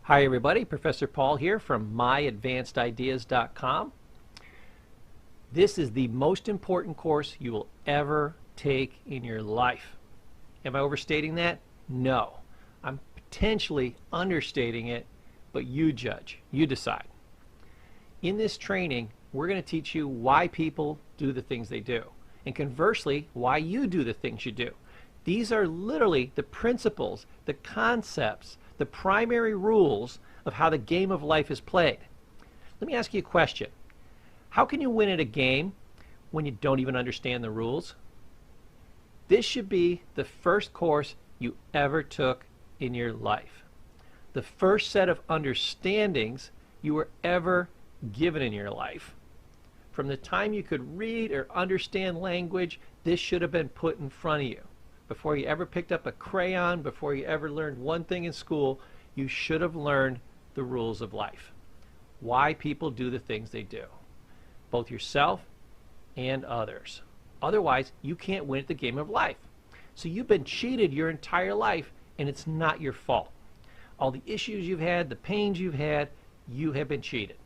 Hi everybody, Professor Paul here from myadvancedideas.com. This is the most important course you will ever take in your life. Am I overstating that? No. I'm potentially understating it, but you judge, you decide. In this training, we're going to teach you why people do the things they do, and conversely, why you do the things you do. These are literally the principles, the concepts, the primary rules of how the game of life is played. Let me ask you a question. How can you win at a game when you don't even understand the rules? This should be the first course you ever took in your life. The first set of understandings you were ever given in your life. From the time you could read or understand language, this should have been put in front of you. Before you ever picked up a crayon, before you ever learned one thing in school, you should have learned the rules of life. Why people do the things they do, both yourself and others. Otherwise, you can't win at the game of life. So you've been cheated your entire life, and it's not your fault. All the issues you've had, the pains you've had, you have been cheated.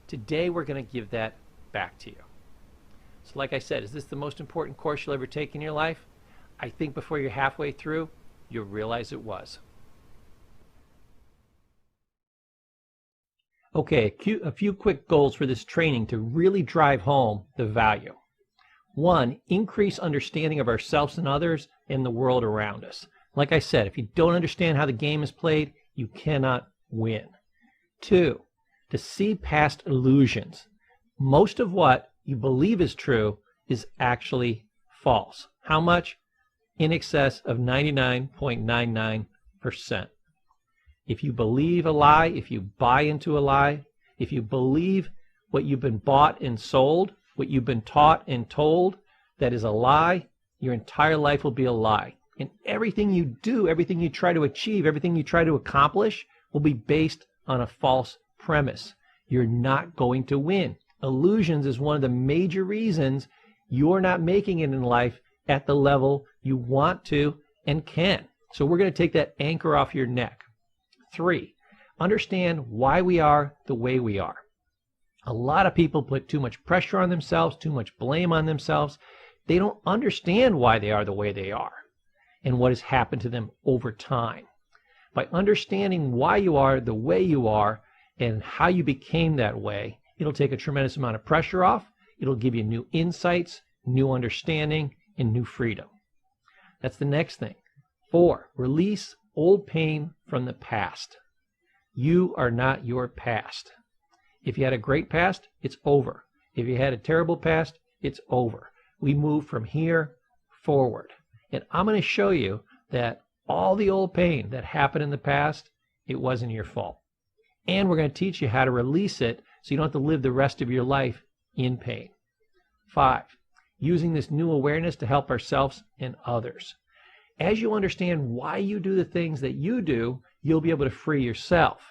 Today, we're going to give that back to you. So like I said, is this the most important course you'll ever take in your life? I think before you're halfway through, you'll realize it was. Okay, a few quick goals for this training to really drive home the value. 1, increase understanding of ourselves and others and the world around us. Like I said, if you don't understand how the game is played, you cannot win. 2, to see past illusions. Most of what you believe is true is actually false. How much? In excess of 99.99%. If you believe a lie, if you buy into a lie, if you believe what you've been bought and sold, what you've been taught and told, that is a lie, your entire life will be a lie. And everything you do, everything you try to achieve, everything you try to accomplish will be based on a false premise. You're not going to win. Illusions is one of the major reasons you're not making it in life at the level you want to and can. So we're going to take that anchor off your neck. 3, understand why we are the way we are. A lot of people put too much pressure on themselves, too much blame on themselves. They don't understand why they are the way they are and what has happened to them over time. By understanding why you are the way you are and how you became that way, it'll take a tremendous amount of pressure off. It'll give you new insights, new understanding, and new freedom. That's the next thing. 4, release old pain from the past. You are not your past. If you had a great past, it's over. If you had a terrible past, it's over. We move from here forward. And I'm going to show you that all the old pain that happened in the past, it wasn't your fault. And we're going to teach you how to release it so you don't have to live the rest of your life in pain. 5, using this new awareness to help ourselves and others. As you understand why you do the things that you do, you'll be able to free yourself.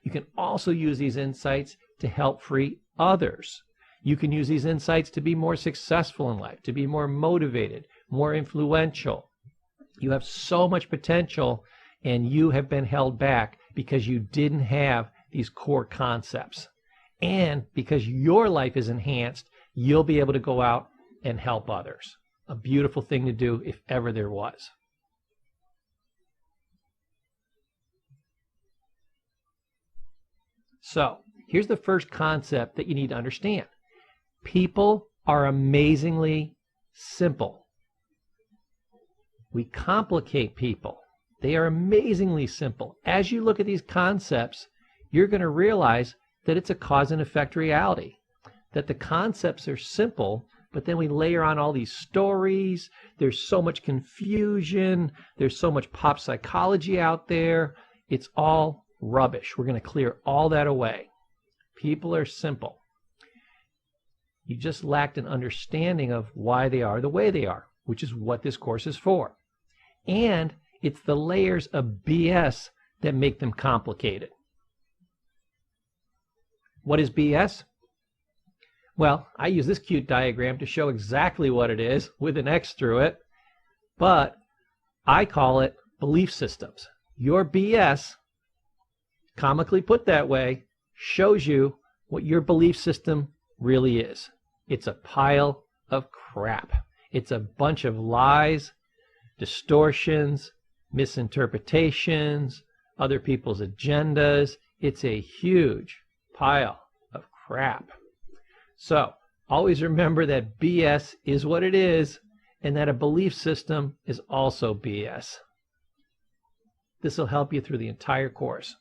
You can also use these insights to help free others. You can use these insights to be more successful in life, to be more motivated, more influential. You have so much potential, and you have been held back because you didn't have these core concepts. And because your life is enhanced, you'll be able to go out and help others. A beautiful thing to do if ever there was. So, here's the first concept that you need to understand. People are amazingly simple. We complicate people. They are amazingly simple. As you look at these concepts, you're going to realize that it's a cause and effect reality. That the concepts are simple, but then we layer on all these stories. There's so much confusion. There's so much pop psychology out there. It's all rubbish. We're going to clear all that away. People are simple. You just lacked an understanding of why they are the way they are, which is what this course is for. And it's the layers of BS that make them complicated. What is BS? Well, I use this cute diagram to show exactly what it is with an X through it, but I call it belief systems. Your BS comically put that way, shows you what your belief system really is. It's a pile of crap. It's a bunch of lies, distortions, misinterpretations, other people's agendas. It's a huge pile of crap. So always remember that BS is what it is, and that a belief system is also BS. This will help you through the entire course.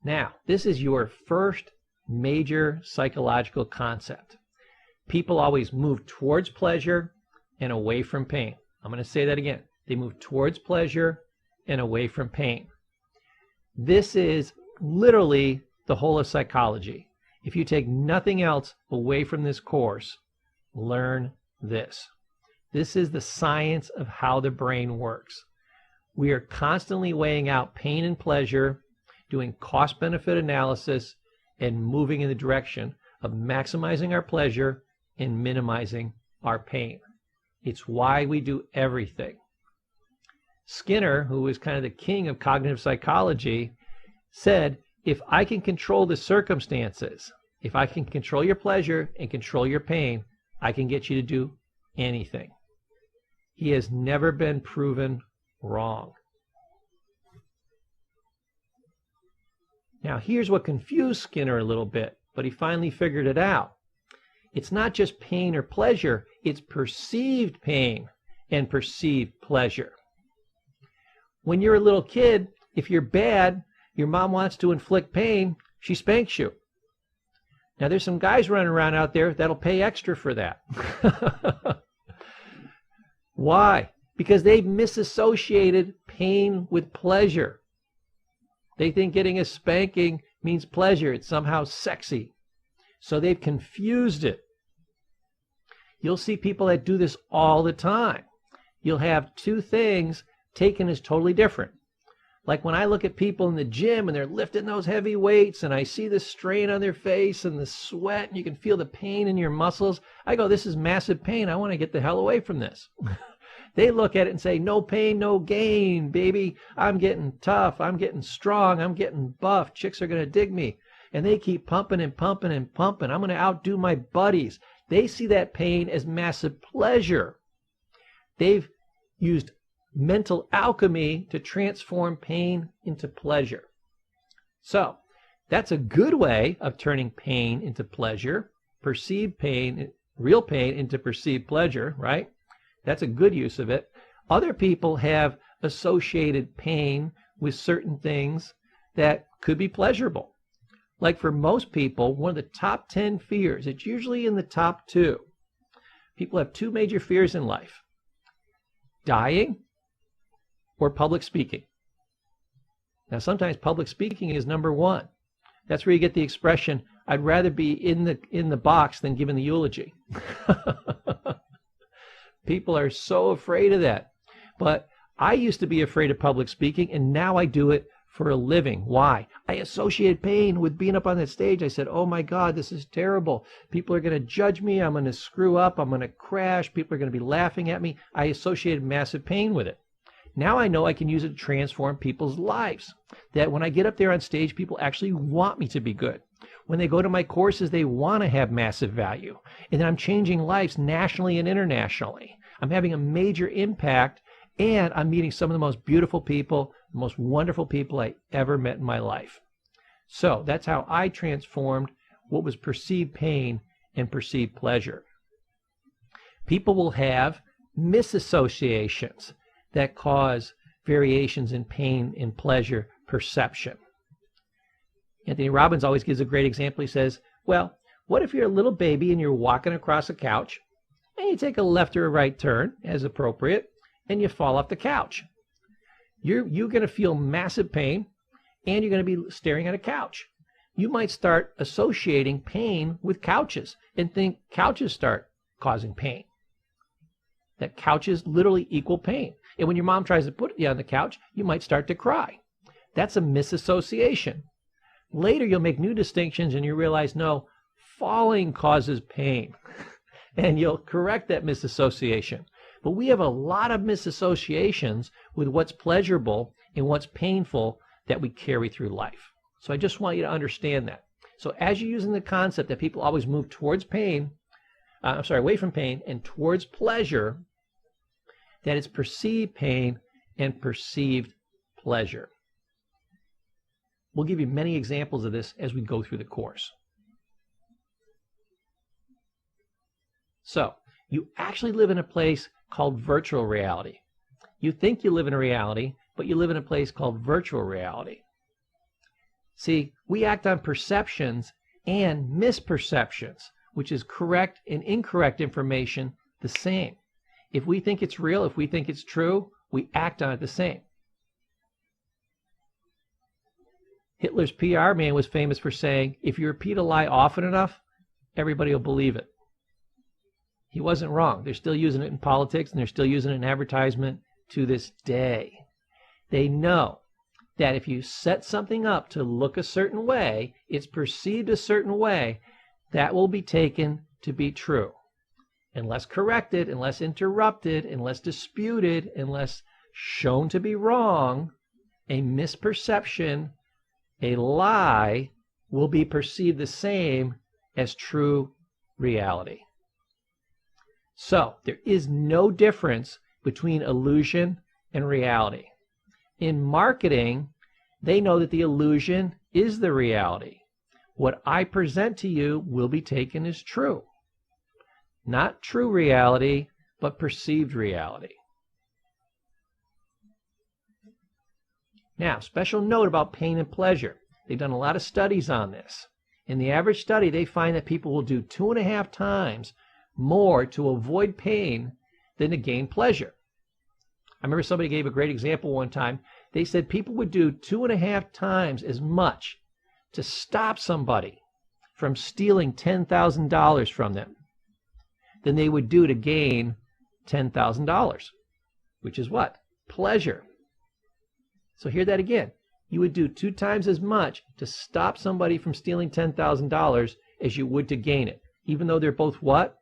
Now, this is your first major psychological concept. People always move towards pleasure and away from pain. I'm going to say that again. They move towards pleasure and away from pain. This is literally the whole of psychology. If you take nothing else away from this course, learn this. This is the science of how the brain works. We are constantly weighing out pain and pleasure, doing cost-benefit analysis, and moving in the direction of maximizing our pleasure and minimizing our pain. It's why we do everything. Skinner, who was kind of the king of cognitive psychology, said, if I can control the circumstances, if I can control your pleasure and control your pain, I can get you to do anything. He has never been proven wrong. Now, here's what confused Skinner a little bit, but he finally figured it out. It's not just pain or pleasure, it's perceived pain and perceived pleasure. When you're a little kid, if you're bad, your mom wants to inflict pain, she spanks you. Now, there's some guys running around out there that'll pay extra for that. Why? Because they've misassociated pain with pleasure. They think getting a spanking means pleasure. It's somehow sexy. So they've confused it. You'll see people that do this all the time. You'll have two things taken as totally different. Like when I look at people in the gym and they're lifting those heavy weights and I see the strain on their face and the sweat and you can feel the pain in your muscles, I go, this is massive pain. I want to get the hell away from this. They look at it and say, no pain, no gain, baby. I'm getting tough. I'm getting strong. I'm getting buff. Chicks are going to dig me. And they keep pumping and pumping and pumping. I'm going to outdo my buddies. They see that pain as massive pleasure. They've used mental alchemy to transform pain into pleasure. So that's a good way of turning pain into pleasure, perceived pain, real pain into perceived pleasure, right? That's a good use of it. Other people have associated pain with certain things that could be pleasurable. Like for most people, one of the top 10 fears, it's usually in the top 2. People have 2 major fears in life: dying or public speaking. Now, sometimes public speaking is number 1. That's where you get the expression, I'd rather be in the box than giving the eulogy. People are so afraid of that. But I used to be afraid of public speaking, and now I do it for a living. Why? I associated pain with being up on that stage. I said, oh my God, this is terrible. People are going to judge me. I'm going to screw up. I'm going to crash. People are going to be laughing at me. I associated massive pain with it. Now I know I can use it to transform people's lives. That when I get up there on stage, people actually want me to be good. When they go to my courses, they want to have massive value. And then I'm changing lives nationally and internationally. I'm having a major impact, and I'm meeting some of the most beautiful people, the most wonderful people I ever met in my life. So that's how I transformed what was perceived pain and perceived pleasure. People will have misassociations that cause variations in pain and pleasure perception. Anthony Robbins always gives a great example. He says, well, what if you're a little baby and you're walking across a couch and you take a left or a right turn as appropriate and you fall off the couch? You're going to feel massive pain and you're going to be staring at a couch. You might start associating pain with couches and think couches start causing pain. That couches literally equal pain. And when your mom tries to put you on the couch, you might start to cry. That's a misassociation. Later, you'll make new distinctions and you realize, no, falling causes pain. And you'll correct that misassociation. But we have a lot of misassociations with what's pleasurable and what's painful that we carry through life. So I just want you to understand that. So as you're using the concept that people always move towards pain, away from pain and towards pleasure, that it's perceived pain and perceived pleasure. We'll give you many examples of this as we go through the course. So, you actually live in a place called virtual reality. You think you live in a reality, but you live in a place called virtual reality. See, we act on perceptions and misperceptions, which is correct and incorrect information the same. If we think it's real, if we think it's true, we act on it the same. Hitler's PR man was famous for saying, if you repeat a lie often enough, everybody will believe it. He wasn't wrong. They're still using it in politics, and they're still using it in advertisement to this day. They know that if you set something up to look a certain way, it's perceived a certain way, that will be taken to be true. Unless corrected, unless interrupted, unless disputed, unless shown to be wrong, a misperception, a lie, will be perceived the same as true reality. So, there is no difference between illusion and reality. In marketing, they know that the illusion is the reality. What I present to you will be taken as true. Not true reality, but perceived reality. Now, special note about pain and pleasure. They've done a lot of studies on this. In the average study, they find that people will do 2.5 times more to avoid pain than to gain pleasure. I remember somebody gave a great example one time. They said people would do 2.5 times as much to stop somebody from stealing $10,000 from them than they would do to gain $10,000, which is what? Pleasure. So hear that again. You would do 2 times as much to stop somebody from stealing $10,000 as you would to gain it, even though they're both what?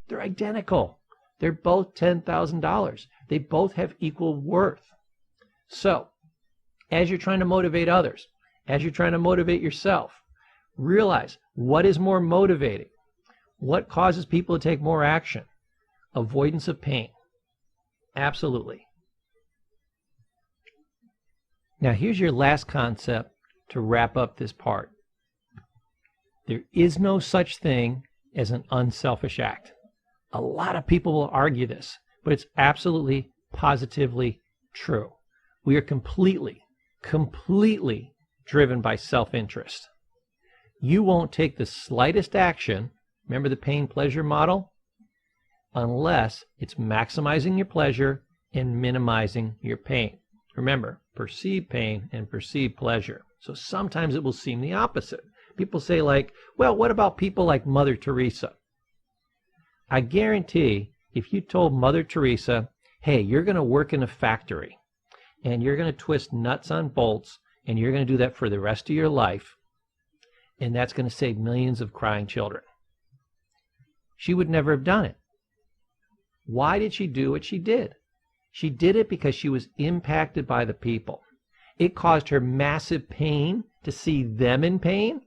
They're identical. They're both $10,000. They both have equal worth. So, as you're trying to motivate others, as you're trying to motivate yourself, realize what is more motivating. What causes people to take more action? Avoidance of pain. Absolutely. Now here's your last concept to wrap up this part. There is no such thing as an unselfish act. A lot of people will argue this, but it's absolutely, positively true. We are completely driven by self-interest. You won't take the slightest action, remember the pain-pleasure model, unless it's maximizing your pleasure and minimizing your pain. Remember, perceived pain and perceived pleasure. So sometimes it will seem the opposite. People say like, well, what about people like Mother Teresa? I guarantee if you told Mother Teresa, hey, you're going to work in a factory and you're going to twist nuts on bolts and you're going to do that for the rest of your life, and that's going to save millions of crying children, she would never have done it. Why did she do what she did? She did it because she was impacted by the people. It caused her massive pain to see them in pain,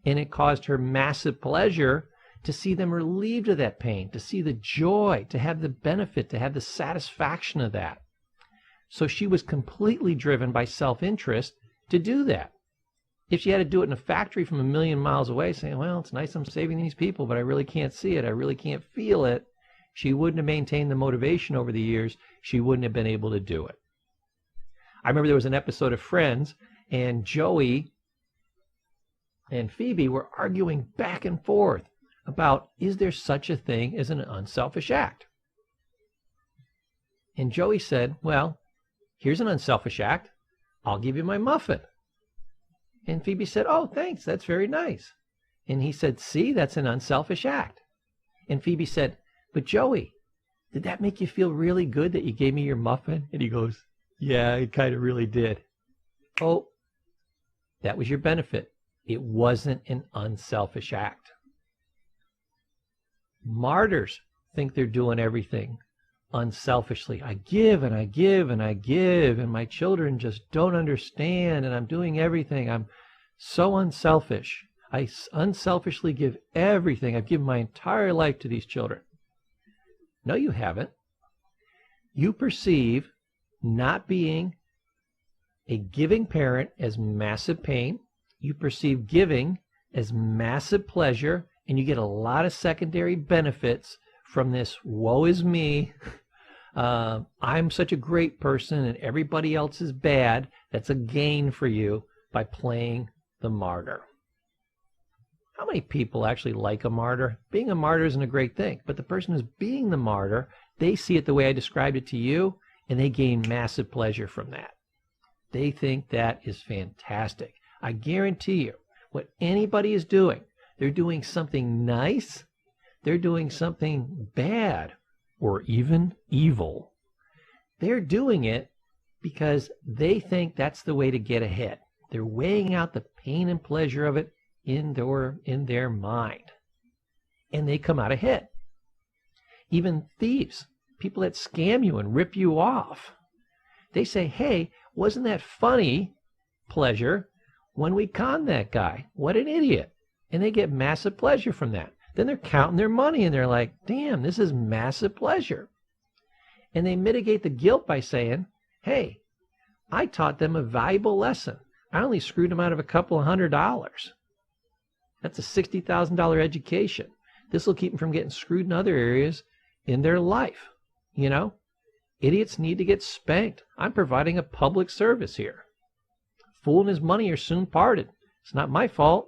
and it caused her massive pleasure to see them relieved of that pain, to see the joy, to have the benefit, to have the satisfaction of that. So she was completely driven by self-interest to do that. If she had to do it in a factory from 1,000,000 miles away, saying, well, it's nice I'm saving these people, but I really can't see it, I really can't feel it, she wouldn't have maintained the motivation over the years. She wouldn't have been able to do it. I remember there was an episode of Friends, and Joey and Phoebe were arguing back and forth about, is there such a thing as an unselfish act? And Joey said, well, here's an unselfish act. I'll give you my muffin. And Phoebe said, oh, thanks, that's very nice. And he said, see, that's an unselfish act. And Phoebe said, but Joey, did that make you feel really good that you gave me your muffin? And he goes, yeah, it kind of really did. Oh, that was your benefit. It wasn't an unselfish act. Martyrs think they're doing everything unselfishly. I give and I give and I give, and my children just don't understand, and I'm doing everything. I'm so unselfish. I unselfishly give everything. I've given my entire life to these children. No, you haven't. You perceive not being a giving parent as massive pain. You perceive giving as massive pleasure, and you get a lot of secondary benefits from this woe is me. I'm such a great person and everybody else is bad. That's a gain for you by playing the martyr. How many people actually like a martyr? Being a martyr isn't a great thing, but the person who's being the martyr, they see it the way I described it to you, and they gain massive pleasure from that. They think that is fantastic. I guarantee you, what anybody is doing, they're doing something nice, they're doing something bad, or even evil. They're doing it because they think that's the way to get ahead. They're weighing out the pain and pleasure of it in their mind, and they come out ahead. Even thieves, people that scam you and rip you off, they say, hey, wasn't that funny, pleasure, when we conned that guy? What an idiot. And they get massive pleasure from that. Then they're counting their money and they're like, damn, this is massive pleasure. And they mitigate the guilt by saying, hey, I taught them a valuable lesson. I only screwed them out of a couple of $100. That's a $60,000 education. This will keep them from getting screwed in other areas in their life. You know, idiots need to get spanked. I'm providing a public service here. Fool and his money are soon parted. It's not my fault.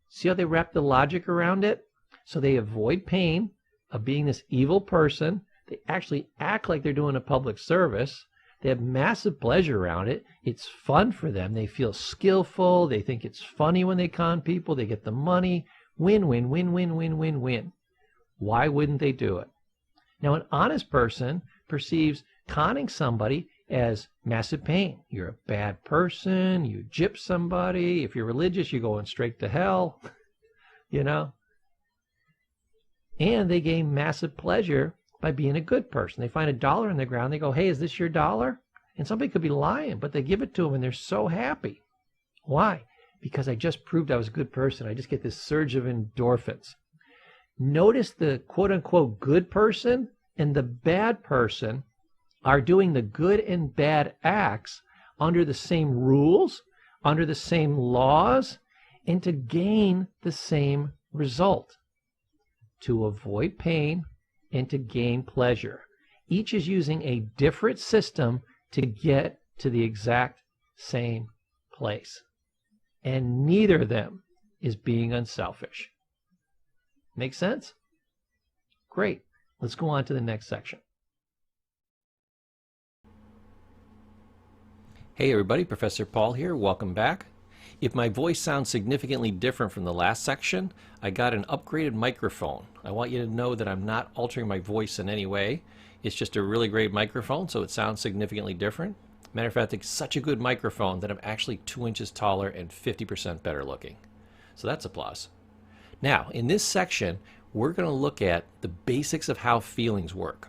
See how they wrap the logic around it? So they avoid pain of being this evil person. They actually act like they're doing a public service. They have massive pleasure around it. It's fun for them. They feel skillful. They think it's funny when they con people. They get the money. Win, win, win, win, win, win, win. Why wouldn't they do it? Now, an honest person perceives conning somebody as massive pain. You're a bad person. You gyp somebody. If you're religious, you're going straight to hell. You know? And they gain massive pleasure by being a good person. They find a dollar in the ground. They go, hey, is this your dollar? And somebody could be lying, but they give it to them and they're so happy. Why? Because I just proved I was a good person. I just get this surge of endorphins. Notice the quote-unquote good person and the bad person are doing the good and bad acts under the same rules, under the same laws, and to gain the same result. To avoid pain and to gain pleasure. Each is using a different system to get to the exact same place. And neither of them is being unselfish. Make sense? Great. Let's go on to the next section. Hey everybody, Professor Paul here. Welcome back. If my voice sounds significantly different from the last section, I got an upgraded microphone. I want you to know that I'm not altering my voice in any way. It's just a really great microphone, so it sounds significantly different. Matter of fact, it's such a good microphone that I'm actually 2 inches taller and 50% better looking. So that's a plus. Now, in this section, we're going to look at the basics of how feelings work.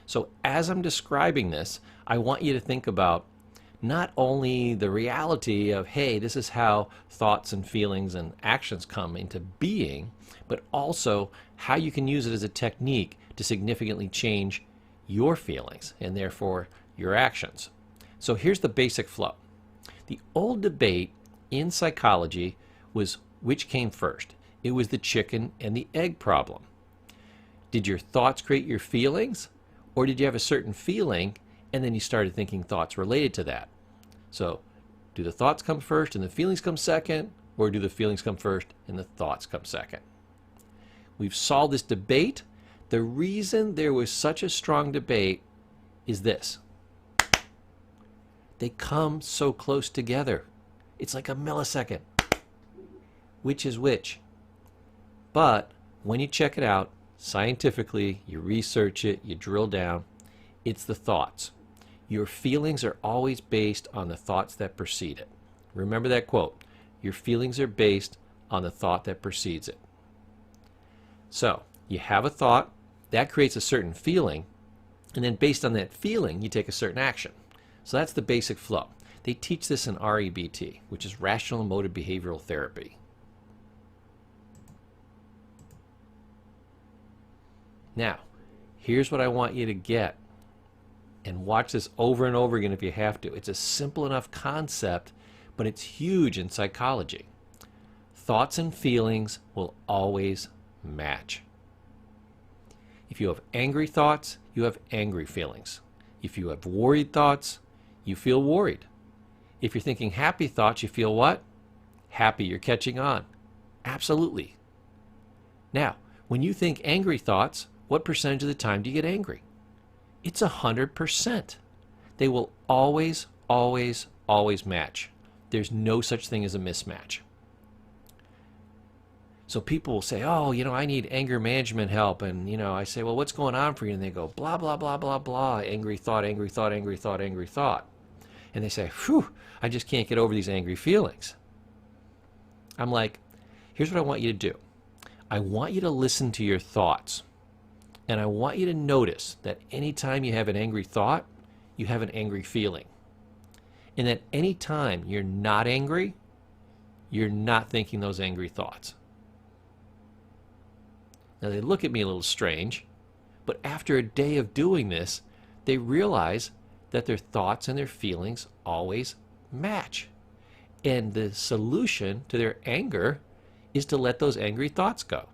So as I'm describing this, I want you to think about not only the reality of, hey, this is how thoughts and feelings and actions come into being, but also how you can use it as a technique to significantly change your feelings and therefore your actions. So here's the basic flow. The old debate in psychology was which came first. It was the chicken and the egg problem. Did your thoughts create your feelings, or did you have a certain feeling and then you started thinking thoughts related to that? So do the thoughts come first and the feelings come second, or do the feelings come first and the thoughts come second? We've solved this debate. The reason there was such a strong debate is this. They come so close together. It's like a millisecond. Which is which? But when you check it out scientifically, you research it, you drill down, it's the thoughts. Your feelings are always based on the thoughts that precede it. Remember that quote. Your feelings are based on the thought that precedes it. So, you have a thought, that creates a certain feeling, And then based on that feeling, you take a certain action. So that's the basic flow. They teach this in REBT, which is Rational Emotive Behavioral Therapy. Now, here's what I want you to get. And watch this over and over again if you have to. It's a simple enough concept, but it's huge in psychology. Thoughts and feelings will always match. If you have angry thoughts, you have angry feelings. If you have worried thoughts, you feel worried. If you're thinking happy thoughts, you feel what? Happy. You're catching on. Absolutely. Now, when you think angry thoughts, what percentage of the time do you get angry? It's 100%. They will always, always, always match. There's no such thing as a mismatch. So people will say, oh, I need anger management help. And, I say, well, what's going on for you? And they go, blah, blah, blah, blah, blah, angry thought, angry thought, angry thought, angry thought. And they say, whew, I just can't get over these angry feelings. I'm like, here's what I want you to do. I want you to listen to your thoughts. And I want you to notice that anytime you have an angry thought, you have an angry feeling. And that anytime you're not angry, you're not thinking those angry thoughts. Now they look at me a little strange, but after a day of doing this, they realize that their thoughts and their feelings always match. And the solution to their anger is to let those angry thoughts go.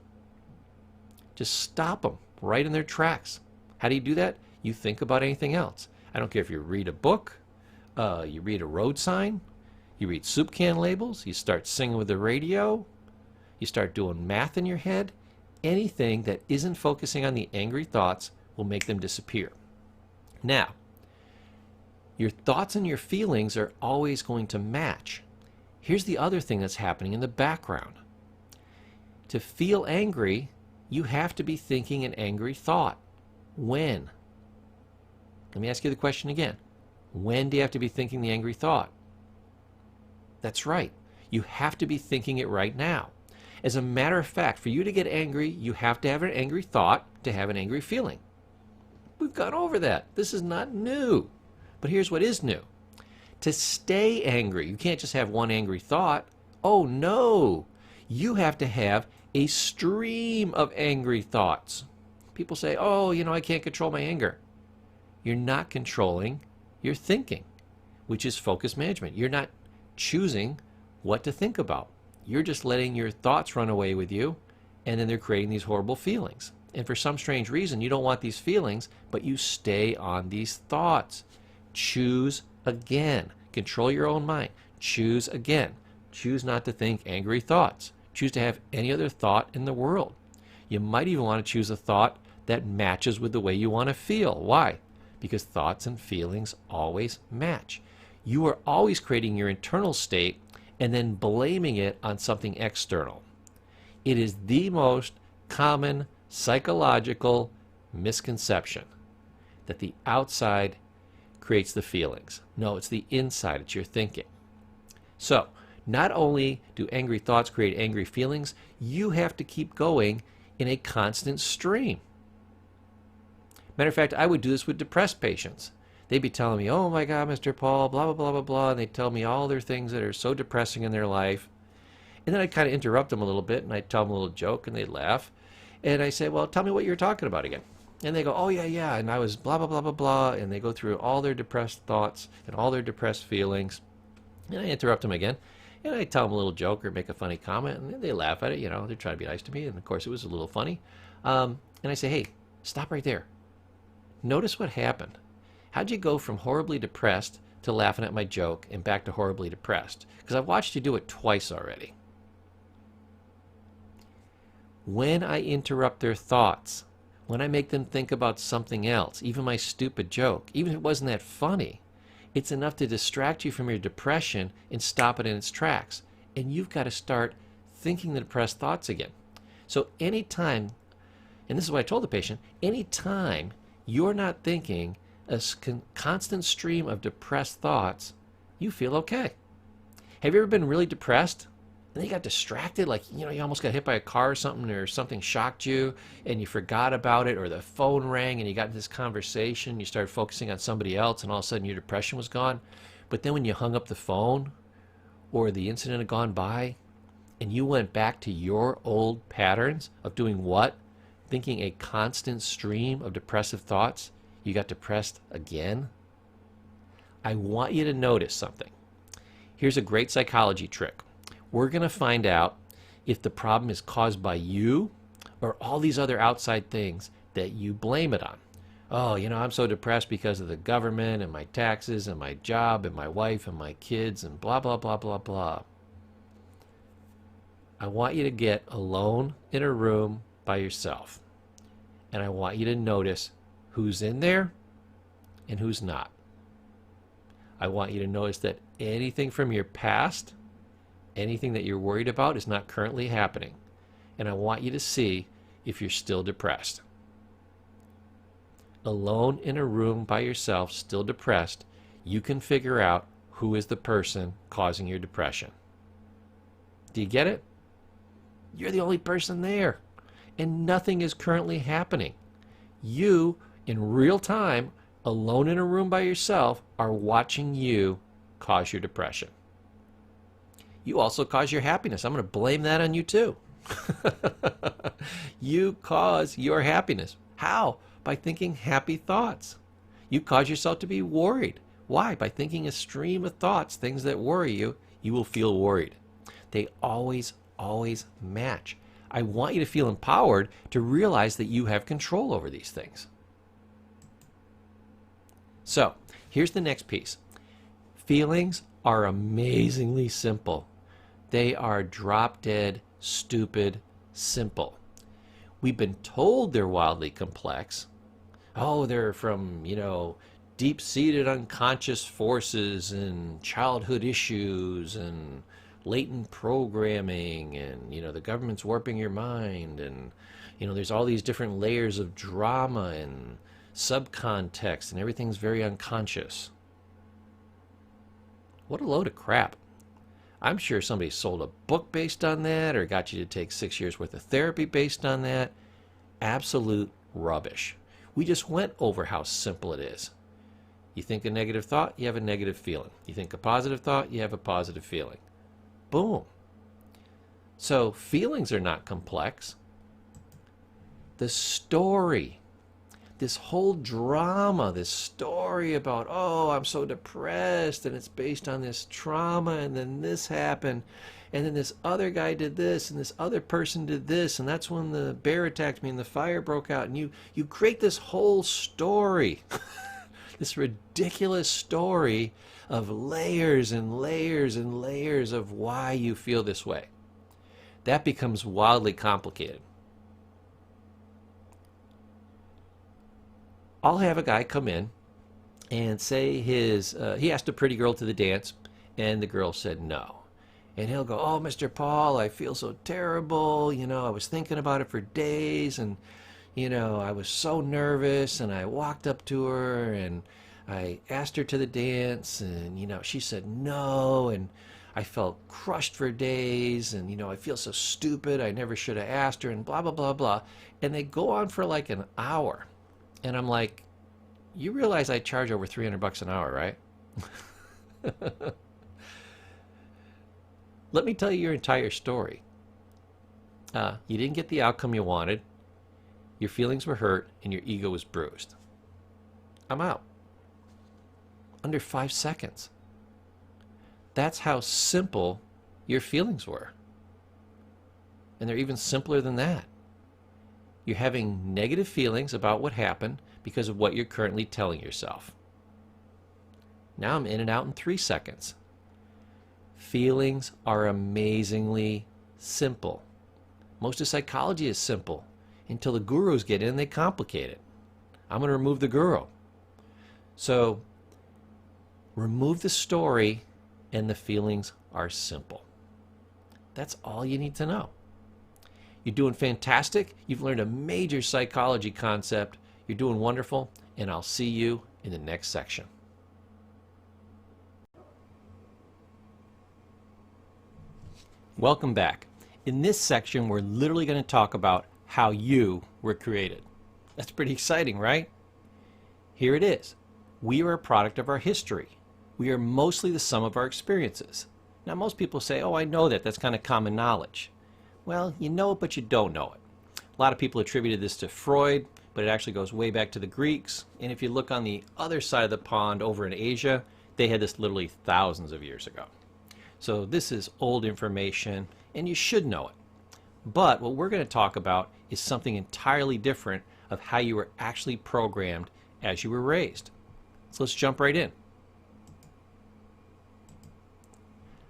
Just stop them right in their tracks. How do you do that? You think about anything else. I don't care if you read a book, you read a road sign, you read soup can labels, you start singing with the radio, you start doing math in your head. Anything that isn't focusing on the angry thoughts will make them disappear. Now, your thoughts and your feelings are always going to match. Here's the other thing that's happening in the background. To feel angry, you have to be thinking an angry thought. When? Let me ask you the question again. When do you have to be thinking the angry thought? That's right. You have to be thinking it right now. As a matter of fact, for you to get angry, you have to have an angry thought to have an angry feeling. We've gone over that. This is not new. But here's what is new. To stay angry, you can't just have one angry thought. Oh no! You have to have a stream of angry thoughts. People say, oh, I can't control my anger. You're not controlling your thinking, which is focus management. You're not choosing what to think about. You're just letting your thoughts run away with you, and then they're creating these horrible feelings. And for some strange reason, you don't want these feelings, but you stay on these thoughts. Choose again. Control your own mind. Choose again. Choose not to think angry thoughts. Choose to have any other thought in the world. You might even want to choose a thought that matches with the way you want to feel. Why? Because thoughts and feelings always match. You are always creating your internal state and then blaming it on something external. It is the most common psychological misconception that the outside creates the feelings. No, it's the inside. It's your thinking. So, not only do angry thoughts create angry feelings, you have to keep going in a constant stream. Matter of fact, I would do this with depressed patients. They'd be telling me, oh my God, Mr. Paul, blah, blah, blah, blah, blah, and they'd tell me all their things that are so depressing in their life. And then I'd kind of interrupt them a little bit, and I'd tell them a little joke, and they'd laugh. And I say, well, tell me what you're talking about again. And they go, oh yeah, yeah, and I was blah, blah, blah, blah, blah, and they go through all their depressed thoughts and all their depressed feelings. And I interrupt them again, and I tell them a little joke or make a funny comment, and they laugh at it, they're trying to be nice to me, and of course it was a little funny. And I say, hey, stop right there. Notice what happened. How'd you go from horribly depressed to laughing at my joke and back to horribly depressed? Because I've watched you do it twice already. When I interrupt their thoughts, when I make them think about something else, even my stupid joke, even if it wasn't that funny, it's enough to distract you from your depression and stop it in its tracks. And you've got to start thinking the depressed thoughts again. So anytime, and this is what I told the patient, anytime you're not thinking a constant stream of depressed thoughts, you feel okay. Have you ever been really depressed and then you got distracted, like, you almost got hit by a car or something shocked you and you forgot about it, or the phone rang and you got into this conversation, you started focusing on somebody else, and all of a sudden your depression was gone. But then when you hung up the phone or the incident had gone by and you went back to your old patterns of doing what? Thinking a constant stream of depressive thoughts, you got depressed again. I want you to notice something. Here's a great psychology trick. We're going to find out if the problem is caused by you or all these other outside things that you blame it on. Oh, I'm so depressed because of the government and my taxes and my job and my wife and my kids and blah, blah, blah, blah, blah. I want you to get alone in a room by yourself. And I want you to notice who's in there and who's not. I want you to notice that anything from your past, anything that you're worried about, is not currently happening. And I want you to see if you're still depressed. Alone in a room by yourself, still depressed, you can figure out who is the person causing your depression. Do you get it? You're the only person there, and nothing is currently happening. You, in real time, alone in a room by yourself, are watching you cause your depression. You also cause your happiness. I'm going to blame that on you too. You cause your happiness. How? By thinking happy thoughts. You cause yourself to be worried. Why? By thinking a stream of thoughts, things that worry you, you will feel worried. They always match. I want you to feel empowered to realize that you have control over these things. So, here's the next piece. Feelings are amazingly simple. They are drop dead, stupid, simple. We've been told they're wildly complex. Oh, they're from, deep-seated unconscious forces and childhood issues and latent programming, and, the government's warping your mind, and, there's all these different layers of drama and subcontext, and everything's very unconscious. What a load of crap. I'm sure somebody sold a book based on that, or got you to take 6 years worth of therapy based on that. Absolute rubbish. We just went over how simple it is. You think a negative thought, you have a negative feeling. You think a positive thought, you have a positive feeling. Boom. So feelings are not complex. The story, this whole drama, this story about, oh, I'm so depressed, and it's based on this trauma, and then this happened, and then this other guy did this, and this other person did this, and that's when the bear attacked me and the fire broke out, and you create this whole story, this ridiculous story of layers and layers and layers of why you feel this way. That becomes wildly complicated. I'll have a guy come in and say he asked a pretty girl to the dance, and the girl said no. And he'll go, oh, Mr. Paul, I feel so terrible. I was thinking about it for days, and, I was so nervous, and I walked up to her, and I asked her to the dance, and, she said no, and I felt crushed for days, and, I feel so stupid. I never should have asked her, and blah, blah, blah, blah. And they go on for like an hour. And I'm like, you realize I charge over $300 an hour, right? Let me tell you your entire story. You didn't get the outcome you wanted. Your feelings were hurt, and your ego was bruised. I'm out. Under 5 seconds. That's how simple your feelings were. And they're even simpler than that. You're having negative feelings about what happened because of what you're currently telling yourself. Now I'm in and out in 3 seconds. Feelings are amazingly simple. Most of psychology is simple. Until the gurus get in, they complicate it. I'm going to remove the guru. So, remove the story, and the feelings are simple. That's all you need to know. You're doing fantastic. You've learned a major psychology concept. You're doing wonderful, and I'll see you in the next section. Welcome back. In this section, we're literally going to talk about how you were created. That's pretty exciting, right? Here it is. We are a product of our history. We are mostly the sum of our experiences. Now, most people say, oh, I know that. That's kind of common knowledge. Well, you know it, but you don't know it. A lot of people attributed this to Freud, but it actually goes way back to the Greeks. And if you look on the other side of the pond over in Asia, they had this literally thousands of years ago. So this is old information, and you should know it. But what we're going to talk about is something entirely different of how you were actually programmed as you were raised. So let's jump right in.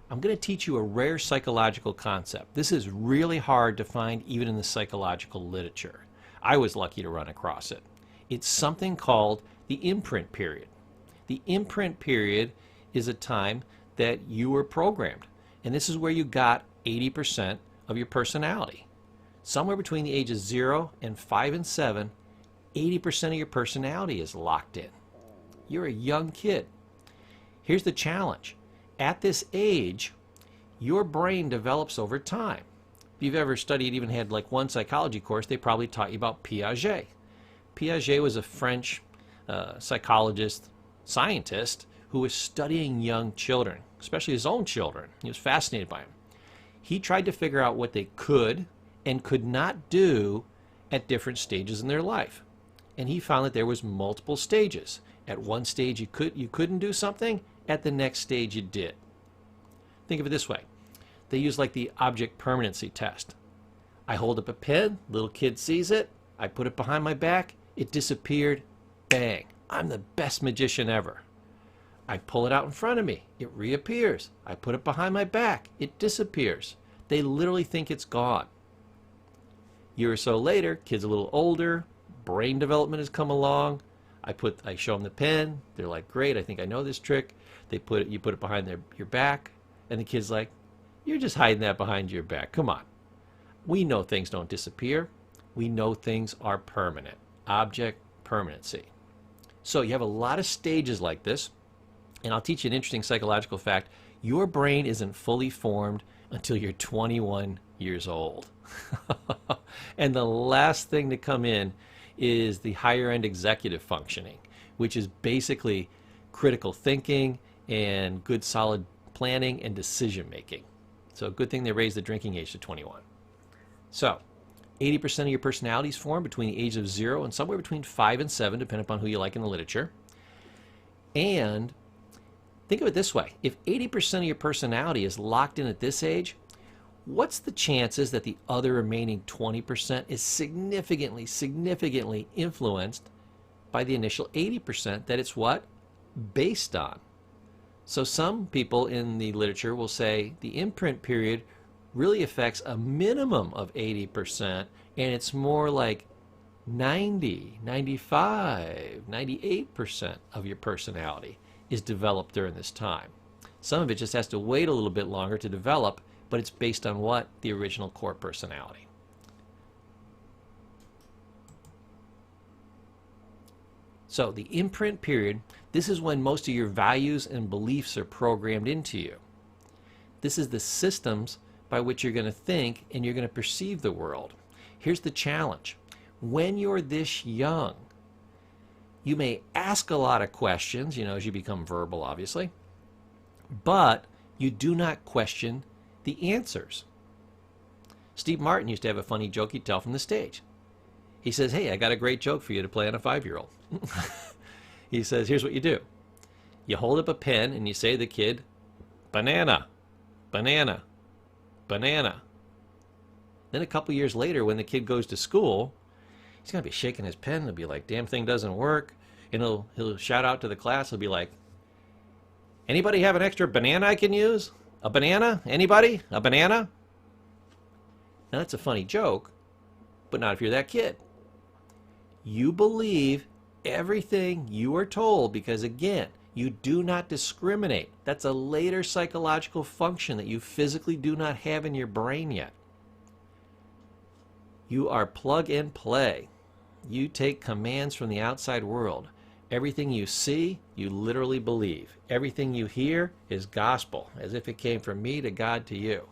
I'm going to teach you a rare psychological concept. This is really hard to find even in the psychological literature. I was lucky to run across it. It's something called the imprint period. The imprint period is a time that you were programmed. And this is where you got 80% of your personality. Somewhere between the ages 0 and 5 and 7, 80% of your personality is locked in. You're a young kid. Here's the challenge. At this age, your brain develops over time. If you've ever studied, even had like one psychology course, they probably taught you about Piaget. Piaget was a French psychologist, scientist, who was studying young children, especially his own children. He was fascinated by them. He tried to figure out what they could and could not do at different stages in their life. And he found that there was multiple stages. At one stage you couldn't do something, at the next stage you did. Think of it this way. They use like the object permanency test. I hold up a pen, little kid sees it, I put it behind my back, it disappeared, bang. I'm the best magician ever. I pull it out in front of me, it reappears. I put it behind my back, it disappears. They literally think it's gone. A year or so later, kid's a little older, brain development has come along. I show them the pen, they're like, great, I think I know this trick. You put it behind your back, and the kid's like, you're just hiding that behind your back, come on. We know things don't disappear. We know things are permanent. Object permanency. So you have a lot of stages like this. And I'll teach you an interesting psychological fact. Your brain isn't fully formed until you're 21 years old. And the last thing to come in is the higher end executive functioning, which is basically critical thinking and good solid planning and decision making. So good thing they raised the drinking age to 21. So 80% of your personality is formed between the age of 0 and somewhere between 5 and 7, depending upon who you like in the literature. And think of it this way. If 80% of your personality is locked in at this age, what's the chances that the other remaining 20% is significantly influenced by the initial 80% that it's what? Based on. So some people in the literature will say the imprint period really affects a minimum of 80%, and it's more like 90, 95, 98% of your personality is developed during this time. Some of it just has to wait a little bit longer to develop, but it's based on what? The original core personality. So the imprint period, this is when most of your values and beliefs are programmed into you. This is the systems by which you're going to think and you're going to perceive the world. Here's the challenge. When you're this young, you may ask a lot of questions, as you become verbal, obviously, but you do not question the answers. Steve Martin used to have a funny joke he'd tell from the stage. He says, hey, I got a great joke for you to play on a 5-year-old. He says, here's what you do. You hold up a pen and you say to the kid, banana, banana, banana. Then a couple years later, when the kid goes to school, he's going to be shaking his pen. He'll be like, damn thing doesn't work. And he'll shout out to the class. He'll be like, anybody have an extra banana I can use? A banana? Anybody? A banana? Now that's a funny joke, but not if you're that kid. You believe everything you are told because, again, you do not discriminate. That's a later psychological function that you physically do not have in your brain yet. You are plug and play. You take commands from the outside world. Everything you see, you literally believe. Everything you hear is gospel, as if it came from me to God to you.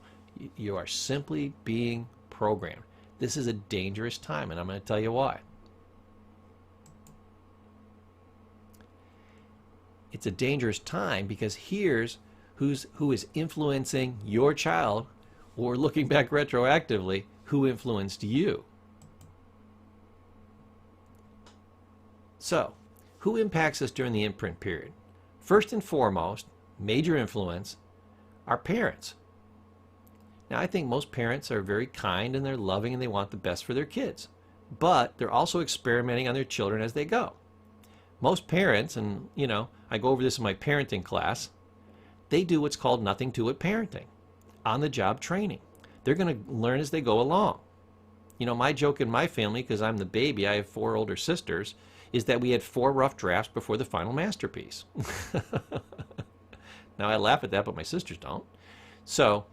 You are simply being programmed. This is a dangerous time, and I'm going to tell you why. It's a dangerous time because here's who is influencing your child, or looking back retroactively, who influenced you. So, who impacts us during the imprint period? First and foremost, major influence, our parents. Now, I think most parents are very kind and they're loving and they want the best for their kids, but they're also experimenting on their children as they go. Most parents, and you know, I go over this in my parenting class, they do what's called nothing to it parenting, on-the-job training. They're going to learn as they go along. You know, my joke in my family, because I'm the baby, I have 4 older sisters, is that we had 4 rough drafts before the final masterpiece. Now I laugh at that, but my sisters don't. So,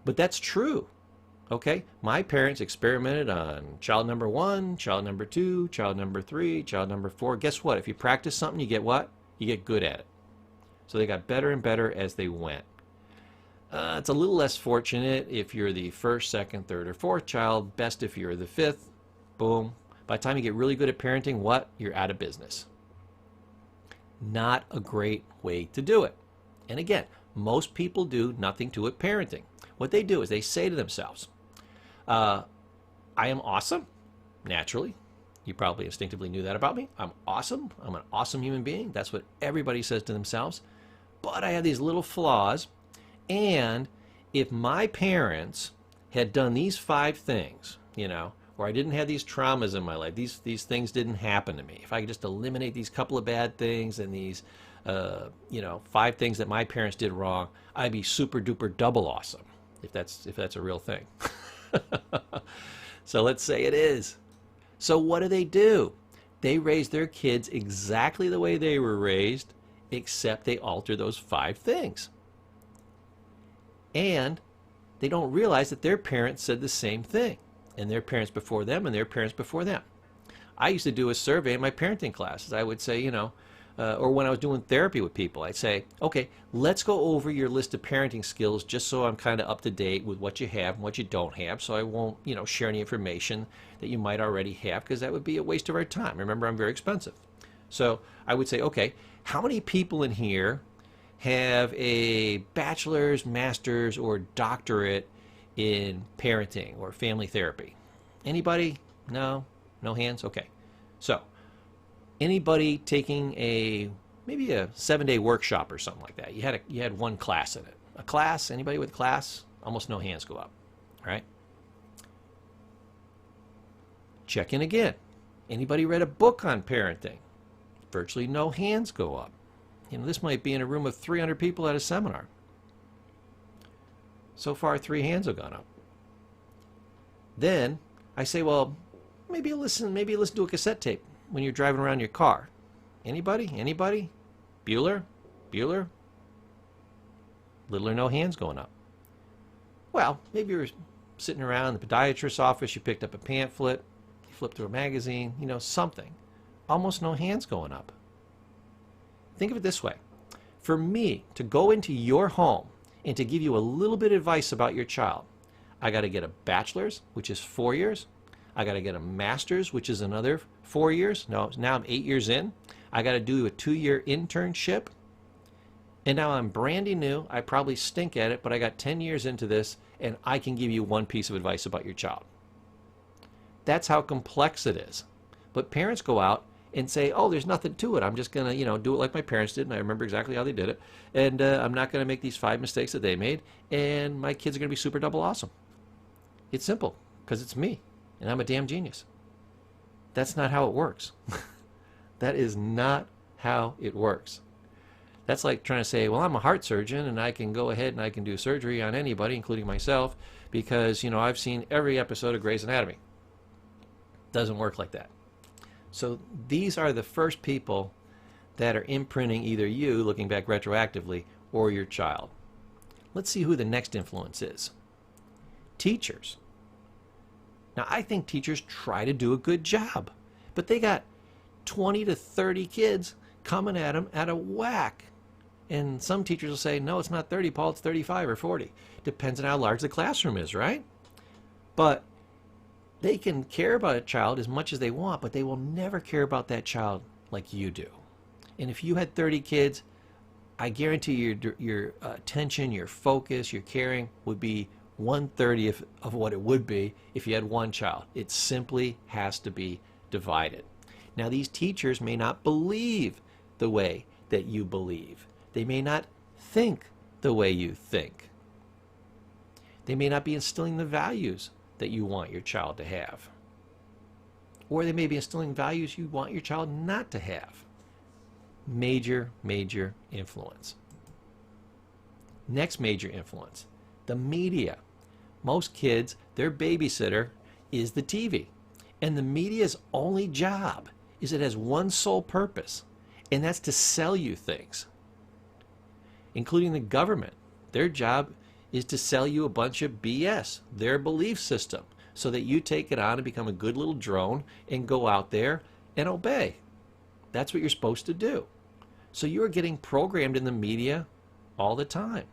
but that's true. Okay, my parents experimented on child number 1, child number 2, child number 3, child number 4. Guess what? If you practice something, you get what? You get good at it. So they got better and better as they went. It's a little less fortunate if you're the 1st, 2nd, 3rd, or 4th child. Best if you're the 5th. Boom. By the time you get really good at parenting, what? You're out of business. Not a great way to do it. And again, most people do nothing to it parenting. What they do is they say to themselves, I am awesome, naturally. You probably instinctively knew that about me. I'm awesome. I'm an awesome human being. That's what everybody says to themselves. But I have these little flaws. And if my parents had done these 5 things, you know, or I didn't have these traumas in my life, these things didn't happen to me. If I could just eliminate these couple of bad things and these, you know, 5 things that my parents did wrong, I'd be super duper double awesome, if that's a real thing. So let's say it is. So what do? They raise their kids exactly the way they were raised, except they alter those 5 things. And they don't realize that their parents said the same thing, and their parents before them, and their parents before them. I used to do a survey in my parenting classes. I would say, you know, or when I was doing therapy with people, I'd say, okay, let's go over your list of parenting skills just so I'm kind of up to date with what you have and what you don't have, so I won't, you know, share any information that you might already have, because that would be a waste of our time. Remember, I'm very expensive. So I would say, okay, how many people in here have a bachelor's, master's, or doctorate in parenting or family therapy? Anybody? No? No hands? Okay. So, anybody taking maybe a 7-day workshop or something like that? You had 1 class in it. A class? Anybody with class? Almost no hands go up. All right. Check in again. Anybody read a book on parenting? Virtually no hands go up. You know, this might be in a room of 300 people at a seminar. So far, 3 hands have gone up. Then I say, well, maybe listen to a cassette tape when you're driving around your car. Anybody? Anybody? Bueller? Bueller? Little or no hands going up. Well, maybe you're sitting around the podiatrist's office, you picked up a pamphlet, you flipped through a magazine, you know, something. Almost no hands going up. Think of it this way. For me to go into your home and to give you a little bit of advice about your child, I got to get a bachelor's, which is 4 years. I got to get a master's, which is another 4 years. No, now I'm 8 years in. I got to do a 2-year internship. And now I'm brandy new. I probably stink at it, but I got 10 years into this, and I can give you 1 piece of advice about your child. That's how complex it is. But parents go out and say, oh, there's nothing to it. I'm just going to, you know, do it like my parents did, and I remember exactly how they did it. And I'm not going to make these 5 mistakes that they made, and my kids are going to be super double awesome. It's simple, because it's me, and I'm a damn genius. That's not how it works. That is not how it works. That's like trying to say, well, I'm a heart surgeon, and I can go ahead and I can do surgery on anybody, including myself, because, you know, I've seen every episode of Grey's Anatomy. Doesn't work like that. So these are the first people that are imprinting either you, looking back retroactively, or your child. Let's see who the next influence is. Teachers. Now, I think teachers try to do a good job, but they got 20 to 30 kids coming at them at a whack. And some teachers will say, no, it's not 30, Paul, it's 35 or 40. Depends on how large the classroom is, right? But they can care about a child as much as they want, but they will never care about that child like you do. And if you had 30 kids, I guarantee your attention, your focus, your caring would be 1/30 of what it would be if you had one child. It simply has to be divided. Now, these teachers may not believe the way that you believe. They may not think the way you think. They may not be instilling the values that you want your child to have. Or they may be instilling values you want your child not to have. Major, major influence. Next major influence, the media. Most kids, their babysitter is the TV. And the media's only job is it has one sole purpose, and that's to sell you things. Including the government. Their job is to sell you a bunch of BS, their belief system, so that you take it on and become a good little drone and go out there and obey. That's what you're supposed to do. So you're getting programmed in the media all the time.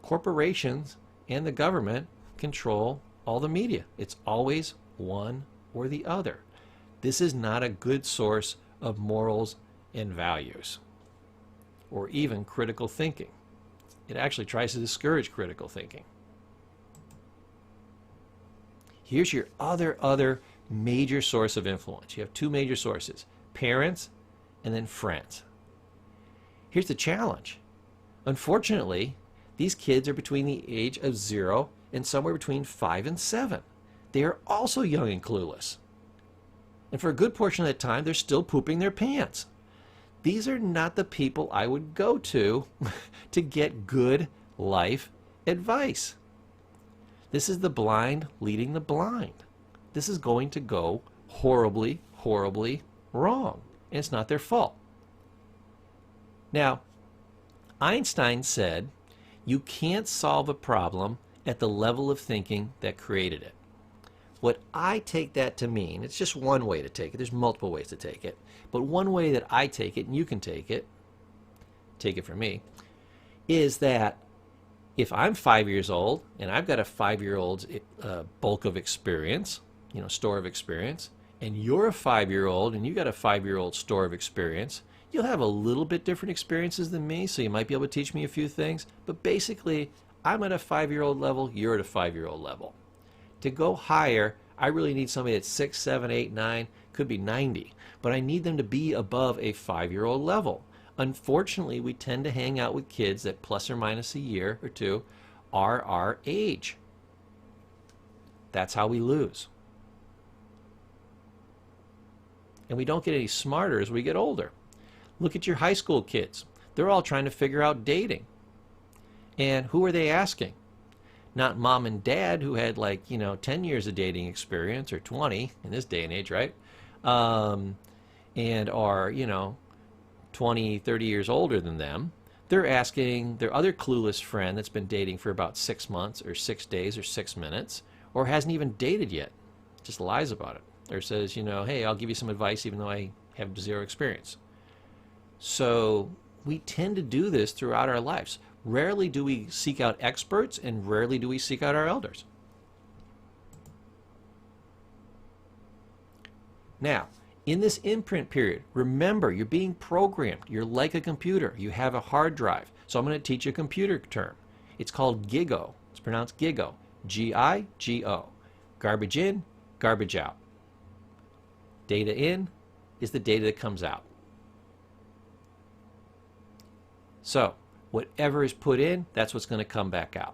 Corporations and the government control all the media. It's always one or the other. This is not a good source of morals and values, or even critical thinking. It actually tries to discourage critical thinking. Here's your other major source of influence. You have two major sources, parents and then friends. Here's the challenge. Unfortunately, these kids are between the age of 0 and somewhere between 5 and 7. They are also young and clueless. And for a good portion of the time, they're still pooping their pants. These are not the people I would go to to get good life advice. This is the blind leading the blind. This is going to go horribly, horribly wrong. And it's not their fault. Now, Einstein said, you can't solve a problem at the level of thinking that created it. What I take that to mean, it's just one way to take it. There's multiple ways to take it. But one way that I take it, and you can take it from me, is that if I'm 5 years old and I've got a 5-year-old's bulk of experience, store of experience, and you're a 5-year-old and you got a 5-year-old store of experience, you'll have a little bit different experiences than me, so you might be able to teach me a few things. But basically, I'm at a 5-year-old level, you're at a 5-year-old level. To go higher, I really need somebody that's 6, 7, 8, 9, could be 90. But I need them to be above a 5-year-old level. Unfortunately, we tend to hang out with kids that plus or minus a year or two are our age. That's how we lose. And we don't get any smarter as we get older. Look at your high school kids. They're all trying to figure out dating. And who are they asking? Not mom and dad who had 10 years of dating experience, or 20 in this day and age, right? And are, 20, 30 years older than them. They're asking their other clueless friend that's been dating for about 6 months or 6 days or 6 minutes, or hasn't even dated yet, just lies about it, or says, hey, I'll give you some advice even though I have 0 experience. So we tend to do this throughout our lives. Rarely do we seek out experts, and rarely do we seek out our elders. Now, in this imprint period, remember, you're being programmed. You're like a computer. You have a hard drive. So I'm going to teach you a computer term. It's called GIGO. It's pronounced GIGO. G-I-G-O. Garbage in, garbage out. Data in is the data that comes out. So, whatever is put in, that's what's going to come back out.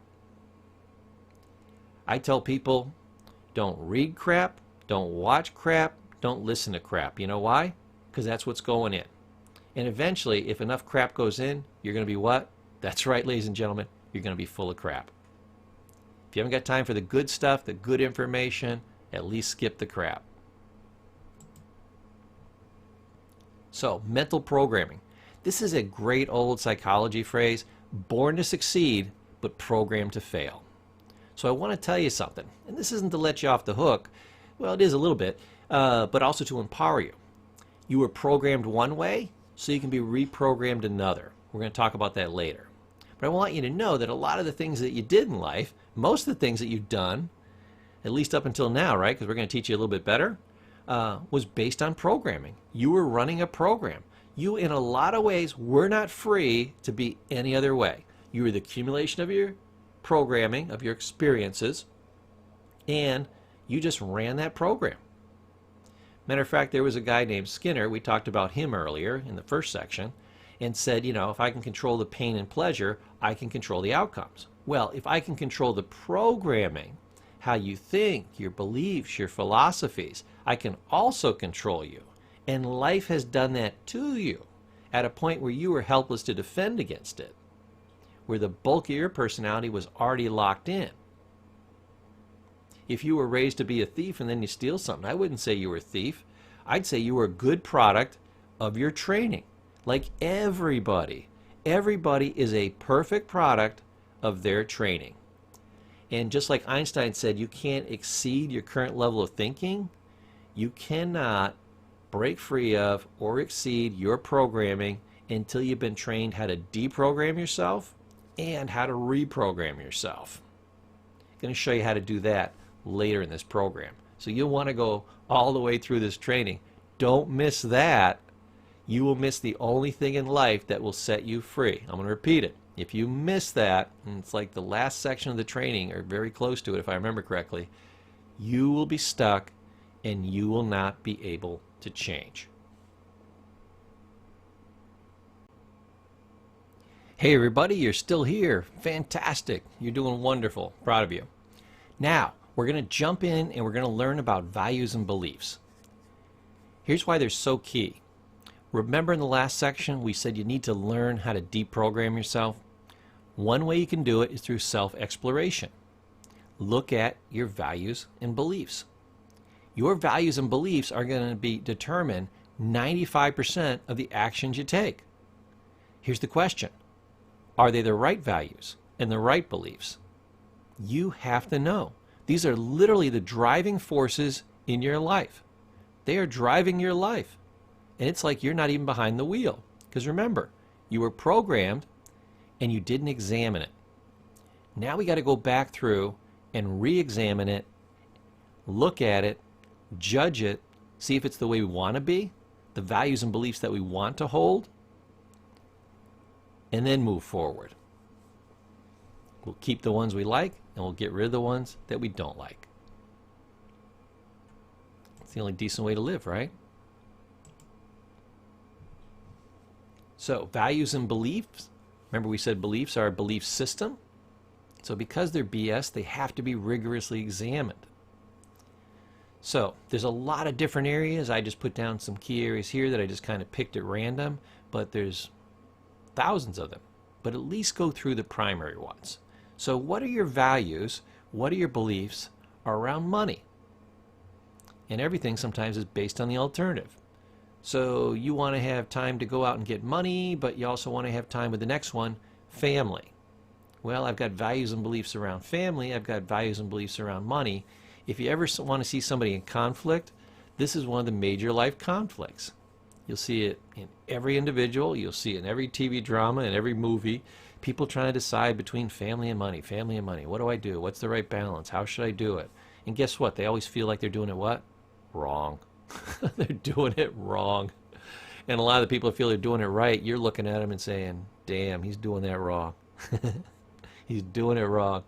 I tell people, don't read crap, don't watch crap, don't listen to crap. You know why? Because that's what's going in. And eventually, if enough crap goes in, you're going to be what? That's right, ladies and gentlemen, you're going to be full of crap. If you haven't got time for the good stuff, the good information, at least skip the crap. So, mental programming. This is a great old psychology phrase, born to succeed, but programmed to fail. So I want to tell you something, and this isn't to let you off the hook. Well, it is a little bit, but also to empower you. You were programmed one way, so you can be reprogrammed another. We're going to talk about that later. But I want you to know that a lot of the things that you did in life, most of the things that you've done, at least up until now, right, because we're going to teach you a little bit better, was based on programming. You were running a program. You, in a lot of ways, were not free to be any other way. You were the accumulation of your programming, of your experiences, and you just ran that program. Matter of fact, there was a guy named Skinner, we talked about him earlier in the first section, and said, you know, if I can control the pain and pleasure, I can control the outcomes. Well, if I can control the programming, how you think, your beliefs, your philosophies, I can also control you. And life has done that to you at a point where you were helpless to defend against it, where the bulk of your personality was already locked in. If you were raised to be a thief and then you steal something, I wouldn't say you were a thief. I'd say you were a good product of your training. Like everybody. Everybody is a perfect product of their training. And just like Einstein said, you can't exceed your current level of thinking. You cannot break free of or exceed your programming until you've been trained how to deprogram yourself and how to reprogram yourself. I'm going to show you how to do that later in this program. So you'll want to go all the way through this training. Don't miss that. You will miss the only thing in life that will set you free. I'm going to repeat it. If you miss that, and it's like the last section of the training, or very close to it if I remember correctly, you will be stuck and you will not be able to change. Hey everybody, you're still here. Fantastic. You're doing wonderful. Proud of you. Now, we're going to jump in and we're going to learn about values and beliefs. Here's why they're so key. Remember in the last section we said you need to learn how to deprogram yourself? One way you can do it is through self-exploration. Look at your values and beliefs. Your values and beliefs are going to determine 95% of the actions you take. Here's the question. Are they the right values and the right beliefs? You have to know. These are literally the driving forces in your life. They are driving your life. And it's like you're not even behind the wheel. Because remember, you were programmed and you didn't examine it. Now we got to go back through and re-examine it, look at it, judge it, see if it's the way we want to be, the values and beliefs that we want to hold, and then move forward. We'll keep the ones we like, and we'll get rid of the ones that we don't like. It's the only decent way to live, right? So, values and beliefs. Remember we said beliefs are a belief system. So because they're BS, they have to be rigorously examined. So, there's a lot of different areas. I just put down some key areas here that I just kind of picked at random, but there's thousands of them. But at least go through the primary ones. So what are your values, what are your beliefs around money? And everything sometimes is based on the alternative. So you want to have time to go out and get money, but you also want to have time with the next one, family. Well, I've got values and beliefs around family, I've got values and beliefs around money. If you ever want to see somebody in conflict, this is one of the major life conflicts. You'll see it in every individual, you'll see it in every TV drama, and every movie. People trying to decide between family and money, family and money. What do I do? What's the right balance? How should I do it? And guess what? They always feel like they're doing it what? Wrong. They're doing it wrong. And a lot of the people who feel they're doing it right, you're looking at them and saying, damn, he's doing that wrong. He's doing it wrong.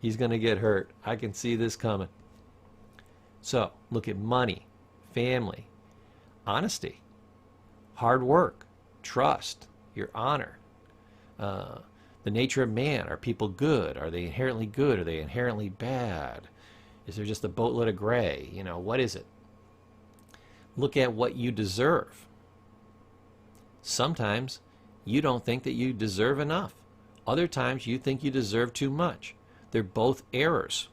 He's going to get hurt. I can see this coming. So, look at money, family, honesty, hard work, trust, your honor, the nature of man. Are people good? Are they inherently good? Are they inherently bad? Is there just a boatload of gray? You know, what is it? Look at what you deserve. Sometimes you don't think that you deserve enough. Other times you think you deserve too much. They're both errors.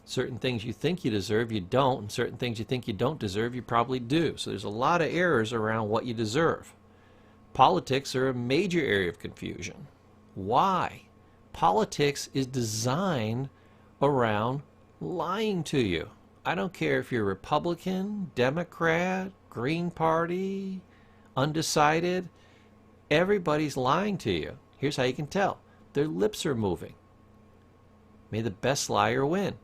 Certain things you think you deserve, you don't, and certain things you think you don't deserve, you probably do. So there's a lot of errors around what you deserve. Politics are a major area of confusion. Why? Politics is designed around lying to you. I don't care if you're Republican, Democrat, Green Party, undecided. Everybody's lying to you. Here's how you can tell. Their lips are moving. May the best liar win.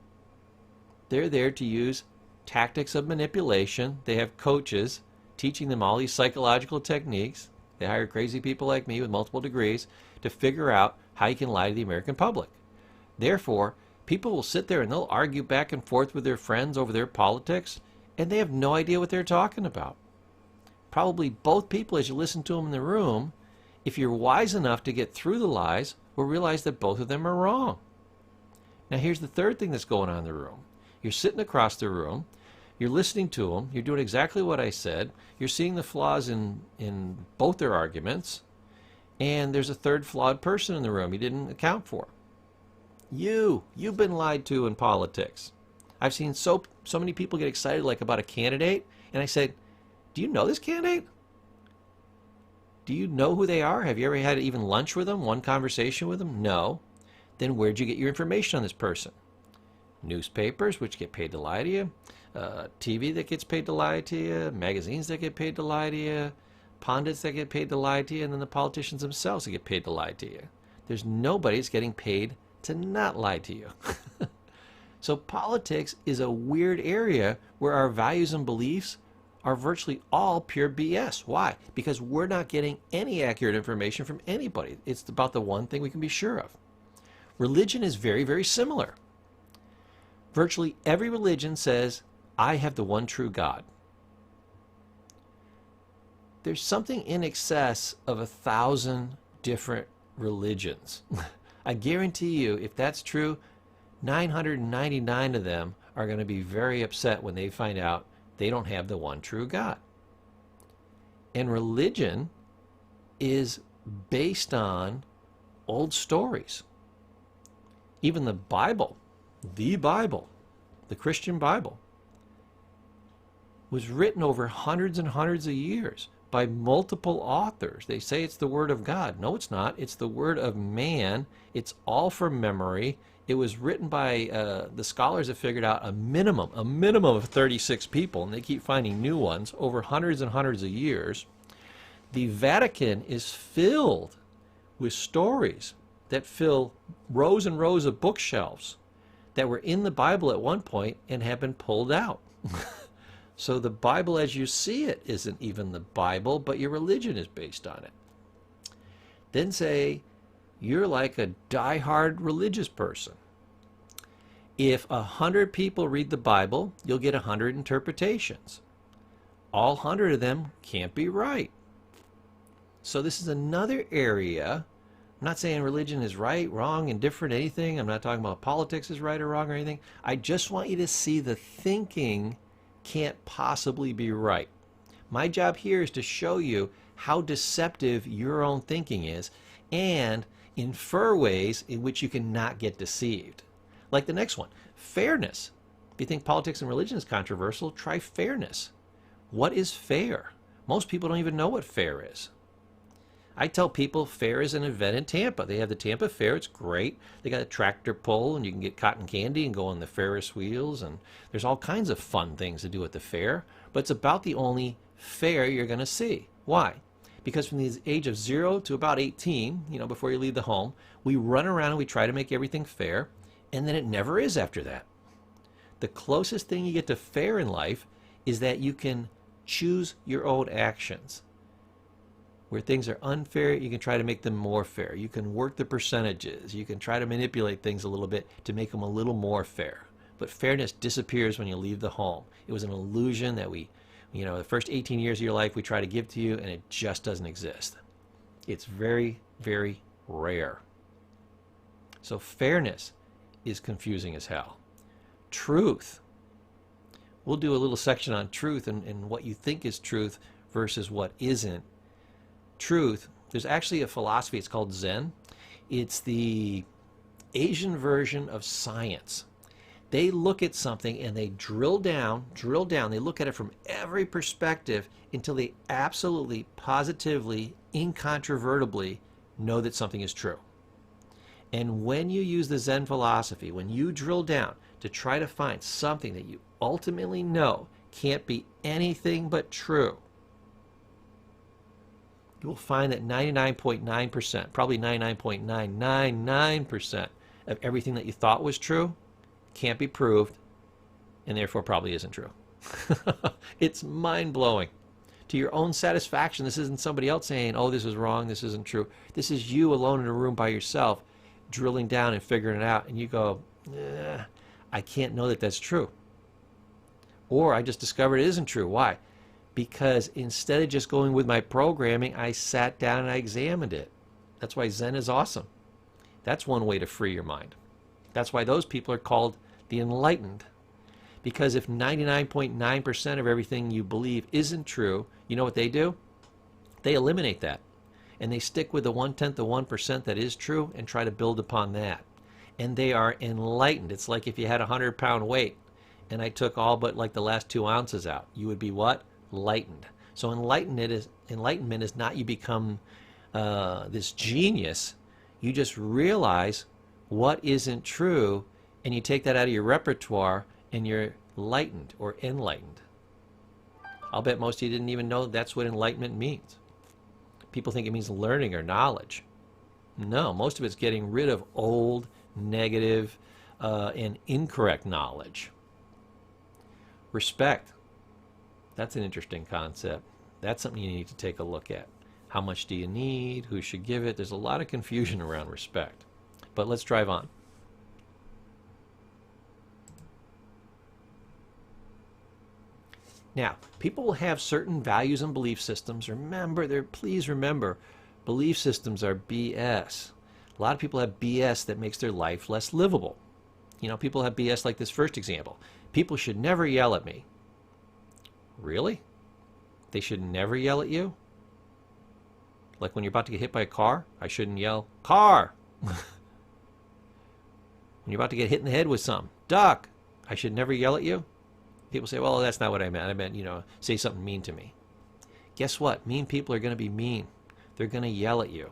They're there to use tactics of manipulation. They have coaches teaching them all these psychological techniques. They hire crazy people like me with multiple degrees to figure out how you can lie to the American public. Therefore, people will sit there and they'll argue back and forth with their friends over their politics, and they have no idea what they're talking about. Probably both people, as you listen to them in the room, if you're wise enough to get through the lies, will realize that both of them are wrong. Now here's the third thing that's going on in the room. You're sitting across the room, you're listening to them, you're doing exactly what I said, you're seeing the flaws in both their arguments, and there's a third flawed person in the room you didn't account for. You've been lied to in politics. I've seen so many people get excited like about a candidate, and I said, do you know this candidate? Do you know who they are? Have you ever had even lunch with them, one conversation with them? No. Then where'd you get your information on this person? Newspapers, which get paid to lie to you, TV that gets paid to lie to you, magazines that get paid to lie to you, pundits that get paid to lie to you, and then the politicians themselves that get paid to lie to you. There's nobody that's getting paid to not lie to you. So politics is a weird area where our values and beliefs are virtually all pure BS. Why? Because we're not getting any accurate information from anybody. It's about the one thing we can be sure of. Religion is very, very similar. Virtually every religion says, I have the one true God. There's something in excess of 1,000 different religions. I guarantee you, if that's true, 999 of them are going to be very upset when they find out they don't have the one true God. And religion is based on old stories. Even the Bible, the Christian Bible, was written over hundreds and hundreds of years by multiple authors. They say it's the Word of God. No, it's not. It's the Word of man. It's all from memory. It was written by the scholars that figured out a minimum of 36 people, and they keep finding new ones over hundreds and hundreds of years. The Vatican is filled with stories that fill rows and rows of bookshelves that were in the Bible at one point and have been pulled out. So the Bible as you see it isn't even the Bible, but your religion is based on it. Then say you're like a die-hard religious person. If 100 people read the Bible, you'll get 100 interpretations. All 100 of them can't be right. So this is another area. I'm not saying religion is right, wrong, indifferent, anything. I'm not talking about politics is right or wrong or anything. I just want you to see the thinking can't possibly be right. My job here is to show you how deceptive your own thinking is and infer ways in which you cannot get deceived. Like the next one, fairness. If you think politics and religion is controversial, try fairness. What is fair? Most people don't even know what fair is. I tell people fair is an event in Tampa. They have the Tampa Fair. It's great. They got a tractor pull, and you can get cotton candy and go on the Ferris wheels, and there's all kinds of fun things to do at the fair, but it's about the only fair you're going to see. Why? Because from the age of 0 to about 18, before you leave the home, we run around and we try to make everything fair, and then it never is after that. The closest thing you get to fair in life is that you can choose your own actions. Where things are unfair, you can try to make them more fair. You can work the percentages. You can try to manipulate things a little bit to make them a little more fair. But fairness disappears when you leave the home. It was an illusion that the first 18 years of your life we try to give to you, and it just doesn't exist. It's very, very rare. So fairness is confusing as hell. Truth. We'll do a little section on truth and what you think is truth versus what isn't. Truth, there's actually a philosophy, it's called Zen. It's the Asian version of science. They look at something and they drill down, they look at it from every perspective until they absolutely, positively, incontrovertibly know that something is true. And when you use the Zen philosophy, when you drill down to try to find something that you ultimately know can't be anything but true. You will find that 99.9%, probably 99.999% of everything that you thought was true can't be proved, and therefore probably isn't true. It's mind-blowing. To your own satisfaction, this isn't somebody else saying, oh, this is wrong, this isn't true. This is you alone in a room by yourself, drilling down and figuring it out, and you go, I can't know that that's true. Or I just discovered it isn't true. Why? Because instead of just going with my programming, I sat down and I examined it. That's why Zen is awesome. That's one way to free your mind. That's why those people are called the enlightened. Because if 99.9% of everything you believe isn't true, you know what they do? They eliminate that. And they stick with the 1/10 of 1% that is true and try to build upon that. And they are enlightened. It's like if you had a 100-pound weight and I took all but like the last 2 ounces out. You would be what? Lightened. So enlightenment is not you become this genius. You just realize what isn't true and you take that out of your repertoire and you're lightened or enlightened. I'll bet most of you didn't even know that's what enlightenment means. People think it means learning or knowledge. No, most of it's getting rid of old, negative, and incorrect knowledge. Respect. That's an interesting concept. That's something you need to take a look at. How much do you need? Who should give it? There's a lot of confusion around respect. But let's drive on. Now, people will have certain values and belief systems. Please remember, belief systems are BS. A lot of people have BS that makes their life less livable. You know, people have BS like this first example. People should never yell at me. Really? They should never yell at you? Like when you're about to get hit by a car, I shouldn't yell, car! When you're about to get hit in the head with something, duck! I should never yell at you? People say, well, that's not what I meant. I meant, say something mean to me. Guess what? Mean people are going to be mean. They're going to yell at you.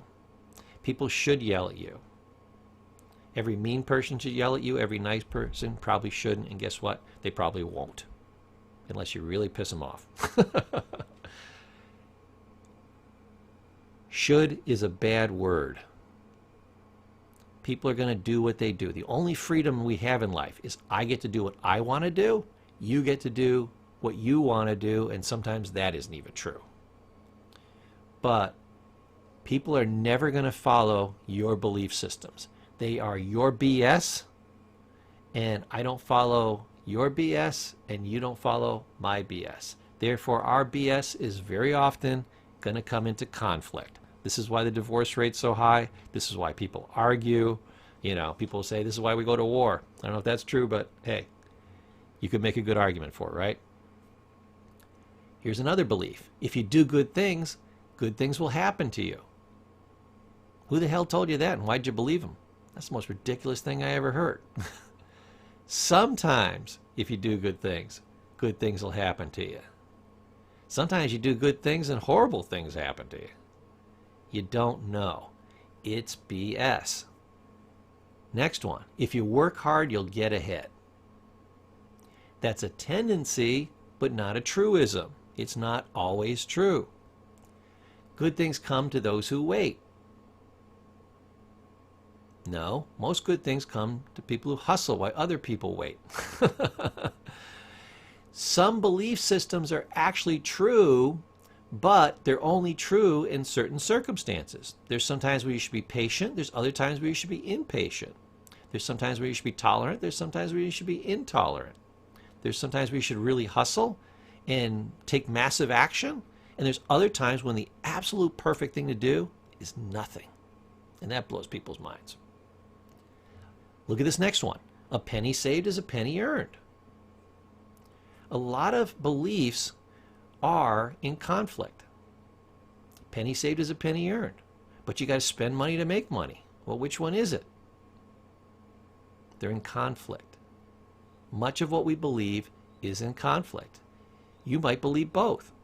People should yell at you. Every mean person should yell at you. Every nice person probably shouldn't. And guess what? They probably won't. Unless you really piss them off. Should is a bad word. People are going to do what they do. The only freedom we have in life is I get to do what I want to do. You get to do what you want to do, and sometimes that isn't even true. But people are never going to follow your belief systems. They are your BS, and I don't follow your BS, and you don't follow my BS. Therefore, our BS is very often going to come into conflict. This is why the divorce rate's so high. This is why people argue. People say this is why we go to war. I don't know if that's true, but hey, you could make a good argument for it, right? Here's another belief. If you do good things will happen to you. Who the hell told you that, and why'd you believe them? That's the most ridiculous thing I ever heard. Sometimes, if you do good things will happen to you. Sometimes you do good things and horrible things happen to you. You don't know. It's BS. Next one. If you work hard, you'll get ahead. That's a tendency, but not a truism. It's not always true. Good things come to those who wait. No, most good things come to people who hustle while other people wait. Some belief systems are actually true, but they're only true in certain circumstances. There's sometimes where you should be patient. There's other times where you should be impatient. There's sometimes where you should be tolerant. There's sometimes where you should be intolerant. There's sometimes where you should really hustle and take massive action. And there's other times when the absolute perfect thing to do is nothing. And that blows people's minds. Look at this next one. A penny saved is a penny earned. A lot of beliefs are in conflict. A penny saved is a penny earned. But you got to spend money to make money. Well, which one is it? They're in conflict. Much of what we believe is in conflict. You might believe both.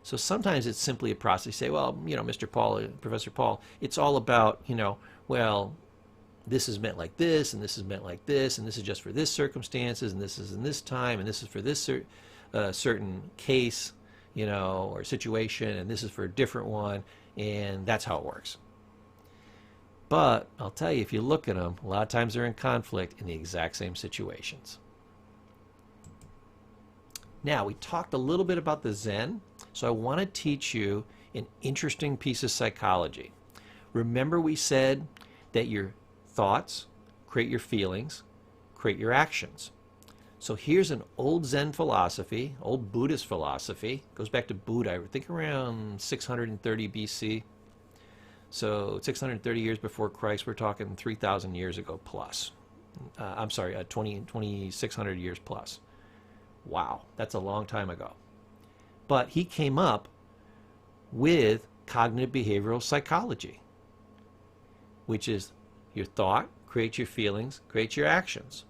So sometimes it's simply a process. You say, well, Mr. Paul, Professor Paul, it's all about, well, this is meant like this, and this is meant like this, and this is just for this circumstances, and this is in this time, and this is for this a certain case, you know, or situation, and this is for a different one, and that's how it works. But I'll tell you, if you look at them, a lot of times they're in conflict in the exact same situations. Now, we talked a little bit about the Zen, so I want to teach you an interesting piece of psychology. Remember we said that your thoughts create your feelings, create your actions. So here's an old Zen philosophy, old Buddhist philosophy. It goes back to Buddha, I think around 630 BC. So 630 years before Christ, we're talking 3,000 years ago plus. I'm sorry, 2,600 years plus. Wow, that's a long time ago. But he came up with cognitive behavioral psychology, which is your thought creates your feelings, creates your actions.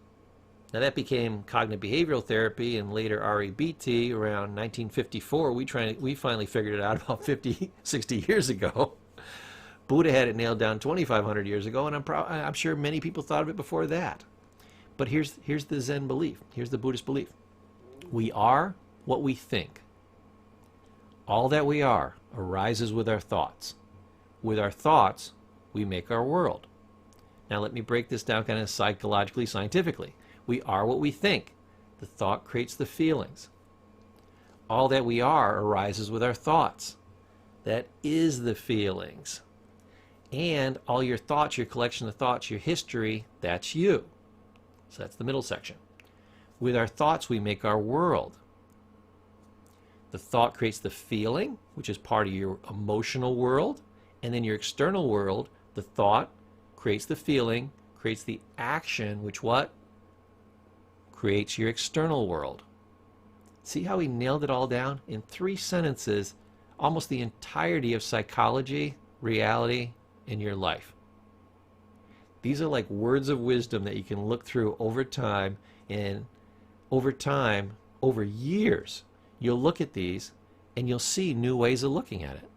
Now that became cognitive behavioral therapy and later REBT around 1954. We finally figured it out about 50, 60 years ago. Buddha had it nailed down 2,500 years ago, and I'm sure many people thought of it before that. But here's the Zen belief. Here's the Buddhist belief. We are what we think. All that we are arises with our thoughts. With our thoughts, we make our world. Now let me break this down kind of psychologically, scientifically. We are what we think. The thought creates the feelings. All that we are arises with our thoughts. That is the feelings. And all your thoughts, your collection of thoughts, your history, that's you. So that's the middle section. With our thoughts, we make our world. The thought creates the feeling, which is part of your emotional world. And then your external world, the thought creates the feeling, creates the action, which what? Creates your external world. See how he nailed it all down? In 3 sentences, almost the entirety of psychology, reality, in your life. These are like words of wisdom that you can look through over time, and over years, you'll look at these and you'll see new ways of looking at it.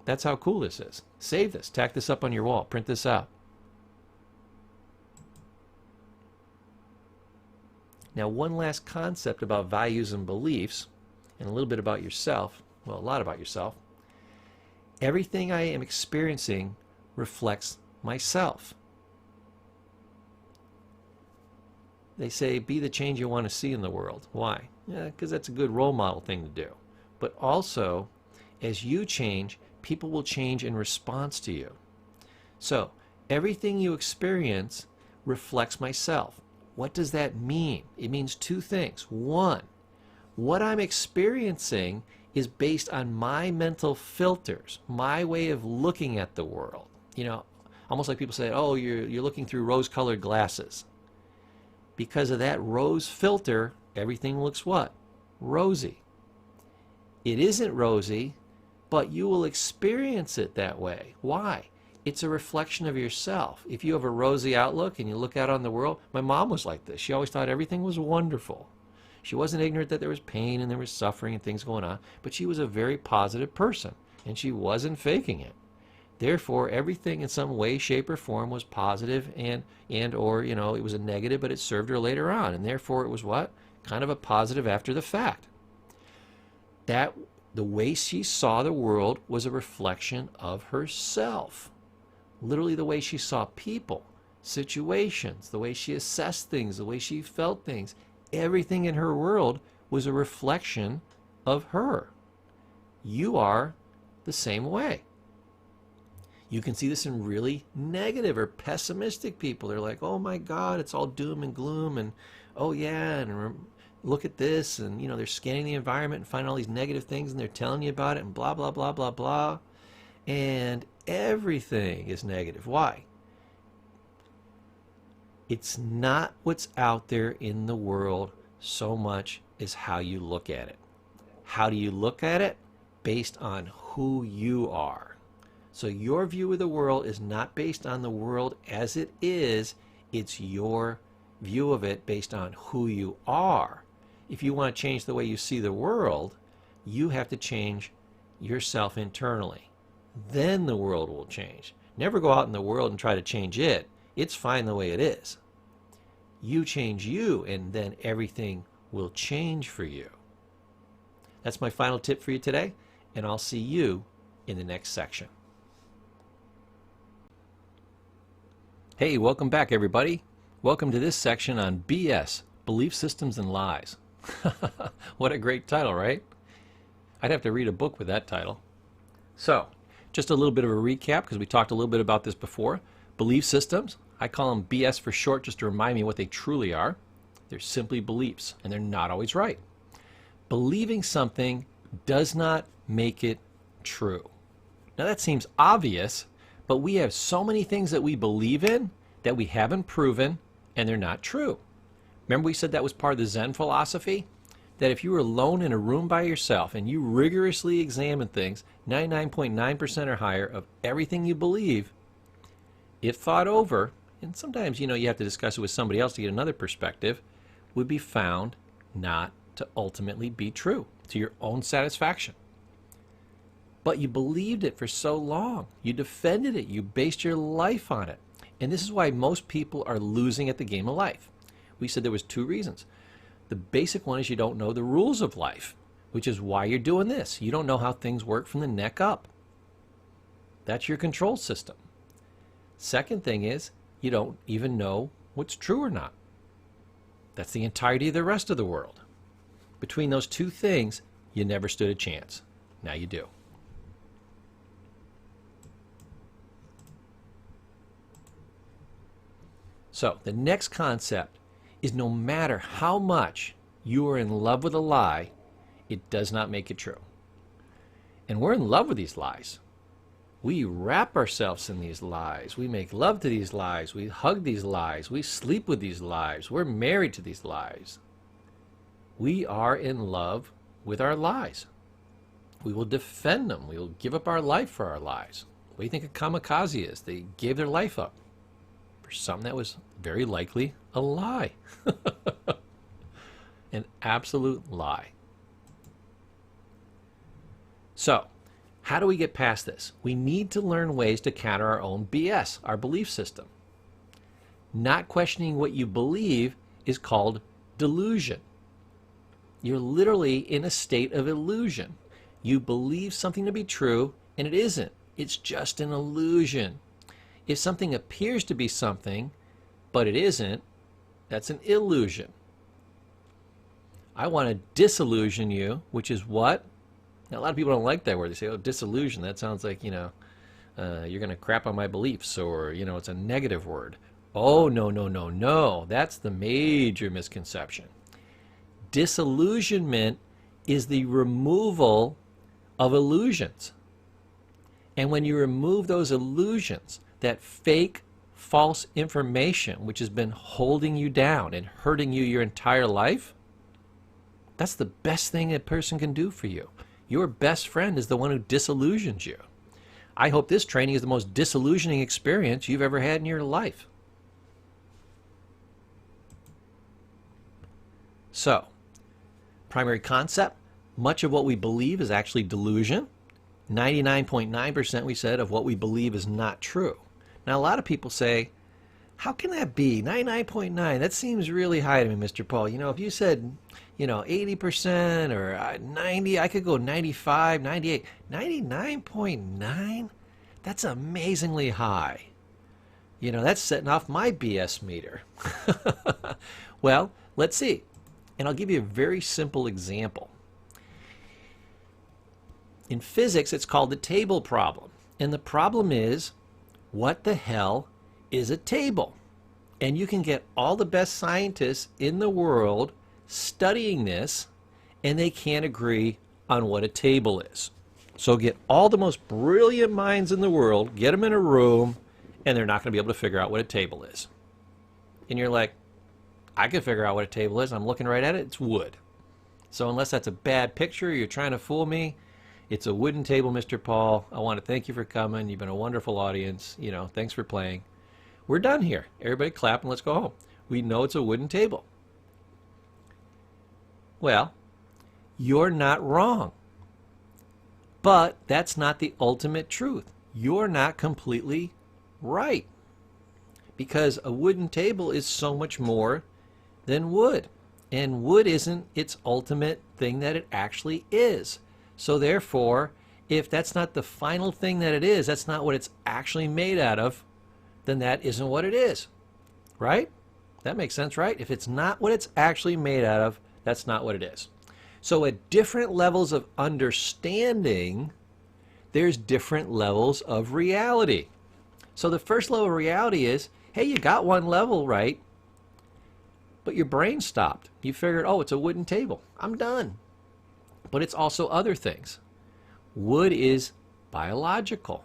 That's how cool this is. Save this, tack this up on your wall, print this out. Now, one last concept about values and beliefs, and a little bit about yourself, well, a lot about yourself. Everything I am experiencing reflects myself. They say, be the change you want to see in the world. Why? Yeah, because that's a good role model thing to do. But also, as you change, people will change in response to you. So, everything you experience reflects myself. What does that mean? It means 2 things. 1, what I'm experiencing is based on my mental filters, my way of looking at the world. You know, almost like people say, oh, you're looking through rose-colored glasses. Because of that rose filter, everything looks what? Rosy. It isn't rosy, but you will experience it that way. Why? It's a reflection of yourself. If you have a rosy outlook and you look out on the world, my mom was like this. She always thought everything was wonderful. She wasn't ignorant that there was pain and there was suffering and things going on, but she was a very positive person, and she wasn't faking it. Therefore, everything in some way, shape, or form was positive and or, you know, it was a negative, but it served her later on. And therefore, it was what? Kind of a positive after the fact. That, the way she saw the world was a reflection of herself. Literally the way she saw people, situations, the way she assessed things, the way she felt things. Everything in her world was a reflection of her. You are the same way. You can see this in really negative or pessimistic people. They're like, oh my God, it's all doom and gloom, and oh yeah, and look at this, and you know, they're scanning the environment and finding all these negative things, and they're telling you about it, and blah, blah, blah, blah, blah. And everything is negative. Why? It's not what's out there in the world so much as how you look at it. How do you look at it? Based on who you are. So your view of the world is not based on the world as it is. It's your view of it based on who you are. If you want to change the way you see the world, you have to change yourself internally. Then the world will change. Never go out in the world and try to change it. It's fine the way it is. You change you, and then everything will change for you. That's my final tip for you today, and I'll see you in the next section. Hey, welcome back, everybody. Welcome to this section on BS, Belief Systems and Lies. What a great title, right? I'd have to read a book with that title. So, just a little bit of a recap, because we talked a little bit about this before. Belief systems, I call them BS for short, just to remind me what they truly are. They're simply beliefs, and they're not always right. Believing something does not make it true. Now that seems obvious, but we have so many things that we believe in that we haven't proven, and they're not true. Remember we said that was part of the Zen philosophy? That if you were alone in a room by yourself and you rigorously examine things, 99.9% or higher of everything you believe, if thought over, and sometimes you have to discuss it with somebody else to get another perspective, would be found not to ultimately be true to your own satisfaction. But you believed it for so long. You defended it. You based your life on it. And this is why most people are losing at the game of life. We said there was 2 reasons. The basic one is you don't know the rules of life, which is why you're doing this. You don't know how things work from the neck up. That's your control system. Second thing is you don't even know what's true or not. That's the entirety of the rest of the world. Between those 2 things, you never stood a chance. Now you do. So the next concept is no matter how much you are in love with a lie, it does not make it true. And we're in love with these lies. We wrap ourselves in these lies. We make love to these lies. We hug these lies. We sleep with these lies. We're married to these lies. We are in love with our lies. We will defend them. We will give up our life for our lies. What do you think a kamikaze is? They gave their life up for something that was very likely a lie. An absolute lie. So, how do we get past this? We need to learn ways to counter our own BS, our belief system. Not questioning what you believe is called delusion. You're literally in a state of illusion. You believe something to be true, and it isn't. It's just an illusion. If something appears to be something, but it isn't, that's an illusion. I want to disillusion you, which is what? Now, a lot of people don't like that word. They say, oh, disillusion. That sounds like, you're going to crap on my beliefs, or, it's a negative word. Oh, no, no, no, no. That's the major misconception. Disillusionment is the removal of illusions. And when you remove those illusions, that fake, false information which has been holding you down and hurting you your entire life, that's the best thing a person can do for you. Your best friend is the one who disillusions you. I hope this training is the most disillusioning experience you've ever had in your life. So, primary concept, much of what we believe is actually delusion. 99.9% we said of what we believe is not true. Now, a lot of people say, how can that be? 99.9, that seems really high to me, Mr. Paul. If you said, 80% or 90, I could go 95, 98. 99.9? That's amazingly high. That's setting off my BS meter. Well, let's see. And I'll give you a very simple example. In physics, it's called the table problem. And the problem is, what the hell is a table? And you can get all the best scientists in the world studying this, and they can't agree on what a table is. So get all the most brilliant minds in the world, get them in a room, and they're not going to be able to figure out what a table is. And you're like, I can figure out what a table is. I'm looking right at it. It's wood. So unless that's a bad picture, you're trying to fool me, it's a wooden table, Mr. Paul. I want to thank you for coming. You've been a wonderful audience. Thanks for playing. We're done here. Everybody clap and let's go home. We know it's a wooden table. Well, you're not wrong. But that's not the ultimate truth. You're not completely right. Because a wooden table is so much more than wood. And wood isn't its ultimate thing that it actually is. So therefore, if that's not the final thing that it is, that's not what it's actually made out of, then that isn't what it is. Right? That makes sense, right? If it's not what it's actually made out of, that's not what it is. So at different levels of understanding, there's different levels of reality. So the first level of reality is, hey, you got one level right, but your brain stopped. You figured, oh, it's a wooden table. I'm done. But it's also other things. Wood is biological.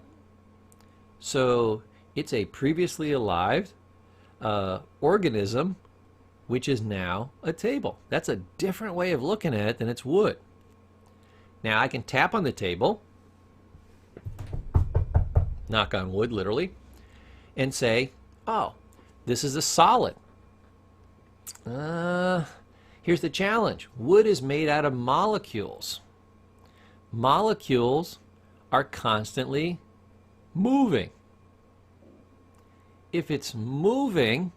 So it's a previously alive organism, which is now a table. That's a different way of looking at it than it's wood. Now I can tap on the table, knock on wood literally, and say, oh, this is a solid. Here's the challenge. Wood is made out of molecules. Molecules are constantly moving. If it's moving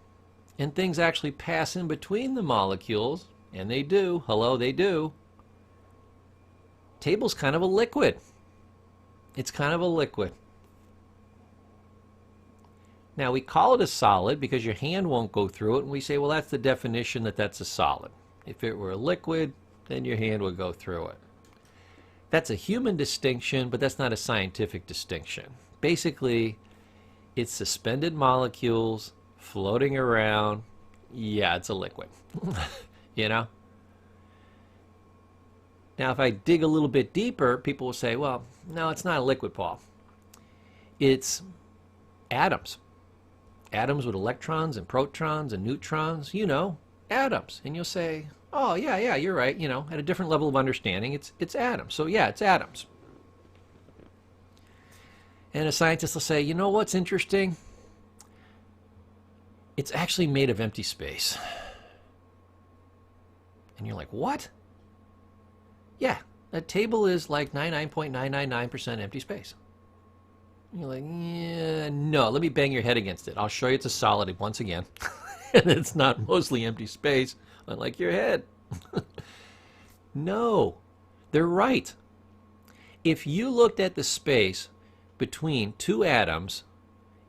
and things actually pass in between the molecules, and they do, hello, they do, table's kind of a liquid. It's kind of a liquid. Now we call it a solid because your hand won't go through it, and we say, well, that's the definition that that's a solid. If it were a liquid, then your hand would go through it. That's a human distinction, but that's not a scientific distinction. Basically, it's suspended molecules floating around. Yeah, it's a liquid. You know? Now, if I dig a little bit deeper, people will say, well, no, it's not a liquid, Paul. It's atoms. Atoms with electrons and protons and neutrons, you know, atoms. And you'll say, oh, yeah, you're right. You know, at a different level of understanding, it's atoms. So, yeah, it's atoms. And a scientist will say, you know what's interesting? It's actually made of empty space. And you're like, what? Yeah, that table is like 99.999% empty space. And you're like, yeah, no, let me bang your head against it. I'll show you it's a solid once again. And it's not mostly empty space, unlike your head. No, they're right. If you looked at the space between two atoms,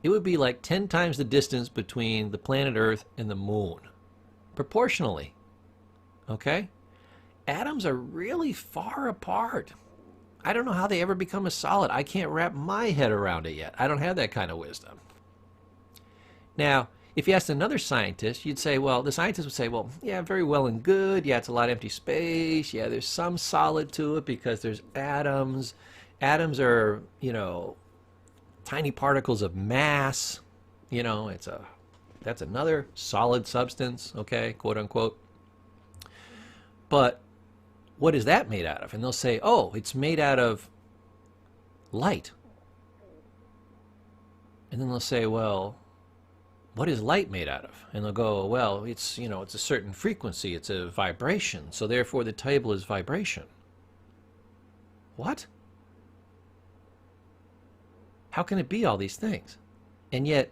it would be like 10 times the distance between the planet Earth and the moon, proportionally. Okay? Atoms are really far apart. I don't know how they ever become a solid. I can't wrap my head around it yet. I don't have that kind of wisdom. Now, if you asked another scientist, you'd say, well, the scientist would say, well, yeah, very well and good. Yeah, it's a lot of empty space. Yeah, there's some solid to it because there's atoms. Atoms are, you know, tiny particles of mass. You know, that's another solid substance, okay, quote unquote. But what is that made out of? And they'll say, oh, it's made out of light. And then they'll say, well, what is light made out of? And they'll go, well, it's, you know, it's a certain frequency. It's a vibration. So therefore the table is vibration. What? How can it be all these things? And yet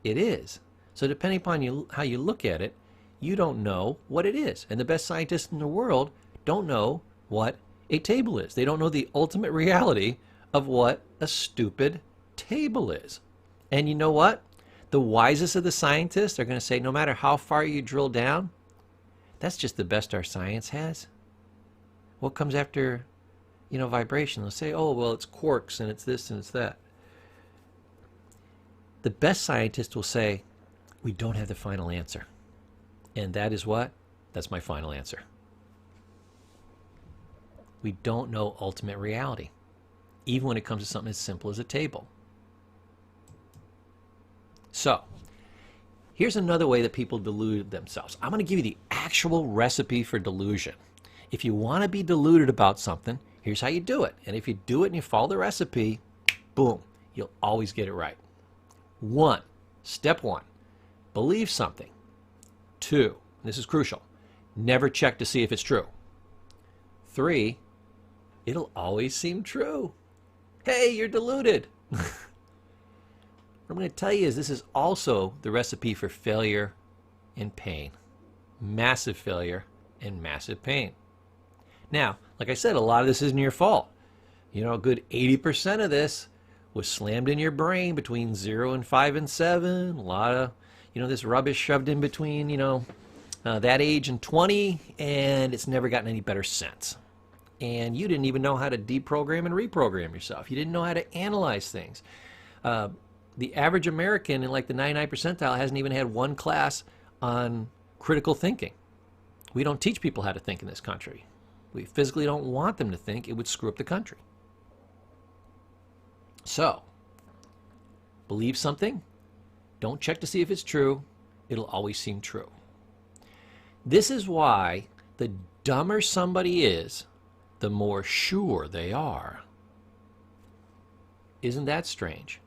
it is. So depending upon how you look at it, you don't know what it is. And the best scientists in the world don't know what a table is. They don't know the ultimate reality of what a stupid table is. And you know what? The wisest of the scientists are going to say, no matter how far you drill down, that's just the best our science has. What comes after, you know, vibration? They'll say, oh, well, it's quarks and it's this and it's that. The best scientist will say, we don't have the final answer. And that is what? That's my final answer. We don't know ultimate reality, even when it comes to something as simple as a table. So, here's another way that people delude themselves. I'm going to give you the actual recipe for delusion. If you want to be deluded about something, here's how you do it. And if you do it and you follow the recipe, boom, you'll always get it right. Step one, believe something. 2, this is crucial, never check to see if it's true. 3, it'll always seem true. Hey, you're deluded. What I'm going to tell you is this is also the recipe for failure and pain. Massive failure and massive pain. Now, like I said, a lot of this isn't your fault. You know, a good 80% of this was slammed in your brain between 0 and 5 and 7. A lot of, this rubbish shoved in between, that age and 20, and it's never gotten any better since. And you didn't even know how to deprogram and reprogram yourself. You didn't know how to analyze things. The average American in like the 99th percentile hasn't even had one class on critical thinking. We don't teach people how to think in this country. We physically don't want them to think. It would screw up the country. So, believe something. Don't check to see if it's true. It'll always seem true. This is why the dumber somebody is, the more sure they are. Isn't that strange?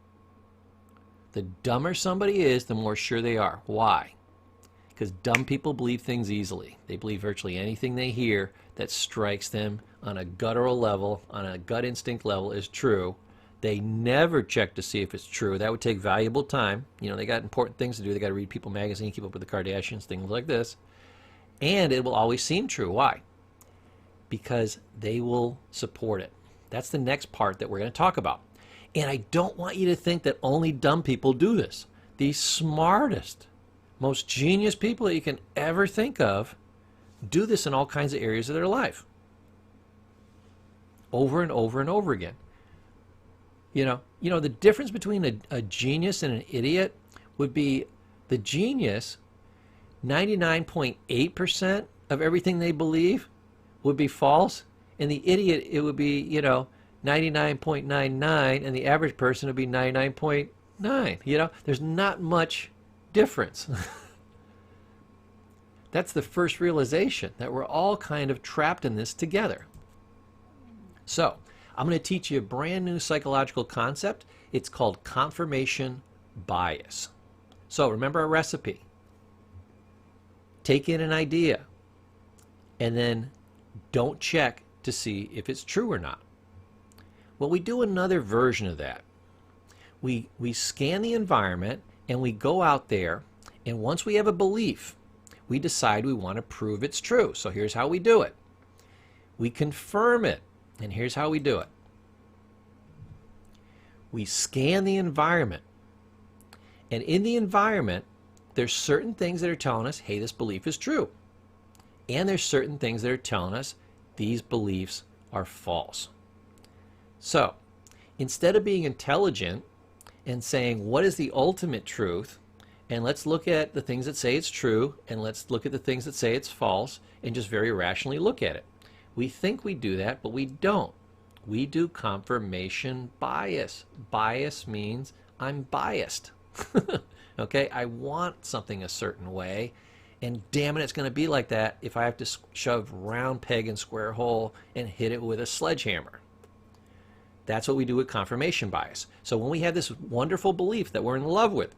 The dumber somebody is, the more sure they are. Why? Because dumb people believe things easily. They believe virtually anything they hear that strikes them on a guttural level, on a gut instinct level, is true. They never check to see if it's true. That would take valuable time. They got important things to do. They got to read People magazine, keep up with the Kardashians, things like this. And it will always seem true. Why? Because they will support it. That's the next part that we're going to talk about. And I don't want you to think that only dumb people do this. The smartest, most genius people that you can ever think of do this in all kinds of areas of their life. Over and over and over again. The difference between a genius and an idiot would be the genius, 99.8% of everything they believe would be false, and the idiot, it would be, 99.99, and the average person would be 99.9. There's not much difference. That's the first realization, that we're all kind of trapped in this together. So, I'm going to teach you a brand new psychological concept. It's called confirmation bias. So, remember our recipe. Take in an idea, and then don't check to see if it's true or not. Well, we do another version of that. We scan the environment, and we go out there, and once we have a belief, we decide we want to prove it's true. So here's how we do it. We confirm it, and here's how we do it. We scan the environment, and in the environment, there's certain things that are telling us, hey, this belief is true. And there's certain things that are telling us these beliefs are false. So, instead of being intelligent and saying, what is the ultimate truth? And let's look at the things that say it's true, and let's look at the things that say it's false, and just very rationally look at it. We think we do that, but we don't. We do confirmation bias. Bias means I'm biased. Okay, I want something a certain way, and damn it, it's going to be like that if I have to shove round peg in square hole and hit it with a sledgehammer. That's what we do with confirmation bias. So when we have this wonderful belief that we're in love with,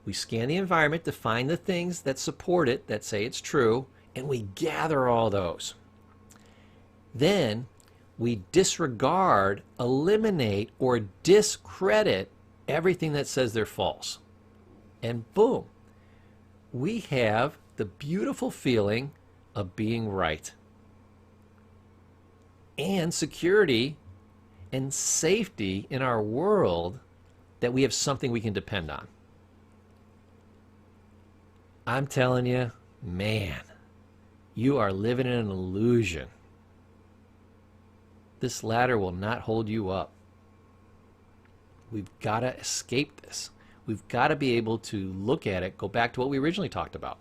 we scan the environment to find the things that support it, that say it's true, and we gather all those. Then we disregard, eliminate, or discredit everything that says they're false. And boom, we have the beautiful feeling of being right. And security and safety in our world, that we have something we can depend on. I'm telling you, man, you are living in an illusion. This ladder will not hold you up. We've got to escape this. We've got to be able to look at it, go back to what we originally talked about.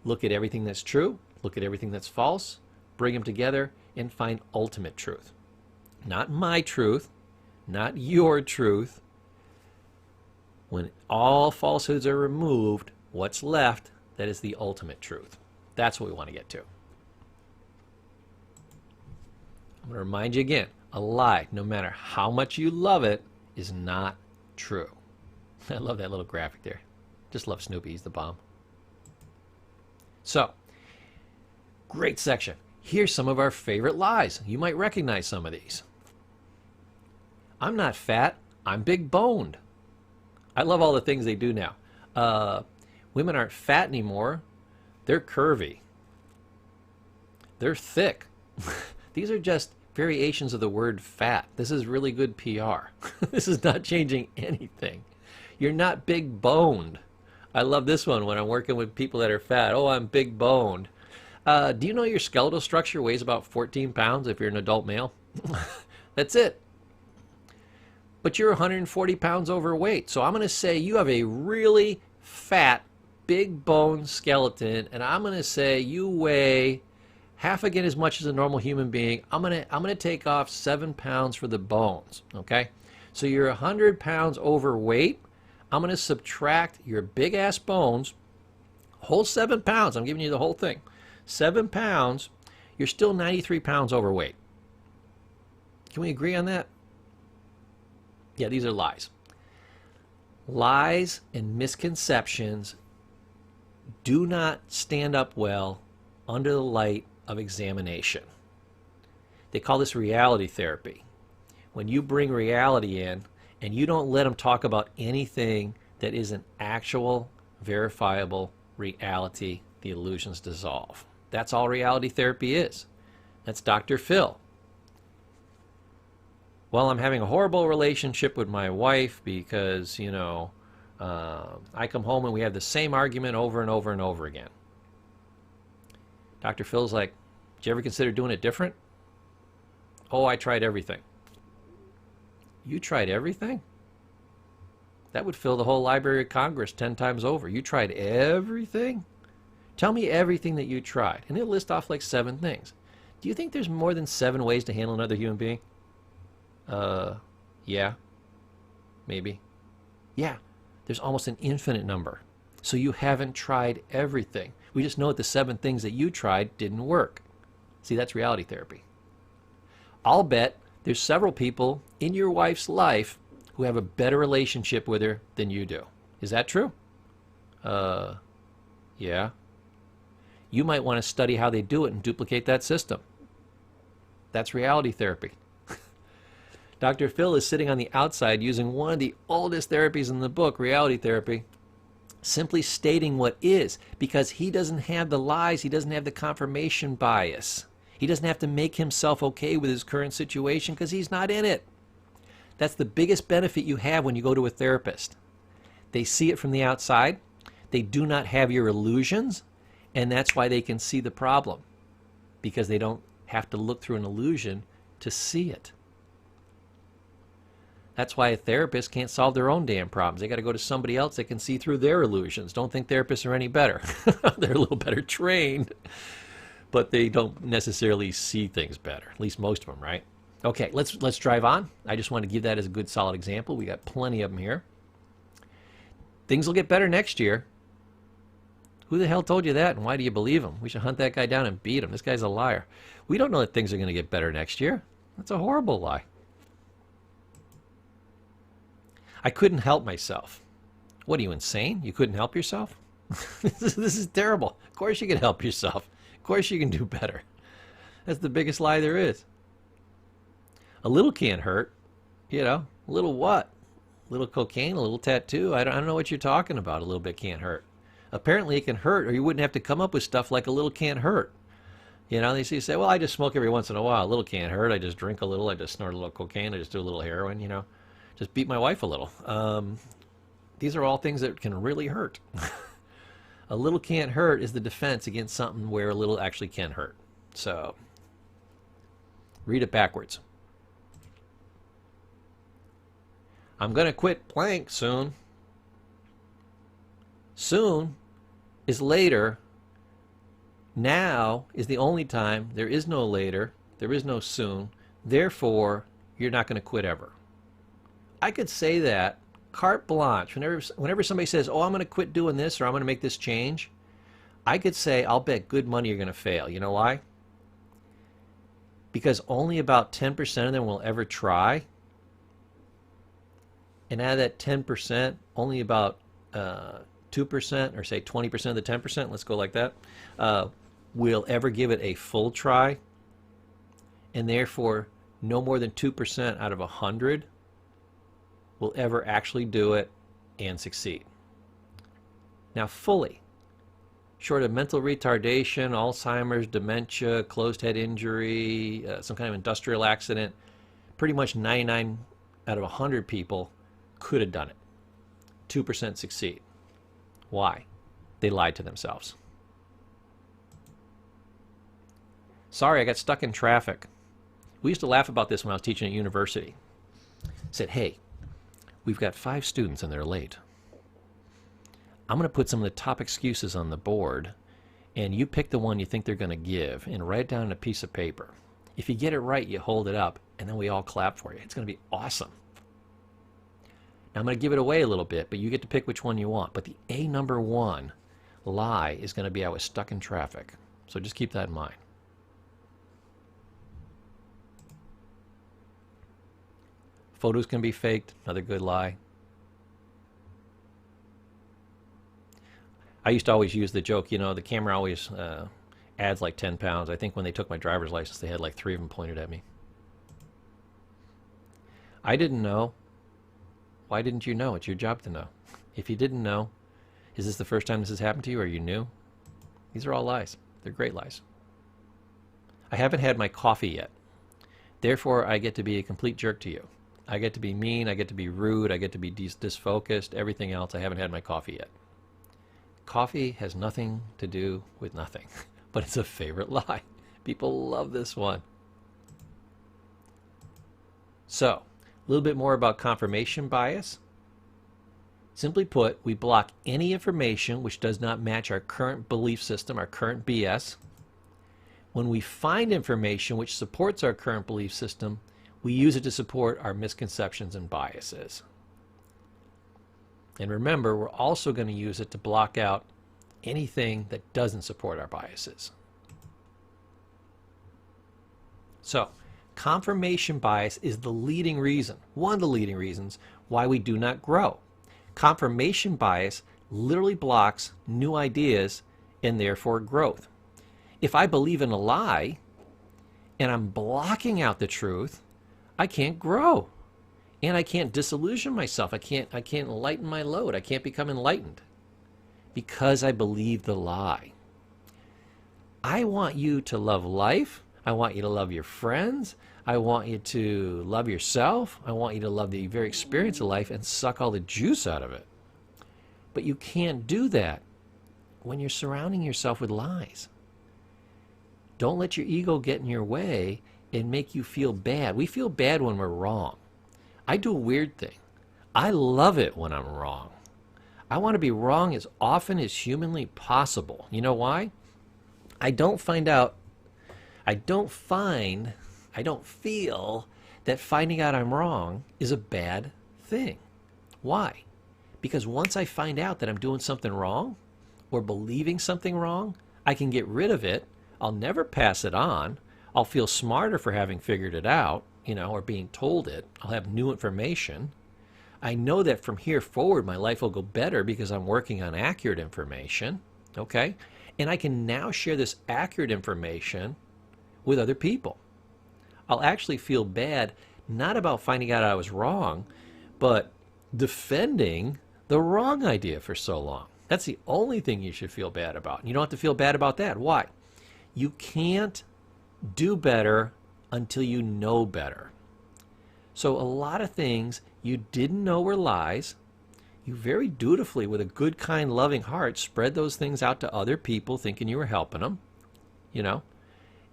Look at everything that's true, look at everything that's false, bring them together, and find ultimate truth. Not my truth, not your truth. When all falsehoods are removed, what's left? That is the ultimate truth. That's what we want to get to. I'm going to remind you again, a lie, no matter how much you love it, is not true. I love that little graphic there. Just love Snoopy, he's the bomb. So, great section. Here's some of our favorite lies. You might recognize some of these. I'm not fat, I'm big boned. I love all the things they do now. Women aren't fat anymore, they're curvy. They're thick, These are just variations of the word fat. This is really good PR. This is not changing anything. You're not big boned. I love this one when I'm working with people that are fat. Oh, I'm big boned. Do you know your skeletal structure weighs about 14 pounds if you're an adult male? That's it. But you're 140 pounds overweight. So I'm going to say you have a really fat, big bone skeleton, and I'm going to say you weigh half again as much as a normal human being. I'm gonna take off 7 pounds for the bones. Okay, so you're 100 pounds overweight. I'm gonna subtract your big ass bones, whole 7 pounds. I'm giving you the whole thing. 7 pounds. You're still 93 pounds overweight. Can we agree on that? Yeah, these are lies. Lies and misconceptions do not stand up well under the light of examination. They call this reality therapy. When you bring reality in and you don't let them talk about anything that is an actual, verifiable reality, the illusions dissolve. That's all reality therapy is. That's Dr. Phil. Well, I'm having a horrible relationship with my wife because, you know, I come home and we have the same argument over and over and over again. Dr. Phil's like, did you ever consider doing it different? Oh, I tried everything. You tried everything? That would fill the whole Library of Congress 10 times over. You tried everything? Tell me everything that you tried. And he'll list off like 7 things. Do you think there's more than 7 ways to handle another human being? Yeah. Maybe. Yeah. There's almost an infinite number. So you haven't tried everything. We just know that the 7 things that you tried didn't work. See, that's reality therapy. I'll bet there's several people in your wife's life who have a better relationship with her than you do. Is that true? Yeah. You might want to study how they do it and duplicate that system. That's reality therapy. Dr. Phil is sitting on the outside using one of the oldest therapies in the book, reality therapy, simply stating what is, because he doesn't have the lies, he doesn't have the confirmation bias. He doesn't have to make himself okay with his current situation because he's not in it. That's the biggest benefit you have when you go to a therapist. They see it from the outside, they do not have your illusions, and that's why they can see the problem, because they don't have to look through an illusion to see it. That's why a therapist can't solve their own damn problems. They got to go to somebody else that can see through their illusions. Don't think therapists are any better. They're a little better trained, but they don't necessarily see things better. At least most of them, right? Okay, let's drive on. I just want to give that as a good solid example. We got plenty of them here. Things will get better next year. Who the hell told you that, and why do you believe him? We should hunt that guy down and beat him. This guy's a liar. We don't know that things are going to get better next year. That's a horrible lie. I couldn't help myself. What, are you insane? You couldn't help yourself? This is terrible. Of course you can help yourself. Of course you can do better. That's the biggest lie there is. A little can't hurt. You know, a little what? A little cocaine, a little tattoo? I don't know what you're talking about. A little bit can't hurt. Apparently it can hurt, or you wouldn't have to come up with stuff like a little can't hurt. You know, they say, well, I just smoke every once in a while. A little can't hurt. I just drink a little. I just snort a little cocaine. I just do a little heroin, you know. Just beat my wife a little. These are all things that can really hurt. A little can't hurt is the defense against something where a little actually can hurt. So, read it backwards. I'm going to quit blank soon. Soon is later. Now is the only time. There is no later. There is no soon. Therefore, you're not going to quit ever. I could say that carte blanche. Whenever somebody says, oh, I'm going to quit doing this or I'm going to make this change, I could say, I'll bet good money you're going to fail. You know why? Because only about 10% of them will ever try. And out of that 10%, only about 2%, or say 20% of the 10%, let's go like that, will ever give it a full try. And therefore, no more than 2% out of 100 will ever actually do it and succeed. Now fully, short of mental retardation, Alzheimer's, dementia, closed head injury, some kind of industrial accident, pretty much 99 out of 100 people could have done it. 2% succeed. Why? They lied to themselves. Sorry, I got stuck in traffic. We used to laugh about this when I was teaching at university. Said, hey, we've got 5 students and they're late. I'm going to put some of the top excuses on the board, and you pick the one you think they're going to give and write it down on a piece of paper. If you get it right, you hold it up, and then we all clap for you. It's going to be awesome. Now, I'm going to give it away a little bit, but you get to pick which one you want. But the number 1 lie is going to be I was stuck in traffic. So just keep that in mind. Photos can be faked, another good lie. I used to always use the joke, you know, the camera always adds like 10 pounds. I think when they took my driver's license, they had like 3 of them pointed at me. I didn't know. Why didn't you know? It's your job to know. If you didn't know, is this the first time this has happened to you, or you knew? These are all lies. They're great lies. I haven't had my coffee yet. Therefore, I get to be a complete jerk to you. I get to be mean, I get to be rude, I get to be disfocused, everything else. I haven't had my coffee yet. Coffee has nothing to do with nothing, but it's a favorite lie. People love this one. So, a little bit more about confirmation bias. Simply put, we block any information which does not match our current belief system, our current BS. When we find information which supports our current belief system, we use it to support our misconceptions and biases. And remember, we're also going to use it to block out anything that doesn't support our biases. So, confirmation bias is the leading reason, one of the leading reasons, why we do not grow. Confirmation bias literally blocks new ideas and therefore growth. If I believe in a lie and I'm blocking out the truth, I can't grow. And I can't disillusion myself. I can't lighten my load. I can't become enlightened because I believe the lie. I want you to love life. I want you to love your friends. I want you to love yourself. I want you to love the very experience of life and suck all the juice out of it. But you can't do that when you're surrounding yourself with lies. Don't let your ego get in your way and make you feel bad. We feel bad when we're wrong. I do a weird thing. I love it when I'm wrong. I want to be wrong as often as humanly possible. You know why? I don't feel that finding out I'm wrong is a bad thing. Why? Because once I find out that I'm doing something wrong or believing something wrong, I can get rid of it. I'll never pass it on. I'll feel smarter for having figured it out, you know, or being told it. I'll have new information. I know that from here forward my life will go better because I'm working on accurate information, okay? And I can now share this accurate information with other people. I'll actually feel bad not about finding out I was wrong, but defending the wrong idea for so long. That's the only thing you should feel bad about. And you don't have to feel bad about that. Why? You can't do better until you know better. So a lot of things you didn't know were lies. You very dutifully, with a good, kind, loving heart, spread those things out to other people thinking you were helping them, you know,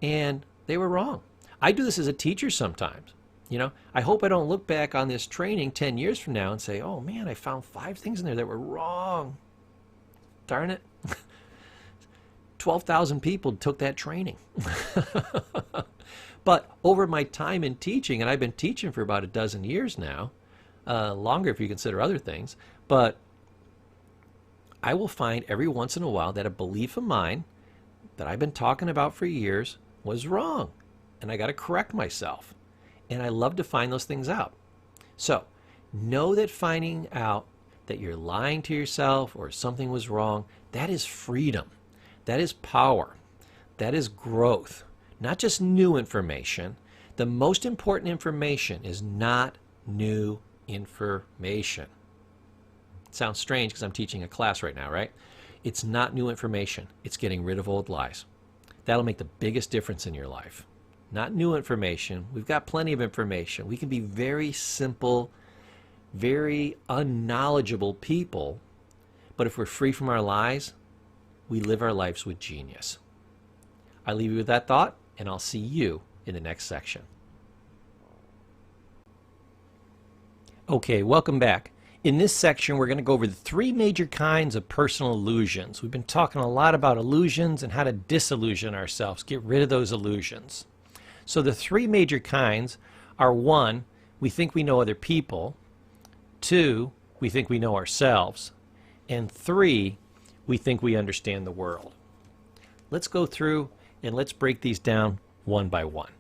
and they were wrong. I do this as a teacher sometimes. You know, I hope I don't look back on this training 10 years from now and say, oh man, I found 5 things in there that were wrong. Darn it. 12,000 people took that training. But over my time in teaching, and I've been teaching for about a dozen years now, longer if you consider other things, but I will find every once in a while that a belief of mine that I've been talking about for years was wrong. And I got to correct myself. And I love to find those things out. So know that finding out that you're lying to yourself or something was wrong, that is freedom. That is power. That is growth. Not just new information. The most important information is not new information. It sounds strange because I'm teaching a class right now, right? It's not new information. It's getting rid of old lies. That'll make the biggest difference in your life. Not new information. We've got plenty of information. We can be very simple, very unknowledgeable people, but if we're free from our lies, we live our lives with genius. I leave you with that thought, and I'll see you in the next section. Okay, welcome back. In this section, we're going to go over the 3 major kinds of personal illusions. We've been talking a lot about illusions and how to disillusion ourselves, get rid of those illusions. So the 3 major kinds are: 1, we think we know other people; 2, we think we know ourselves; and 3, we think we understand the world. Let's go through and let's break these down one by one.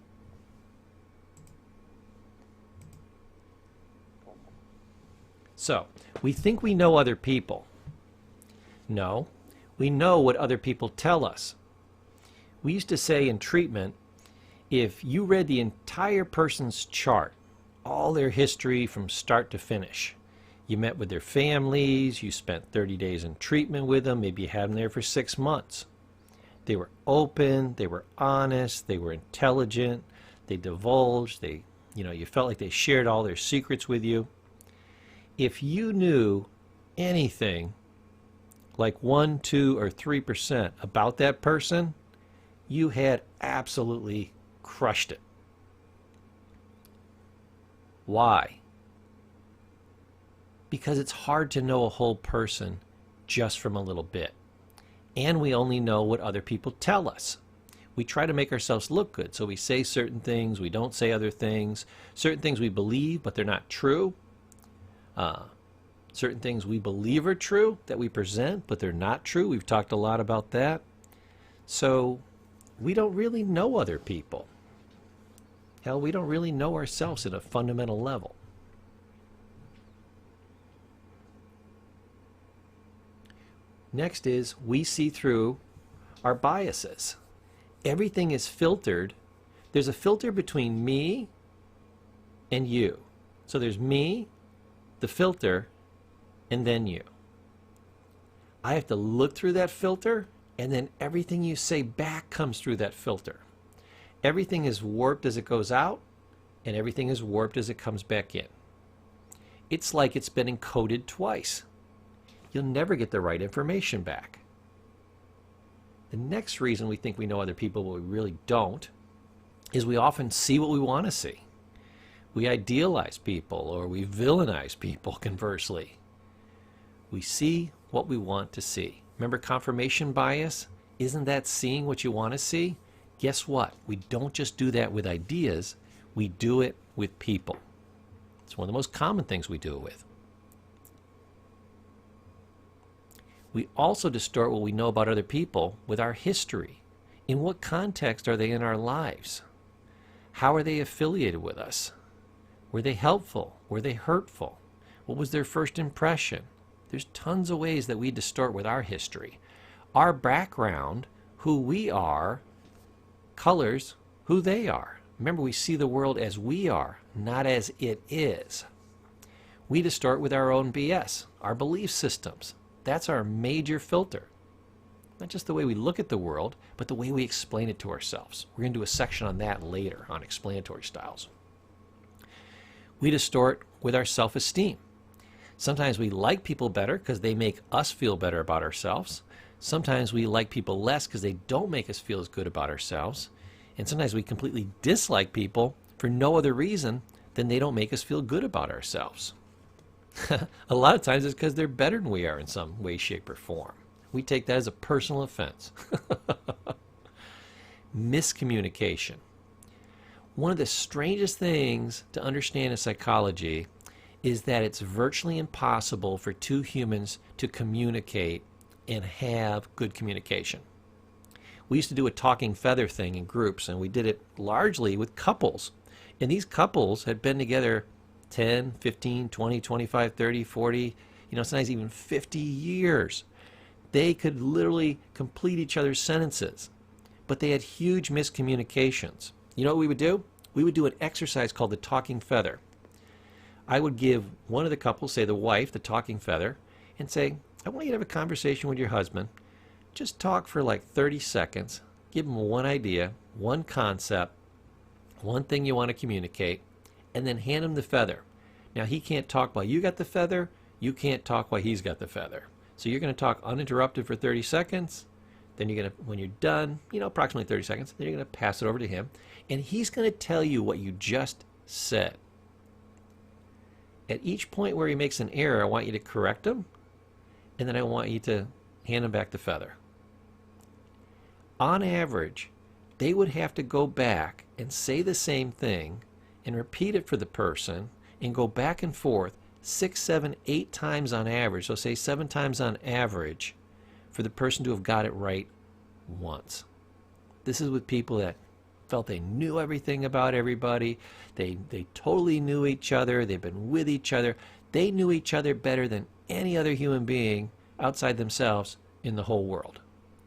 So, we think we know other people. No, we know what other people tell us. We used to say in treatment, if you read the entire person's chart, all their history from start to finish, you met with their families, you spent 30 days in treatment with them, maybe you had them there for 6 months. They were open, they were honest, they were intelligent, they divulged, you felt like they shared all their secrets with you. If you knew anything like 1, 2, or 3% about that person, you had absolutely crushed it. Why? Because it's hard to know a whole person just from a little bit. And we only know what other people tell us. We try to make ourselves look good, so we say certain things, we don't say other things. Certain things we believe, but they're not true. Certain things we believe are true that we present, but they're not true. We've talked a lot about that. So we don't really know other people. Hell, we don't really know ourselves at a fundamental level. Next is we see through our biases. Everything is filtered. There's a filter between me and you. So there's me, the filter, and then you. I have to look through that filter, and then everything you say back comes through that filter. Everything is warped as it goes out, and everything is warped as it comes back in. It's like it's been encoded twice. You'll never get the right information back. The next reason we think we know other people, but we really don't, is we often see what we want to see. We idealize people, or we villainize people, conversely. We see what we want to see. Remember confirmation bias? Isn't that seeing what you want to see? Guess what? We don't just do that with ideas, we do it with people. It's one of the most common things we do it with. We also distort what we know about other people with our history. In what context are they in our lives? How are they affiliated with us? Were they helpful? Were they hurtful? What was their first impression? There's tons of ways that we distort with our history. Our background, who we are, colors who they are. Remember, we see the world as we are, not as it is. We distort with our own BS, our belief systems. That's our major filter. Not just the way we look at the world, but the way we explain it to ourselves. We're going to do a section on that later, on explanatory styles. We distort with our self-esteem. Sometimes we like people better because they make us feel better about ourselves. Sometimes we like people less because they don't make us feel as good about ourselves. And sometimes we completely dislike people for no other reason than they don't make us feel good about ourselves. A lot of times it's because they're better than we are in some way, shape, or form. We take that as a personal offense. Miscommunication. One of the strangest things to understand in psychology is that it's virtually impossible for two humans to communicate and have good communication. We used to do a talking feather thing in groups, and we did it largely with couples. And these couples had been together 10, 15, 20, 25, 30, 40, sometimes even 50 years. They could literally complete each other's sentences, but they had huge miscommunications. You know what we would do? We would do an exercise called the talking feather. I would give one of the couples, say the wife, the talking feather, and say, I want you to have a conversation with your husband just talk for like 30 seconds. Give them one idea, one concept, one thing you want to communicate, and then hand him the feather. Now, he can't talk while you got the feather. You can't talk while he's got the feather. So you're going to talk uninterrupted for 30 seconds. Then you're going to, when you're done, approximately 30 seconds, then you're going to pass it over to him. And he's going to tell you what you just said. At each point where he makes an error, I want you to correct him. And then I want you to hand him back the feather. On average, they would have to go back and say the same thing and repeat it for the person and go back and forth 6, 7, 8 times on average. So say 7 times on average for the person to have got it right once. This is with people that felt they knew everything about everybody. They totally knew each other. They've been with each other. They knew each other better than any other human being outside themselves in the whole world.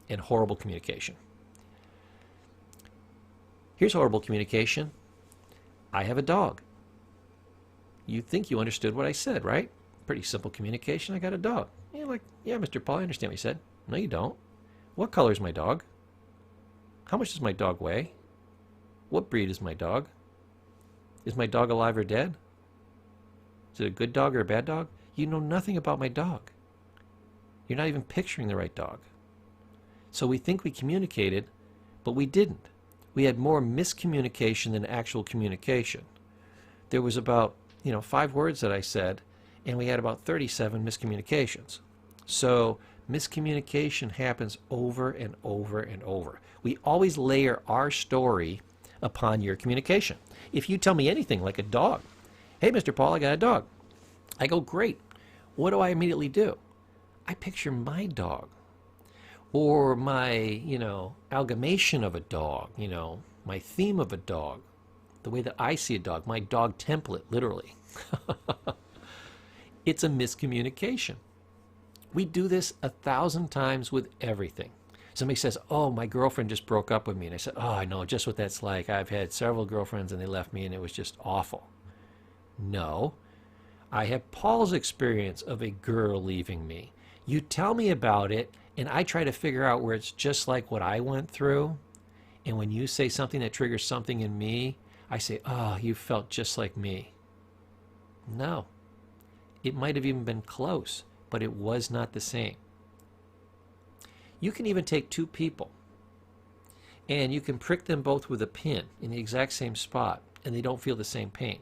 And horrible communication. Here's horrible communication. I have a dog. You think you understood what I said, right? Pretty simple communication. I got a dog. You're like, yeah, Mr. Paul, I understand what you said. No, you don't. What color is my dog? How much does my dog weigh? What breed is my dog? Is my dog alive or dead? Is it a good dog or a bad dog? You know nothing about my dog. You're not even picturing the right dog. So we think we communicated, but we didn't. We had more miscommunication than actual communication. There was about 5 words that I said, and we had about 37 miscommunications. So miscommunication happens over and over and over. We always layer our story upon your communication. If you tell me anything like a dog, hey, Mr. Paul, I got a dog. I go, great. What do I immediately do? I picture my dog. Or my, amalgamation of a dog, my theme of a dog, the way that I see a dog, my dog template, literally. It's a miscommunication. We do this 1,000 times with everything. Somebody says, oh, my girlfriend just broke up with me. And I said, oh, I know just what that's like. I've had several girlfriends and they left me and it was just awful. No, I have Paul's experience of a girl leaving me. You tell me about it, and I try to figure out where it's just like what I went through. And when you say something that triggers something in me, I say, oh, you felt just like me. No. It might have even been close, but it was not the same. You can even take 2 people, and you can prick them both with a pin in the exact same spot, and they don't feel the same pain.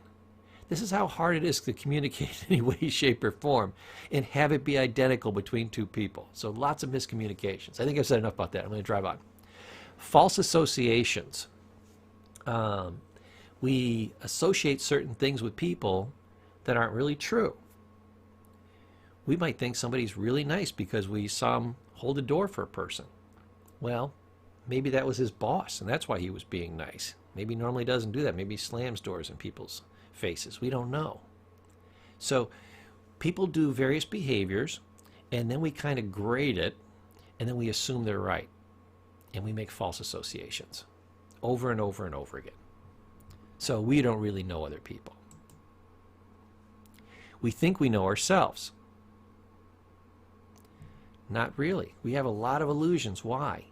This is how hard it is to communicate in any way, shape, or form and have it be identical between 2 people. So lots of miscommunications. I think I've said enough about that. I'm going to drive on. False associations. We associate certain things with people that aren't really true. We might think somebody's really nice because we saw him hold a door for a person. Well, maybe that was his boss, and that's why he was being nice. Maybe he normally doesn't do that. Maybe he slams doors in people's faces. We don't know. So people do various behaviors, and then we kind of grade it, and then we assume they're right. And we make false associations over and over and over again. So we don't really know other people. We think we know ourselves. Not really. We have a lot of illusions. Why?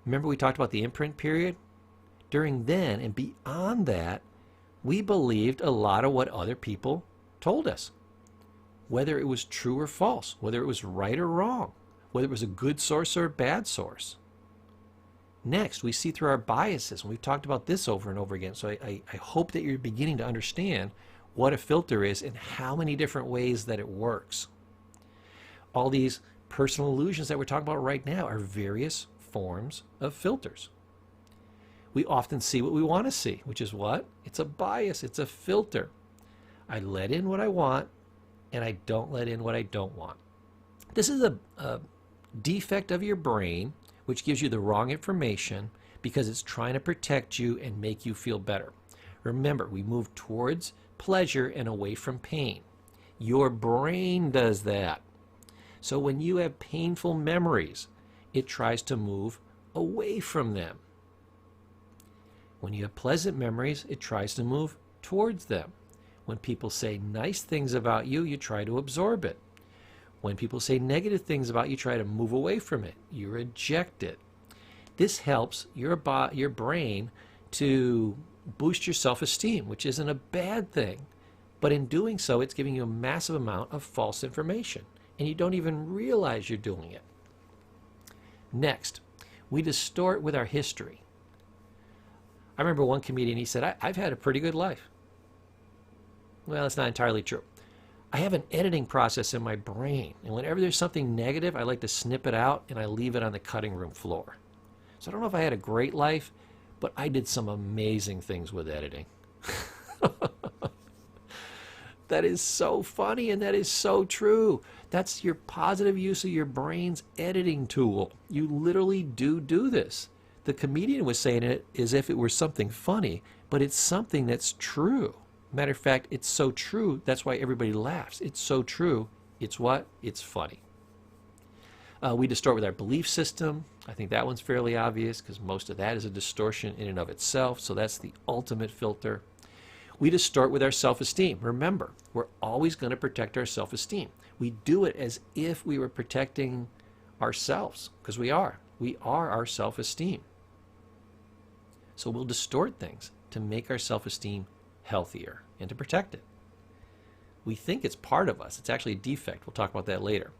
Remember we talked about the imprint period? During then and beyond that, we believed a lot of what other people told us. Whether it was true or false, whether it was right or wrong, whether it was a good source or a bad source. Next, we see through our biases, and we've talked about this over and over again, so I hope that you're beginning to understand what a filter is and how many different ways that it works. All these personal illusions that we're talking about right now are various forms of filters. We often see what we want to see, which is what? It's a bias, it's a filter. I let in what I want, and I don't let in what I don't want. This is a defect of your brain, which gives you the wrong information because it's trying to protect you and make you feel better. Remember, we move towards pleasure and away from pain. Your brain does that. So when you have painful memories, it tries to move away from them. When you have pleasant memories, it tries to move towards them. When people say nice things about you, you try to absorb it. When people say negative things about you, try to move away from it. You reject it. This helps your brain to boost your self-esteem, which isn't a bad thing. But in doing so, it's giving you a massive amount of false information, and you don't even realize you're doing it. Next, we distort with our history. I remember one comedian, he said, I've had a pretty good life. Well, that's not entirely true. I have an editing process in my brain, and whenever there's something negative, I like to snip it out and I leave it on the cutting room floor. So I don't know if I had a great life, but I did some amazing things with editing. That is so funny, and that is so true. That's your positive use of your brain's editing tool. You literally do this. The comedian was saying it as if it were something funny, but it's something that's true. Matter of fact, it's so true, that's why everybody laughs. It's so true. It's what? It's funny. We distort with our belief system. I think that one's fairly obvious because most of that is a distortion in and of itself, so that's the ultimate filter. We distort with our self-esteem. Remember, we're always going to protect our self-esteem. We do it as if we were protecting ourselves, because we are. We are our self-esteem. So we'll distort things to make our self-esteem healthier and to protect it. We think it's part of us. It's actually a defect. We'll talk about that later.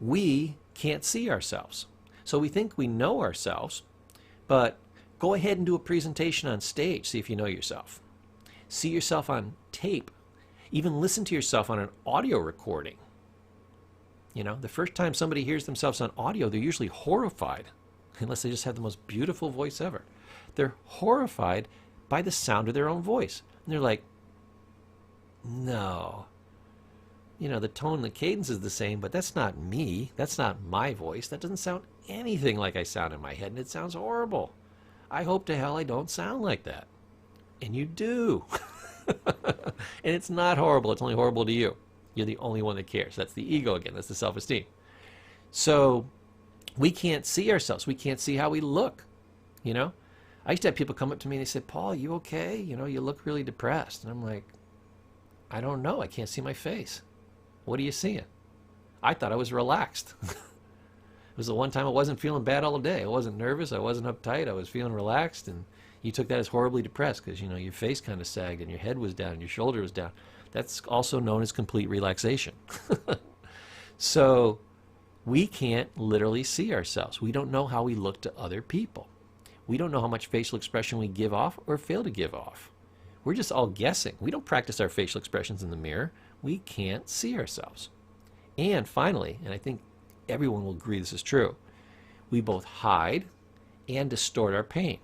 We can't see ourselves. So we think we know ourselves, but go ahead and do a presentation on stage. See if you know yourself. See yourself on tape. Even listen to yourself on an audio recording. You know, the first time somebody hears themselves on audio, they're usually horrified, unless they just have the most beautiful voice ever. They're horrified by the sound of their own voice. And they're like, no. You know, the tone, the cadence is the same, but that's not me. That's not my voice. That doesn't sound anything like I sound in my head, and it sounds horrible. I hope to hell I don't sound like that. And you do. And it's not horrible. It's only horrible to you. You're the only one that cares. That's the ego again. That's the self-esteem. So we can't see ourselves. We can't see how we look. You know, I used to have people come up to me and they said, Paul, you okay? You know, you look really depressed. And I'm like, I don't know. I can't see my face. What are you seeing? I thought I was relaxed. It was the one time I wasn't feeling bad all day. I wasn't nervous. I wasn't uptight. I was feeling relaxed. And you took that as horribly depressed because, you know, your face kind of sagged and your head was down and your shoulder was down. That's also known as complete relaxation. So we can't literally see ourselves. We don't know how we look to other people. We don't know how much facial expression we give off or fail to give off. We're just all guessing. We don't practice our facial expressions in the mirror. We can't see ourselves. And finally, and I think everyone will agree this is true, we both hide and distort our pain.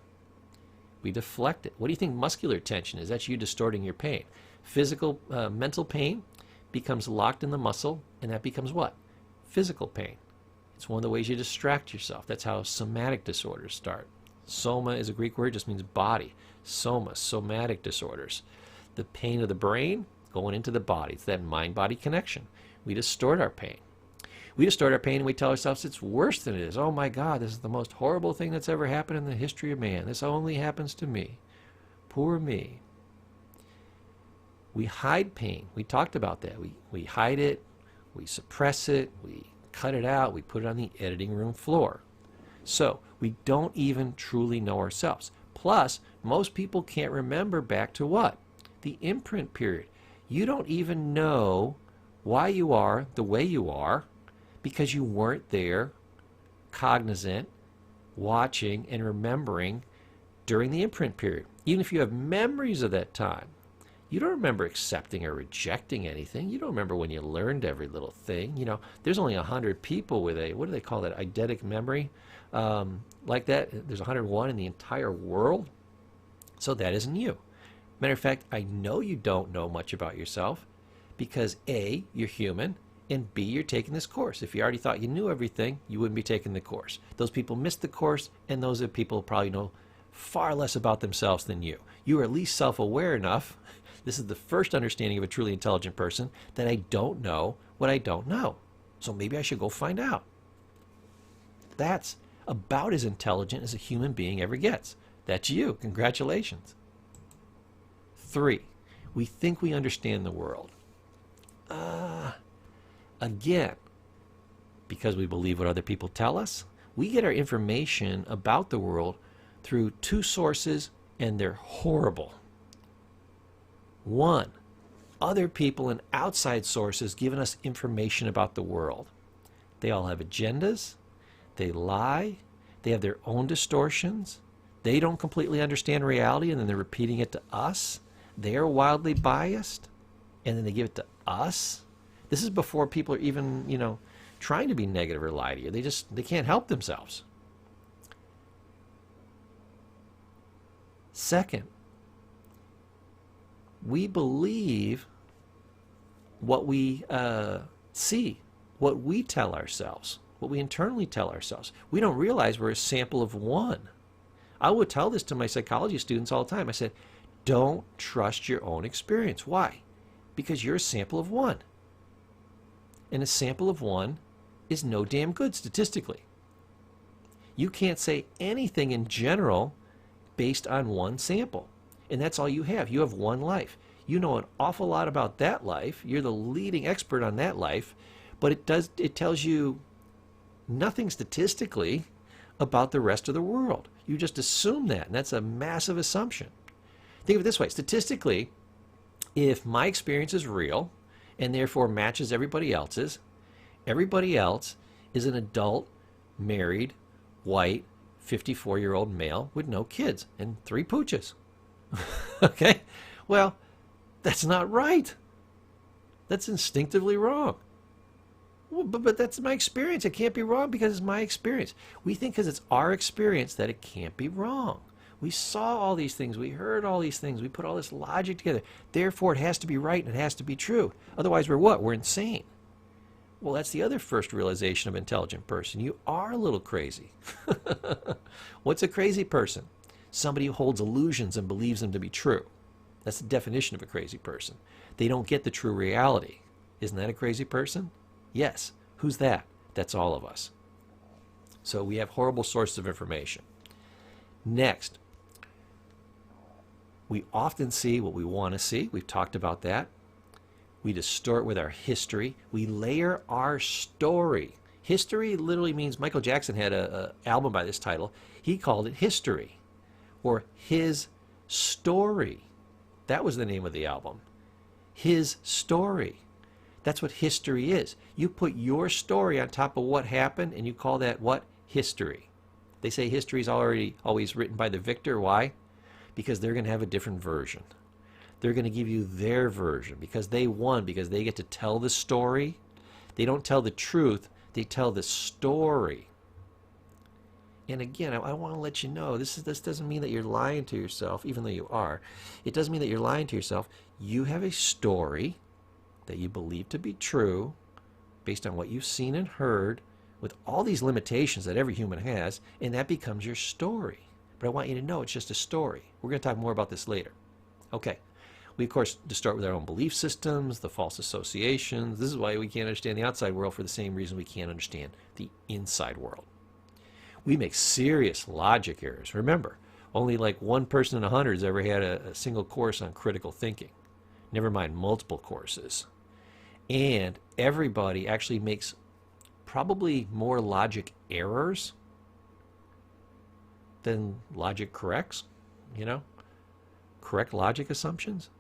We deflect it. What do you think muscular tension is? That's you distorting your pain. Physical, mental pain becomes locked in the muscle, and that becomes what? Physical pain. It's one of the ways you distract yourself. That's how somatic disorders start. Soma is a Greek word, just means body. Soma, somatic disorders. The pain of the brain going into the body. It's that mind-body connection. We distort our pain. We distort our pain and we tell ourselves it's worse than it is. Oh my God, this is the most horrible thing that's ever happened in the history of man. This only happens to me. Poor me. We hide pain. We talked about that. We hide it, we suppress it, we cut it out, we put it on the editing room floor. So we don't even truly know ourselves. Plus, most people can't remember back to what? The imprint period. You don't even know why you are the way you are because you weren't there, cognizant, watching, and remembering during the imprint period. Even if you have memories of that time, you don't remember accepting or rejecting anything. You don't remember when you learned every little thing. You know, there's only 100 people with a, what do they call that, eidetic memory? Like that, there's 101 in the entire world. So that isn't you. Matter of fact, I know you don't know much about yourself because A, you're human, and B, you're taking this course. If you already thought you knew everything, you wouldn't be taking the course. Those people missed the course, and those are people who probably know far less about themselves than you. You are at least self-aware enough. This is the first understanding of a truly intelligent person, that I don't know what I don't know. So maybe I should go find out. That's about as intelligent as a human being ever gets. That's you. Congratulations. 3, we think we understand the world. Again, because we believe what other people tell us, we get our information about the world through two sources, and they're horrible. One, other people and outside sources giving us information about the world. They all have agendas, they lie, they have their own distortions, they don't completely understand reality, and then they're repeating it to us. They are wildly biased, and then they give it to us. This is before people are even, trying to be negative or lie to you. They can't help themselves. Second, we believe what we see, what we tell ourselves, what we internally tell ourselves. We don't realize we're a sample of one. I would tell this to my psychology students all the time. I said, don't trust your own experience. Why? Because you're a sample of one. And a sample of one is no damn good statistically. You can't say anything in general based on one sample. And that's all you have. You have one life. You know an awful lot about that life. You're the leading expert on that life. But it tells you nothing statistically about the rest of the world. You just assume that, and that's a massive assumption. Think of it this way. Statistically, if my experience is real and therefore matches everybody else's, everybody else is an adult, married, white, 54-year-old male with no kids and 3 pooches. Okay? Well, that's not right. That's instinctively wrong. Well, but that's my experience. It can't be wrong because it's my experience. We think because it's our experience that it can't be wrong. We saw all these things. We heard all these things. We put all this logic together. Therefore, it has to be right and it has to be true. Otherwise, we're what? We're insane. Well, that's the other first realization of an intelligent person. You are a little crazy. What's a crazy person? Somebody who holds illusions and believes them to be true. That's the definition of a crazy person. They don't get the true reality. Isn't that a crazy person? Yes. Who's that? That's all of us. So we have horrible sources of information. Next, we often see what we want to see. We've talked about that. We distort with our history. We layer our story. History literally means, Michael Jackson had an album by this title. He called it History, or His Story. That was the name of the album. His Story. That's what history is. You put your story on top of what happened, and you call that what? History. They say history is always written by the victor. Why? Because they're going to have a different version. They're going to give you their version because they won, because they get to tell the story. They don't tell the truth. They tell the story. And again, I want to let you know, this doesn't mean that you're lying to yourself, even though you are. It doesn't mean that you're lying to yourself. You have a story that you believe to be true based on what you've seen and heard, with all these limitations that every human has, and that becomes your story. But I want you to know it's just a story. We're going to talk more about this later. Okay. We, of course, start with our own belief systems, the false associations. This is why we can't understand the outside world, for the same reason we can't understand the inside world. We make serious logic errors. Remember, only like 1 person in 100 has ever had a single course on critical thinking. Never mind multiple courses. And everybody actually makes probably more logic errors than logic corrects, correct logic assumptions.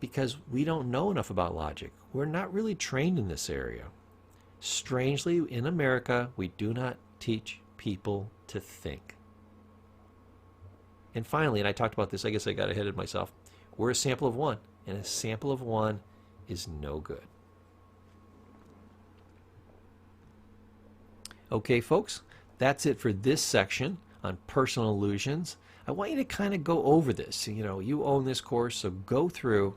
Because we don't know enough about logic. We're not really trained in this area. Strangely, in America, we do not teach people to think. And finally, and I talked about this, I guess I got ahead of myself, we're a sample of one, and a sample of one is no good. Okay, folks, that's it for this section on personal illusions. I want you to kind of go over this. You own this course, so go through,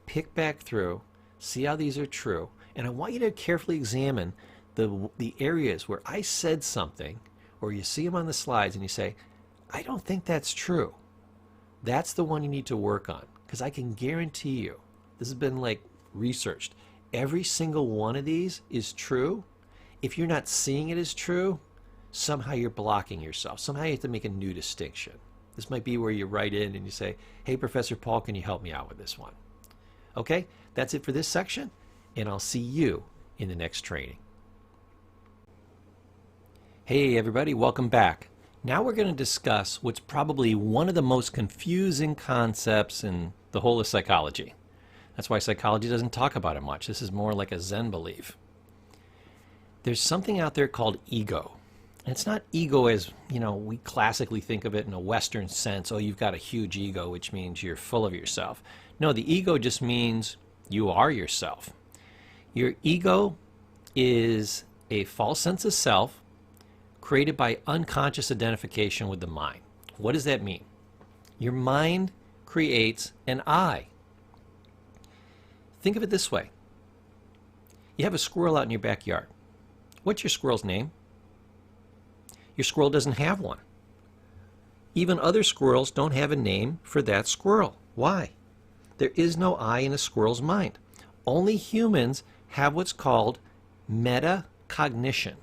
pick back through, see how these are true, and I want you to carefully examine the areas where I said something, or you see them on the slides and you say, I don't think that's true. That's the one you need to work on, because I can guarantee you, this has been like researched, every single one of these is true. If you're not seeing it as true, somehow you're blocking yourself. Somehow you have to make a new distinction. This might be where you write in and you say, hey, Professor Paul, can you help me out with this one? Okay, that's it for this section. and I'll see you in the next training. Hey everybody, welcome back. Now we're going to discuss what's probably one of the most confusing concepts in the whole of psychology. That's why psychology doesn't talk about it much. This is more like a Zen belief. There's something out there called ego. And it's not ego as, we classically think of it in a Western sense. Oh, you've got a huge ego, which means you're full of yourself. No, the ego just means you are yourself. Your ego is a false sense of self created by unconscious identification with the mind. What does that mean? Your mind creates an I. Think of it this way. You have a squirrel out in your backyard. What's your squirrel's name? Your squirrel doesn't have one. Even other squirrels don't have a name for that squirrel. Why? There is no I in a squirrel's mind. Only humans have what's called metacognition.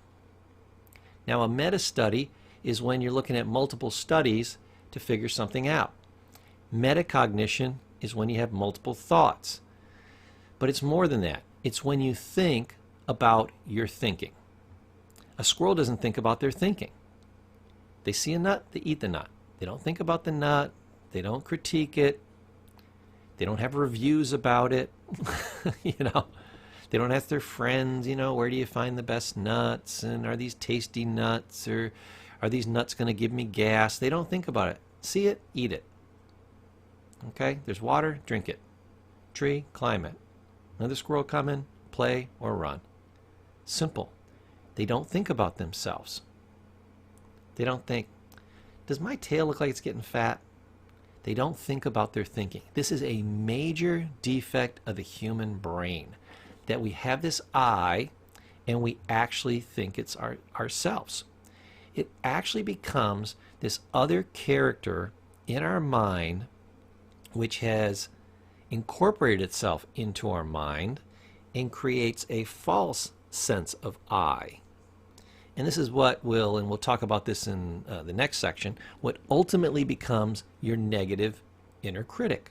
Now, a meta study is when you're looking at multiple studies to figure something out. Metacognition is when you have multiple thoughts. But it's more than that. It's when you think about your thinking. A squirrel doesn't think about their thinking. They see a nut, they eat the nut. They don't think about the nut. They don't critique it. They don't have reviews about it. They don't ask their friends, where do you find the best nuts? And are these tasty nuts? Or are these nuts going to give me gas? They don't think about it. See it, eat it. Okay? There's water, drink it. Tree, climb it. Another squirrel come in, play, or run. Simple. They don't think about themselves. They don't think, does my tail look like it's getting fat? They don't think about their thinking. This is a major defect of the human brain, that we have this I and we actually think it's ourselves. It actually becomes this other character in our mind which has incorporated itself into our mind and creates a false sense of I. And this is what we'll talk about this in the next section, what ultimately becomes your negative inner critic.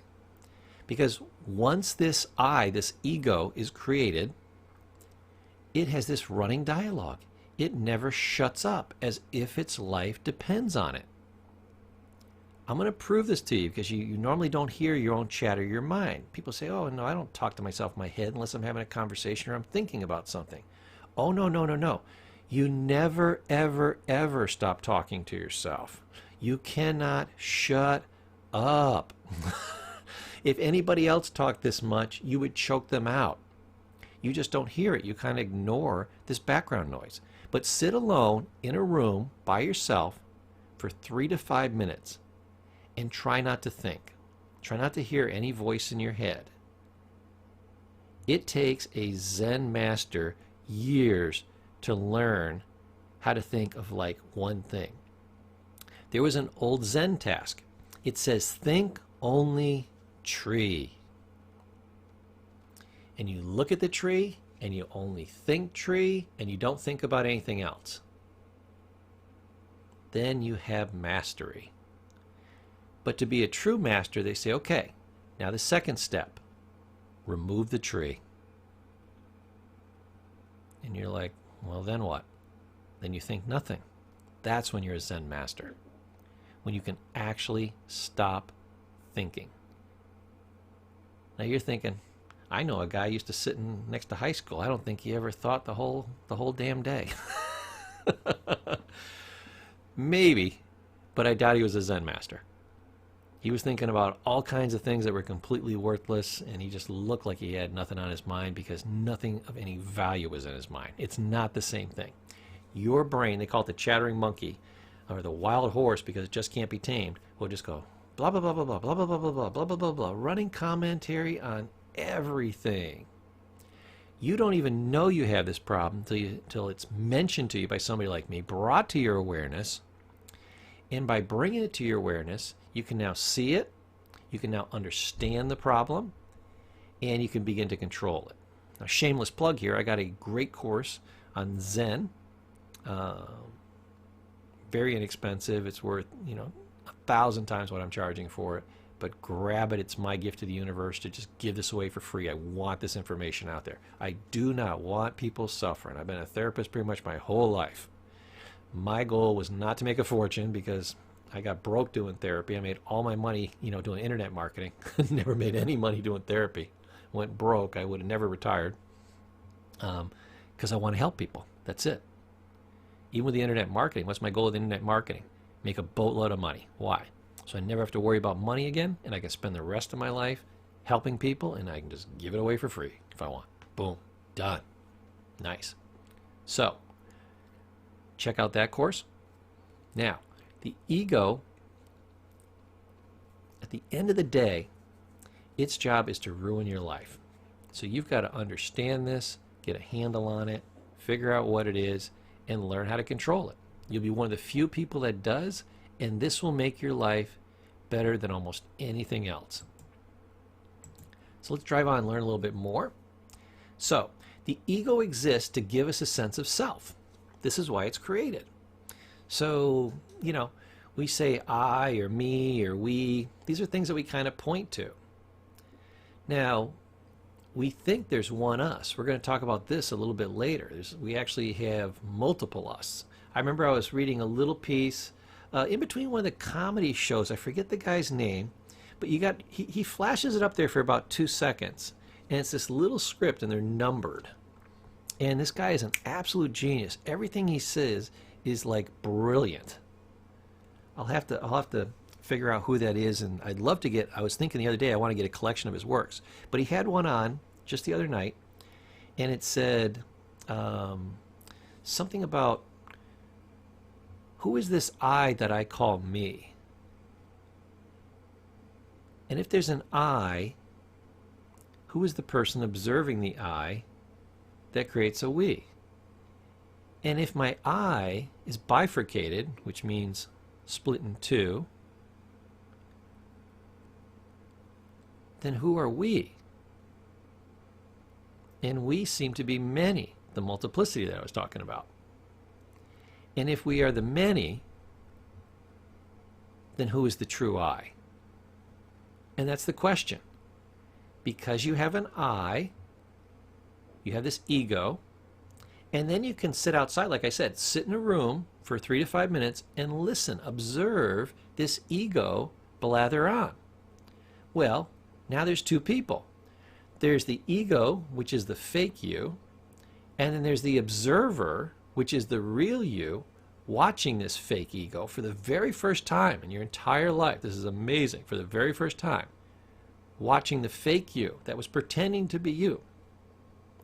Because once this I, this ego, is created, it has this running dialogue. It never shuts up as if its life depends on it. I'm going to prove this to you because you normally don't hear your own chatter your mind. People say, oh, no, I don't talk to myself in my head unless I'm having a conversation or I'm thinking about something. Oh, no. You never, ever, ever stop talking to yourself. You cannot shut up. If anybody else talked this much, you would choke them out. You just don't hear it. You kind of ignore this background noise. But sit alone in a room by yourself for 3 to 5 minutes and try not to think. Try not to hear any voice in your head. It takes a Zen master years to learn how to think of like one thing. There was an old Zen task. It says, think only tree. And you look at the tree and you only think tree and you don't think about anything else. Then you have mastery. But to be a true master, they say, okay, now the second step, remove the tree. And you're like, well, then what? Then you think nothing. That's when you're a Zen master. When you can actually stop thinking. Now you're thinking, I know a guy used to sit next to high school. I don't think he ever thought the whole damn day. Maybe, but I doubt he was a Zen master. He was thinking about all kinds of things that were completely worthless, and he just looked like he had nothing on his mind because nothing of any value was in his mind. It's not the same thing. Your brain, they call it the chattering monkey, or the wild horse because it just can't be tamed, will just go blah, blah, blah, blah, blah, blah, blah, blah, blah, blah, blah, blah, blah, blah, running commentary on everything. You don't even know you have this problem till it's mentioned to you by somebody like me, brought to your awareness, and by bringing it to your awareness, you can now see it, you can now understand the problem, and you can begin to control it. Now, shameless plug here, I got a great course on Zen. Very inexpensive. It's worth, 1,000 times what I'm charging for it. but grab it. It's my gift to the universe to just give this away for free. I want this information out there. I do not want people suffering. I've been a therapist pretty much my whole life. My goal was not to make a fortune because I got broke doing therapy. I made all my money, doing internet marketing. Never made any money doing therapy. Went broke. I would have never retired because I want to help people. That's it. Even with the internet marketing, what's my goal with internet marketing? Make a boatload of money. Why? So I never have to worry about money again, and I can spend the rest of my life helping people, and I can just give it away for free if I want. Boom. Done. Nice. So, check out that course. Now, the ego, at the end of the day, its job is to ruin your life. So you've got to understand this, get a handle on it, figure out what it is, and learn how to control it. You'll be one of the few people that does, and this will make your life better than almost anything else. So let's drive on and learn a little bit more. So the ego exists to give us a sense of self. This is why it's created. So, we say I or me or we. These are things that we kind of point to. Now, we think there's one us. We're going to talk about this a little bit later. We actually have multiple us. I remember I was reading a little piece in between one of the comedy shows. I forget the guy's name, but he flashes it up there for about 2 seconds, and it's this little script, and they're numbered. And this guy is an absolute genius. Everything he says is like brilliant. I'll have to figure out who that is, and I'd love to get. I was thinking the other day I want to get a collection of his works, but he had one on just the other night, and it said something about, who is this I that I call me? And if there's an I, who is the person observing the I that creates a we? And if my I is bifurcated, which means split in two, then who are we? And we seem to be many, the multiplicity that I was talking about. And if we are the many, then who is the true I? And that's the question. Because you have an I, you have this ego, and then you can sit outside, like I said, sit in a room for 3 to 5 minutes and listen, observe this ego blather on. Well, now there's two people. There's the ego, which is the fake you, and then there's the observer, which is the real you, watching this fake ego for the very first time in your entire life. This is amazing. For the very first time, watching the fake you that was pretending to be you,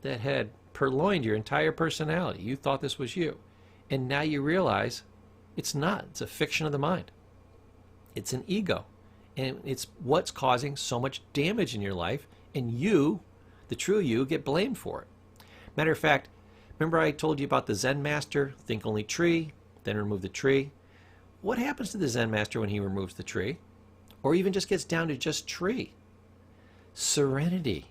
that had purloined your entire personality. You thought this was you. And now you realize it's not. It's a fiction of the mind. It's an ego. And it's what's causing so much damage in your life. And you, the true you, get blamed for it. Matter of fact, remember I told you about the Zen master, think only tree, then remove the tree. What happens to the Zen master when he removes the tree? Or even just gets down to just tree? Serenity.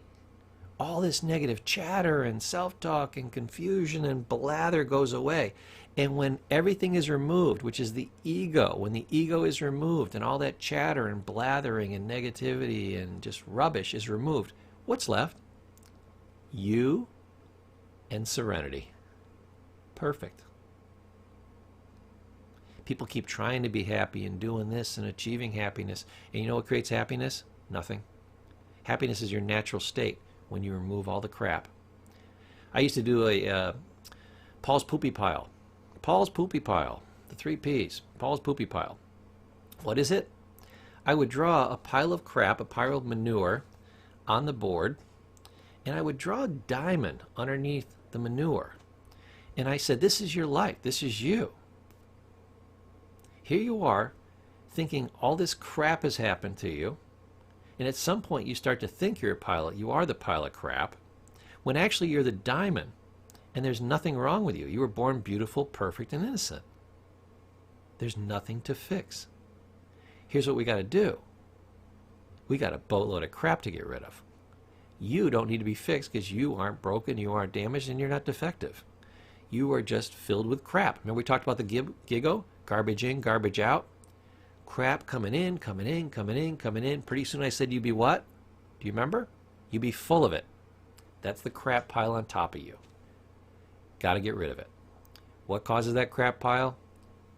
All this negative chatter and self-talk and confusion and blather goes away. And when everything is removed, which is the ego, when the ego is removed and all that chatter and blathering and negativity and just rubbish is removed, what's left? You and serenity. Perfect. People keep trying to be happy and doing this and achieving happiness. And you know what creates happiness? Nothing. Happiness is your natural state when you remove all the crap. I used to do a Paul's Poopy Pile. Paul's Poopy Pile. The 3 Ps. Paul's Poopy Pile. What is it? I would draw a pile of crap, a pile of manure on the board, and I would draw a diamond underneath the manure. And I said, this is your life. This is you. Here you are thinking all this crap has happened to you. And at some point you start to think you're a pilot. You are the pile of crap. When actually you're the diamond. And there's nothing wrong with you. You were born beautiful, perfect, and innocent. There's nothing to fix. Here's what we got to do. We got a boatload of crap to get rid of. You don't need to be fixed because you aren't broken, you aren't damaged, and you're not defective. You are just filled with crap. Remember we talked about the GIGO? Garbage in, garbage out. crap coming in, coming in, coming in, coming in. Pretty soon I said you'd be what? Do you remember? You'd be full of it. That's the crap pile on top of you. Got to get rid of it. What causes that crap pile?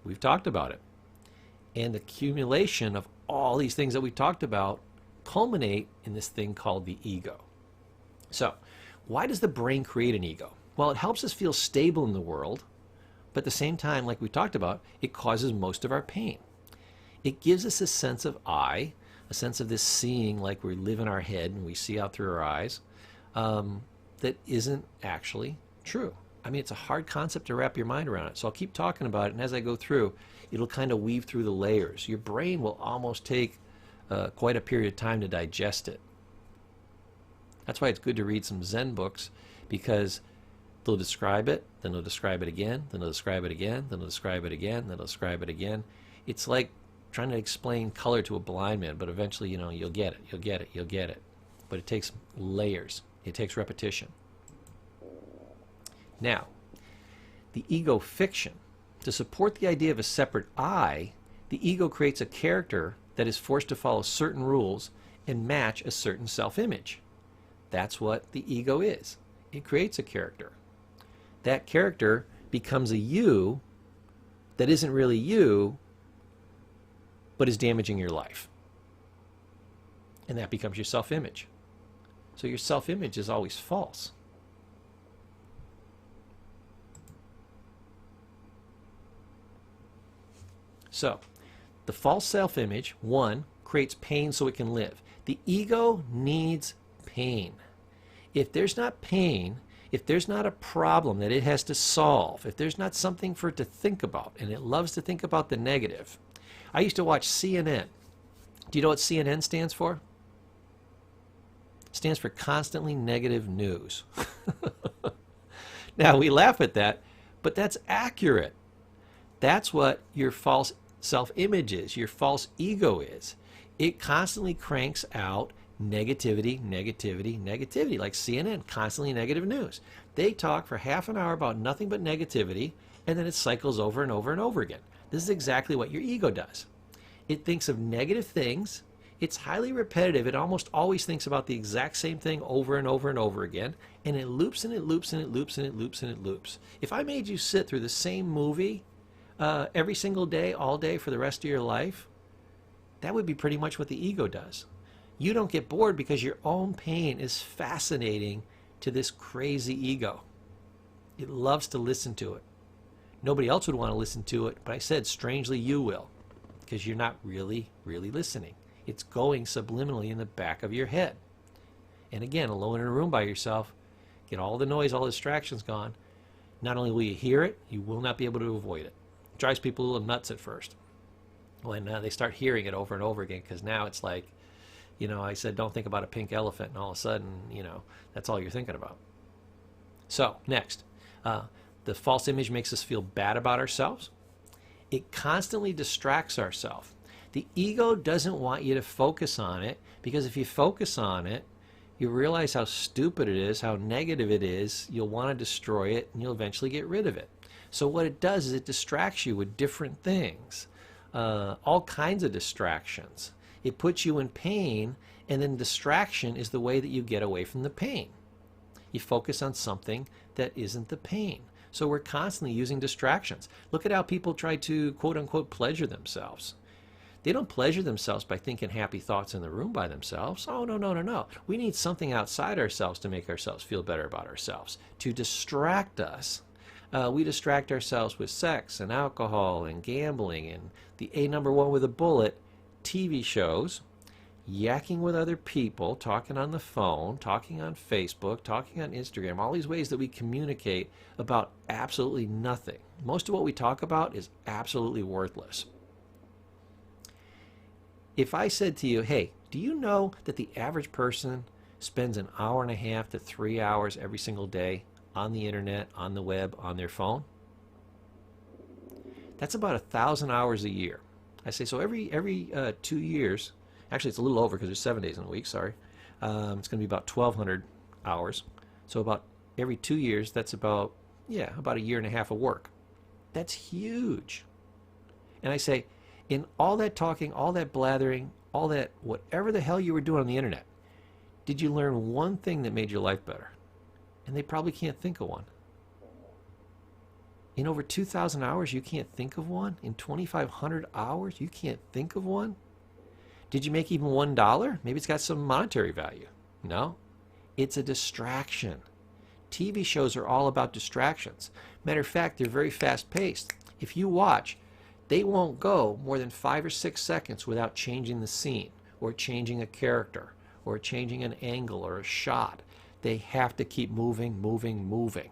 We've talked about it. And the accumulation of all these things that we talked about culminate in this thing called the ego. So, why does the brain create an ego? Well, it helps us feel stable in the world, but at the same time, like we talked about, it causes most of our pain. It gives us a sense of I, a sense of this seeing like we live in our head and we see out through our eyes, that isn't actually true. I mean, it's a hard concept to wrap your mind around it. So I'll keep talking about it, and as I go through, it'll kind of weave through the layers. Your brain will almost take quite a period of time to digest it. That's why it's good to read some Zen books, because they'll describe it, then they'll describe it again, then they'll describe it again, then they'll describe it again, then they'll describe it again. It's like trying to explain color to a blind man, but eventually, you'll get it, you'll get it, you'll get it. But it takes layers. It takes repetition. Now, the ego fiction. To support the idea of a separate I, the ego creates a character that is forced to follow certain rules and match a certain self-image. That's what the ego is. It creates a character. That character becomes a you that isn't really you, but is damaging your life. And that becomes your self-image. So your self-image is always false. So, the false self-image, one, creates pain so it can live. The ego needs pain. If there's not pain, if there's not a problem that it has to solve, if there's not something for it to think about, and it loves to think about the negative. I used to watch CNN. Do you know what CNN stands for? It stands for constantly negative news. Now, we laugh at that, but that's accurate. That's what your false self-image is, your false ego is. It constantly cranks out negativity, negativity, negativity, like CNN, constantly negative news. They talk for half an hour about nothing but negativity, and then it cycles over and over and over again. This is exactly what your ego does. It thinks of negative things. It's highly repetitive. It almost always thinks about the exact same thing over and over and over again, and it loops and it loops and it loops and it loops and it loops. If I made you sit through the same movie every single day, all day for the rest of your life, that would be pretty much what the ego does. You don't get bored because your own pain is fascinating to this crazy ego. It loves to listen to it. Nobody else would want to listen to it, but I said, strangely, you will, because you're not really listening. It's going subliminally in the back of your head. And again, alone in a room by yourself, get all the noise, all the distractions gone. Not only will you hear it, you will not be able to avoid it. It drives people a little nuts at first when they start hearing it over and over again, because now it's like, I said, don't think about a pink elephant, and all of a sudden, that's all you're thinking about. So, next, the false image makes us feel bad about ourselves. It constantly distracts ourselves. The ego doesn't want you to focus on it, because if you focus on it, you realize how stupid it is, how negative it is, you'll want to destroy it, and you'll eventually get rid of it. So what it does is it distracts you with different things, all kinds of distractions. It puts you in pain, and then distraction is the way that you get away from the pain. You focus on something that isn't the pain. So we're constantly using distractions. Look at how people try to, quote unquote, pleasure themselves. They don't pleasure themselves by thinking happy thoughts in the room by themselves. Oh, no, no, no, no. We need something outside ourselves to make ourselves feel better about ourselves, to distract us. We distract ourselves with sex and alcohol and gambling and the number one with a bullet, TV shows, yakking with other people, talking on the phone, talking on Facebook, talking on Instagram, all these ways that we communicate about absolutely nothing. Most of what we talk about is absolutely worthless. If I said to you, hey, do you know that the average person spends an hour and a half to 3 hours every single day on the internet, on the web, on their phone? That's about 1,000 hours a year. I say, so every 2 years, actually it's a little over because there's 7 days in a week, sorry. It's going to be about 1,200 hours. So about every 2 years, that's about a year and a half of work. That's huge. And I say, In all that talking, all that blathering, all that whatever the hell you were doing on the internet, did you learn one thing that made your life better? And they probably can't think of one. In over 2,000 hours, you can't think of one? In 2,500 hours, you can't think of one? Did you make even $1? Maybe it's got some monetary value. No, it's a distraction. TV shows are all about distractions. Matter of fact, they're very fast-paced. If you watch, they won't go more than 5 or 6 seconds without changing the scene or changing a character or changing an angle or a shot. They have to keep moving, moving, moving.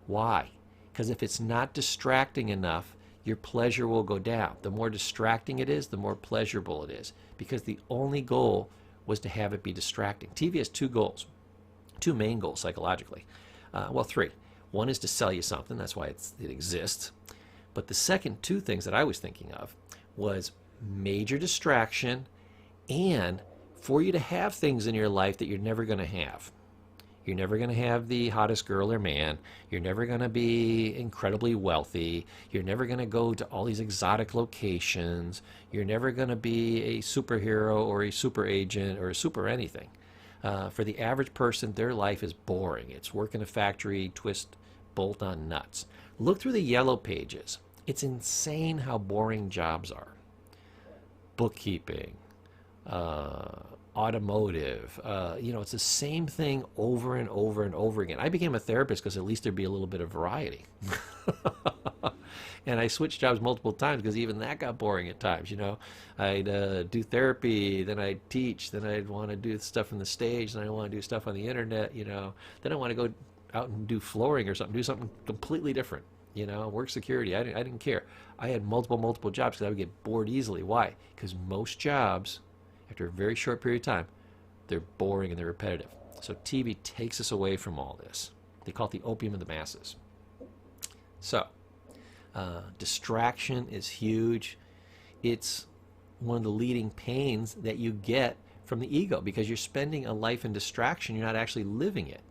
Why? Because if it's not distracting enough, your pleasure will go down. The more distracting it is, the more pleasurable it is, because the only goal was to have it be distracting. TV has 2 goals, 2 main goals psychologically. Well, 3. One is to sell you something. That's why it exists. But the second 2 things that I was thinking of was major distraction and for you to have things in your life that you're never going to have. You're never going to have the hottest girl or man. You're never going to be incredibly wealthy. You're never going to go to all these exotic locations. You're never going to be a superhero or a super agent or a super anything. For the average person, their life is boring. It's work in a factory, twist, bolt on nuts. Look through the yellow pages. It's insane how boring jobs are. Bookkeeping, automotive, it's the same thing over and over and over again. I became a therapist because at least there'd be a little bit of variety. And I switched jobs multiple times because even that got boring at times, I'd do therapy, then I'd teach, then I'd want to do stuff on the stage, then I want to do stuff on the internet, then I want to go out and do flooring or something, do something completely different, work security. I didn't care. I had multiple jobs because I would get bored easily. Why? Because most jobs, after a very short period of time, they're boring and they're repetitive. So TV takes us away from all this. They call it the opium of the masses. So distraction is huge. It's one of the leading pains that you get from the ego because you're spending a life in distraction. You're not actually living it.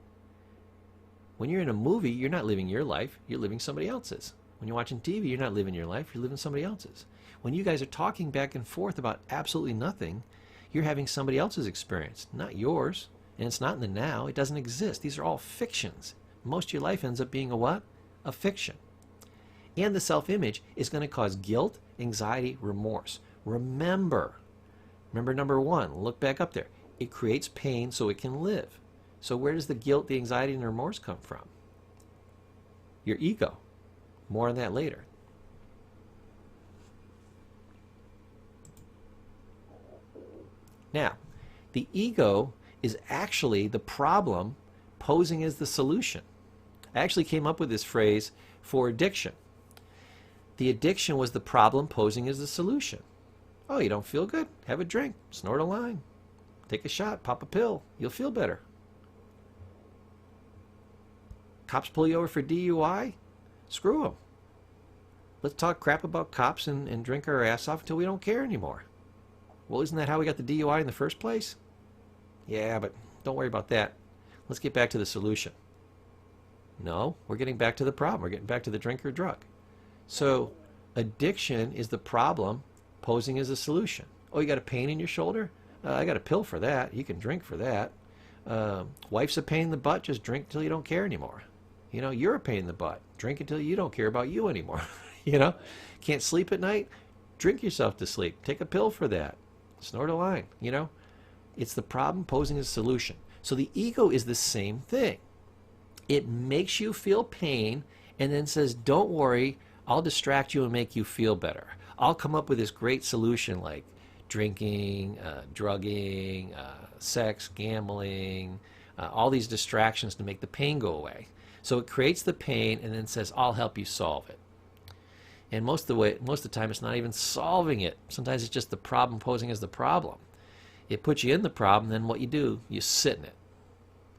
When you're in a movie, you're not living your life. You're living somebody else's. When you're watching TV, you're not living your life. You're living somebody else's. When you guys are talking back and forth about absolutely nothing, you're having somebody else's experience, not yours. And it's not in the now. It doesn't exist. These are all fictions. Most of your life ends up being a what? A fiction. And the self-image is going to cause guilt, anxiety, remorse. Remember number 1, look back up there. It creates pain so it can live. So where does the guilt, the anxiety, and the remorse come from? Your ego. More on that later. Now, the ego is actually the problem posing as the solution. I actually came up with this phrase for addiction. The addiction was the problem posing as the solution. Oh, you don't feel good? Have a drink, snort a line, take a shot, pop a pill. You'll feel better. Cops pull you over for DUI? Screw them. Let's talk crap about cops and drink our ass off until we don't care anymore. Well, isn't that how we got the DUI in the first place? Yeah, but don't worry about that. Let's get back to the solution. No, we're getting back to the problem. We're getting back to the drink or drug. So addiction is the problem posing as a solution. Oh, you got a pain in your shoulder? I got a pill for that. You can drink for that. Wife's a pain in the butt? Just drink till you don't care anymore. You're a pain in the butt. Drink until you don't care about you anymore. Can't sleep at night? Drink yourself to sleep. Take a pill for that. Snort a line. It's the problem posing as a solution. So the ego is the same thing. It makes you feel pain and then says, don't worry, I'll distract you and make you feel better. I'll come up with this great solution like drinking, drugging, sex, gambling, all these distractions to make the pain go away. So it creates the pain and then says, I'll help you solve it. And most of the time it's not even solving it. Sometimes it's just the problem posing as the problem. It puts you in the problem, then what you do, you sit in it.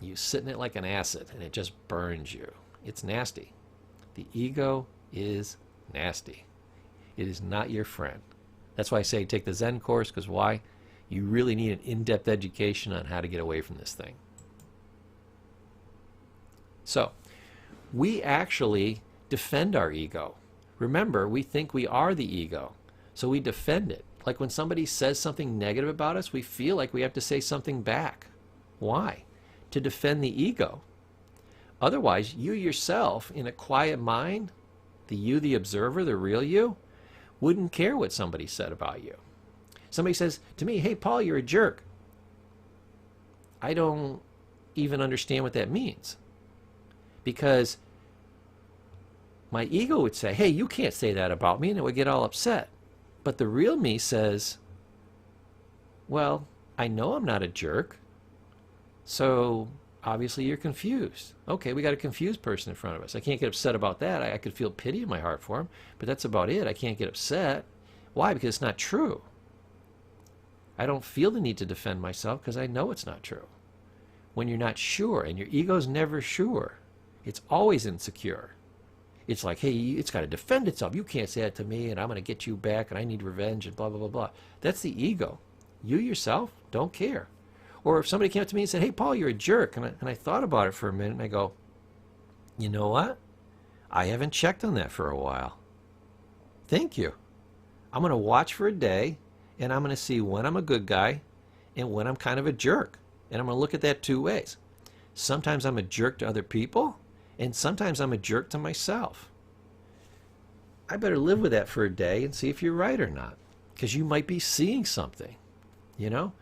You sit in it like an acid and it just burns you. It's nasty. The ego is nasty. It is not your friend. That's why I say take the Zen course, because why? You really need an in-depth education on how to get away from this thing. So, we actually defend our ego. Remember, we think we are the ego. So we defend it. Like when somebody says something negative about us, we feel like we have to say something back. Why? To defend the ego. Otherwise, you yourself, in a quiet mind, the you, the observer, the real you, wouldn't care what somebody said about you. Somebody says to me, hey, Paul, you're a jerk. I don't even understand what that means. Because my ego would say, hey, you can't say that about me, and it would get all upset. But the real me says, well, I know I'm not a jerk, so obviously you're confused. Okay, we got a confused person in front of us. I can't get upset about that. I could feel pity in my heart for him, but that's about it. I can't get upset. Why? Because it's not true. I don't feel the need to defend myself because I know it's not true. When you're not sure, and your ego's never sure, it's always insecure. It's like, hey, it's got to defend itself. You can't say that to me, and I'm going to get you back, and I need revenge, and blah, blah, blah, blah. That's the ego. You yourself don't care. Or if somebody came up to me and said, hey, Paul, you're a jerk, and I thought about it for a minute, and I go, you know what? I haven't checked on that for a while. Thank you. I'm going to watch for a day, and I'm going to see when I'm a good guy and when I'm kind of a jerk. And I'm going to look at that two ways. Sometimes I'm a jerk to other people, and sometimes I'm a jerk to myself. I better live with that for a day and see if you're right or not, because you might be seeing something, you know?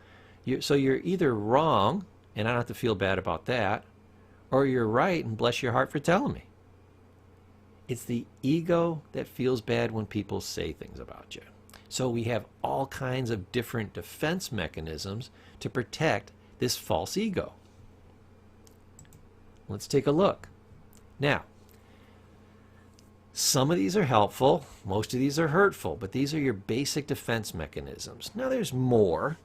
So you're either wrong, and I don't have to feel bad about that, or you're right, and bless your heart for telling me. It's the ego that feels bad when people say things about you. So we have all kinds of different defense mechanisms to protect this false ego. Let's take a look. Now, some of these are helpful, most of these are hurtful, but these are your basic defense mechanisms. Now there's more,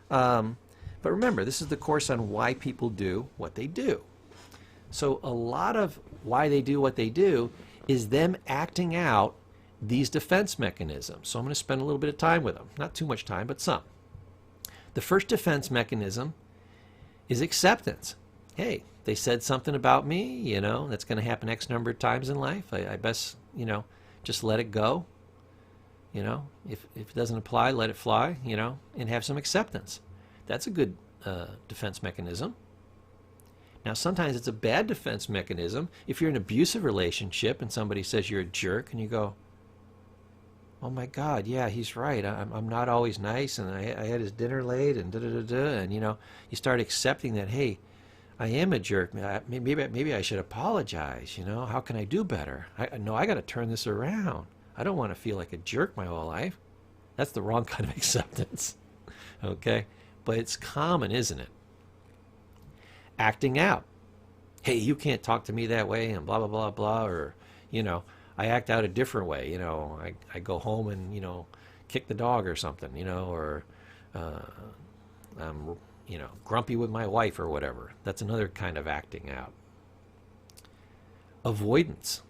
but remember, this is the course on why people do what they do. So a lot of why they do what they do is them acting out these defense mechanisms. So I'm going to spend a little bit of time with them. Not too much time, but some. The first defense mechanism is acceptance. Hey, they said something about me, you know, that's going to happen X number of times in life. I best, you know, just let it go. You know, if it doesn't apply, let it fly, you know, and have some acceptance. That's a good defense mechanism. Now, sometimes it's a bad defense mechanism if you're in an abusive relationship and somebody says you're a jerk and you go, oh my God, yeah, he's right. I'm not always nice, and I had his dinner late, and da-da-da-da, and, you know, you start accepting that, hey, I am a jerk. Maybe I should apologize, you know. How can I do better? I got to turn this around. I don't want to feel like a jerk my whole life. That's the wrong kind of acceptance, okay? But it's common, isn't it? Acting out. Hey, you can't talk to me that way, and blah, blah, blah, blah, or, you know, I act out a different way, you know. I go home and, you know, kick the dog or something, you know, or I'm, you know, grumpy with my wife or whatever. That's another kind of acting out. Avoidance.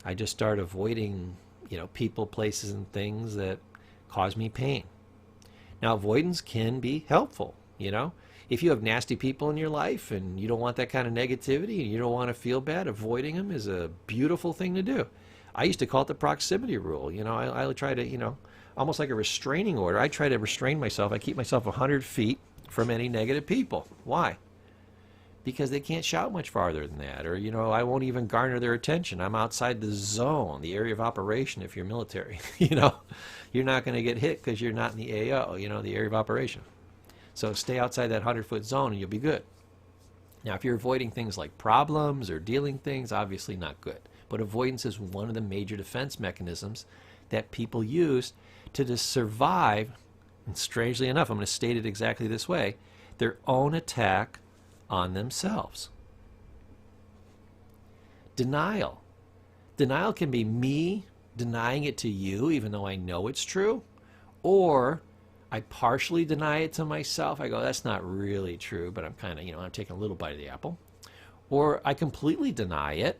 I just start avoiding, you know, people, places, and things that cause me pain. Now, avoidance can be helpful, you know. If you have nasty people in your life and you don't want that kind of negativity and you don't want to feel bad, avoiding them is a beautiful thing to do. I used to call it the proximity rule. You know, I try to, you know, almost like a restraining order. I try to restrain myself. I keep myself 100 feet from any negative people. Why? Because they can't shout much farther than that. Or, you know, I won't even garner their attention. I'm outside the zone, the area of operation if you're military. You know, you're not going to get hit because you're not in the AO, you know, the area of operation. So stay outside that 100-foot zone and you'll be good. Now, if you're avoiding things like problems or dealing things, obviously not good. But avoidance is one of the major defense mechanisms that people use to just survive, and strangely enough, I'm going to state it exactly this way, their own attack on themselves. Denial. Denial can be me denying it to you even though I know it's true, or I partially deny it to myself. I go, that's not really true, but I'm kind of, you know, I'm taking a little bite of the apple. Or I completely deny it.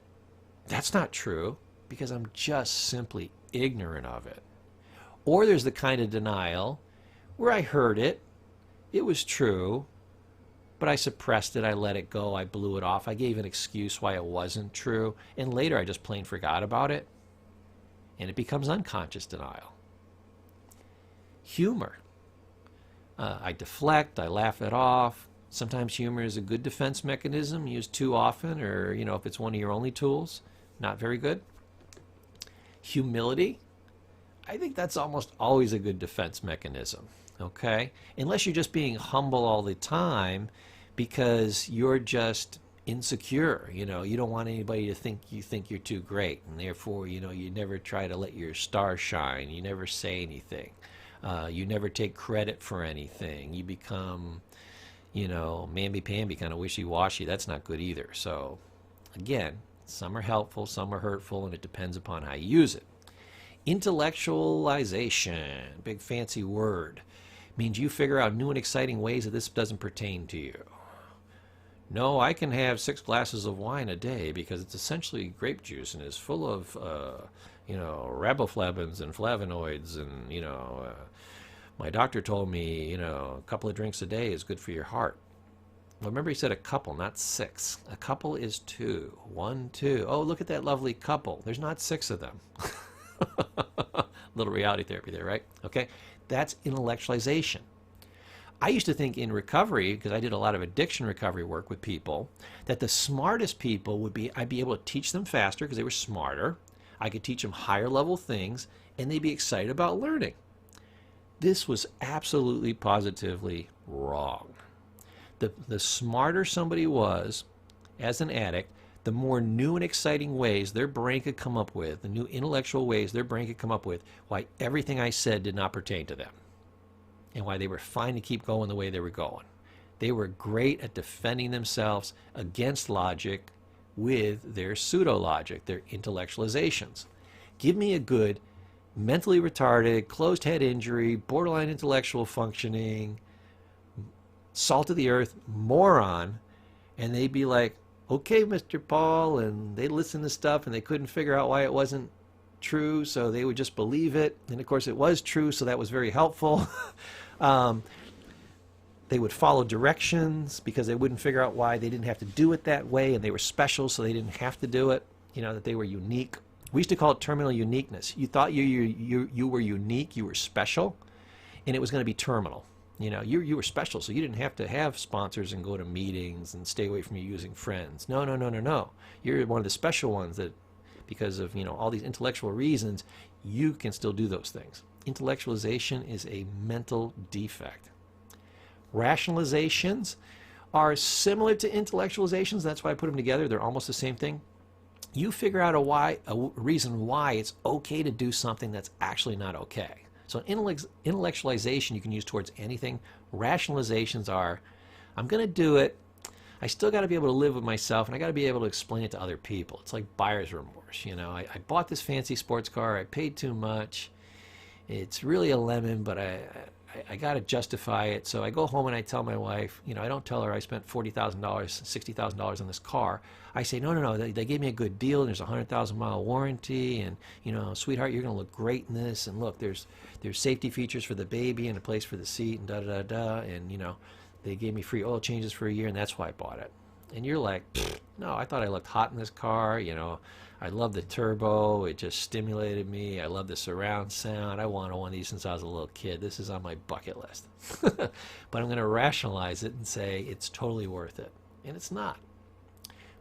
That's not true because I'm just simply ignorant of it. Or there's the kind of denial where I heard it, it was true, but I suppressed it, I let it go, I blew it off, I gave an excuse why it wasn't true, and later I just plain forgot about it, and it becomes unconscious denial. Humor. I deflect, I laugh it off. Sometimes humor is a good defense mechanism used too often, or, if it's one of your only tools, not very good. Humility. I think that's almost always a good defense mechanism, okay? Unless you're just being humble all the time because you're just insecure, you don't want anybody to think you're too great, and therefore, you never try to let your star shine. You never say anything. You never take credit for anything. You become, mamby-pamby, kind of wishy-washy. That's not good either. So, again, some are helpful, some are hurtful, and it depends upon how you use it. Intellectualization, big fancy word, means you figure out new and exciting ways that this doesn't pertain to you. No, I can have 6 glasses of wine a day because it's essentially grape juice and is full of, riboflavins and flavonoids, and, my doctor told me, a couple of drinks a day is good for your heart. Well, remember he said a couple, not 6. A couple is 2. 1, 2. Oh, look at that lovely couple. There's not 6 of them. Little reality therapy there, right? Okay, that's intellectualization. I used to think in recovery, because I did a lot of addiction recovery work with people, that the smartest people I'd be able to teach them faster because they were smarter. I could teach them higher level things, and they'd be excited about learning. This was absolutely positively wrong. The smarter somebody was as an addict, the more new and exciting ways their brain could come up with, the new intellectual ways their brain could come up with, why everything I said did not pertain to them, and why they were fine to keep going the way they were going. They were great at defending themselves against logic with their pseudo-logic, their intellectualizations. Give me a good mentally retarded, closed head injury, borderline intellectual functioning, salt of the earth moron, and they'd be like, okay, Mr. Paul, and they listen to stuff and they couldn't figure out why it wasn't true, so they would just believe it. And of course it was true, so that was very helpful. They would follow directions because they wouldn't figure out why they didn't have to do it that way, and they were special, so they didn't have to do it, that they were unique. We used to call it terminal uniqueness. You thought you were unique, you were special, and it was going to be terminal. You were special, so you didn't have to have sponsors and go to meetings and stay away from you using friends. No. You're one of the special ones that, because of all these intellectual reasons, you can still do those things. Intellectualization is a mental defect. Rationalizations are similar to intellectualizations. That's why I put them together. They're almost the same thing. You figure out a reason why it's okay to do something that's actually not okay. So intellectualization you can use towards anything. Rationalizations are, I'm going to do it. I still got to be able to live with myself, and I got to be able to explain it to other people. It's like buyer's remorse. I bought this fancy sports car. I paid too much. It's really a lemon, but I got to justify it. So I go home and I tell my wife, I don't tell her I spent $40,000, $60,000 on this car. I say, no, they gave me a good deal, and there's a 100,000-mile warranty, and, sweetheart, you're going to look great in this, and look, there's safety features for the baby and a place for the seat, and da-da-da-da, and, they gave me free oil changes for a year, and that's why I bought it. And you're like, no, I thought I looked hot in this car, I love the turbo, it just stimulated me, I love the surround sound, I wanted one of these since I was a little kid, this is on my bucket list. But I'm going to rationalize it and say it's totally worth it, and it's not.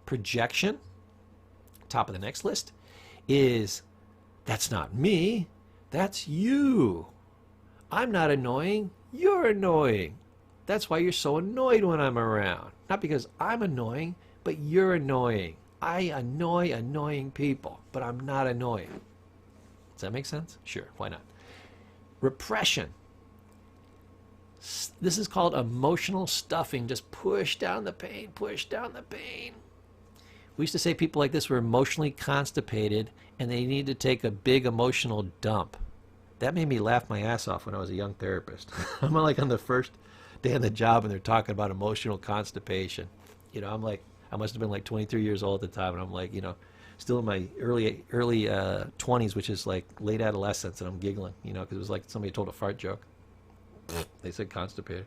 Projection, top of the next list, is that's not me, that's you. I'm not annoying, you're annoying. That's why you're so annoyed when I'm around. Not because I'm annoying, but you're annoying. I annoy annoying people, but I'm not annoying. Does that make sense? Sure, why not? Repression. This is called emotional stuffing. Just push down the pain, push down the pain. We used to say people like this were emotionally constipated and they need to take a big emotional dump. That made me laugh my ass off when I was a young therapist. I'm like on the first day on the job and they're talking about emotional constipation. I'm like, I must have been like 23 years old at the time, and I'm like, still in my early 20s, which is like late adolescence, and I'm giggling, because it was like somebody told a fart joke. They said constipated.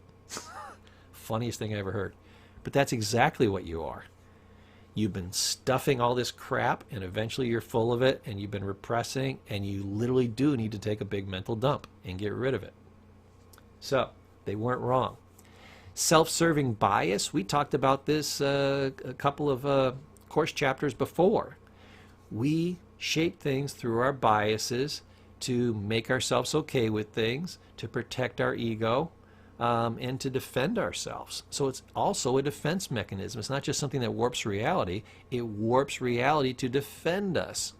Funniest thing I ever heard. But that's exactly what you are. You've been stuffing all this crap, and eventually you're full of it, and you've been repressing, and you literally do need to take a big mental dump and get rid of it. So they weren't wrong. Self-serving bias, we talked about this a couple of course chapters before. We shape things through our biases to make ourselves okay with things, to protect our ego, and to defend ourselves. So it's also a defense mechanism. It's not just something that warps reality. It warps reality to defend us.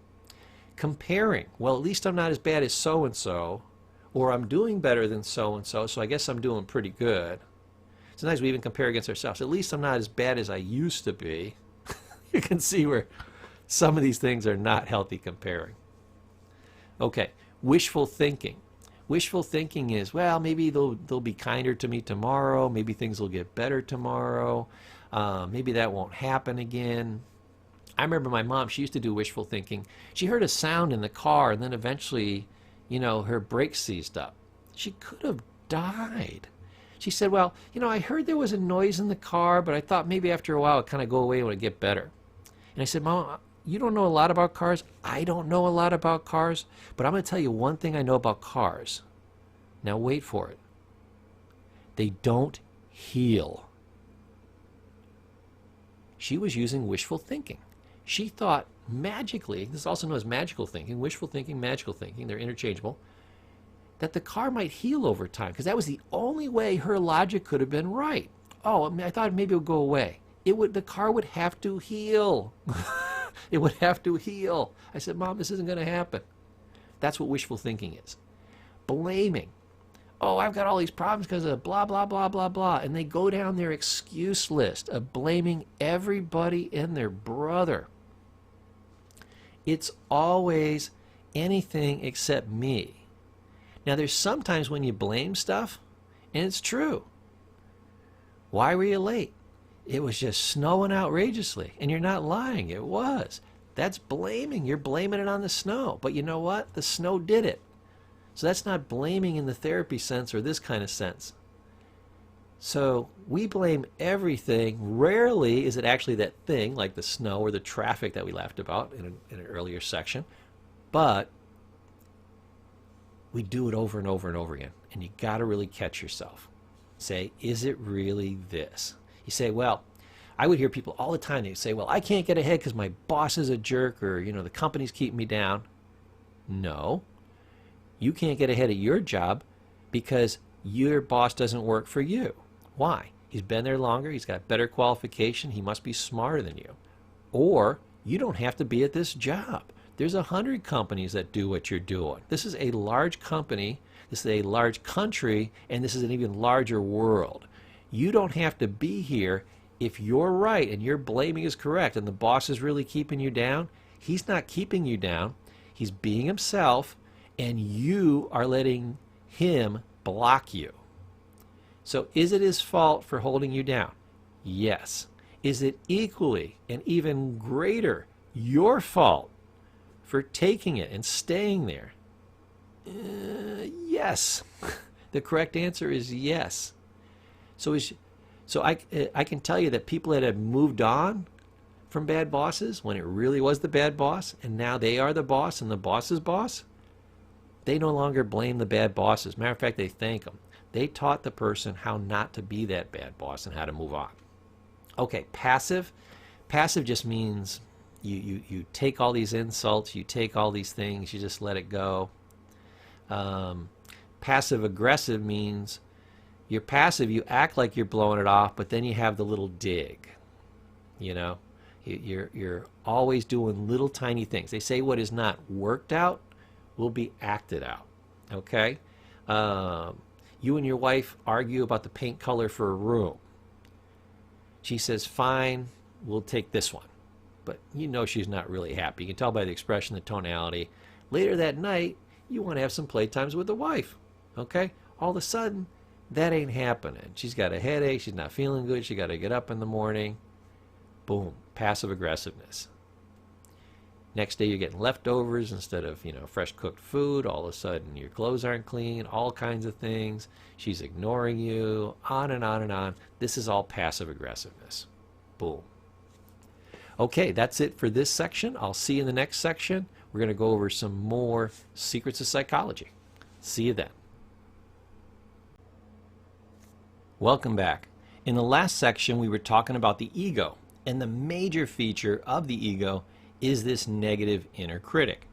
Comparing, well, at least I'm not as bad as so-and-so, or I'm doing better than so-and-so, so I guess I'm doing pretty good. Sometimes we even compare against ourselves. At least I'm not as bad as I used to be. You can see where some of these things are not healthy comparing. Okay, wishful thinking. Wishful thinking is, well, maybe they'll be kinder to me tomorrow. Maybe things will get better tomorrow. Maybe that won't happen again. I remember my mom, she used to do wishful thinking. She heard a sound in the car, and then eventually, you know, her brakes seized up. She could have died. She said, well, you know, I heard there was a noise in the car, but I thought maybe after a while it'd kind of go away when it get better. And I said, Mom, you don't know a lot about cars. I don't know a lot about cars, but I'm going to tell you one thing I know about cars. Now wait for it. They don't heal. She was using wishful thinking. She thought magically, this is also known as magical thinking, wishful thinking, magical thinking, they're interchangeable, that the car might heal over time, because that was the only way her logic could have been right. Oh, I mean, I thought maybe it would go away. The car would have to heal. It would have to heal. I said, Mom, this isn't going to happen. That's what wishful thinking is. Blaming. Oh, I've got all these problems because of blah, blah, blah, blah, blah. And they go down their excuse list of blaming everybody and their brother. It's always anything except me. Now, there's sometimes when you blame stuff, and it's true. Why were you late? It was just snowing outrageously, and you're not lying. It was. That's blaming. You're blaming it on the snow. But you know what? The snow did it. So that's not blaming in the therapy sense or this kind of sense. So we blame everything. Rarely is it actually that thing, like the snow or the traffic that we laughed about in an earlier section. But we do it over and over and over again. And you got to really catch yourself. Say, is it really this? You say, well, I would hear people all the time, they say, well, I can't get ahead because my boss is a jerk, or, you know, the company's keeping me down. No. You can't get ahead at your job because your boss doesn't work for you. Why? He's been there longer, he's got better qualification, he must be smarter than you. Or you don't have to be at this job. There's 100 companies that do what you're doing. This is a large company, this is a large country, and this is an even larger world. You don't have to be here. If you're right and your blaming is correct and the boss is really keeping you down, he's not keeping you down. He's being himself, and you are letting him block you. So is it his fault for holding you down? Yes. Is it equally and even greater your fault for taking it and staying there? Yes. The correct answer is yes. So I can tell you that people that have moved on from bad bosses when it really was the bad boss, and now they are the boss and the boss's boss, they no longer blame the bad bosses. Matter of fact, they thank them. They taught the person how not to be that bad boss and how to move on. Okay, passive. Passive just means you take all these insults, you take all these things, you just let it go. Passive aggressive means you're passive, you act like you're blowing it off, but then you have the little dig. You know, you're always doing little tiny things. They say what is not worked out will be acted out. Okay? You and your wife argue about the paint color for a room. She says, fine, we'll take this one. But you know she's not really happy. You can tell by the expression, the tonality. Later that night, you want to have some playtimes with the wife. Okay? All of a sudden, that ain't happening. She's got a headache. She's not feeling good. She got to get up in the morning. Boom. Passive aggressiveness. Next day you're getting leftovers instead of, you know, fresh cooked food. All of a sudden your clothes aren't clean. All kinds of things. She's ignoring you. On and on and on. This is all passive aggressiveness. Boom. Okay, that's it for this section. I'll see you in the next section. We're going to go over some more secrets of psychology. See you then. Welcome back. In the last section, we were talking about the ego, and the major feature of the ego is this negative inner critic.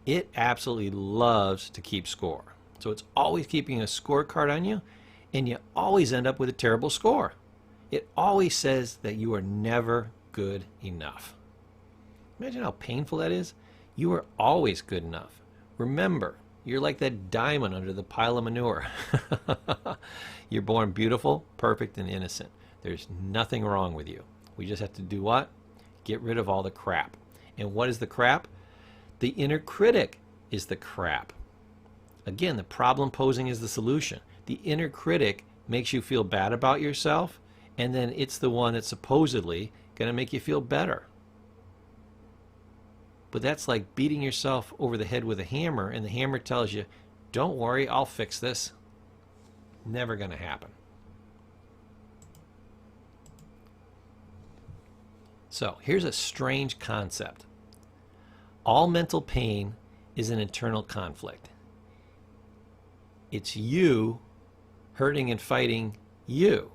It absolutely loves to keep score. So it's always keeping a scorecard on you, and you always end up with a terrible score. It always says that you are never good enough. Imagine how painful that is. You are always good enough. Remember, you're like that diamond under the pile of manure. You're born beautiful, perfect, and innocent. There's nothing wrong with you. We just have to do what? Get rid of all the crap. And what is the crap? The inner critic is the crap. Again, the problem posing is the solution. The inner critic makes you feel bad about yourself, and then it's the one that's supposedly going to make you feel better. But that's like beating yourself over the head with a hammer, and the hammer tells you, don't worry, I'll fix this. Never going to happen. So here's a strange concept. All mental pain is an internal conflict. It's you hurting and fighting you.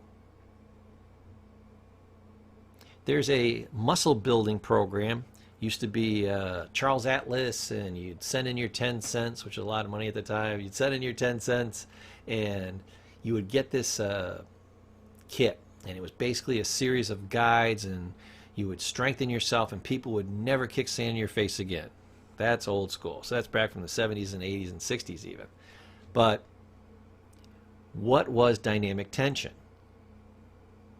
There's a muscle building program. Used to be Charles Atlas, and you'd send in your 10 cents, which was a lot of money at the time. You'd send in your 10 cents, and you would get this kit, and it was basically a series of guides, and you would strengthen yourself, and people would never kick sand in your face again. That's old school. So that's back from the 70s and 80s and 60s even. But what was dynamic tension?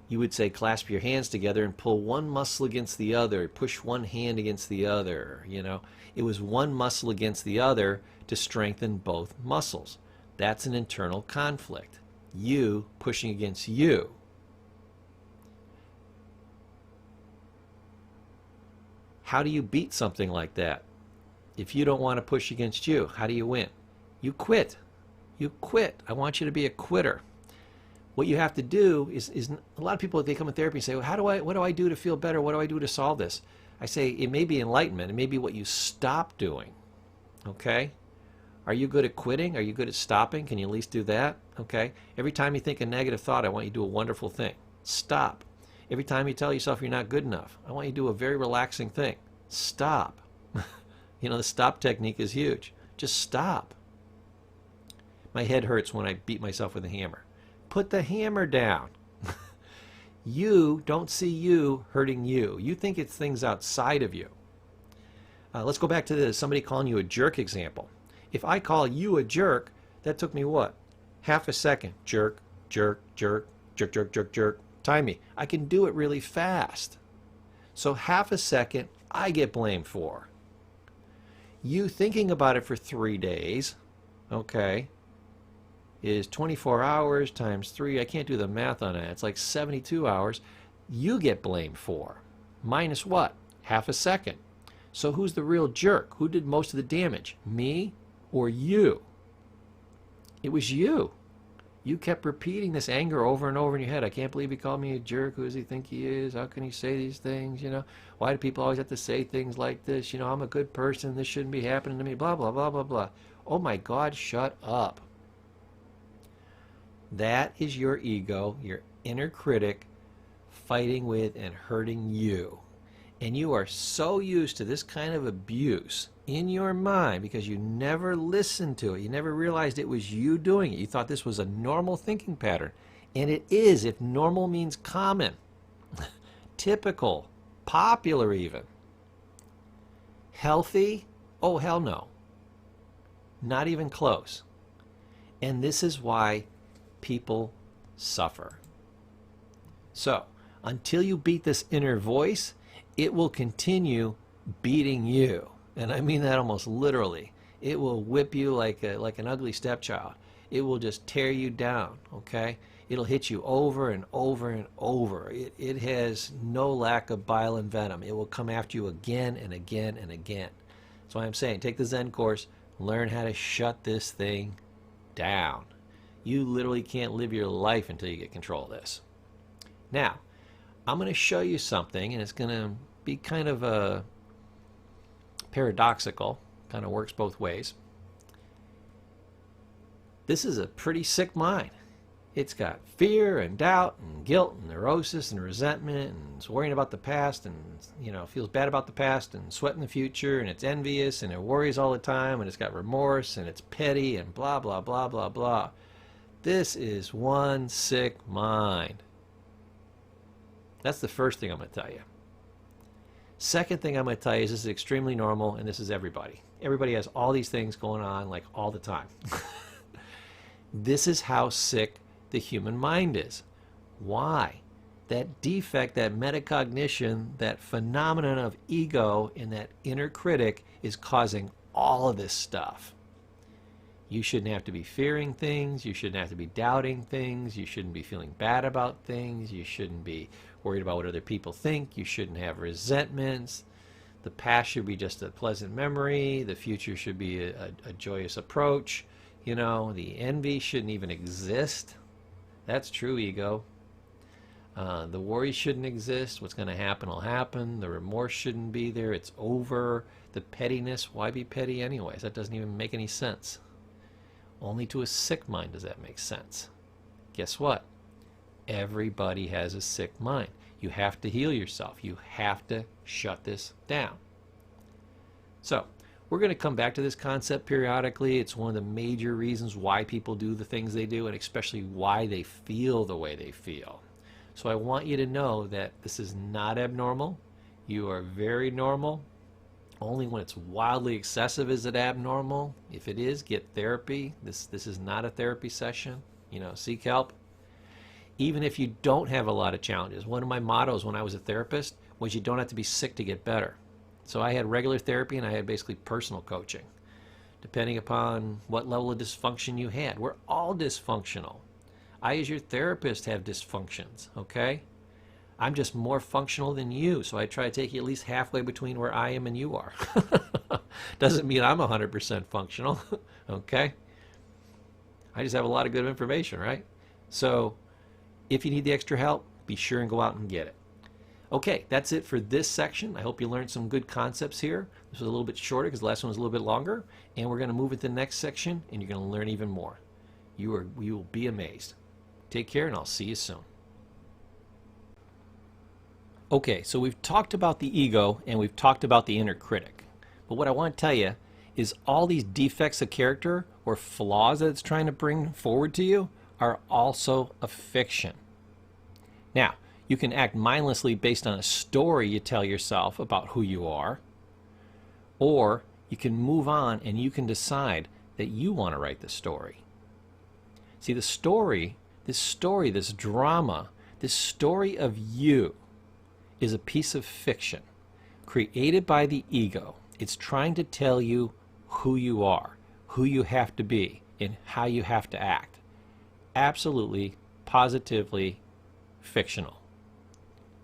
You would say clasp your hands together and pull one muscle against the other, push one hand against the other, you know. It was one muscle against the other to strengthen both muscles. That's an internal conflict. You pushing against you. How do you beat something like that? If you don't want to push against you, how do you win? You quit. You quit. I want you to be a quitter. What you have to do is a lot of people, they come in therapy and say, well, what do I do to feel better? What do I do to solve this? I say it may be enlightenment. It may be what you stop doing. Okay? Are you good at quitting? Are you good at stopping? Can you at least do that? Okay? Every time you think a negative thought, I want you to do a wonderful thing. Stop. Every time you tell yourself you're not good enough, I want you to do a very relaxing thing. Stop. You know, the stop technique is huge. Just stop. My head hurts when I beat myself with a hammer. Put the hammer down. You don't see you hurting you. You think it's things outside of you. Let's go back to somebody calling you a jerk example. If I call you a jerk, that took me what? Half a second. Jerk, jerk, jerk, jerk, jerk, jerk, jerk. Time me. I can do it really fast. So half a second, I get blamed for. You thinking about it for 3 days, okay, is 24 hours times 3. I can't do the math on that. It's like 72 hours. You get blamed for. Minus what? Half a second. So who's the real jerk? Who did most of the damage? Me or you? It was you. You kept repeating this anger over and over in your head. I can't believe he called me a jerk. Who does he think he is? How can he say these things? You know, why do people always have to say things like this? You know, I'm a good person. This shouldn't be happening to me. Blah, blah, blah, blah, blah. Oh my God, shut up. That is your ego, your inner critic, fighting with and hurting you. And you are so used to this kind of abuse in your mind because you never listened to it. You never realized it was you doing it. You thought this was a normal thinking pattern. And it is, if normal means common, typical, popular even. Healthy? Oh, hell no. Not even close. And this is why people suffer. So, until you beat this inner voice, it will continue beating you. And I mean that almost literally. It will whip you like an ugly stepchild. It will just tear you down, okay? It'll hit you over and over and over. It has no lack of bile and venom. It will come after you again and again and again. That's why I'm saying, take the Zen course, learn how to shut this thing down. You literally can't live your life until you get control of this. Now, I'm going to show you something, and it's going to be kind of a paradoxical, kind of works both ways. This is a pretty sick mind. It's got fear and doubt and guilt and neurosis and resentment, and it's worrying about the past, and feels bad about the past and sweating the future, and it's envious and it worries all the time, and it's got remorse and it's petty and blah blah blah blah blah. This is one sick mind. That's the first thing I'm going to tell you. Second thing I'm going to tell you is this is extremely normal, and this is everybody. Everybody has all these things going on like all the time. This is how sick the human mind is. Why? That defect, that metacognition, that phenomenon of ego and that inner critic is causing all of this stuff. You shouldn't have to be fearing things. You shouldn't have to be doubting things. You shouldn't be feeling bad about things. You shouldn't be worried about what other people think. You shouldn't have resentments. The past should be just a pleasant memory. The future should be a joyous approach. The envy shouldn't even exist. That's true ego. The worry shouldn't exist. What's going to happen will happen. The remorse shouldn't be there. It's over. The pettiness, why be petty anyways? That doesn't even make any sense. Only to a sick mind does that make sense. Guess what? Everybody has a sick mind. You have to heal yourself. You have to shut this down. So, we're going to come back to this concept periodically. It's one of the major reasons why people do the things they do, and especially why they feel the way they feel. So I want you to know that this is not abnormal. You are very normal. Only when it's wildly excessive is it abnormal. If it is, get therapy. This is not a therapy session. Seek help. Even if you don't have a lot of challenges. One of my mottos when I was a therapist was you don't have to be sick to get better. So I had regular therapy and I had basically personal coaching, depending upon what level of dysfunction you had. We're all dysfunctional. I, as your therapist, have dysfunctions, okay? I'm just more functional than you, so I try to take you at least halfway between where I am and you are. Doesn't mean I'm 100% functional, okay? I just have a lot of good information, right? So if you need the extra help, be sure and go out and get it. Okay, that's it for this section. I hope you learned some good concepts here. This was a little bit shorter because the last one was a little bit longer. And we're going to move into the next section, and you're going to learn even more. You will be amazed. Take care, and I'll see you soon. Okay, so we've talked about the ego, and we've talked about the inner critic. But what I want to tell you is all these defects of character or flaws that it's trying to bring forward to you are also a fiction. Now, you can act mindlessly based on a story you tell yourself about who you are, or you can move on and you can decide that you want to write the story. See, this drama, this story of you is a piece of fiction created by the ego. It's trying to tell you who you are, who you have to be, and how you have to act. Absolutely, positively fictional.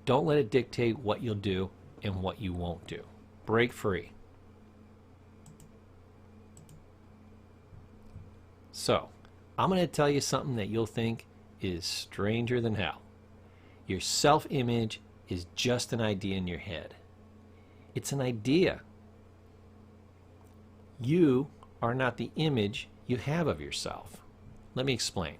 Don't let it dictate what you'll do and what you won't do. Break free. So, I'm going to tell you something that you'll think is stranger than hell. Your self-image is just an idea in your head. It's an idea. You are not the image you have of yourself. Let me explain.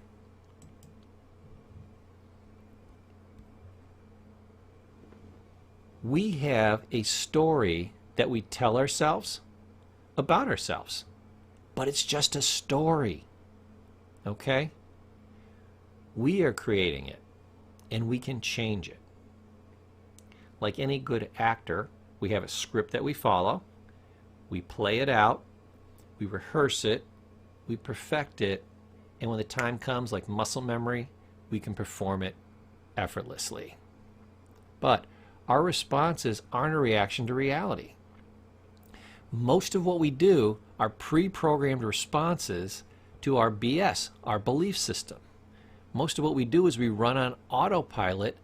We have a story that we tell ourselves about ourselves, but it's just a story, okay? We are creating it, and we can change it. Like any good actor, we have a script that we follow, we play it out, we rehearse it, we perfect it, and when the time comes, like muscle memory, we can perform it effortlessly. But our responses aren't a reaction to reality. Most of what we do are pre-programmed responses to our BS, our belief system. Most of what we do is we run on autopilot,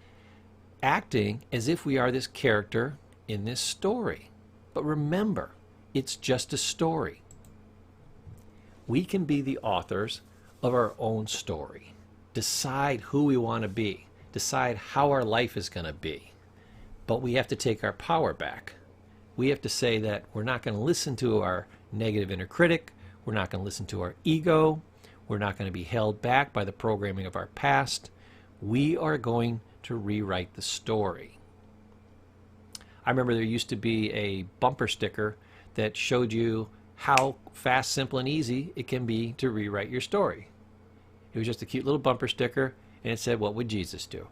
acting as if we are this character in this story. But remember, it's just a story. We can be the authors of our own story. Decide who we want to be. Decide how our life is going to be. But we have to take our power back. We have to say that we're not going to listen to our negative inner critic. We're not going to listen to our ego. We're not going to be held back by the programming of our past. We are going to rewrite the story. I remember there used to be a bumper sticker that showed you how fast, simple, and easy it can be to rewrite your story. It was just a cute little bumper sticker, and it said, "What would Jesus do?"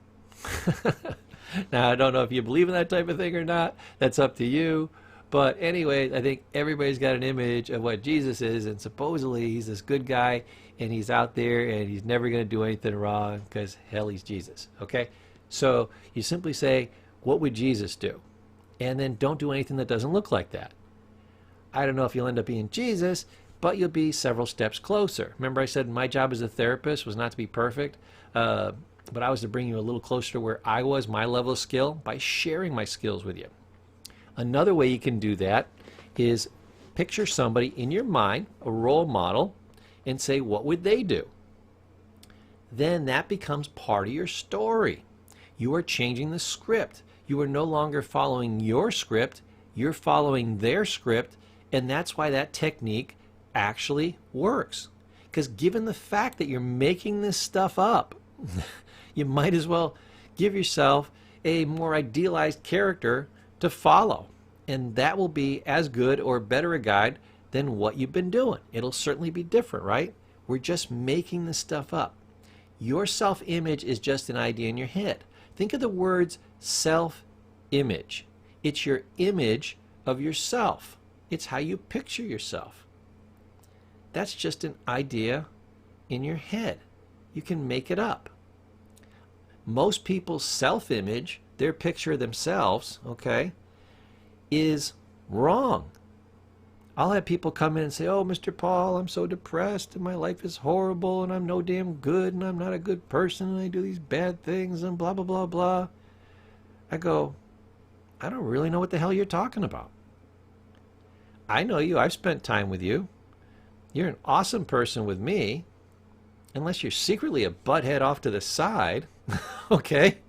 Now, I don't know if you believe in that type of thing or not. That's up to you. But anyway, I think everybody's got an image of what Jesus is, and supposedly he's this good guy, and he's out there, and he's never going to do anything wrong because, hell, he's Jesus. Okay? So you simply say, "What would Jesus do?" And then don't do anything that doesn't look like that. I don't know if you'll end up being Jesus, but you'll be several steps closer. Remember I said my job as a therapist was not to be perfect, but I was to bring you a little closer to where I was, my level of skill, by sharing my skills with you. Another way you can do that is picture somebody in your mind, a role model, and say, what would they do? Then that becomes part of your story. You are changing the script. You are no longer following your script, you're following their script, and that's why that technique actually works. Because given the fact that you're making this stuff up, you might as well give yourself a more idealized character to follow. And that will be as good or better a guide than what you've been doing. It'll certainly be different, right? We're just making this stuff up. Your self-image is just an idea in your head. Think of the words self-image. It's your image of yourself. It's how you picture yourself. That's just an idea in your head. You can make it up. Most people's self-image, their picture of themselves, okay, is wrong. I'll have people come in and say, "Oh, Mr. Paul, I'm so depressed and my life is horrible and I'm no damn good and I'm not a good person and I do these bad things and blah, blah, blah, blah." I go, I don't really know what the hell you're talking about. I know you. I've spent time with you. You're an awesome person with me, unless you're secretly a butthead off to the side, okay?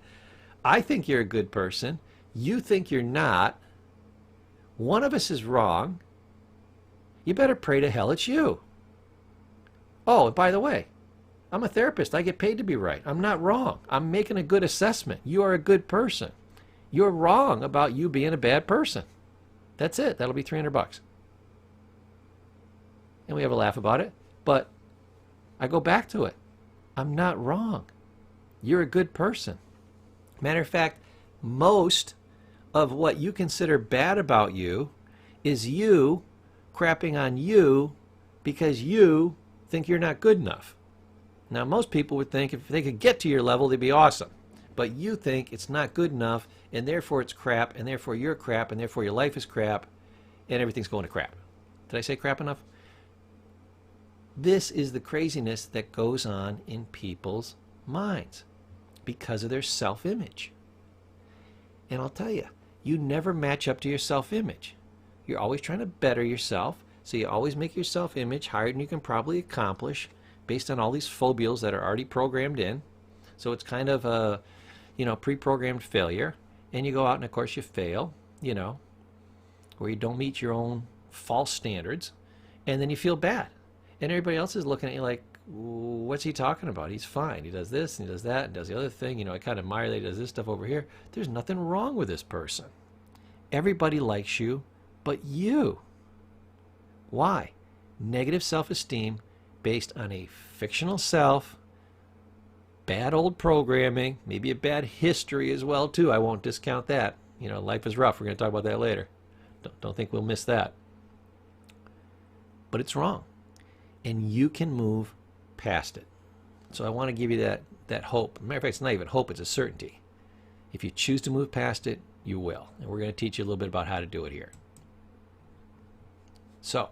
I think you're a good person. You think you're not. One of us is wrong. You better pray to hell it's you. Oh, and by the way, I'm a therapist. I get paid to be right. I'm not wrong. I'm making a good assessment. You are a good person. You're wrong about you being a bad person. That's it. That'll be $300. And we have a laugh about it. But I go back to it. I'm not wrong. You're a good person. Matter of fact, most of what you consider bad about you is you crapping on you because you think you're not good enough. Now, most people would think if they could get to your level, they'd be awesome. But you think it's not good enough, and therefore it's crap, and therefore you're crap, and therefore your life is crap, and everything's going to crap. Did I say crap enough? This is the craziness that goes on in people's minds because of their self-image. And I'll tell you, you never match up to your self-image. You're always trying to better yourself, so you always make your self-image higher than you can probably accomplish based on all these phobias that are already programmed in. So it's kind of a, pre-programmed failure. And you go out and, of course, you fail, where you don't meet your own false standards. And then you feel bad. And everybody else is looking at you like, what's he talking about? He's fine. He does this and he does that and does the other thing. I kind of admire that he does this stuff over here. There's nothing wrong with this person. Everybody likes you but you. Why? Negative self-esteem based on a fictional self, bad old programming, maybe a bad history as well too. I won't discount that. Life is rough. We're going to talk about that later. Don't think we'll miss that. But it's wrong. And you can move past it. So I want to give you that hope. Matter of fact, it's not even hope, it's a certainty. If you choose to move past it, you will. And we're going to teach you a little bit about how to do it here. So,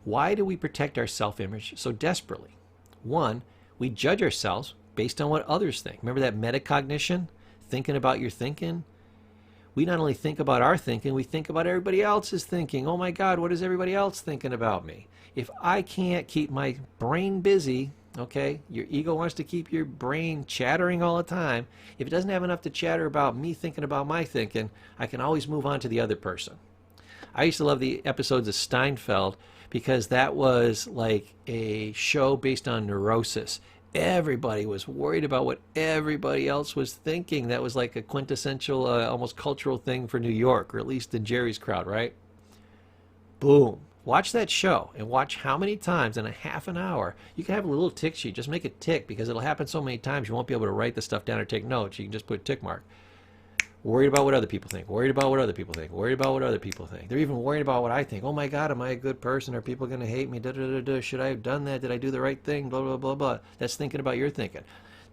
why do we protect our self-image so desperately? One, we judge ourselves based on what others think. Remember that metacognition? Thinking about your thinking? We not only think about our thinking, we think about everybody else's thinking. Oh my God, what is everybody else thinking about me? If I can't keep my brain busy, okay, your ego wants to keep your brain chattering all the time. If it doesn't have enough to chatter about me thinking about my thinking, I can always move on to the other person. I used to love the episodes of Steinfeld because that was like a show based on neurosis. Everybody was worried about what everybody else was thinking. That was like a quintessential, almost cultural thing for New York, or at least in Jerry's crowd, right? Boom. Watch that show and watch how many times in a half an hour. You can have a little tick sheet. Just make a tick because it'll happen so many times you won't be able to write the stuff down or take notes. You can just put a tick mark. Worried about what other people think. Worried about what other people think. Worried about what other people think. They're even worried about what I think. Oh my God, am I a good person? Are people going to hate me? Da, da, da, da. Should I have done that? Did I do the right thing? Blah, blah, blah, blah. That's thinking about your thinking.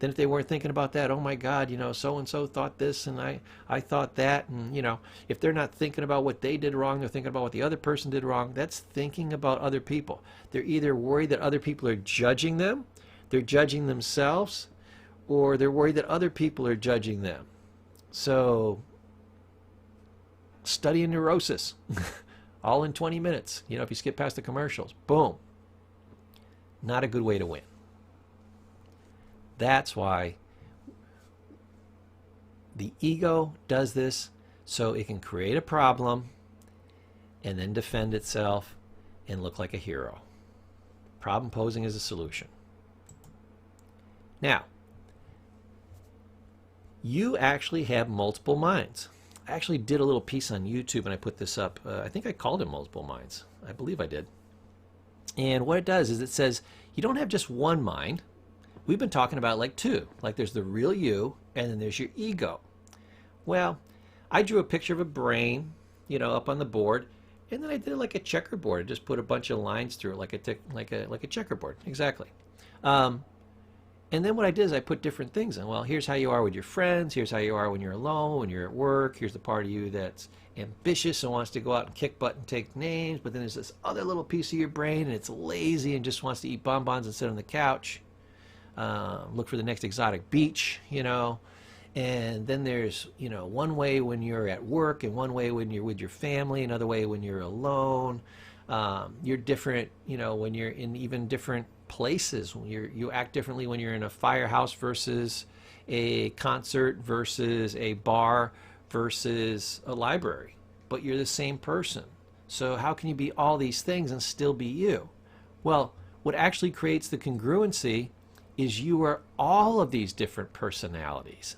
Then if they weren't thinking about that, oh my God, you know, so-and-so thought this and I thought that. And, you know, if they're not thinking about what they did wrong, they're thinking about what the other person did wrong. That's thinking about other people. They're either worried that other people are judging them, they're judging themselves, or they're worried that other people are judging them. So studying neurosis, all in 20 minutes. You know, if you skip past the commercials, boom. Not a good way to win. That's why the ego does this, so it can create a problem and then defend itself and look like a hero. Problem posing is a solution. Now, you actually have multiple minds. I actually did a little piece on YouTube and I put this up. I think I called it Multiple Minds. I believe I did. And what it does is it says you don't have just one mind. We've been talking about like two. Like there's the real you and then there's your ego. Well, I drew a picture of a brain, you know, up on the board, and then I did it like a checkerboard. I just put a bunch of lines through it like a checkerboard. Exactly. And then what I did is I put different things in. Well, here's how you are with your friends. Here's how you are when you're alone, when you're at work. Here's the part of you that's ambitious and wants to go out and kick butt and take names. But then there's this other little piece of your brain, and it's lazy and just wants to eat bonbons and sit on the couch. Look for the next exotic beach, you know. And then there's, you know, one way when you're at work and one way when you're with your family, another way when you're alone. You're different, you know, when you're in even different places. You act differently when you're in a firehouse versus a concert versus a bar versus a library. But you're the same person. So how can you be all these things and still be you? Well, what actually creates the congruency is you are all of these different personalities.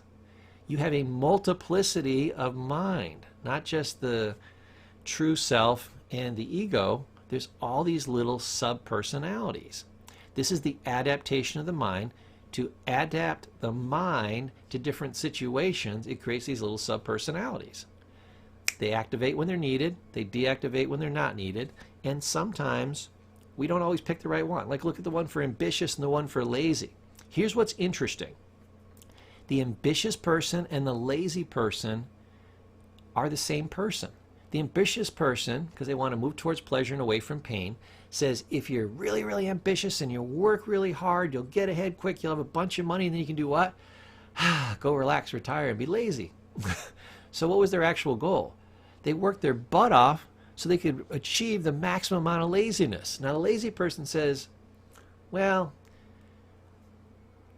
You have a multiplicity of mind, not just the true self and the ego. There's all these little sub-personalities. This is the adaptation of the mind. To adapt the mind to different situations, it creates these little sub-personalities. They activate when they're needed, they deactivate when they're not needed, and sometimes we don't always pick the right one. Like look at the one for ambitious and the one for lazy. Here's what's interesting. The ambitious person and the lazy person are the same person. The ambitious person, because they want to move towards pleasure and away from pain, says if you're really, really ambitious and you work really hard, you'll get ahead quick, you'll have a bunch of money, and then you can do what? Go relax, retire, and be lazy. So what was their actual goal? They worked their butt off so they could achieve the maximum amount of laziness. Now the lazy person says, well,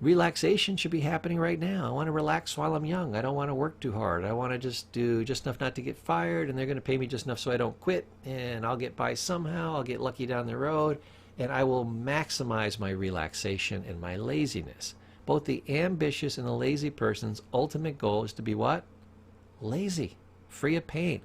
relaxation should be happening right now. I want to relax while I'm young. I don't want to work too hard. I want to just do just enough not to get fired, and they're going to pay me just enough so I don't quit, and I'll get by somehow. I'll get lucky down the road, and I will maximize my relaxation and my laziness. Both the ambitious and the lazy person's ultimate goal is to be what? Lazy, free of pain.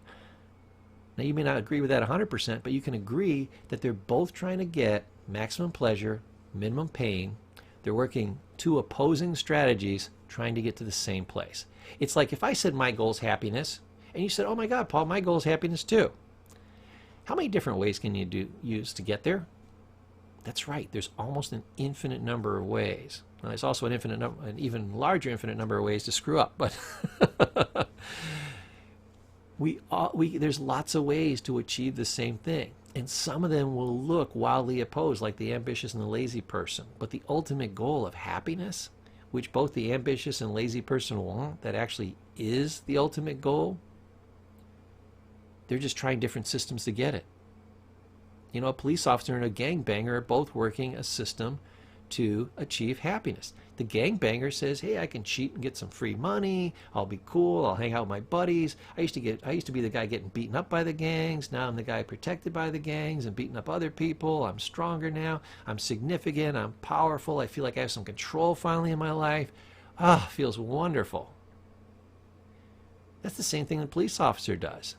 Now you may not agree with that 100%, but you can agree that they're both trying to get maximum pleasure, minimum pain. They're working two opposing strategies trying to get to the same place. It's like if I said my goal is happiness, and you said, oh my God, Paul, my goal is happiness too. How many different ways can you use to get there? That's right. There's almost an infinite number of ways. Now, there's also an even larger infinite number of ways to screw up. But there's lots of ways to achieve the same thing. And some of them will look wildly opposed, like the ambitious and the lazy person. But the ultimate goal of happiness, which both the ambitious and lazy person want, that actually is the ultimate goal, they're just trying different systems to get it. You know, a police officer and a gangbanger are both working a system to achieve happiness. The gangbanger says, hey, I can cheat and get some free money. I'll be cool. I'll hang out with my buddies. I used to be the guy getting beaten up by the gangs. Now I'm the guy protected by the gangs and beating up other people. I'm stronger now. I'm significant. I'm powerful. I feel like I have some control finally in my life. Ah, feels wonderful. That's the same thing the police officer does.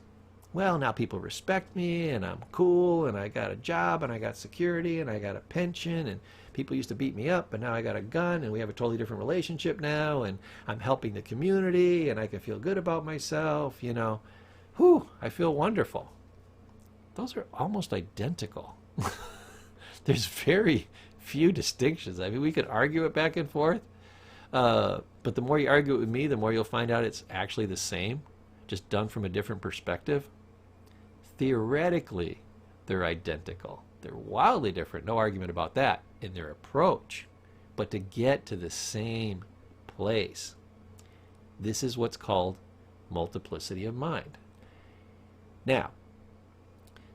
Well, now people respect me, and I'm cool, and I got a job, and I got security, and I got a pension, and people used to beat me up, but now I got a gun, and we have a totally different relationship now, and I'm helping the community, and I can feel good about myself, you know. Whew, I feel wonderful. Those are almost identical. There's very few distinctions. I mean, we could argue it back and forth, but the more you argue it with me, the more you'll find out it's actually the same, just done from a different perspective. Theoretically, they're identical. They're wildly different, no argument about that, in their approach. But to get to the same place, this is what's called multiplicity of mind. Now,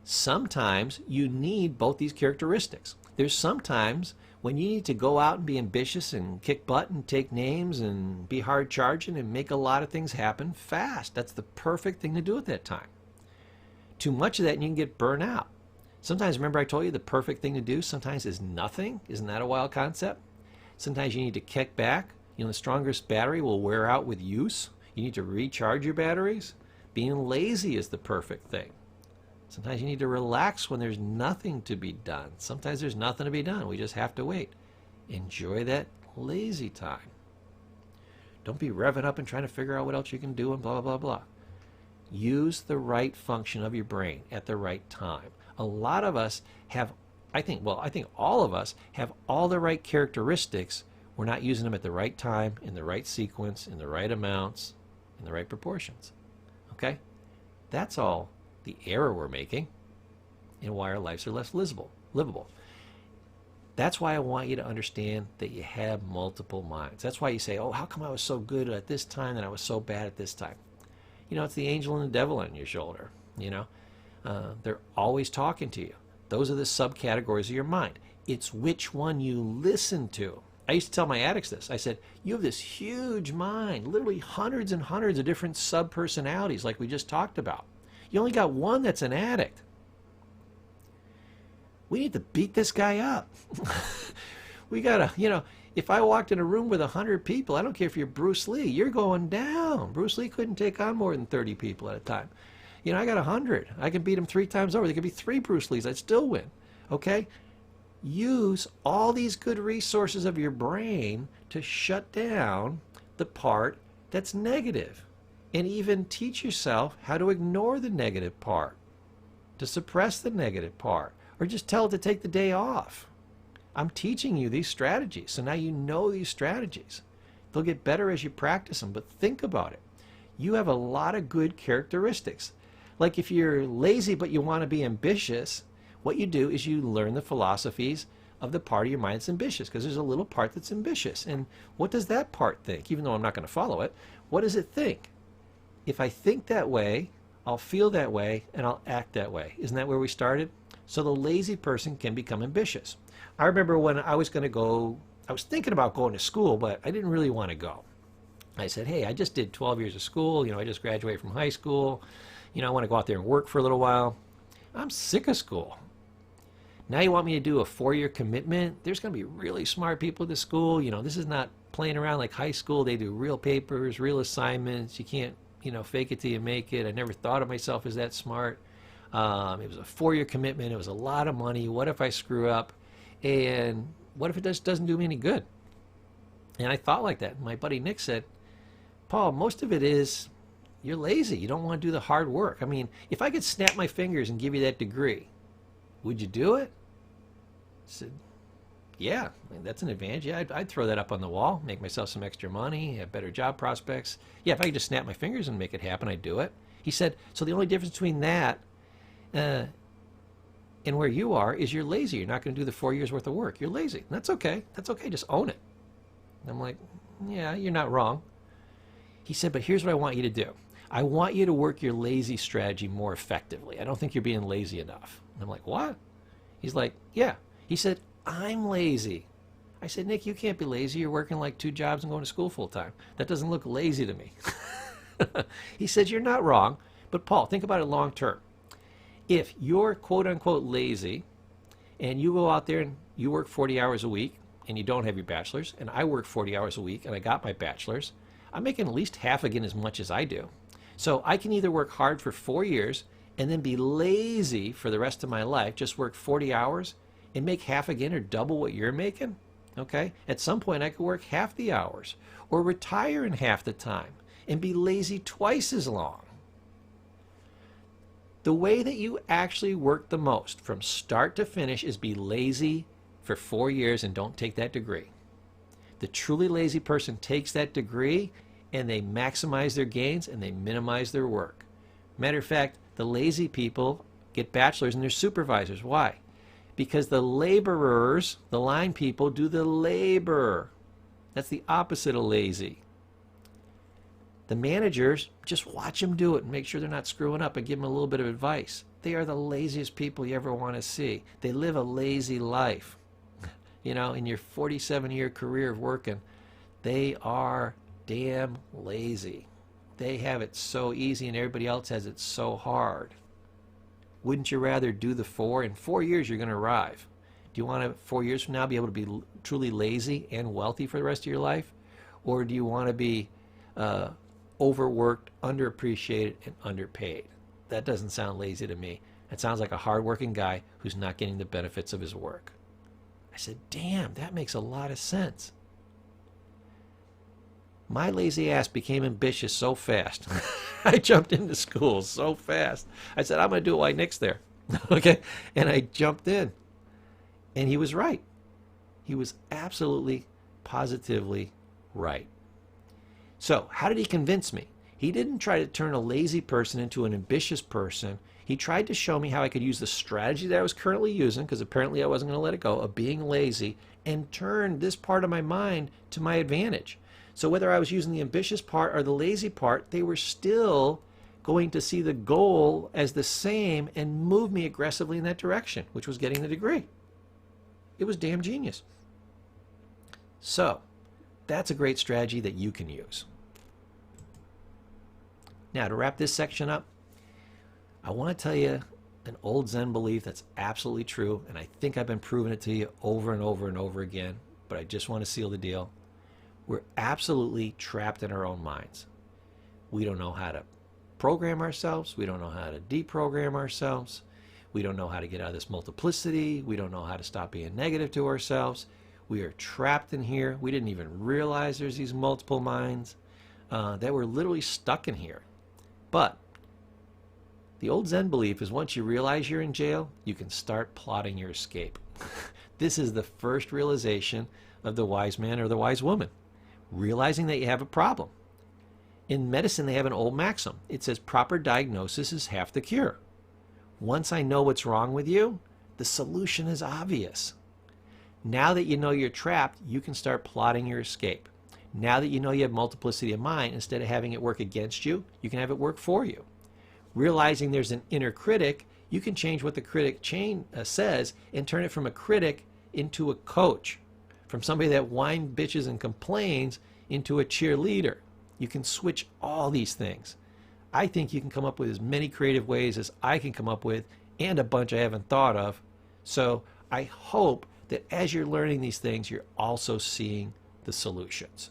sometimes you need both these characteristics. There's sometimes when you need to go out and be ambitious and kick butt and take names and be hard charging and make a lot of things happen fast. That's the perfect thing to do at that time. Too much of that and you can get burnt out. Sometimes, remember I told you the perfect thing to do sometimes is nothing. Isn't that a wild concept? Sometimes you need to kick back. You know, the strongest battery will wear out with use. You need to recharge your batteries. Being lazy is the perfect thing. Sometimes you need to relax when there's nothing to be done. Sometimes there's nothing to be done. We just have to wait. Enjoy that lazy time. Don't be revving up and trying to figure out what else you can do and blah, blah, blah, blah. Use the right function of your brain at the right time. A lot of us have, I think all of us have all the right characteristics. We're not using them at the right time, in the right sequence, in the right amounts, in the right proportions. Okay? That's all the error we're making and why our lives are less livable. That's why I want you to understand that you have multiple minds. That's why you say, oh, how come I was so good at this time and I was so bad at this time? You know, it's the angel and the devil on your shoulder. You know, they're always talking to you. Those are the subcategories of your mind. It's which one you listen to. I used to tell my addicts this. I said, you have this huge mind, literally hundreds and hundreds of different sub-personalities like we just talked about. You only got one that's an addict. We need to beat this guy up. We gotta, you know, if I walked in a room with 100 people, I don't care if you're Bruce Lee, you're going down. Bruce Lee couldn't take on more than 30 people at a time. You know, I got 100. I can beat him 3 times over. There could be 3 Bruce Lees. I'd still win. Okay? Use all these good resources of your brain to shut down the part that's negative. And even teach yourself how to ignore the negative part, to suppress the negative part, or just tell it to take the day off. I'm teaching you these strategies, so now you know these strategies. They'll get better as you practice them, but think about it. You have a lot of good characteristics. Like if you're lazy but you want to be ambitious, what you do is you learn the philosophies of the part of your mind that's ambitious, because there's a little part that's ambitious. And what does that part think? Even though I'm not going to follow it, what does it think? If I think that way, I'll feel that way, and I'll act that way. Isn't that where we started? So the lazy person can become ambitious. I remember when I was going to go, I was thinking about going to school, but I didn't really want to go. I said, hey, I just did 12 years of school. You know, I just graduated from high school. You know, I want to go out there and work for a little while. I'm sick of school. Now you want me to do a 4-year commitment? There's going to be really smart people at the school. You know, this is not playing around like high school. They do real papers, real assignments. You can't, you know, fake it till you make it. I never thought of myself as that smart. It was a 4-year commitment. It was a lot of money. What if I screw up? And what if it just doesn't do me any good? And I thought like that. My buddy Nick said, Paul, most of it is you're lazy. You don't want to do the hard work. I mean, if I could snap my fingers and give you that degree, would you do it? I said, yeah, I mean, that's an advantage. Yeah, I'd throw that up on the wall, make myself some extra money, have better job prospects. Yeah, if I could just snap my fingers and make it happen, I'd do it. He said, so the only difference between that and where you are is you're lazy. You're not going to do the 4 years worth of work. You're lazy. And that's okay. That's okay. Just own it. And I'm like, yeah, you're not wrong. He said, but here's what I want you to do. I want you to work your lazy strategy more effectively. I don't think you're being lazy enough. And I'm like, what? He's like, yeah. He said, I'm lazy. I said, Nick, you can't be lazy. You're working like 2 jobs and going to school full time. That doesn't look lazy to me. He said, you're not wrong. But Paul, think about it long term. If you're quote unquote lazy and you go out there and you work 40 hours a week and you don't have your bachelor's, and I work 40 hours a week and I got my bachelor's, I'm making at least half again as much as I do. So I can either work hard for 4 years and then be lazy for the rest of my life, just work 40 hours and make half again or double what you're making. Okay? At some point I could work half the hours or retire in half the time and be lazy twice as long. The way that you actually work the most from start to finish is be lazy for 4 years and don't take that degree. The truly lazy person takes that degree and they maximize their gains and they minimize their work. Matter of fact, the lazy people get bachelors and they're supervisors. Why? Because the laborers, the line people, do the labor. That's the opposite of lazy. The managers, just watch them do it and make sure they're not screwing up and give them a little bit of advice. They are the laziest people you ever want to see. They live a lazy life. You know, in your 47-year career of working, they are damn lazy. They have it so easy and everybody else has it so hard. Wouldn't you rather do the 4? In 4 years, you're going to arrive. Do you want to, 4 years from now, be able to be truly lazy and wealthy for the rest of your life? Or do you want to be overworked, underappreciated, and underpaid? That doesn't sound lazy to me. It sounds like a hardworking guy who's not getting the benefits of his work. I said, damn, that makes a lot of sense. My lazy ass became ambitious so fast. I jumped into school so fast. I said, I'm going to do it while Nick's there. Okay? And I jumped in. And he was right. He was absolutely, positively right. So, how did he convince me? He didn't try to turn a lazy person into an ambitious person. He tried to show me how I could use the strategy that I was currently using, because apparently I wasn't going to let it go, of being lazy, and turn this part of my mind to my advantage. So whether I was using the ambitious part or the lazy part, they were still going to see the goal as the same and move me aggressively in that direction, which was getting the degree. It was damn genius. So that's a great strategy that you can use. Now, to wrap this section up, I want to tell you an old Zen belief that's absolutely true, and I think I've been proving it to you over and over and over again, but I just want to seal the deal. We're absolutely trapped in our own minds. We don't know how to program ourselves. We don't know how to deprogram ourselves. We don't know how to get out of this multiplicity. We don't know how to stop being negative to ourselves. We are trapped in here. We didn't even realize there's these multiple minds that we're literally stuck in here. But the old Zen belief is once you realize you're in jail, you can start plotting your escape. This is the first realization of the wise man or the wise woman, realizing that you have a problem. In medicine, they have an old maxim. It says proper diagnosis is half the cure. Once I know what's wrong with you, the solution is obvious. Now that you know you're trapped, you can start plotting your escape. Now that you know you have multiplicity of mind, instead of having it work against you, you can have it work for you. Realizing there's an inner critic, you can change what the critic says and turn it from a critic into a coach. From somebody that whines, bitches, and complains into a cheerleader. You can switch all these things. I think you can come up with as many creative ways as I can come up with, and a bunch I haven't thought of. So I hope that as you're learning these things, you're also seeing the solutions.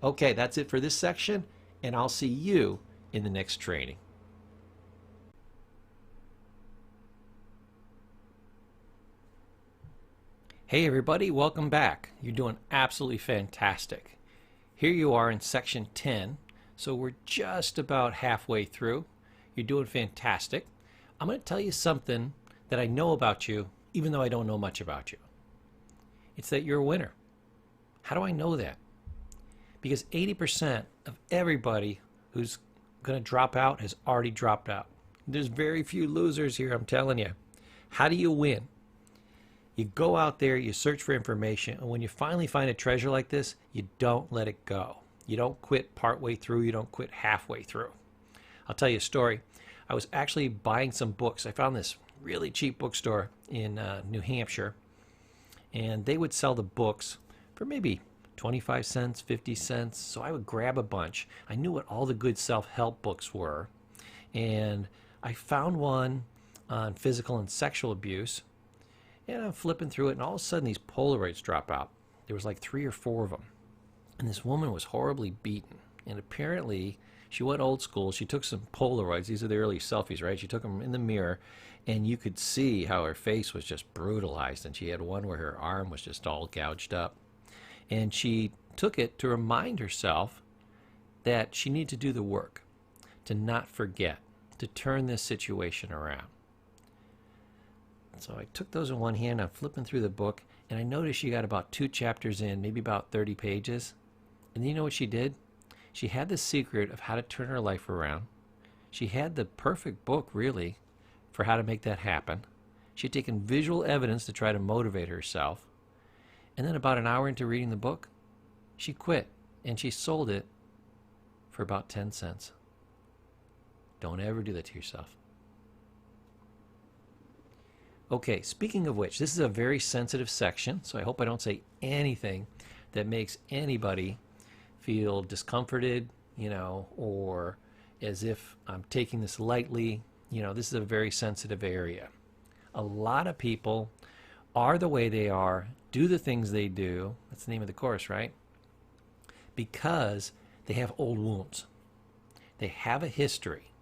Okay, that's it for this section, and I'll see you in the next training. Hey everybody, welcome back. You're doing absolutely fantastic. Here you are in section 10, so we're just about halfway through. You're doing fantastic. I'm going to tell you something that I know about you, even though I don't know much about you. It's that you're a winner. How do I know that? Because 80% of everybody who's going to drop out has already dropped out. There's very few losers here, I'm telling you. How do you win? You go out there, you search for information, and when you finally find a treasure like this, you don't let it go. You don't quit partway through, you don't quit halfway through. I'll tell you a story. I was actually buying some books. I found this really cheap bookstore in New Hampshire, and they would sell the books for maybe 25 cents, 50 cents. So I would grab a bunch. I knew what all the good self-help books were, and I found one on physical and sexual abuse, and I'm flipping through it, and all of a sudden these Polaroids drop out. There was like 3 or 4 of them, and this woman was horribly beaten, and apparently she went old school. She took some Polaroids. These are the early selfies, right? She took them in the mirror, and you could see how her face was just brutalized, and she had one where her arm was just all gouged up. And she took it to remind herself that she needed to do the work, to not forget, to turn this situation around. So I took those in one hand, I'm flipping through the book, and I noticed she got about 2 chapters in, maybe about 30 pages. And you know what she did? She had the secret of how to turn her life around. She had the perfect book, really, for how to make that happen. She'd taken visual evidence to try to motivate herself. And then about an hour into reading the book, she quit, and she sold it for about 10 cents. Don't ever do that to yourself. Okay, speaking of which, this is a very sensitive section, so I hope I don't say anything that makes anybody feel discomforted, or as if I'm taking this lightly. This is a very sensitive area. A lot of people are the way they are, do the things they do, that's the name of the course, right? Because they have old wounds. They have a history.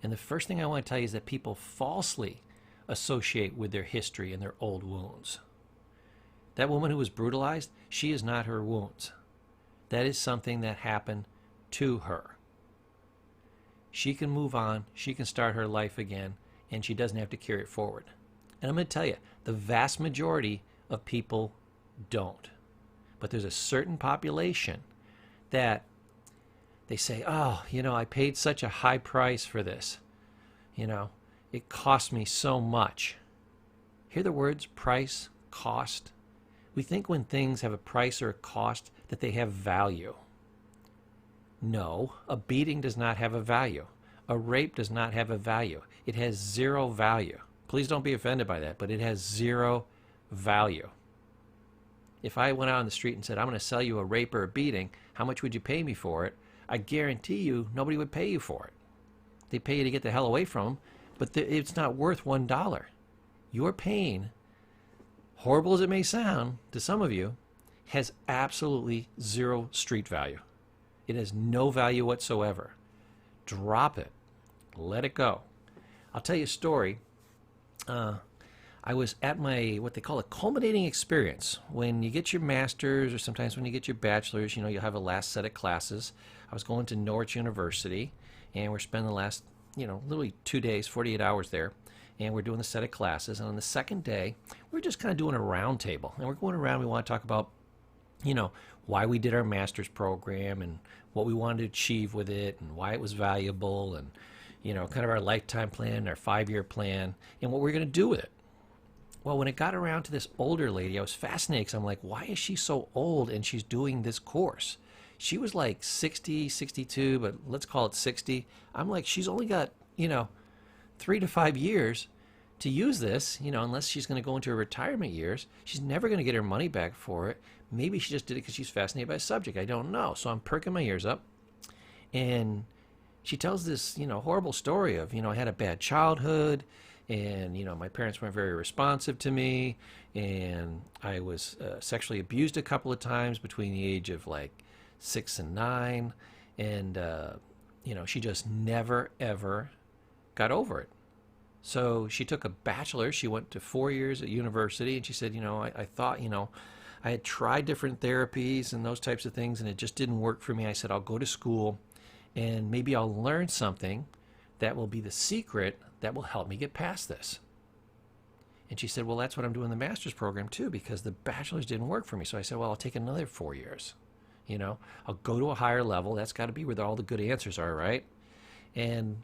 And the first thing I want to tell you is that people falsely associate with their history and their old wounds. That woman who was brutalized, she is not her wounds. That is something that happened to her. She can move on, she can start her life again, and she doesn't have to carry it forward. And I'm going to tell you, the vast majority of people don't. But there's a certain population that they say, oh, I paid such a high price for this. It cost me so much. Hear the words price, cost. We think when things have a price or a cost that they have value. No, a beating does not have a value. A rape does not have a value. It has 0 value. Please don't be offended by that, but it has 0 value. If I went out on the street and said, I'm going to sell you a rape or a beating, how much would you pay me for it? I guarantee you nobody would pay you for it. They pay you to get the hell away from them, but it's not worth $1. Your pain, horrible as it may sound to some of you, has absolutely 0 street value. It has no value whatsoever. Drop it. Let it go. I'll tell you a story. I was at my, what they call a culminating experience. When you get your master's, or sometimes when you get your bachelor's, you'll have a last set of classes. I was going to Norwich University, and we're spending the last, literally 2 days, 48 hours there, and we're doing the set of classes. And on the second day, we're just kind of doing a round table. And we're going around, we want to talk about, why we did our master's program and what we wanted to achieve with it and why it was valuable and, kind of our lifetime plan, our 5-year plan, and what we're going to do with it. Well, when it got around to this older lady, I was fascinated because I'm like, why is she so old and she's doing this course? She was like 60, 62, but let's call it 60. I'm like, she's only got, 3 to 5 years to use this, unless she's going to go into her retirement years. She's never going to get her money back for it. Maybe she just did it because she's fascinated by the subject. I don't know. So I'm perking my ears up. And she tells this, horrible story of, I had a bad childhood, and, my parents weren't very responsive to me, and I was sexually abused a couple of times between the age of like 6 and 9, and, she just never, ever got over it. So she took a bachelor's. She went to 4 years at university, and she said, I thought, I had tried different therapies and those types of things, and it just didn't work for me. I said, I'll go to school, and maybe I'll learn something that will be the secret that will help me get past this. And she said, well, that's what I'm doing in the master's program too, because the bachelor's didn't work for me. So I said, well, I'll take another 4 years. I'll go to a higher level. That's got to be where all the good answers are, right? And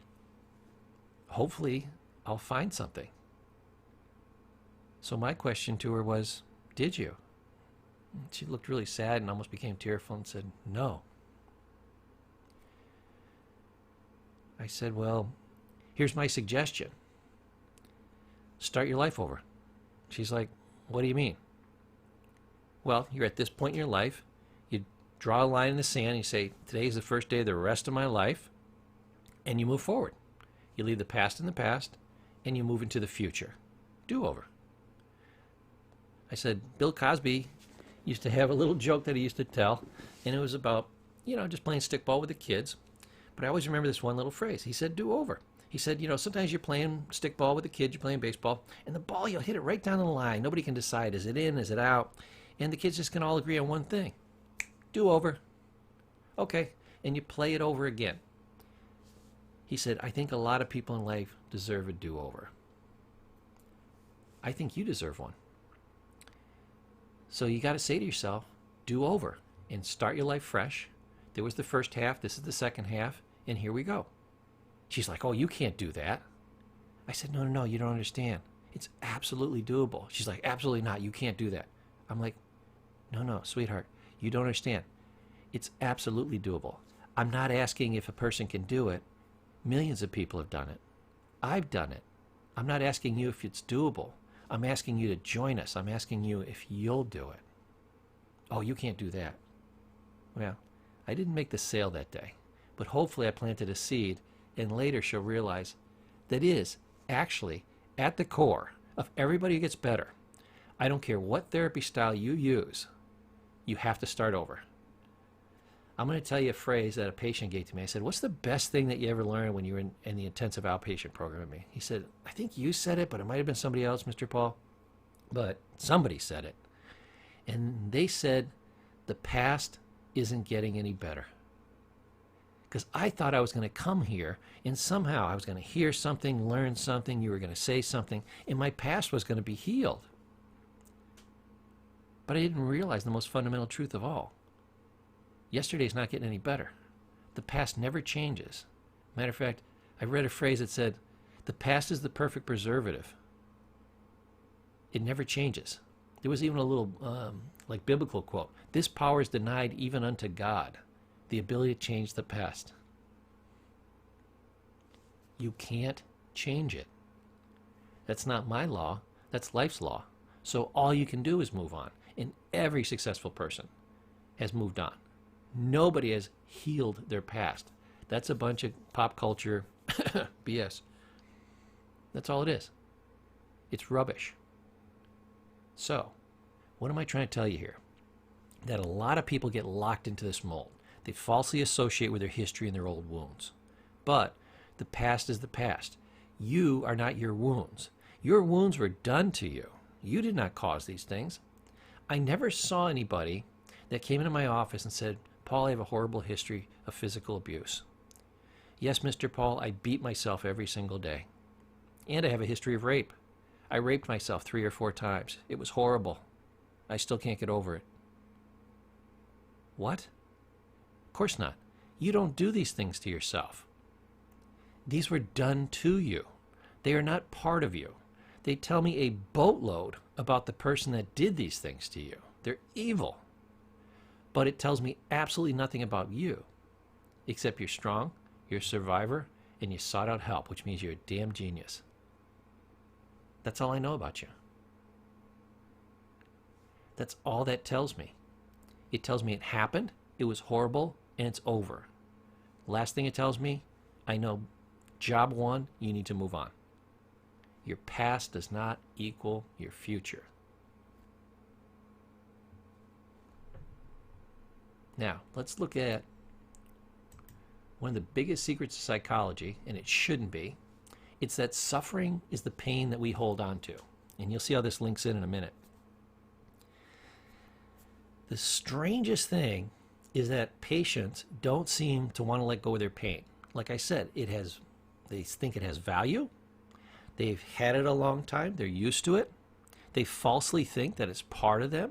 hopefully I'll find something. So my question to her was, did you? She looked really sad and almost became tearful and said, no. I said, well, here's my suggestion. Start your life over. She's like, what do you mean? Well, you're at this point in your life. You draw a line in the sand. And you say, today is the first day of the rest of my life. And you move forward. You leave the past in the past, and you move into the future. Do-over. I said, Bill Cosby used to have a little joke that he used to tell, and it was about, just playing stickball with the kids. But I always remember this one little phrase. He said, do-over. He said, sometimes you're playing stickball with the kids, you're playing baseball, and the ball, you'll hit it right down the line. Nobody can decide, is it in, is it out? And the kids just can all agree on one thing. Do-over. Okay. And you play it over again. He said, I think a lot of people in life deserve a do-over. I think you deserve one. So you got to say to yourself, do over and start your life fresh. There was the first half, this is the second half, and here we go. She's like, oh, you can't do that. I said, no, you don't understand. It's absolutely doable. She's like, absolutely not, you can't do that. I'm like, no, sweetheart, you don't understand. It's absolutely doable. I'm not asking if a person can do it. Millions of people have done it. I've done it. I'm not asking you if it's doable. I'm asking you to join us. I'm asking you if you'll do it. Oh, you can't do that. Well, I didn't make the sale that day, but hopefully I planted a seed, and later she'll realize that is actually at the core of everybody who gets better. I don't care what therapy style you use, you have to start over. I'm going to tell you a phrase that a patient gave to me. I said, what's the best thing that you ever learned when you were in the intensive outpatient program with me? He said, I think you said it, but it might have been somebody else, Mr. Paul. But somebody said it. And they said, the past isn't getting any better. Because I thought I was going to come here, and somehow I was going to hear something, learn something, you were going to say something, and my past was going to be healed. But I didn't realize the most fundamental truth of all. Yesterday's not getting any better. The past never changes. Matter of fact, I read a phrase that said, the past is the perfect preservative. It never changes. There was even a little biblical quote. This power is denied even unto God, the ability to change the past. You can't change it. That's not my law. That's life's law. So all you can do is move on. And every successful person has moved on. Nobody has healed their past. That's a bunch of pop culture BS. That's all it is. It's rubbish. So, what am I trying to tell you here? That a lot of people get locked into this mold. They falsely associate with their history and their old wounds. But the past is the past. You are not your wounds. Your wounds were done to you. You did not cause these things. I never saw anybody that came into my office and said, Paul, I have a horrible history of physical abuse. Yes, Mr. Paul, I beat myself every single day. And I have a history of rape. I raped myself 3 or 4 times. It was horrible. I still can't get over it. What? Of course not. You don't do these things to yourself. These were done to you. They are not part of you. They tell me a boatload about the person that did these things to you. They're evil. But it tells me absolutely nothing about you, except you're strong, you're a survivor, and you sought out help, which means you're a damn genius. That's all I know about you. That's all that tells me. It tells me it happened, it was horrible, and it's over. Last thing it tells me, I know job one, you need to move on. Your past does not equal your future. Now, let's look at one of the biggest secrets of psychology, and it shouldn't be. It's that suffering is the pain that we hold on to. And you'll see how this links in a minute. The strangest thing is that patients don't seem to want to let go of their pain. Like I said, they think it has value. They've had it a long time. They're used to it. They falsely think that it's part of them.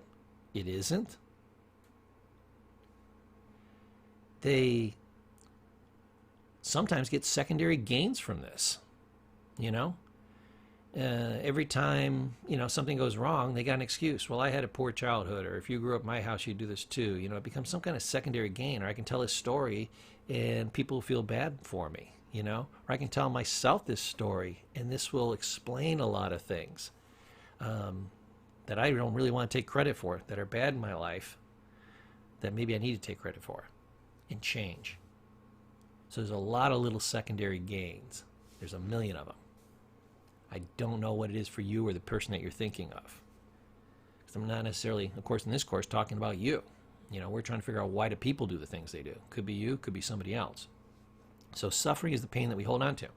It isn't. They sometimes get secondary gains from this, every time, something goes wrong, they got an excuse. Well, I had a poor childhood, or if you grew up in my house, you'd do this too. It becomes some kind of secondary gain, or I can tell this story and people feel bad for me, or I can tell myself this story and this will explain a lot of things. that I don't really want to take credit for, that are bad in my life, that maybe I need to take credit for and change. So there's a lot of little secondary gains. There's a million of them. I don't know what it is for you or the person that you're thinking of. Because I'm not necessarily, of course, in this course, talking about you. You know, we're trying to figure out why do people do the things they do. Could be you, could be somebody else. So suffering is the pain that we hold on to.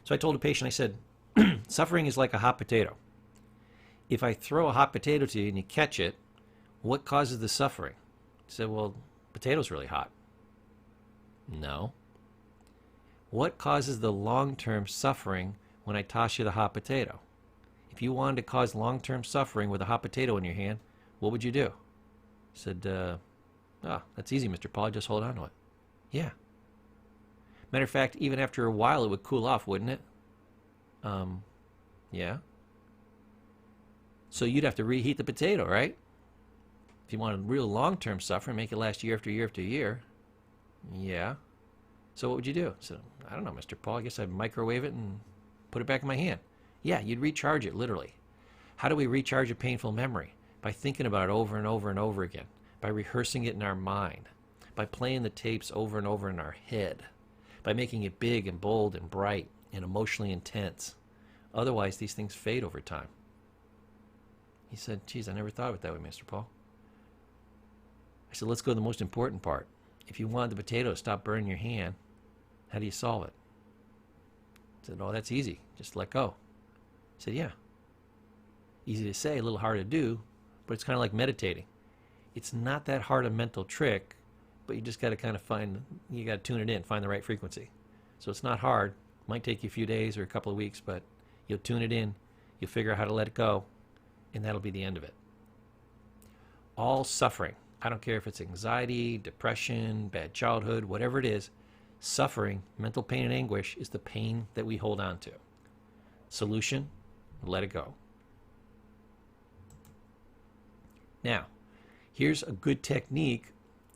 So I told a patient, I said, suffering is like a hot potato. If I throw a hot potato to you and you catch it, what causes the suffering? He said, well, potato's really hot. No. What causes the long-term suffering when I toss you the hot potato? If you wanted to cause long-term suffering with a hot potato in your hand, what would you do? He said, that's easy, Mr. Paul. Just hold on to it. Yeah. Matter of fact, even after a while, it would cool off, wouldn't it? Yeah. So you'd have to reheat the potato, right? If you wanted real long-term suffering, make it last year after year after year. Yeah. So what would you do? So I don't know, Mr. Paul. I guess I'd microwave it and put it back in my hand. Yeah, you'd recharge it, literally. How do we recharge a painful memory? By thinking about it over and over and over again. By rehearsing it in our mind. By playing the tapes over and over in our head. By making it big and bold and bright and emotionally intense. Otherwise, these things fade over time. He said, geez, I never thought of it that way, Mr. Paul. I said, let's go to the most important part. If you wanted the potato to stop burning your hand, how do you solve it? He said, oh, that's easy. Just let go. I said, yeah. Easy to say, a little hard to do, but it's kind of like meditating. It's not that hard a mental trick, but you just got to kind of you got to tune it in, find the right frequency. So it's not hard. It might take you a few days or a couple of weeks, but you'll tune it in, you'll figure out how to let it go, and that'll be the end of it. All suffering, I don't care if it's anxiety, depression, bad childhood, whatever it is, suffering, mental pain and anguish is the pain that we hold on to. Solution, let it go. Now, here's a good technique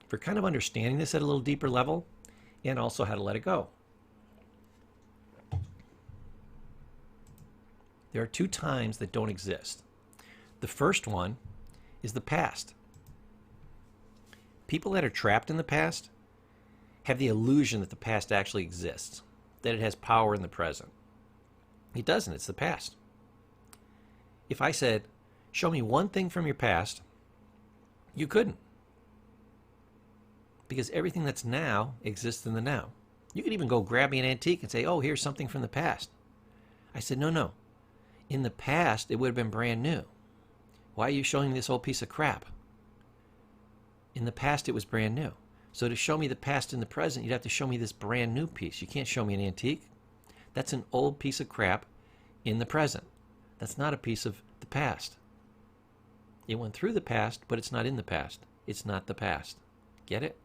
for kind of understanding this at a little deeper level and also how to let it go. There are two times that don't exist. The first one is the past. People that are trapped in the past have the illusion that the past actually exists, that it has power in the present. It doesn't. It's the past. If I said, show me one thing from your past, you couldn't. Because everything that's now exists in the now. You could even go grab me an antique and say, oh, here's something from the past. I said, no. In the past, it would have been brand new. Why are you showing me this old piece of crap? In the past, it was brand new. So to show me the past in the present, you'd have to show me this brand new piece. You can't show me an antique. That's an old piece of crap in the present. That's not a piece of the past. It went through the past, but it's not in the past. It's not the past. Get it?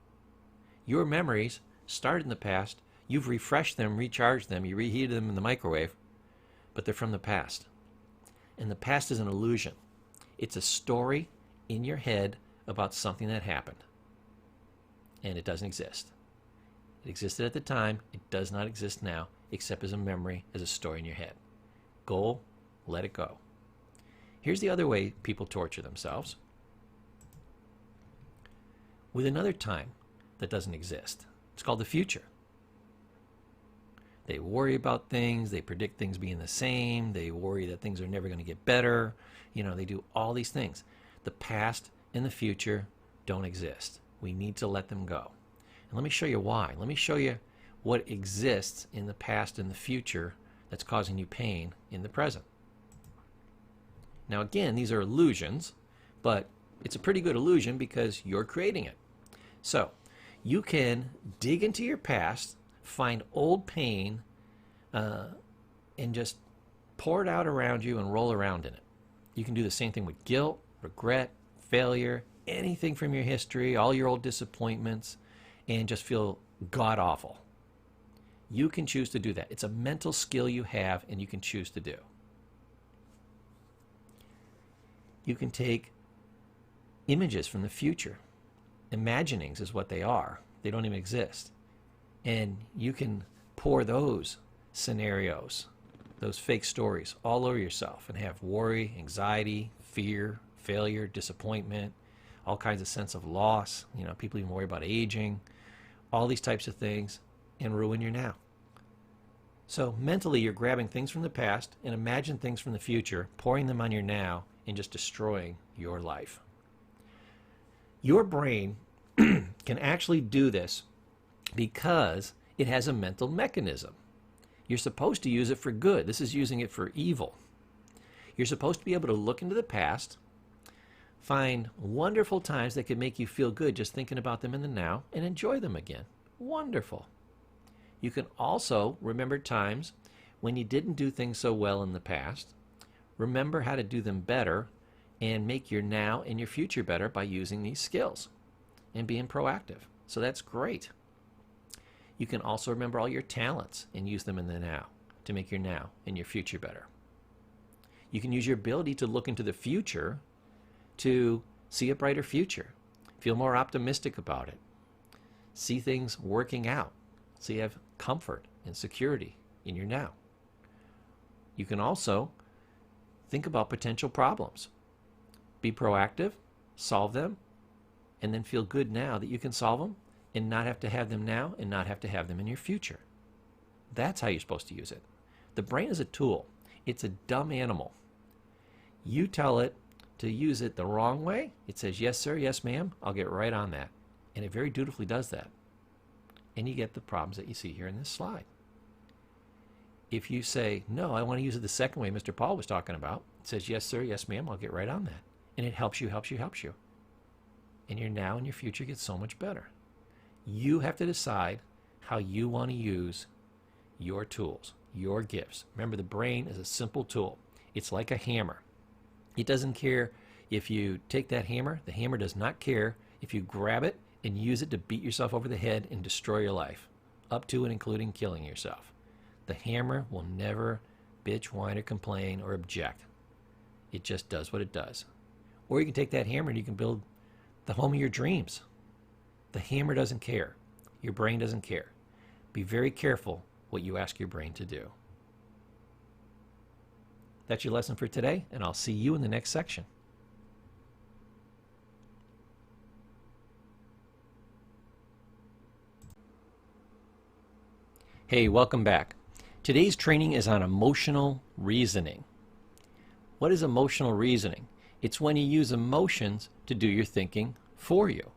Your memories started in the past. You've refreshed them, recharged them, you reheated them in the microwave, but they're from the past. And the past is an illusion. It's a story in your head about something that happened. And it doesn't exist. It existed at the time. It does not exist now, except as a memory, as a story in your head. Goal, let it go. Here's the other way people torture themselves. With another time that doesn't exist. It's called the future. They worry about things. They predict things being the same. They worry that things are never going to get better. You know, they do all these things. The past and the future don't exist. We need to let them go. And let me show you why. Let me show you what exists in the past and the future that's causing you pain in the present. Now again, these are illusions, but it's a pretty good illusion because you're creating it. So you can dig into your past, find old pain, and just pour it out around you and roll around in it. You can do the same thing with guilt, regret, failure, anything from your history, all your old disappointments, and just feel god-awful. You can choose to do that. It's a mental skill you have, and you can choose to do. You can take images from the future. Imaginings is what they are. They don't even exist. And you can pour those scenarios those fake stories all over yourself and have worry, anxiety, fear, failure, disappointment, all kinds of sense of loss. You know, people even worry about aging, all these types of things, and ruin your now. So mentally, you're grabbing things from the past and imagine things from the future, pouring them on your now, and just destroying your life. Your brain can actually do this because it has a mental mechanism. You're supposed to use it for good. This is using it for evil. You're supposed to be able to look into the past, find wonderful times that could make you feel good just thinking about them in the now, and enjoy them again. Wonderful. You can also remember times when you didn't do things so well in the past, remember how to do them better, and make your now and your future better by using these skills and being proactive. So that's great. You can also remember all your talents and use them in the now to make your now and your future better. You can use your ability to look into the future to see a brighter future, feel more optimistic about it, see things working out, so you have comfort and security in your now. You can also think about potential problems. Be proactive, solve them, and then feel good now that you can solve them and not have to have them now and not have to have them in your future. That's how you're supposed to use it. The brain is a tool. It's a dumb animal. You tell it to use it the wrong way, it says, yes, sir, yes, ma'am, I'll get right on that. And it very dutifully does that. And you get the problems that you see here in this slide. If you say, no, I want to use it the second way Mr. Paul was talking about, it says, yes, sir, yes, ma'am, I'll get right on that. And it helps you, helps you, helps you. And your now and your future gets so much better. You have to decide how you want to use your tools, your gifts. Remember, the brain is a simple tool. It's like a hammer. It doesn't care if you take that hammer. The hammer does not care if you grab it and use it to beat yourself over the head and destroy your life, up to and including killing yourself. The hammer will never bitch, whine, or complain, or object. It just does what it does. Or you can take that hammer and you can build the home of your dreams. The hammer doesn't care. Your brain doesn't care. Be very careful what you ask your brain to do. That's your lesson for today, and I'll see you in the next section. Hey, welcome back. Today's training is on emotional reasoning. What is emotional reasoning? It's when you use emotions to do your thinking for you.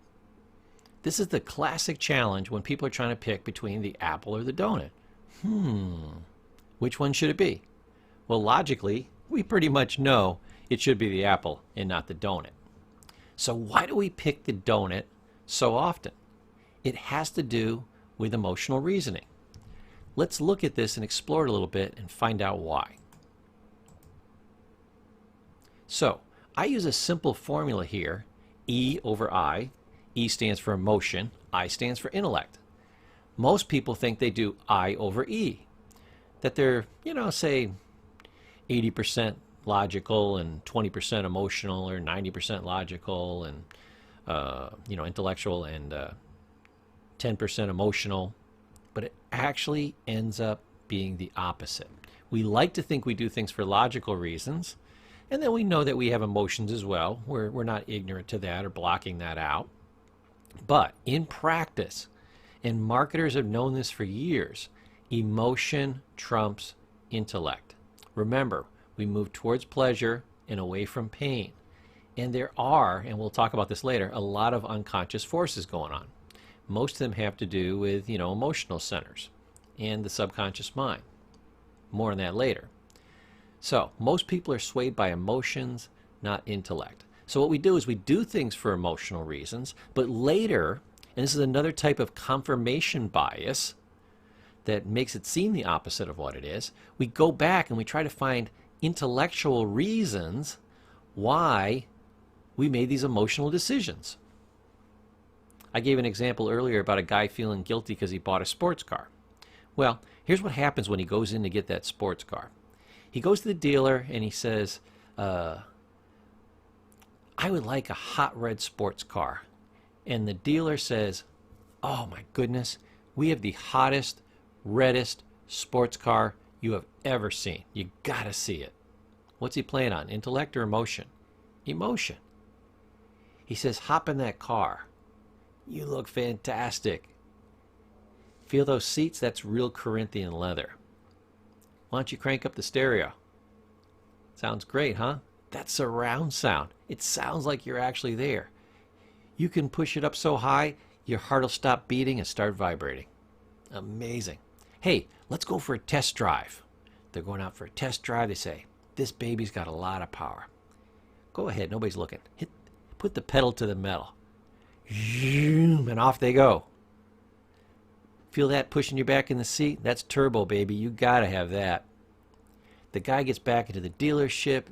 This is the classic challenge when people are trying to pick between the apple or the donut. Which one should it be? Well, logically, we pretty much know it should be the apple and not the donut. So why do we pick the donut so often? It has to do with emotional reasoning. Let's look at this and explore it a little bit and find out why. So, I use a simple formula here, E over I. E stands for emotion, I stands for intellect. Most people think they do I over E, that they're, say 80% logical and 20% emotional, or 90% logical and, intellectual and 10% emotional. But it actually ends up being the opposite. We like to think we do things for logical reasons, and then we know that we have emotions as well. We're not ignorant to that or blocking that out. But in practice, and marketers have known this for years, emotion trumps intellect. Remember, we move towards pleasure and away from pain. And there are, and we'll talk about this later, a lot of unconscious forces going on. Most of them have to do with, emotional centers and the subconscious mind. More on that later. So, most people are swayed by emotions, not intellect. So what we do is we do things for emotional reasons, but later, and this is another type of confirmation bias that makes it seem the opposite of what it is, we go back and we try to find intellectual reasons why we made these emotional decisions. I gave an example earlier about a guy feeling guilty because he bought a sports car. Well, here's what happens when he goes in to get that sports car. He goes to the dealer and he says, I would like a hot red sports car. And the dealer says, oh my goodness, we have the hottest, reddest sports car you have ever seen. You gotta see it. What's he playing on? Intellect or emotion? Emotion. He says, hop in that car. You look fantastic. Feel those seats? That's real Corinthian leather. Why don't you crank up the stereo? Sounds great, huh? That's surround sound. It sounds like you're actually there. You can push it up so high, your heart will stop beating and start vibrating. Amazing. Hey, let's go for a test drive. They're going out for a test drive. They say, this baby's got a lot of power. Go ahead, nobody's looking. Put the pedal to the metal. And off they go. Feel that pushing you back in the seat? That's turbo, baby. You gotta have that. The guy gets back into the dealership.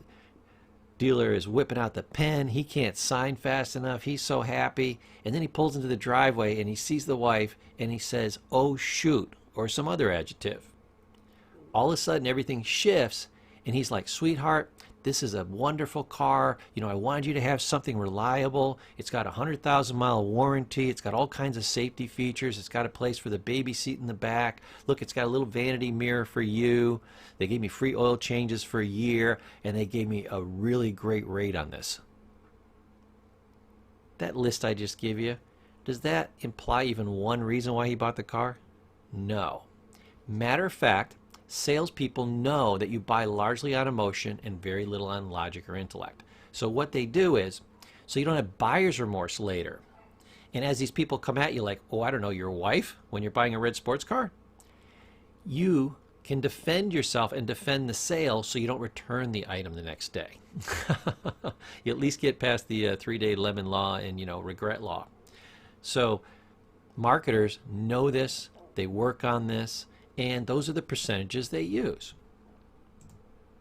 Dealer is whipping out the pen. He can't sign fast enough. He's so happy. And then he pulls into the driveway and he sees the wife and he says, oh shoot, or some other adjective. All of a sudden everything shifts and he's like, sweetheart, this is a wonderful car. You know, I wanted you to have something reliable. It's got a 100,000-mile warranty. It's got all kinds of safety features. It's got a place for the baby seat in the back. Look, it's got a little vanity mirror for you. They gave me free oil changes for a year, and they gave me a really great rate on this. That list I just gave you, does that imply even one reason why he bought the car? No. Matter of fact, salespeople know that you buy largely on emotion and very little on logic or intellect. So what they do is, so you don't have buyer's remorse later. And as these people come at you like, oh, I don't know, your wife, when you're buying a red sports car, you can defend yourself and defend the sale so you don't return the item the next day. You at least get past the 3-day lemon law and, regret law. So marketers know this, they work on this, and those are the percentages they use.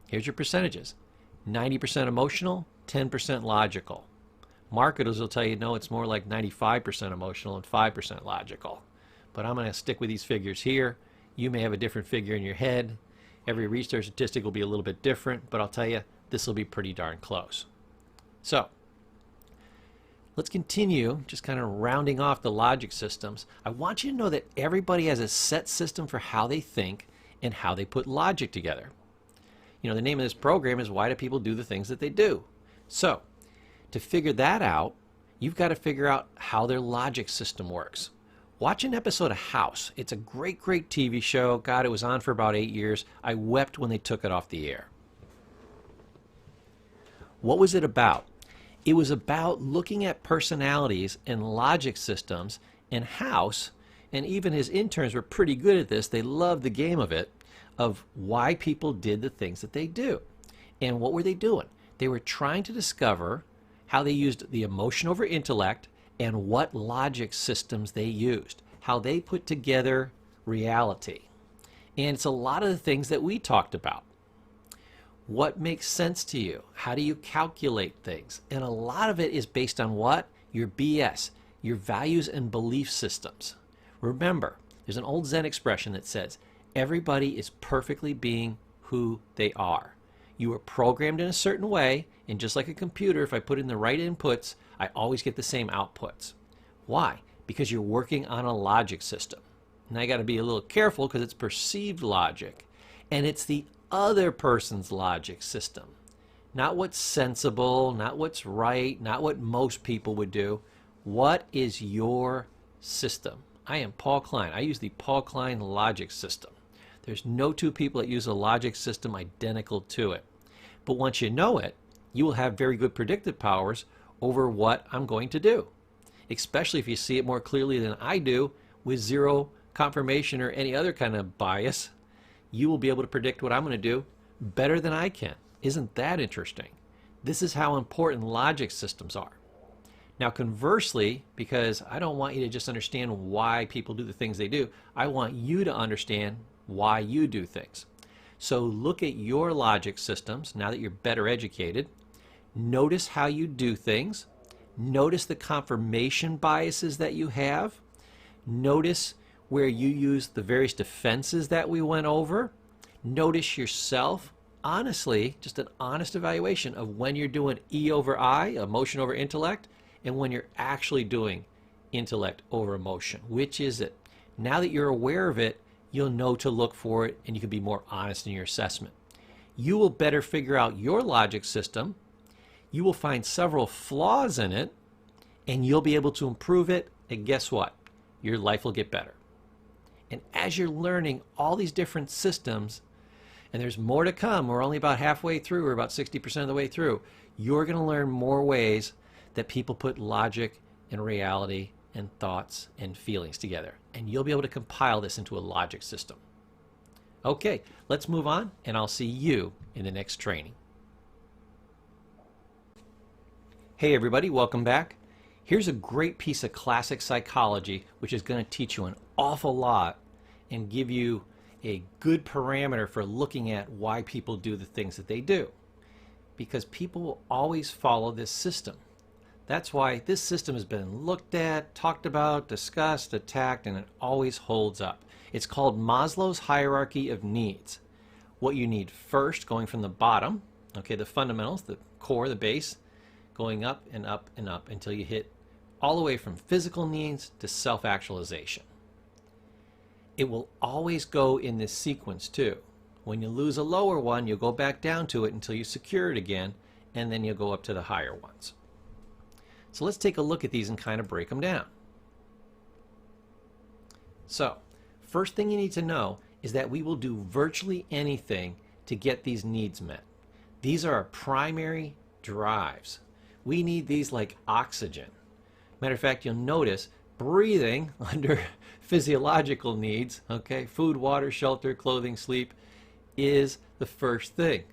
Here's your percentages. 90% emotional, 10% logical. Marketers will tell you, no, it's more like 95% emotional and 5% logical. But I'm going to stick with these figures here. You may have a different figure in your head. Every research statistic will be a little bit different, but I'll tell you, this will be pretty darn close. So, let's continue just kind of rounding off the logic systems. I want you to know that everybody has a set system for how they think and how they put logic together. The name of this program is Why Do People Do the Things That They Do? So, to figure that out, you've got to figure out how their logic system works. Watch an episode of House. It's a great, great TV show. God, it was on for about 8 years. I wept when they took it off the air. What was it about? It was about looking at personalities and logic systems, and House, and even his interns were pretty good at this. They loved the game of it, of why people did the things that they do. And what were they doing? They were trying to discover how they used the emotion over intellect and what logic systems they used, how they put together reality. And it's a lot of the things that we talked about. What makes sense to you? How do you calculate things? And a lot of it is based on what? Your BS, your values and belief systems. Remember, there's an old Zen expression that says, everybody is perfectly being who they are. You are programmed in a certain way, and just like a computer, if I put in the right inputs, I always get the same outputs. Why? Because you're working on a logic system. Now you got to be a little careful because it's perceived logic, and it's the other person's logic system. Not what's sensible, not what's right, not what most people would do. What is your system? I am Paul Klein. I use the Paul Klein logic system. There's no two people that use a logic system identical to it. But once you know it, you will have very good predictive powers over what I'm going to do. Especially if you see it more clearly than I do with zero confirmation or any other kind of bias. You will be able to predict what I'm going to do better than I can. Isn't that interesting? This is how important logic systems are. Now conversely, because I don't want you to just understand why people do the things they do, I want you to understand why you do things. So look at your logic systems now that you're better educated. Notice how you do things. Notice the confirmation biases that you have. Notice where you use the various defenses that we went over. Notice yourself. Honestly, just an honest evaluation of when you're doing E over I, emotion over intellect, and when you're actually doing intellect over emotion. Which is it? Now that you're aware of it, you'll know to look for it, and you can be more honest in your assessment. You will better figure out your logic system. You will find several flaws in it, and you'll be able to improve it. And guess what? Your life will get better. And as you're learning all these different systems, and there's more to come, we're only about halfway through, we're about 60% of the way through, you're going to learn more ways that people put logic and reality and thoughts and feelings together. And you'll be able to compile this into a logic system. Okay, let's move on, and I'll see you in the next training. Hey everybody, welcome back. Here's a great piece of classic psychology which is going to teach you an awful lot and give you a good parameter for looking at why people do the things that they do. Because people will always follow this system. That's why this system has been looked at, talked about, discussed, attacked, and it always holds up. It's called Maslow's hierarchy of needs. What you need first, going from the bottom, okay, the fundamentals, the core, the base, going up and up and up until you hit all the way from physical needs to self-actualization. It will always go in this sequence too. When you lose a lower one, you'll go back down to it until you secure it again, and then you'll go up to the higher ones. So let's take a look at these and kind of break them down. So, first thing you need to know is that we will do virtually anything to get these needs met. These are our primary drives. We need these like oxygen. Matter of fact, you'll notice breathing under physiological needs, okay, food, water, shelter, clothing, sleep, is the first thing.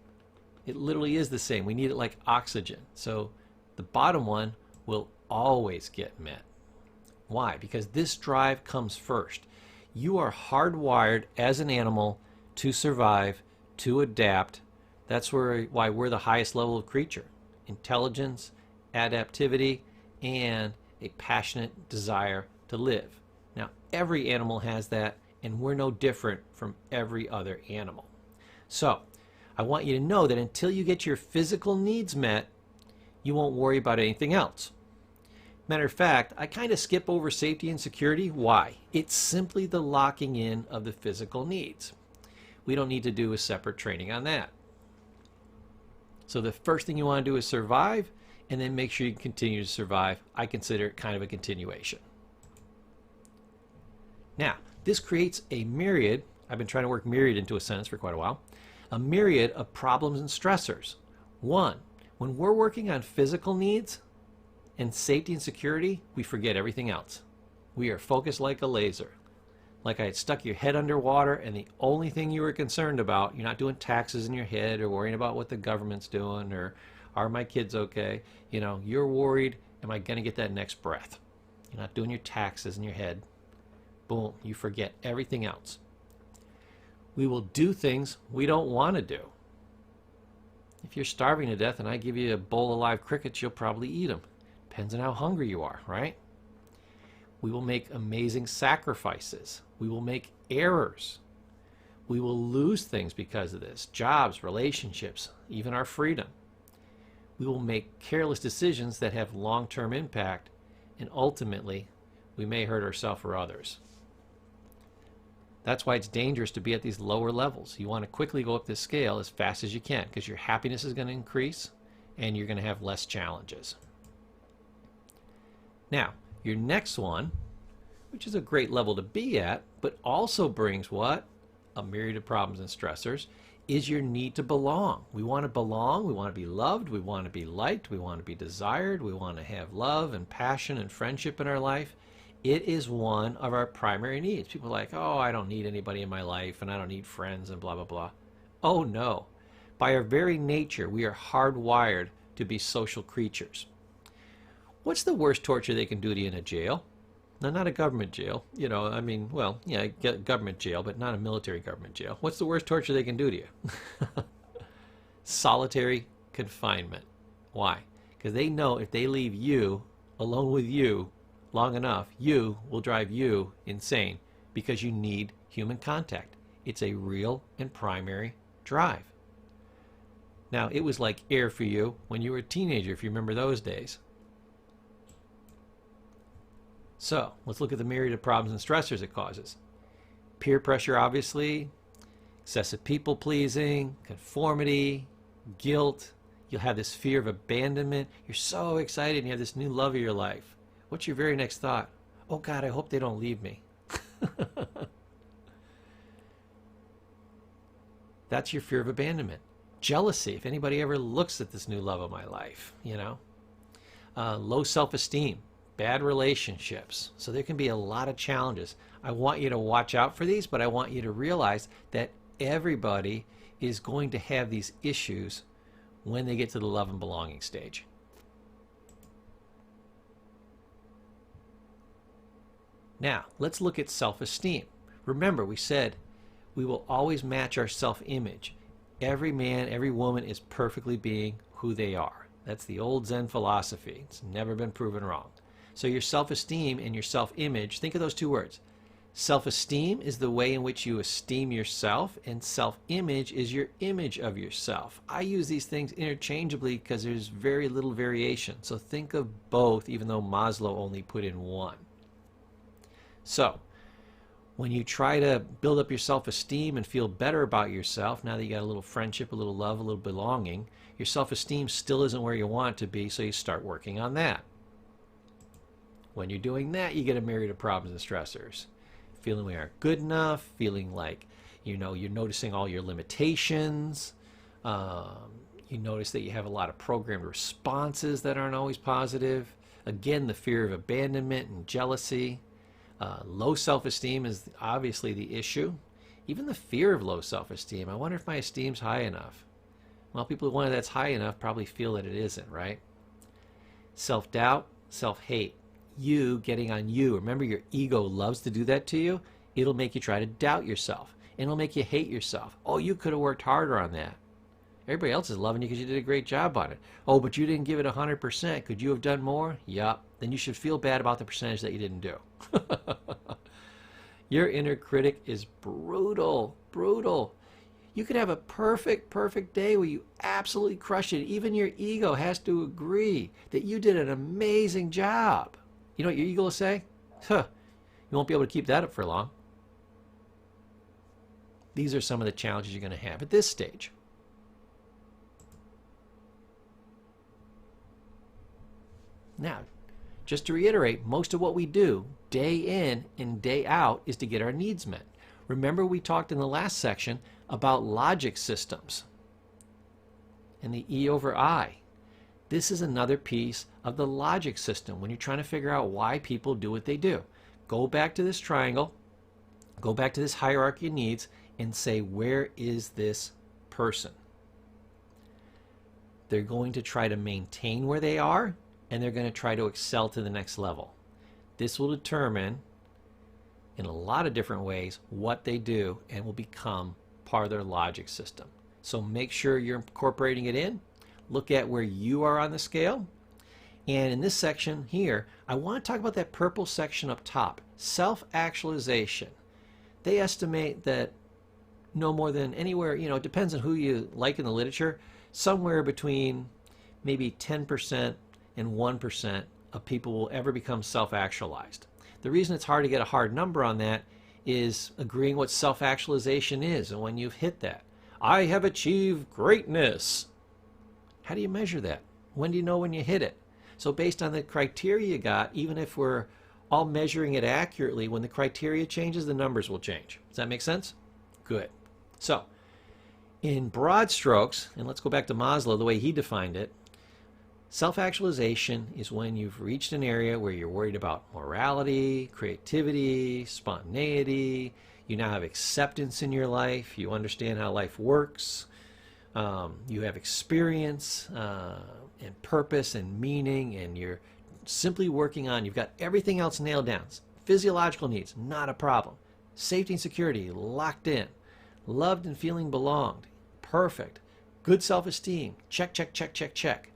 It literally is the same. We need it like oxygen. So the bottom one will always get met. Why? Because this drive comes first. You are hardwired as an animal to survive, to adapt. That's why we're the highest level of creature. Intelligence, adaptivity, and a passionate desire to live. Now, every animal has that, and we're no different from every other animal. So, I want you to know that until you get your physical needs met, you won't worry about anything else. Matter of fact, I kind of skip over safety and security. Why? It's simply the locking in of the physical needs. We don't need to do a separate training on that. So the first thing you want to do is survive, and then make sure you continue to survive. I consider it kind of a continuation. Now, this creates a myriad, I've been trying to work myriad into a sentence for quite a while, a myriad of problems and stressors. One, when we're working on physical needs and safety and security, we forget everything else. We are focused like a laser. Like I had stuck your head underwater, and the only thing you were concerned about, you're not doing taxes in your head or worrying about what the government's doing or are my kids okay? You know, you're worried, am I going to get that next breath? You're not doing your taxes in your head. Boom, you forget everything else. We will do things we don't want to do. If you're starving to death and I give you a bowl of live crickets, you'll probably eat them. Depends on how hungry you are, right? We will make amazing sacrifices. We will make errors. We will lose things because of this. Jobs, relationships, even our freedom. We will make careless decisions that have long-term impact, and ultimately, we may hurt ourselves or others. That's why it's dangerous to be at these lower levels. You want to quickly go up this scale as fast as you can, because your happiness is going to increase, and you're going to have less challenges. Now, your next one, which is a great level to be at, but also brings what? A myriad of problems and stressors, is your need to belong. We want to belong, we want to be loved, we want to be liked, we want to be desired, we want to have love and passion and friendship in our life. It is one of our primary needs. People are like, oh, I don't need anybody in my life, and I don't need friends, and blah, blah, blah. Oh, no. By our very nature, we are hardwired to be social creatures. What's the worst torture they can do to you in a jail? Now, not a government jail. You know, I mean, well, yeah, government jail, but not a military government jail. What's the worst torture they can do to you? Solitary confinement. Why? Because they know if they leave you alone with you long enough, you will drive you insane because you need human contact. It's a real and primary drive. Now, it was like air for you when you were a teenager, if you remember those days. So, let's look at the myriad of problems and stressors it causes. peer pressure, obviously, excessive people pleasing, conformity, guilt. You'll have this fear of abandonment. You're so excited and you have this new love of your life. What's your very next thought? Oh God, I hope they don't leave me. That's your fear of abandonment. Jealousy, if anybody ever looks at this new love of my life, you know. Low self-esteem, bad relationships. So there can be a lot of challenges. I want you to watch out for these, but I want you to realize that everybody is going to have these issues when they get to the love and belonging stage. Now, let's look at self-esteem. Remember, we said we will always match our self-image. Every man, every woman is perfectly being who they are. That's the old Zen philosophy. It's never been proven wrong. So your self-esteem and your self-image, think of those two words. Self-esteem is the way in which you esteem yourself, and self-image is your image of yourself. I use these things interchangeably because there's very little variation. So think of both, even though Maslow only put in one. So when you try to build up your self-esteem and feel better about yourself, now that you got a little friendship, a little love, a little belonging, your self-esteem still isn't where you want it to be, so you start working on that. When you're doing that, you get a myriad of problems and stressors. Feeling we aren't good enough, feeling like, you know, you're noticing all your limitations. You notice that you have a lot of programmed responses that aren't always positive. Again, the fear of abandonment and jealousy. Low self-esteem is obviously the issue. Even the fear of low self-esteem. I wonder if my esteem's high enough. Well, people who wonder that's high enough probably feel that it isn't, right? Self-doubt, self-hate. You getting on you. Remember, your ego loves to do that to you. It'll make you try to doubt yourself. And it'll make you hate yourself. Oh, you could have worked harder on that. Everybody else is loving you because you did a great job on it. Oh, but you didn't give it 100%. Could you have done more? Yup. Then you should feel bad about the percentage that you didn't do. Your inner critic is brutal. Brutal. You could have a perfect day where you absolutely crush it. Even your ego has to agree that you did an amazing job. You know what your ego will say? Huh, you won't be able to keep that up for long. These are some of the challenges you're going to have at this stage. Now, just to reiterate, most of what we do day in and day out is to get our needs met. Remember, we talked in the last section about logic systems and the E over I. This is another piece of the logic system when you're trying to figure out why people do what they do. Go back to this triangle, go back to this hierarchy of needs, and say, where is this person? They're going to try to maintain where they are, and they're going to try to excel to the next level. This will determine, in a lot of different ways, what they do and will become part of their logic system. So make sure you're incorporating it in. Look at where you are on the scale. And in this section here, I want to talk about that purple section up top, self-actualization. They estimate that no more than anywhere, you know, it depends on who you like in the literature, somewhere between maybe 10% and 1% of people will ever become self-actualized. The reason it's hard to get a hard number on that is agreeing what self-actualization is and when you've hit that. I have achieved greatness. How do you measure that? When do you know when you hit it? So based on the criteria you got, even if we're all measuring it accurately, when the criteria changes, the numbers will change. Does that make sense? Good. So in broad strokes, and let's go back to Maslow, the way he defined it, self-actualization is when you've reached an area where you're worried about morality, creativity, spontaneity. You now have acceptance in your life. You understand how life works. You have experience and purpose and meaning, and you're simply working on, you've got everything else nailed down. Physiological needs, not a problem. Safety and security, locked in. Loved and feeling belonged, perfect. Good self-esteem, check, check, check, check, check.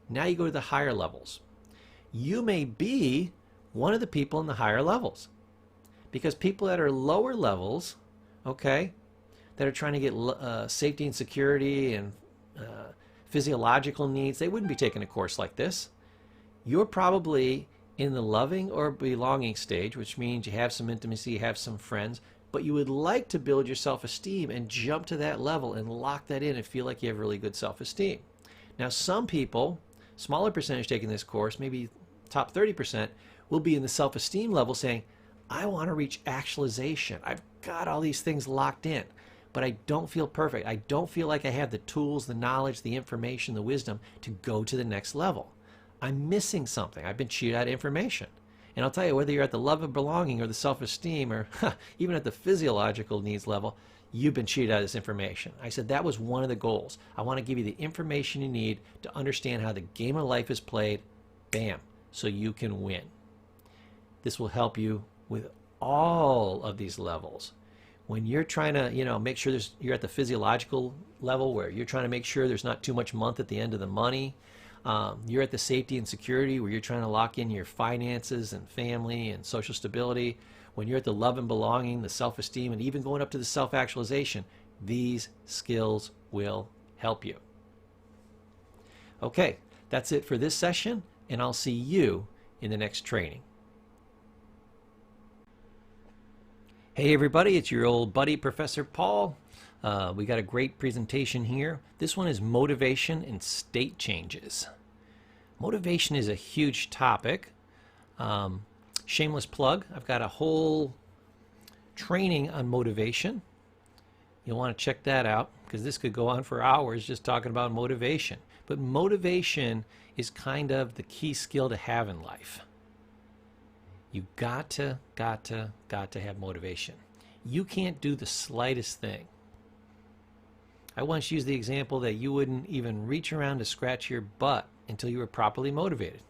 Now you go to the higher levels. You may be one of the people in the higher levels, because people that are lower levels, okay, that are trying to get safety and security and physiological needs, they wouldn't be taking a course like this. You're probably in the loving or belonging stage, which means you have some intimacy, you have some friends. but you would like to build your self-esteem and jump to that level and lock that in and feel like you have really good self-esteem. Now, some people, smaller percentage taking this course, maybe top 30%, will be in the self-esteem level saying, I want to reach actualization. I've got all these things locked in, but I don't feel perfect. I don't feel like I have the tools, the knowledge, the information, the wisdom to go to the next level. I'm missing something. I've been cheated out of information. And I'll tell you, whether you're at the love of belonging or the self-esteem or even at the physiological needs level, you've been cheated out of this information. I said that was one of the goals. I want to give you the information you need to understand how the game of life is played, bam, so you can win. This will help you with all of these levels. When you're trying to, make sure you're at the physiological level where you're trying to make sure there's not too much month at the end of the money. You're at the safety and security where you're trying to lock in your finances and family and social stability. When you're at the love and belonging, the self-esteem, and even going up to the self-actualization, these skills will help you. Okay, that's it for this session, and I'll see you in the next training. Hey everybody, it's your old buddy Professor Paul. We got a great presentation here. This one is motivation and state changes. Motivation is a huge topic. Shameless plug, I've got a whole training on motivation. You'll want to check that out because this could go on for hours just talking about motivation. But motivation is kind of the key skill to have in life. You got to have motivation. You can't do the slightest thing. I once used the example that you wouldn't even reach around to scratch your butt until you were properly motivated.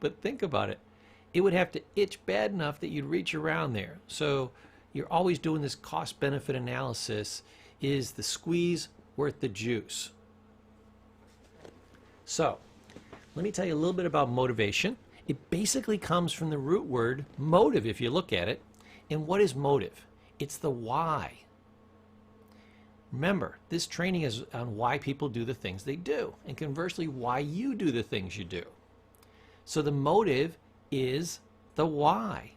But think about it. It would have to itch bad enough that you'd reach around there. So you're always doing this cost-benefit analysis. Is the squeeze worth the juice? So let me tell you a little bit about motivation. It basically comes from the root word motive, if you look at it. And what is motive? It's the why. Remember, this training is on why people do the things they do, and conversely, why you do the things you do. So the motive is the why.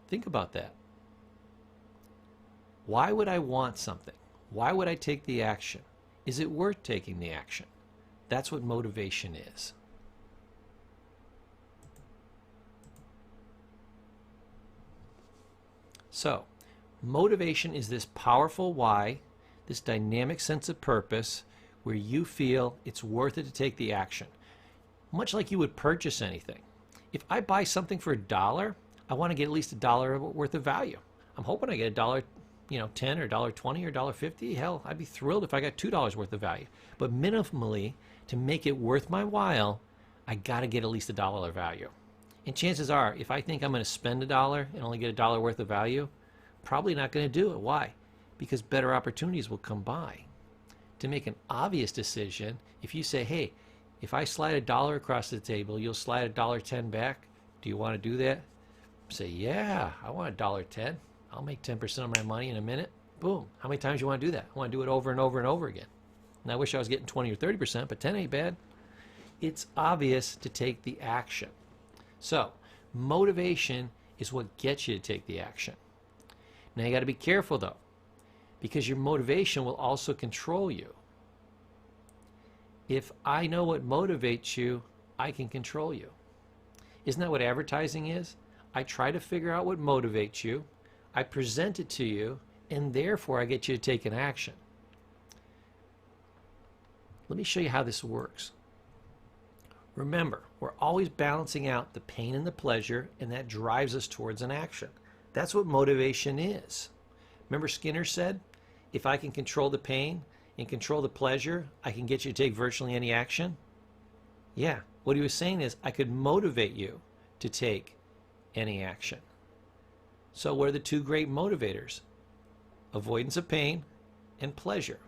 Think about that. Why would I want something? Why would I take the action? Is it worth taking the action? That's what motivation is. So, motivation is this powerful why, this dynamic sense of purpose where you feel it's worth it to take the action. Much like you would purchase anything. If I buy something for $1, I want to get at least $1 worth of value. I'm hoping I get $1.10 or $1.20 or $1.50. Hell, I'd be thrilled if I got $2 worth of value. But minimally, to make it worth my while, I got to get at least $1 value. And chances are, if I think I'm going to spend $1 and only get $1 worth of value, probably not going to do it. Why? Because better opportunities will come by. To make an obvious decision, if you say, hey, if I slide $1 across the table, you'll slide $1.10 back. Do you want to do that? Say, yeah, I want $1.10. I'll make 10% of my money in a minute. Boom. How many times do you want to do that? I want to do it over and over and over again. And I wish I was getting 20 or 30%, but 10 ain't bad. It's obvious to take the action. So, motivation is what gets you to take the action. Now you got to be careful though, because your motivation will also control you. If I know what motivates you, I can control you. Isn't that what advertising is? I try to figure out what motivates you, I present it to you, and therefore I get you to take an action. Let me show you how this works. Remember, we're always balancing out the pain and the pleasure, and that drives us towards an action. That's what motivation is. Remember Skinner said, if I can control the pain and control the pleasure, I can get you to take virtually any action? Yeah, what he was saying is I could motivate you to take any action. So what are the two great motivators? Avoidance of pain and pleasure.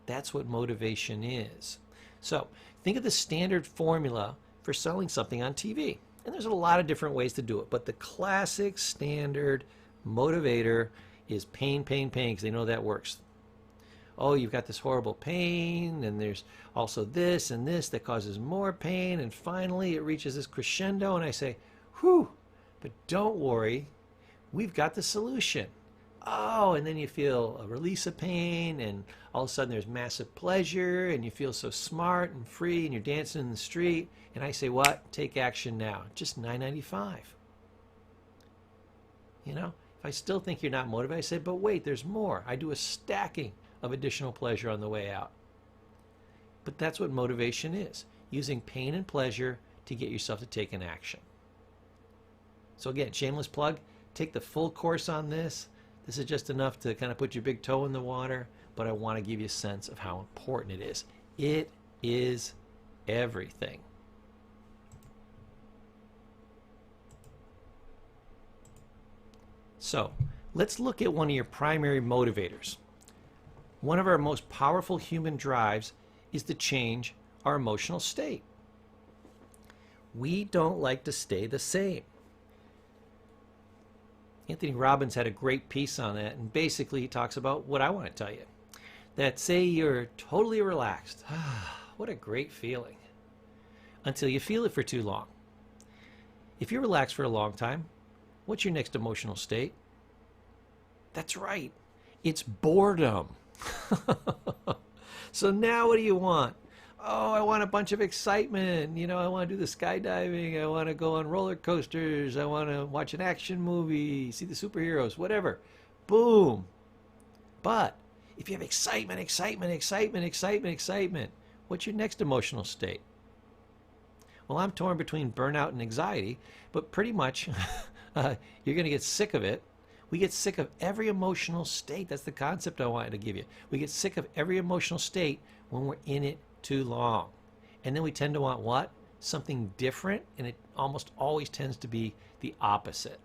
That's what motivation is. So think of the standard formula for selling something on TV. And there's a lot of different ways to do it, but the classic standard motivator is pain, pain, pain, because they know that works. Oh, you've got this horrible pain, and there's also this and this that causes more pain, and finally it reaches this crescendo, and I say, whew, but don't worry, we've got the solution. Oh, and then you feel a release of pain, and all of a sudden there's massive pleasure, and you feel so smart and free, and you're dancing in the street. And I say, what? Take action now. Just $9.95. You know, if I still think you're not motivated, I say, but wait, there's more. I do a stacking of additional pleasure on the way out. But that's what motivation is, using pain and pleasure to get yourself to take an action. So again, shameless plug, take the full course on this. This is just enough to kind of put your big toe in the water, but I want to give you a sense of how important it is. It is everything. So let's look at one of your primary motivators. One of our most powerful human drives is to change our emotional state. We don't like to stay the same. Anthony Robbins had a great piece on that, and basically he talks about what I want to tell you. That say you're totally relaxed. What a great feeling. Until you feel it for too long. If you're relaxed for a long time, what's your next emotional state? That's right. It's boredom. So now what do you want? Oh, I want a bunch of excitement. You know, I want to do the skydiving. I want to go on roller coasters. I want to watch an action movie, see the superheroes, whatever. Boom. But if you have excitement, what's your next emotional state? Well, I'm torn between burnout and anxiety, but pretty much you're going to get sick of it. We get sick of every emotional state. That's the concept I wanted to give you. We get sick of every emotional state when we're in it too long. And then we tend to want what? Something different, and it almost always tends to be the opposite.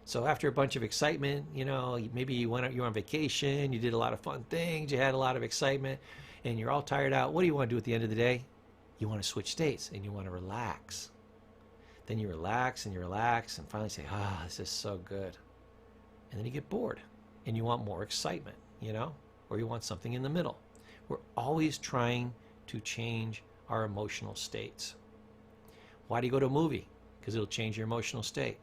So after a bunch of excitement, you know, maybe you went out, you're on vacation, you did a lot of fun things, you had a lot of excitement, and you're all tired out. What do you want to do at the end of the day? You want to switch states, and you want to relax. Then you relax, and finally say, this is so good. And then you get bored, and you want more excitement, you know, or you want something in the middle. We're always trying to change our emotional states. Why do you go to a movie? Because it'll change your emotional state.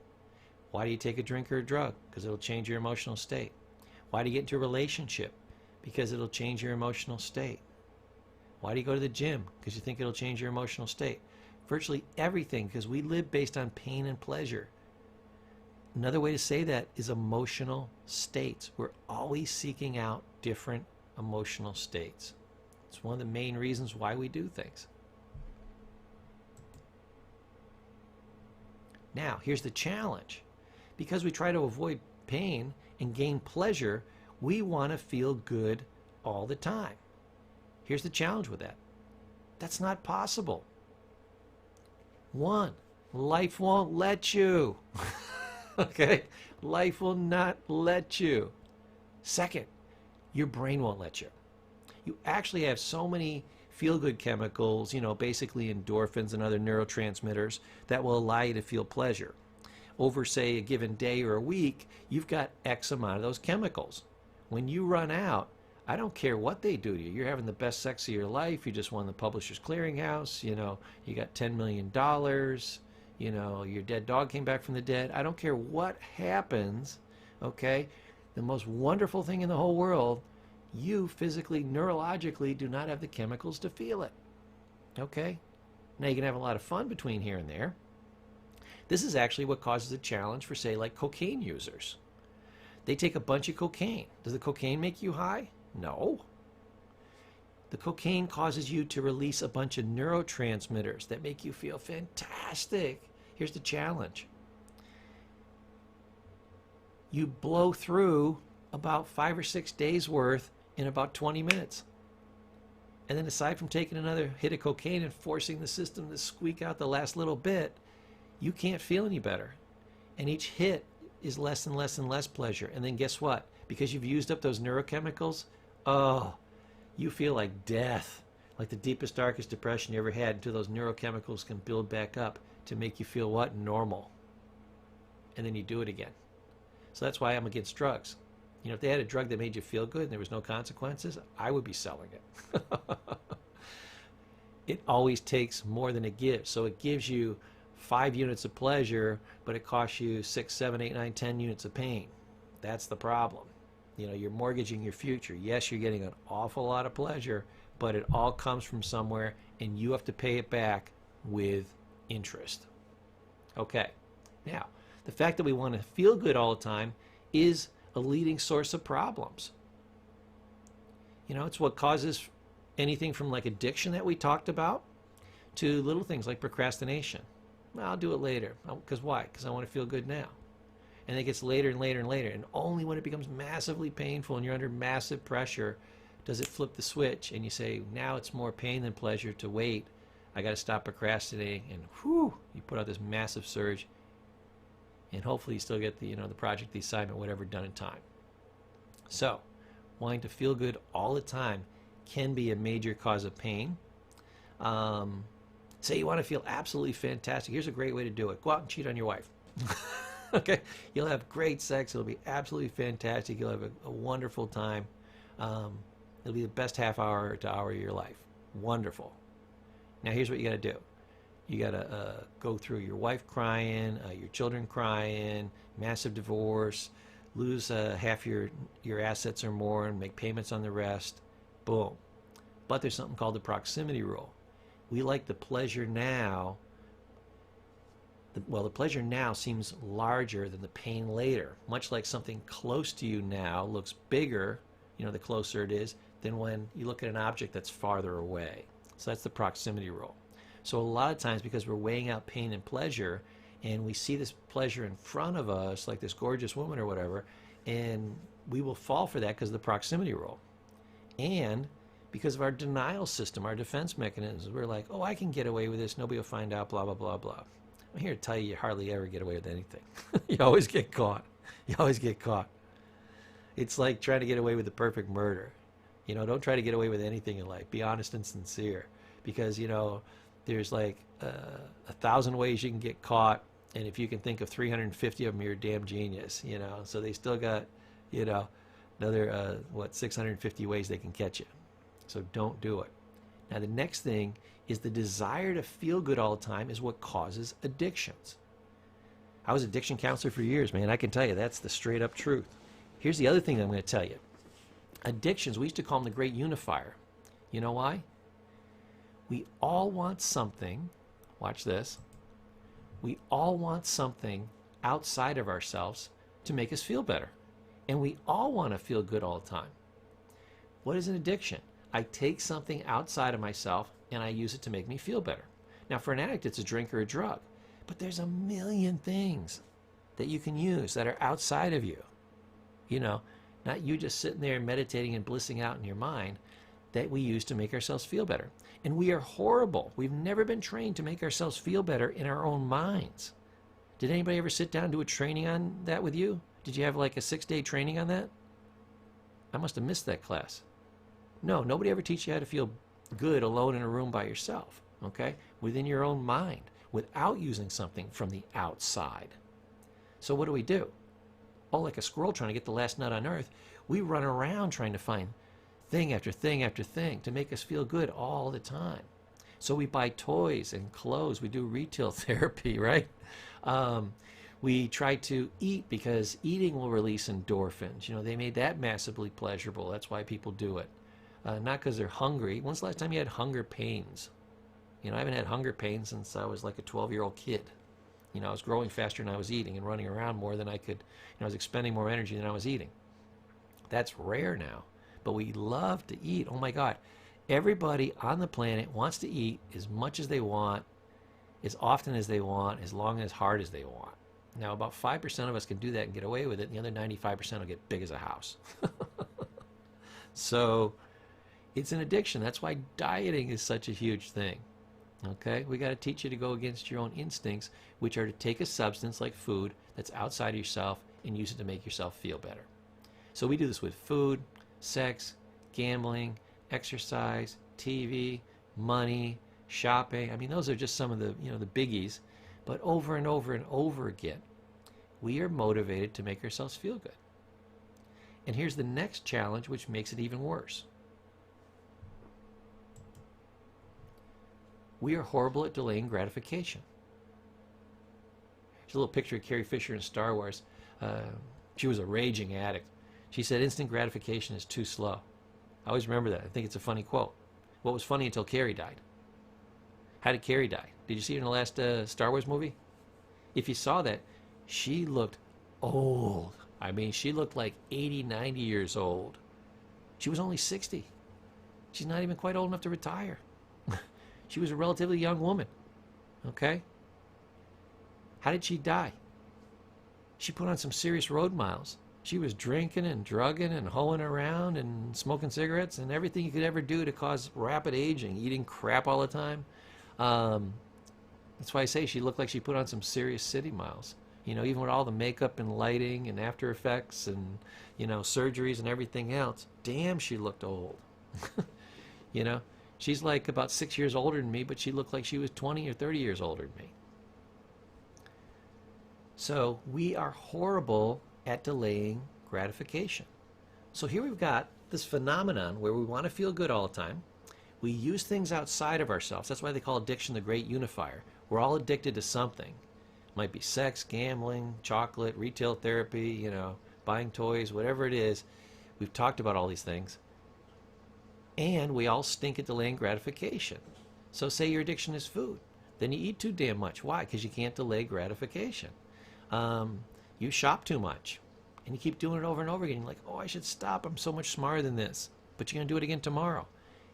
Why do you take a drink or a drug? Because it'll change your emotional state. Why do you get into a relationship? Because it'll change your emotional state. Why do you go to the gym? Because you think it'll change your emotional state. Virtually everything, because we live based on pain and pleasure. Another way to say that is emotional states. We're always seeking out different emotional states. It's one of the main reasons why we do things. Now, here's the challenge. Because we try to avoid pain and gain pleasure, we want to feel good all the time. Here's the challenge with that. That's not possible. One, life won't let you. Okay? Life will not let you. Second, your brain won't let you. You actually have so many feel-good chemicals, you know, basically endorphins and other neurotransmitters that will allow you to feel pleasure. Over, say, a given day or a week, you've got X amount of those chemicals. When you run out, I don't care what they do to you. You're having the best sex of your life. You just won the Publishers Clearinghouse. You know, you got $10 million. You know, your dead dog came back from the dead. I don't care what happens, okay? The most wonderful thing in the whole world, you physically, neurologically do not have the chemicals to feel it, okay? Now, you can have a lot of fun between here and there. This is actually what causes a challenge for, say, like cocaine users. They take a bunch of cocaine. Does the cocaine make you high? No. The cocaine causes you to release a bunch of neurotransmitters that make you feel fantastic. Here's the challenge. You blow through about 5 or 6 days worth in about 20 minutes. And then aside from taking another hit of cocaine and forcing the system to squeak out the last little bit, you can't feel any better. And each hit is less and less and less pleasure. And then guess what? Because you've used up those neurochemicals, oh, you feel like death, like the deepest, darkest depression you ever had, until those neurochemicals can build back up to make you feel what? Normal. And then you do it again. So that's why I'm against drugs. You know, if they had a drug that made you feel good and there was no consequences, I would be selling it. It always takes more than it gives. So it gives you 5 units of pleasure, but it costs you 6, 7, 8, 9, 10 units of pain. That's the problem. You know, you're mortgaging your future. Yes, you're getting an awful lot of pleasure, but it all comes from somewhere, and you have to pay it back with interest. Okay, now, the fact that we want to feel good all the time is a leading source of problems. You know, it's what causes anything from like addiction that we talked about to little things like procrastination. Well, I'll do it later. Because why? Because I want to feel good now. And it gets later and later and later. And only when it becomes massively painful and you're under massive pressure does it flip the switch and you say, now it's more pain than pleasure to wait. I got to stop procrastinating. And whew, you put out this massive surge. And hopefully you still get the, the project, the assignment, whatever, done in time. So, wanting to feel good all the time can be a major cause of pain. Say you want to feel absolutely fantastic. Here's a great way to do it. Go out and cheat on your wife. Okay? You'll have great sex. It'll be absolutely fantastic. You'll have a wonderful time. It'll be the best half hour to hour of your life. Wonderful. Now here's what you got to do. You got to go through your wife crying, your children crying, massive divorce, lose half your assets or more and make payments on the rest. Boom. But there's something called the proximity rule. We like the pleasure now. The pleasure now seems larger than the pain later. Much like something close to you now looks bigger, the closer it is, than when you look at an object that's farther away. So that's the proximity rule. So a lot of times, because we're weighing out pain and pleasure, and we see this pleasure in front of us, like this gorgeous woman or whatever, and we will fall for that because of the proximity rule. And because of our denial system, our defense mechanisms, we're like, oh, I can get away with this, nobody will find out, blah, blah, blah, blah. I'm here to tell you hardly ever get away with anything. You always get caught. You always get caught. It's like trying to get away with the perfect murder. Don't try to get away with anything in life. Be honest and sincere. Because, there's like 1,000 ways you can get caught, and if you can think of 350 of them, you're a damn genius, So they still got, another, 650 ways they can catch you. So don't do it. Now the next thing is the desire to feel good all the time is what causes addictions. I was an addiction counselor for years, man. I can tell you that's the straight up truth. Here's the other thing that I'm going to tell you. Addictions, we used to call them the great unifier. You know why? We all want something, watch this, we all want something outside of ourselves to make us feel better. And we all want to feel good all the time. What is an addiction? I take something outside of myself and I use it to make me feel better. Now for an addict, it's a drink or a drug. But there's a million things that you can use that are outside of you. Not you just sitting there meditating and blissing out in your mind, that we use to make ourselves feel better. And we are horrible. We've never been trained to make ourselves feel better in our own minds. Did anybody ever sit down and do a training on that with you? Did you have like a 6-day training on that? I must have missed that class. No, nobody ever teach you how to feel good alone in a room by yourself, okay? Within your own mind, without using something from the outside. So what do? Oh, like a squirrel trying to get the last nut on earth, we run around trying to find thing after thing after thing to make us feel good all the time. So we buy toys and clothes. We do retail therapy, right? We try to eat because eating will release endorphins. They made that massively pleasurable. That's why people do it. Not because they're hungry. When's the last time you had hunger pains? I haven't had hunger pains since I was like a 12-year-old kid. I was growing faster than I was eating and running around more than I could. I was expending more energy than I was eating. That's rare now. But we love to eat. Oh my God. Everybody on the planet wants to eat as much as they want, as often as they want, as long and as hard as they want. Now, about 5% of us can do that and get away with it, and the other 95% will get big as a house. So it's an addiction. That's why dieting is such a huge thing. Okay? We got to teach you to go against your own instincts, which are to take a substance like food that's outside of yourself and use it to make yourself feel better. So we do this with food, sex, gambling, exercise, TV, money, shopping. I mean, those are just some of the, the biggies. But over and over and over again, we are motivated to make ourselves feel good. And here's the next challenge, which makes it even worse. We are horrible at delaying gratification. She's a little picture of Carrie Fisher in Star Wars. She was a raging addict. She said instant gratification is too slow. I always remember that. I think it's a funny quote. What was funny until Carrie died? How did Carrie die? Did you see her in the last Star Wars movie? If you saw that, she looked old. I mean, she looked like 80, 90 years old. She was only 60. She's not even quite old enough to retire. She was a relatively young woman. Okay? How did she die? She put on some serious road miles. She was drinking and drugging and hoeing around and smoking cigarettes and everything you could ever do to cause rapid aging, eating crap all the time. That's why I say she looked like she put on some serious city miles. You know, even with all the makeup and lighting and After Effects and, you know, surgeries and everything else. Damn, she looked old. You know, she's like about 6 years older than me, but she looked like she was 20 or 30 years older than me. So we are horrible at delaying gratification. So here we've got this phenomenon where we want to feel good all the time. We use things outside of ourselves. That's why they call addiction the great unifier. We're all addicted to something. It might be sex, gambling, chocolate, retail therapy, you know, buying toys, whatever it is. We've talked about all these things. And we all stink at delaying gratification. So say your addiction is food. Then you eat too damn much. Why? Because you can't delay gratification. You shop too much. And you keep doing it over and over again. You're like, oh, I should stop. I'm so much smarter than this. But you're going to do it again tomorrow.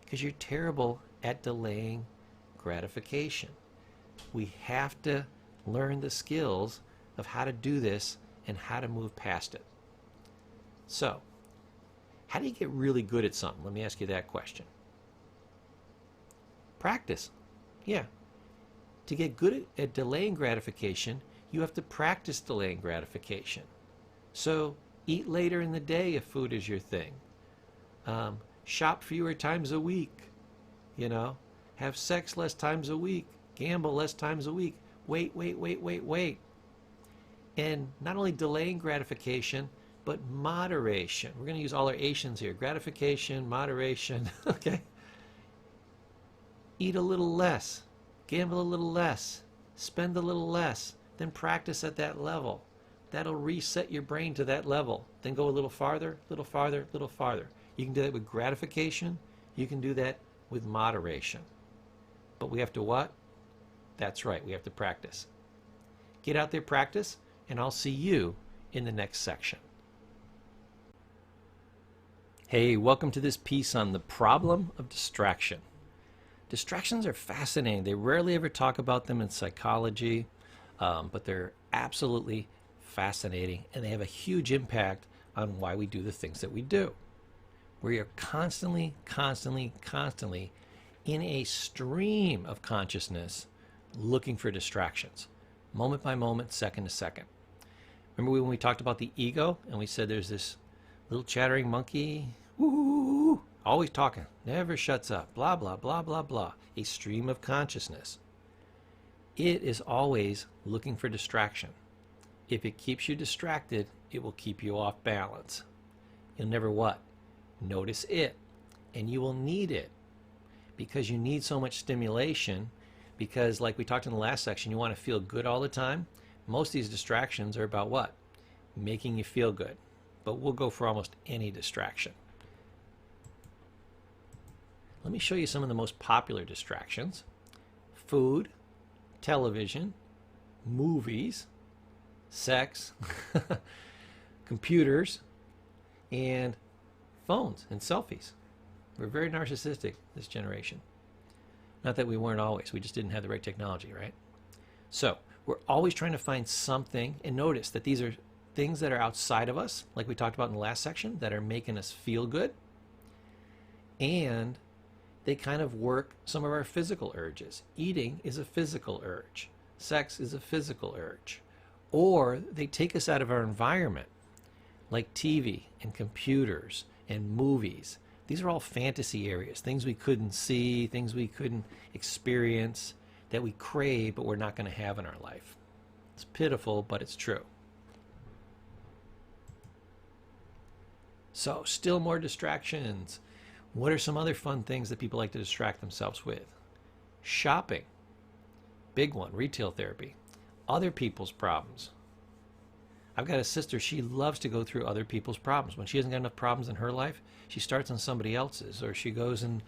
Because you're terrible at delaying gratification. We have to learn the skills of how to do this and how to move past it. So, how do you get really good at something? Let me ask you that question. Practice. Yeah. To get good at delaying gratification, you have to practice delaying gratification. So, eat later in the day if food is your thing. Shop fewer times a week. You know, have sex less times a week. Gamble less times a week. Wait. And not only delaying gratification, but moderation. We're going to use all our Asians here. Gratification, moderation, okay? Eat a little less. Gamble a little less. Spend a little less. Then practice at that level. That'll reset your brain to that level. Then go a little farther, little farther, little farther. You can do that with gratification. You can do that with moderation. But we have to what? That's right, we have to practice. Get out there, practice, and I'll see you in the next section. Hey, welcome to this piece on the problem of distraction. Distractions are fascinating. They rarely ever talk about them in psychology, but they're absolutely fascinating, and they have a huge impact on why we do the things that we do. We are constantly in a stream of consciousness looking for distractions, moment by moment, second to second. Remember when we talked about the ego and we said there's this little chattering monkey, woo, always talking, never shuts up, blah, blah, blah, blah, blah, a stream of consciousness. It is always looking for distraction. If it keeps you distracted, it will keep you off balance. You'll never what? Notice it. And you will need it because you need so much stimulation, because like we talked in the last section, you want to feel good all the time. Most of these distractions are about what? Making you feel good. But we'll go for almost any distraction. Let me show you some of the most popular distractions. Food, television, movies, sex, computers, and phones and selfies. We're very narcissistic, this generation. Not that we weren't always, we just didn't have the right technology, right? So, we're always trying to find something, and notice that these are things that are outside of us, like we talked about in the last section, that are making us feel good, and they kind of work some of our physical urges. Eating is a physical urge. Sex is a physical urge. Or they take us out of our environment, like TV and computers and movies. These are all fantasy areas, things we couldn't see, things we couldn't experience, that we crave but we're not going to have in our life. It's pitiful, but it's true. So, still more distractions. What are some other fun things that people like to distract themselves with? Shopping. Big one. Retail therapy. Other people's problems. I've got a sister, she loves to go through other people's problems. When she hasn't got enough problems in her life, she starts on somebody else's, or she goes and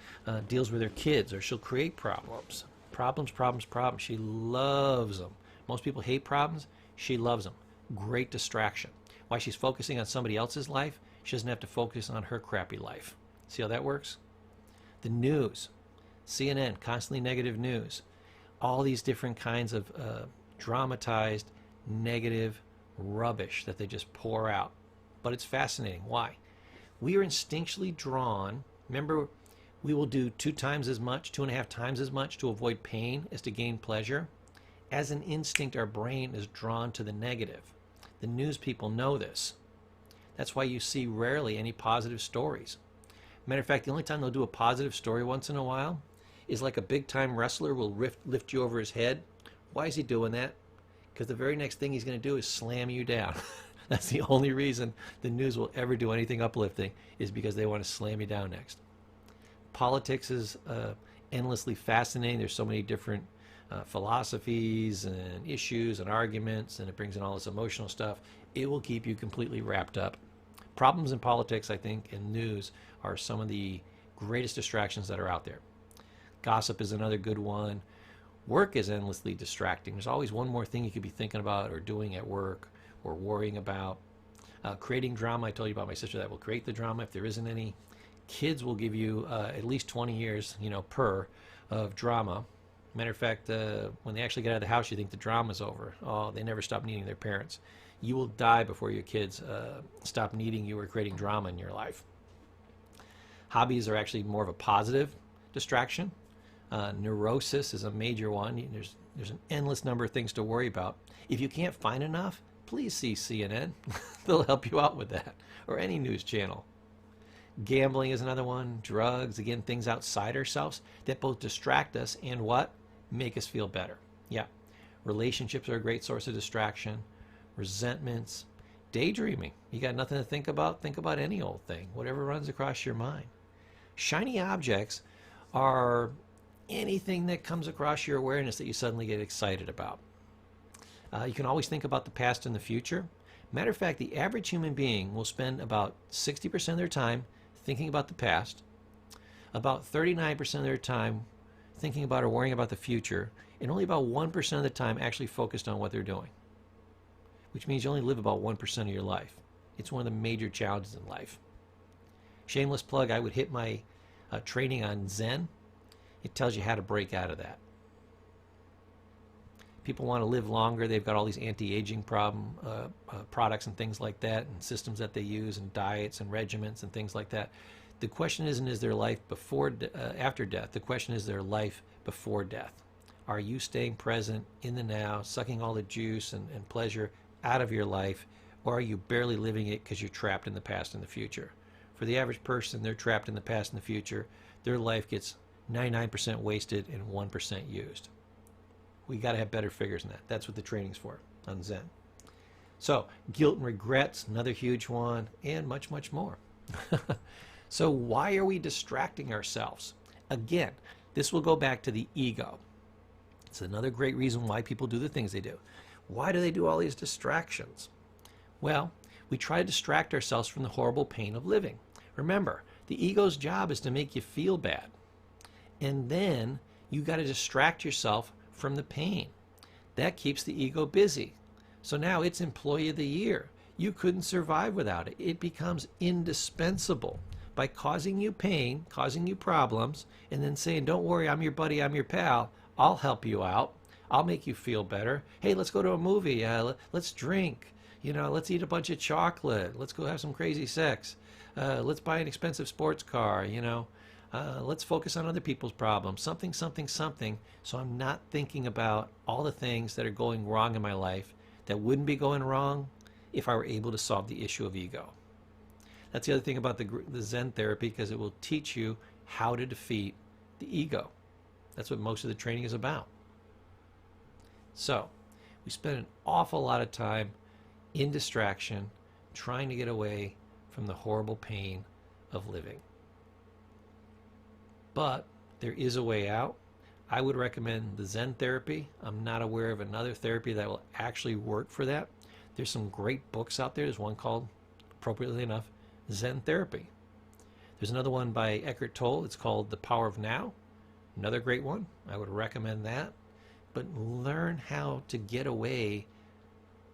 deals with her kids, or she'll create problems. Problems, problems, problems. She loves them. Most people hate problems. She loves them. Great distraction. While she's focusing on somebody else's life, she doesn't have to focus on her crappy life. See how that works? The news. CNN, constantly negative news. All these different kinds of dramatized, negative rubbish that they just pour out. But it's fascinating. Why? We are instinctually drawn. Remember, we will do 2 times as much, 2.5 times as much to avoid pain as to gain pleasure. As an instinct, our brain is drawn to the negative. The news people know this. That's why you see rarely any positive stories. Matter of fact, the only time they'll do a positive story once in a while is like a big-time wrestler will lift you over his head. Why is he doing that? Because the very next thing he's going to do is slam you down. That's the only reason the news will ever do anything uplifting, is because they want to slam you down next. Politics is endlessly fascinating. There's so many different philosophies and issues and arguments, and it brings in all this emotional stuff. It will keep you completely wrapped up. Problems in politics, I think, and news are some of the greatest distractions that are out there. Gossip is another good one. Work is endlessly distracting. There's always one more thing you could be thinking about or doing at work or worrying about. Creating drama, I told you about my sister that will create the drama if there isn't any. Kids will give you at least 20 years, per of drama. Matter of fact, when they actually get out of the house, you think the drama's over. Oh, they never stop needing their parents. You will die before your kids stop needing you or creating drama in your life. Hobbies are actually more of a positive distraction. Neurosis is a major one. There's an endless number of things to worry about. If you can't find enough, please see CNN. They'll help you out with that, or any news channel. Gambling is another one. Drugs, again, things outside ourselves that both distract us and what? Make us feel better. Yeah. Relationships are a great source of distraction. Resentments. Daydreaming. You got nothing to think about? Think about any old thing, whatever runs across your mind. Shiny objects are anything that comes across your awareness that you suddenly get excited about. You can always think about the past and the future. Matter of fact, the average human being will spend about 60% of their time thinking about the past, about 39% of their time thinking about or worrying about the future, and only about 1% of the time actually focused on what they're doing, which means you only live about 1% of your life. It's one of the major challenges in life. Shameless plug, I would hit my training on Zen. It tells you how to break out of that. People want to live longer. They've got all these anti-aging products and things like that, and systems that they use, and diets and regimens and things like that. The question isn't, is their life after death? The question is their life before death. Are you staying present in the now, sucking all the juice and pleasure out of your life, or are you barely living it because you're trapped in the past and the future? For the average person, they're trapped in the past and the future. Their life gets 99% wasted and 1% used. We got to have better figures than that. That's what the training's for on Zen. So, guilt and regrets, another huge one, and much, much more. So why are we distracting ourselves? Again, this will go back to the ego. It's another great reason why people do the things they do. Why do they do all these distractions? Well, we try to distract ourselves from the horrible pain of living. Remember, the ego's job is to make you feel bad. And then you got to distract yourself from the pain. That keeps the ego busy. So now it's Employee of the Year. You couldn't survive without it. It becomes indispensable by causing you pain, causing you problems, and then saying, don't worry, I'm your buddy, I'm your pal. I'll help you out. I'll make you feel better. Hey, let's go to a movie. Let's drink. Let's eat a bunch of chocolate. Let's go have some crazy sex. Let's buy an expensive sports car. Let's focus on other people's problems. Something, something, something. So I'm not thinking about all the things that are going wrong in my life that wouldn't be going wrong if I were able to solve the issue of ego. That's the other thing about the Zen therapy, because it will teach you how to defeat the ego. That's what most of the training is about. So we spend an awful lot of time in distraction, trying to get away from the horrible pain of living. But there is a way out. I would recommend the Zen therapy. I'm not aware of another therapy that will actually work for that. There's some great books out there. There's one called, appropriately enough, Zen Therapy. There's another one by Eckhart Tolle. It's called The Power of Now. Another great one. I would recommend that. But learn how to get away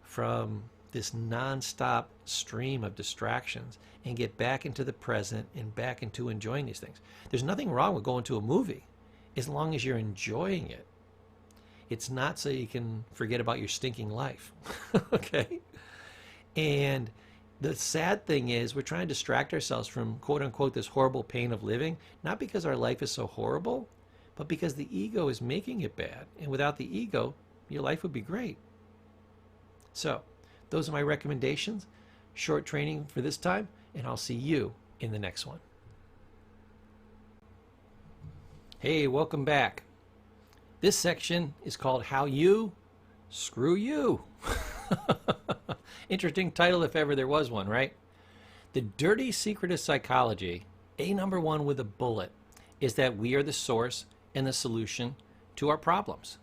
from this nonstop stream of distractions and get back into the present and back into enjoying these things. There's nothing wrong with going to a movie as long as you're enjoying it. It's not so you can forget about your stinking life. Okay? And the sad thing is we're trying to distract ourselves from quote unquote this horrible pain of living, not because our life is so horrible, but because the ego is making it bad. And without the ego, your life would be great. So those are my recommendations. Short training for this time, and I'll see you in the next one. Hey, welcome back. This section is called How You Screw You. Interesting title if ever there was one, right? The dirty secret of psychology, number one with a bullet, is that we are the source and the solution to our problems.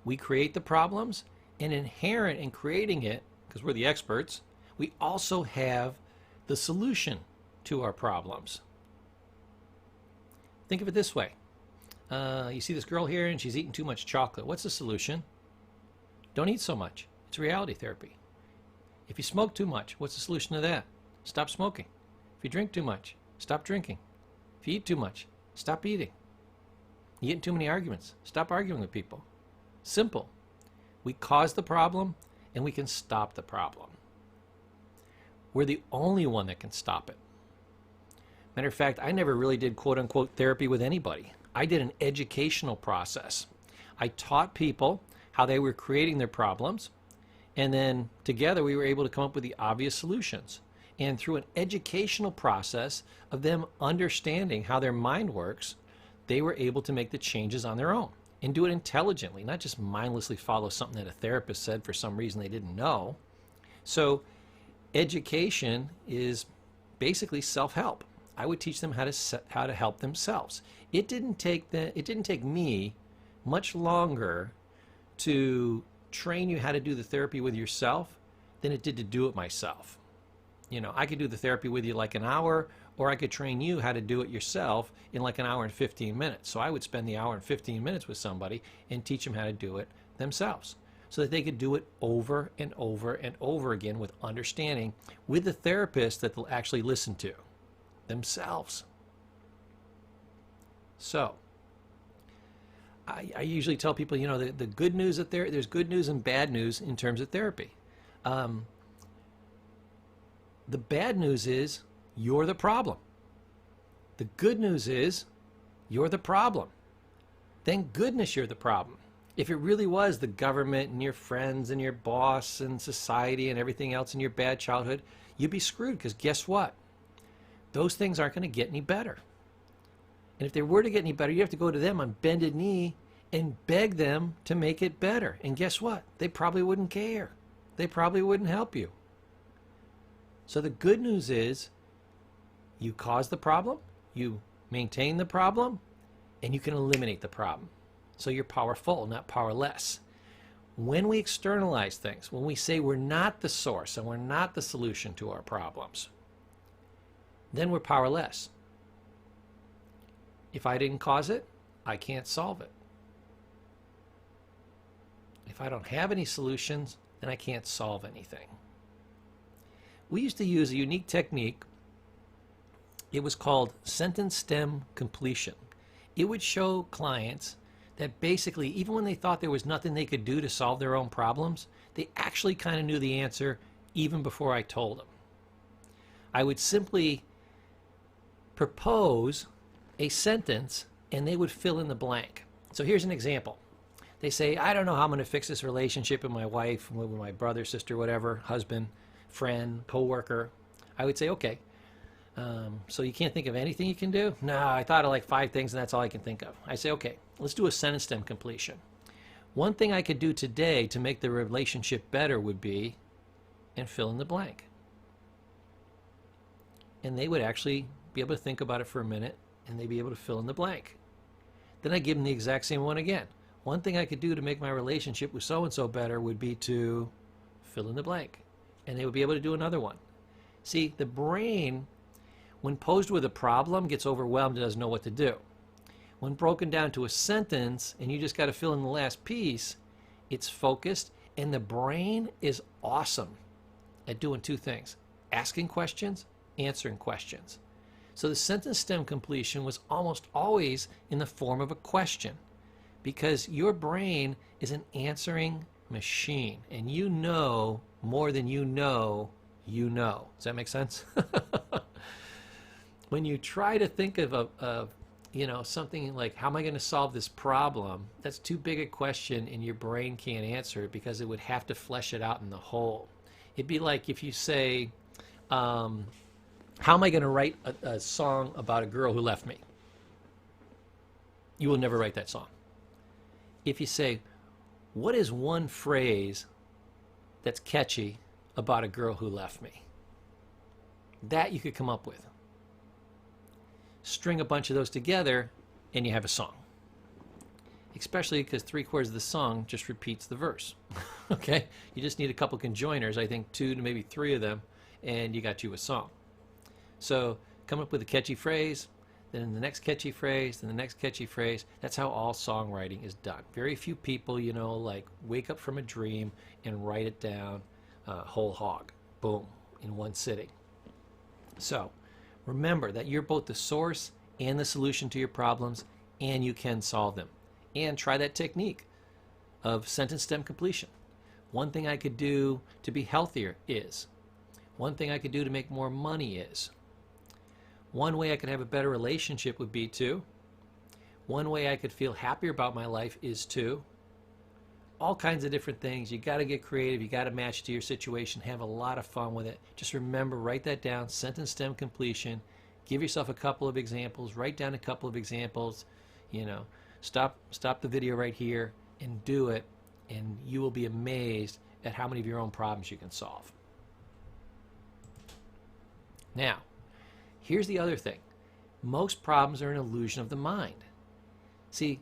We create the problems, and inherent in creating it, because we're the experts, we also have the solution to our problems. Think of it this way. You see this girl here and she's eating too much chocolate. What's the solution? Don't eat so much. It's reality therapy. If you smoke too much, what's the solution to that? Stop smoking. If you drink too much, stop drinking. If you eat too much, stop eating. You get in too many arguments, stop arguing with people. Simple. We cause the problem and we can stop the problem. We're the only one that can stop it. Matter of fact, I never really did quote unquote therapy with anybody. I did an educational process. I taught people how they were creating their problems, and then together we were able to come up with the obvious solutions. And through an educational process of them understanding how their mind works, they were able to make the changes on their own and do it intelligently, not just mindlessly follow something that a therapist said for some reason they didn't know. So education is basically self-help. I would teach them how to help themselves. It didn't take me much longer to train you how to do the therapy with yourself than it did to do it myself. You know, I could do the therapy with you like an hour, or I could train you how to do it yourself in like an hour and 15 minutes. So I would spend the hour and 15 minutes with somebody and teach them how to do it themselves, so that they could do it over and over and over again with understanding, with a therapist that they'll actually listen to themselves. So I usually tell people, you know, the good news that there's good news and bad news in terms of therapy. The bad news is you're the problem. The good news is you're the problem. Thank goodness you're the problem. If it really was the government and your friends and your boss and society and everything else in your bad childhood, you'd be screwed, because guess what? Those things aren't going to get any better. And if they were to get any better, you have to go to them on bended knee and beg them to make it better. And guess what? They probably wouldn't care. They probably wouldn't help you. So the good news is you cause the problem, you maintain the problem, and you can eliminate the problem. So you're powerful, not powerless. When we externalize things, when we say we're not the source and we're not the solution to our problems, then we're powerless. If I didn't cause it, I can't solve it. If I don't have any solutions, then I can't solve anything. We used to use a unique technique. It was called sentence stem completion. It would show clients that basically, even when they thought there was nothing they could do to solve their own problems, they actually kind of knew the answer even before I told them. I would simply propose a sentence and they would fill in the blank. So here's an example. They say, I don't know how I'm going to fix this relationship with my wife, with my brother, sister, whatever, husband, friend, coworker. I would say, okay, so you can't think of anything you can do? No, I thought of like 5 things and that's all I can think of. I say, okay, let's do a sentence stem completion. One thing I could do today to make the relationship better would be, and fill in the blank. And they would actually be able to think about it for a minute and they'd be able to fill in the blank. Then I give them the exact same one again. One thing I could do to make my relationship with so-and-so better would be to fill in the blank. And they would be able to do another one. See, the brain, when posed with a problem, gets overwhelmed and doesn't know what to do. When broken down to a sentence and you just got to fill in the last piece, it's focused, and the brain is awesome at doing two things: asking questions, answering questions. So the sentence stem completion was almost always in the form of a question, because your brain is an answering machine, and you know more than you know you know. Does that make sense? When you try to think of something like, how am I going to solve this problem? That's too big a question, and your brain can't answer it because it would have to flesh it out in the whole. It'd be like if you say, how am I going to write a song about a girl who left me? You will never write that song. If you say, what is one phrase that's catchy about a girl who left me? That you could come up with. String a bunch of those together and you have a song. Especially because 3/4 of the song just repeats the verse. Okay? You just need a couple conjoiners, I think 2 to maybe 3 of them, and you got you a song. So come up with a catchy phrase, then the next catchy phrase, then the next catchy phrase. That's how all songwriting is done. Very few people, like wake up from a dream and write it down whole hog. Boom, in one sitting. So remember that you're both the source and the solution to your problems, and you can solve them. And try that technique of sentence stem completion. One thing I could do to be healthier is. One thing I could do to make more money is. One way I could have a better relationship would be to. One way I could feel happier about my life is to. All kinds of different things. You got to get creative. You got to match to your situation. Have a lot of fun with it. Just remember, write that down. Sentence stem completion. Give yourself a couple of examples. Write down a couple of examples. Stop the video right here and do it, and you will be amazed at how many of your own problems you can solve. Now, here's the other thing. Most problems are an illusion of the mind. See,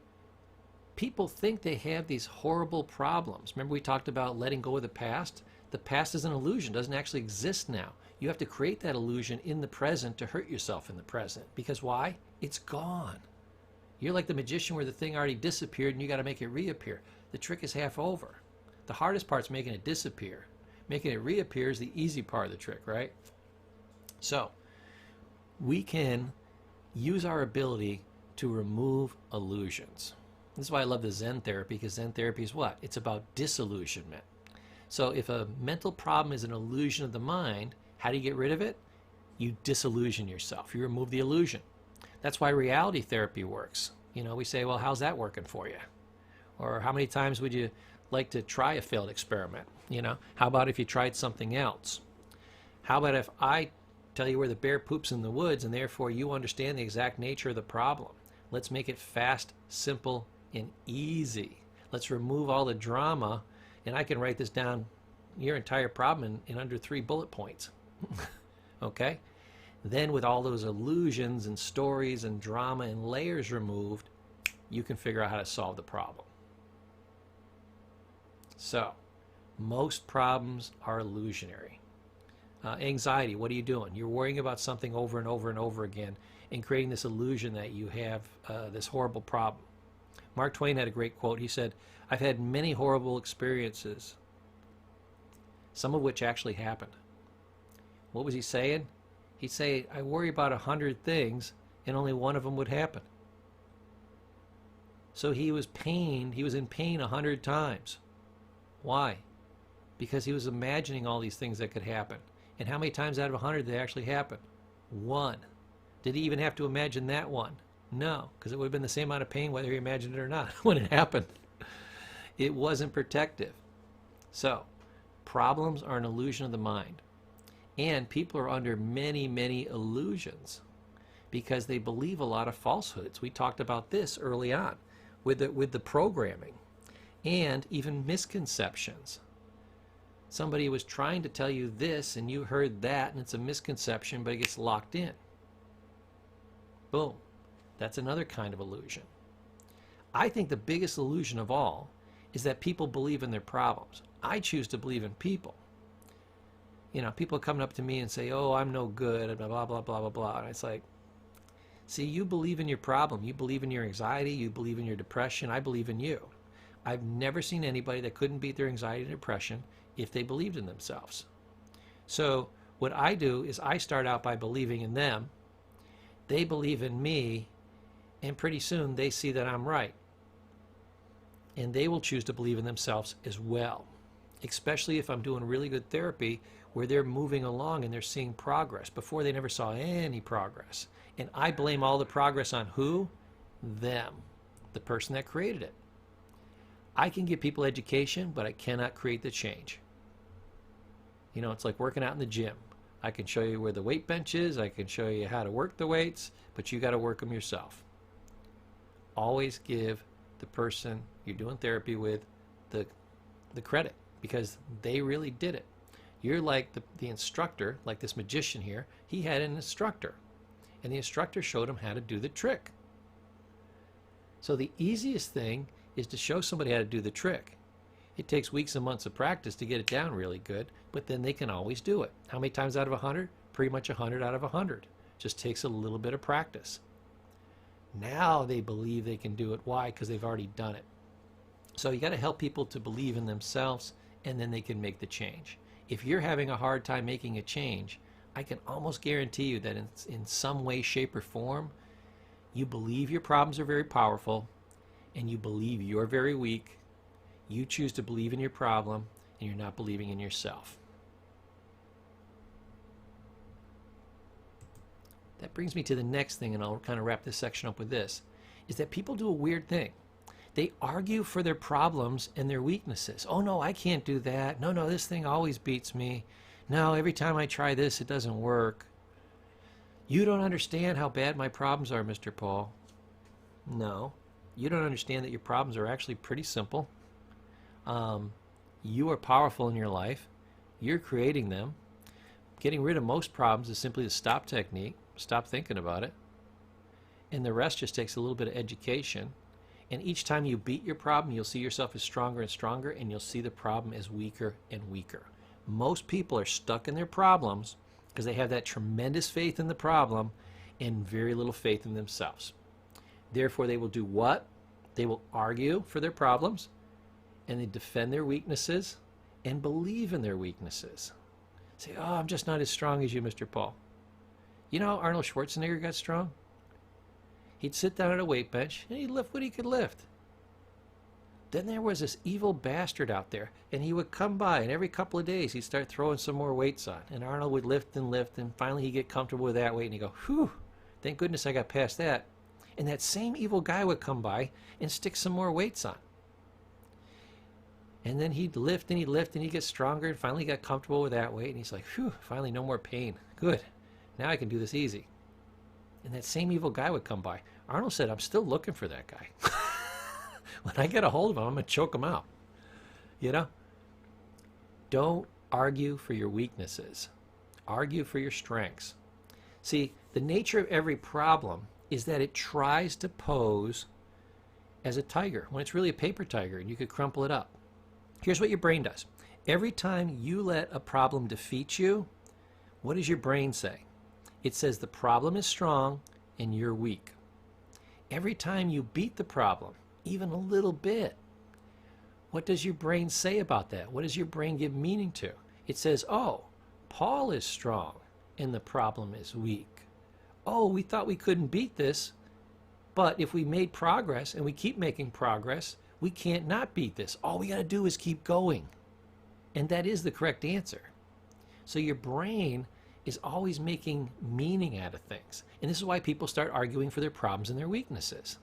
people think they have these horrible problems. Remember we talked about letting go of the past? The past is an illusion, doesn't actually exist now. You have to create that illusion in the present to hurt yourself in the present. Because why? It's gone. You're like the magician where the thing already disappeared and you got to make it reappear. The trick is half over. The hardest part's making it disappear. Making it reappear is the easy part of the trick, right? So, we can use our ability to remove illusions. This is why I love the Zen therapy, because Zen therapy is what? It's about disillusionment. So if a mental problem is an illusion of the mind, how do you get rid of it? You disillusion yourself. You remove the illusion. That's why reality therapy works. We say, well, how's that working for you? Or how many times would you like to try a failed experiment? How about if you tried something else? How about if I tell you where the bear poops in the woods and therefore you understand the exact nature of the problem? Let's make it fast, simple, and easy. Let's remove all the drama, and I can write this down, your entire problem, in under 3 bullet points. Okay? Then with all those illusions and stories and drama and layers removed, you can figure out how to solve the problem. So, most problems are illusionary. Anxiety, what are you doing? You're worrying about something over and over and over again and creating this illusion that you have this horrible problem. Mark Twain had a great quote. He said, I've had many horrible experiences, some of which actually happened. What was he saying? He'd say, I worry about 100 things and only one of them would happen. So he was in pain 100 times. Why? Because he was imagining all these things that could happen. And how many times out of 100 did they actually happen? 1. Did he even have to imagine that one? No, because it would have been the same amount of pain whether he imagined it or not when it happened. It wasn't protective. So, problems are an illusion of the mind. And people are under many, many illusions because they believe a lot of falsehoods. We talked about this early on with the programming and even misconceptions. Somebody was trying to tell you this and you heard that and it's a misconception, but it gets locked in. Boom. That's another kind of illusion. I think the biggest illusion of all is that people believe in their problems. I choose to believe in people. You know, people coming up to me and say, oh, I'm no good, blah, blah, blah, blah, blah, blah. And it's like, see, you believe in your problem. You believe in your anxiety. You believe in your depression. I believe in you. I've never seen anybody that couldn't beat their anxiety and depression if they believed in themselves. So what I do is I start out by believing in them. They believe in me, and pretty soon they see that I'm right. And they will choose to believe in themselves as well, especially if I'm doing really good therapy where they're moving along and they're seeing progress. Before, they never saw any progress. And I blame all the progress on who? Them, the person that created it. I can give people education, but I cannot create the change. You know, it's like working out in the gym. I can show you where the weight bench is. I can show you how to work the weights, but you got to work them yourself. Always give the person you're doing therapy with the credit, because they really did it. You're like the instructor, like this magician here. He had an instructor, and the instructor showed him how to do the trick. So the easiest thing is to show somebody how to do the trick. It takes weeks and months of practice to get it down really good, but then they can always do it. How many times out of 100? Pretty much 100 out of 100. Just takes a little bit of practice. Now they believe they can do it. Why? Because they've already done it. So you got to help people to believe in themselves, and then they can make the change. If you're having a hard time making a change, I can almost guarantee you that in some way, shape, or form, you believe your problems are very powerful, and you believe you're very weak. You choose to believe in your problem, and you're not believing in yourself. That brings me to the next thing, and I'll kind of wrap this section up with this, is that people do a weird thing. They argue for their problems and their weaknesses. Oh, no, I can't do that. No, no, this thing always beats me. No, every time I try this, it doesn't work. You don't understand how bad my problems are, Mr. Paul. No, you don't understand that your problems are actually pretty simple. You are powerful in your life. You're creating them. Getting rid of most problems is simply the stop technique. Stop thinking about it. And the rest just takes a little bit of education. And each time you beat your problem, you'll see yourself as stronger and stronger, and you'll see the problem as weaker and weaker. Most people are stuck in their problems because they have that tremendous faith in the problem and very little faith in themselves. Therefore, they will do what? They will argue for their problems, and they defend their weaknesses and believe in their weaknesses. Say, oh, I'm just not as strong as you, Mr. Paul. You know how Arnold Schwarzenegger got strong? He'd sit down at a weight bench and he'd lift what he could lift. Then there was this evil bastard out there, and he would come by, and every couple of days he'd start throwing some more weights on. And Arnold would lift, and finally he'd get comfortable with that weight, and he'd go, whew, thank goodness I got past that. And that same evil guy would come by and stick some more weights on. And then he'd lift, and he'd get stronger, and finally he got comfortable with that weight, and he's like, whew, finally no more pain. Good. Now I can do this easy. And that same evil guy would come by. Arnold said, I'm still looking for that guy. When I get a hold of him, I'm going to choke him out. You know? Don't argue for your weaknesses. Argue for your strengths. See, the nature of every problem is that it tries to pose as a tiger when it's really a paper tiger, and you could crumple it up. Here's what your brain does. Every time you let a problem defeat you, what does your brain say? It says the problem is strong and you're weak. Every time you beat the problem, even a little bit, what does your brain say about that? What does your brain give meaning to? It says, oh, Paul is strong and the problem is weak. Oh, we thought we couldn't beat this, but if we made progress and we keep making progress, we can't not beat this. All we got to do is keep going. And that is the correct answer. So your brain is always making meaning out of things. And this is why people start arguing for their problems and their weaknesses.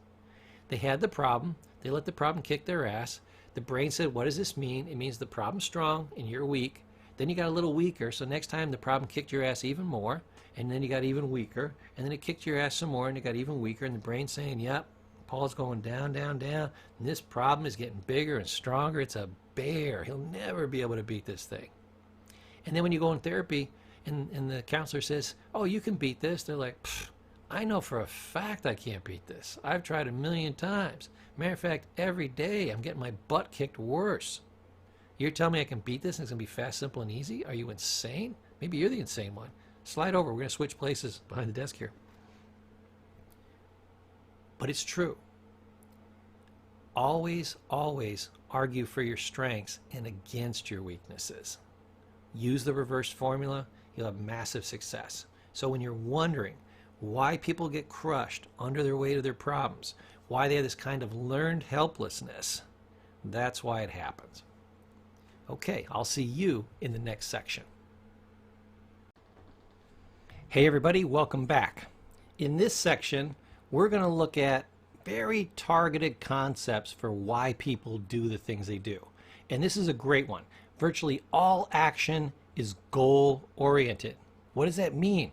They had the problem. They let the problem kick their ass. The brain said, what does this mean? It means the problem's strong and you're weak. Then you got a little weaker. So next time the problem kicked your ass even more. And then you got even weaker. And then it kicked your ass some more and it got even weaker. And the brain's saying, yep, Paul's going down, down, down. And this problem is getting bigger and stronger. It's a bear. He'll never be able to beat this thing. And then when you go in therapy, and the counselor says, oh, you can beat this. They're like, I know for a fact I can't beat this. I've tried a million times. Matter of fact, every day I'm getting my butt kicked worse. You're telling me I can beat this and it's going to be fast, simple, and easy? Are you insane? Maybe you're the insane one. Slide over. We're going to switch places behind the desk here. But it's true. Always, always argue for your strengths and against your weaknesses. Use the reverse formula. You'll have massive success. So when you're wondering why people get crushed under their weight of their problems, why they have this kind of learned helplessness, that's why it happens. Okay, I'll see you in the next section. Hey everybody, welcome back. In this section, we're going to look at very targeted concepts for why people do the things they do. And this is a great one. Virtually all action is goal-oriented. What does that mean?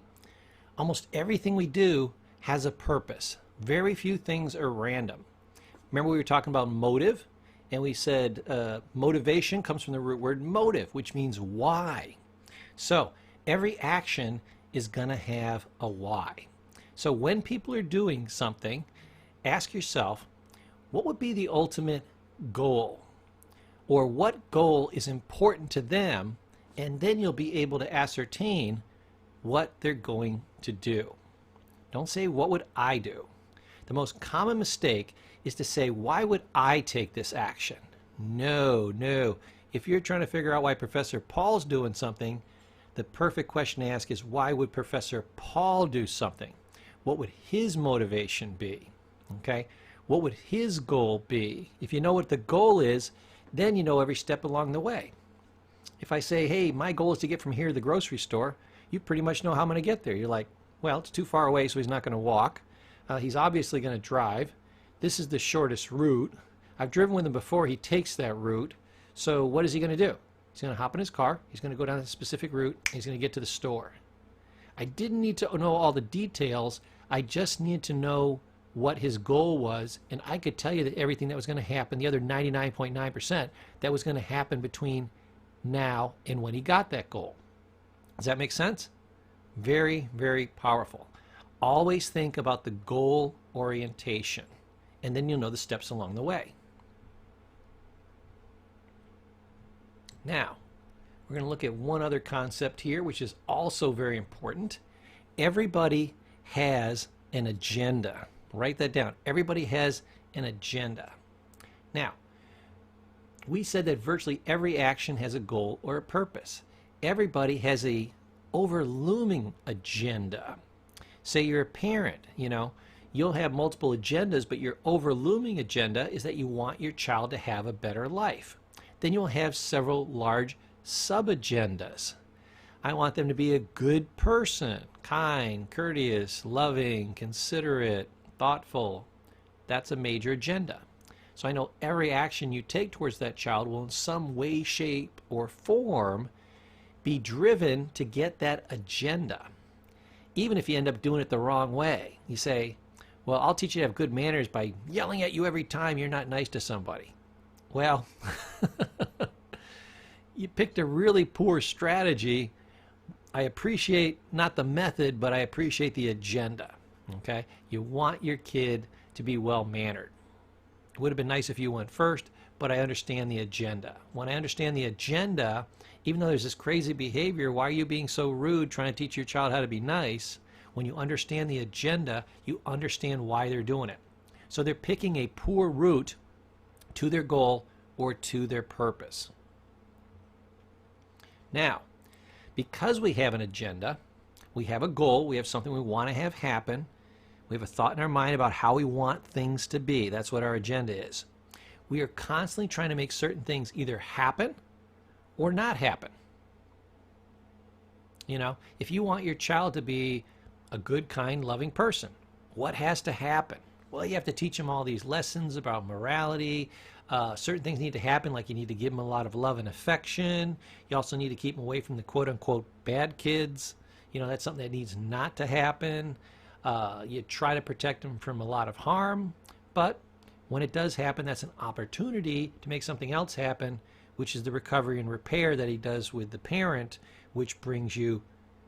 Almost everything we do has a purpose. Very few things are random. Remember we were talking about motive? And we said motivation comes from the root word motive, which means why. So every action is going to have a why. So when people are doing something, ask yourself, what would be the ultimate goal? Or what goal is important to them? And then you'll be able to ascertain what they're going to do. Don't say, what would I do? The most common mistake is to say, why would I take this action? No. If you're trying to figure out why Professor Paul's doing something, the perfect question to ask is, why would Professor Paul do something? What would his motivation be? Okay? What would his goal be? If you know what the goal is, then you know every step along the way. If I say, hey, my goal is to get from here to the grocery store, you pretty much know how I'm going to get there. You're like, well, it's too far away, so he's not going to walk. He's obviously going to drive. This is the shortest route. I've driven with him before. He takes that route. So what is he going to do? He's going to hop in his car. He's going to go down a specific route. And he's going to get to the store. I didn't need to know all the details. I just needed to know what his goal was. And I could tell you that everything that was going to happen, the other 99.9%, that was going to happen between now and when he got that goal. Does that make sense? Very, very powerful. Always think about the goal orientation, and then you'll know the steps along the way. Now, we're going to look at one other concept here, which is also very important. Everybody has an agenda. Write that down. Everybody has an agenda. Now, we said that virtually every action has a goal or a purpose. Everybody has a overlooming agenda. Say you're a parent, you'll have multiple agendas, but your overlooming agenda is that you want your child to have a better life. Then you'll have several large sub-agendas. I want them to be a good person, kind, courteous, loving, considerate, thoughtful. That's a major agenda. So I know every action you take towards that child will in some way, shape, or form be driven to get that agenda. Even if you end up doing it the wrong way. You say, well, I'll teach you to have good manners by yelling at you every time you're not nice to somebody. Well, you picked a really poor strategy. I appreciate not the method, but I appreciate the agenda. Okay? You want your kid to be well-mannered. It would have been nice if you went first, but I understand the agenda. When I understand the agenda, even though there's this crazy behavior, why are you being so rude trying to teach your child how to be nice? When you understand the agenda, you understand why they're doing it. So they're picking a poor route to their goal or to their purpose. Now, because we have an agenda, we have a goal, we have something we want to have happen, we have a thought in our mind about how we want things to be. That's what our agenda is. We are constantly trying to make certain things either happen or not happen. If you want your child to be a good, kind, loving person, what has to happen? Well, you have to teach them all these lessons about morality. Certain things need to happen, like you need to give them a lot of love and affection. You also need to keep them away from the quote-unquote bad kids. That's something that needs not to happen. You try to protect them from a lot of harm, but when it does happen, that's an opportunity to make something else happen, which is the recovery and repair that he does with the parent, which brings you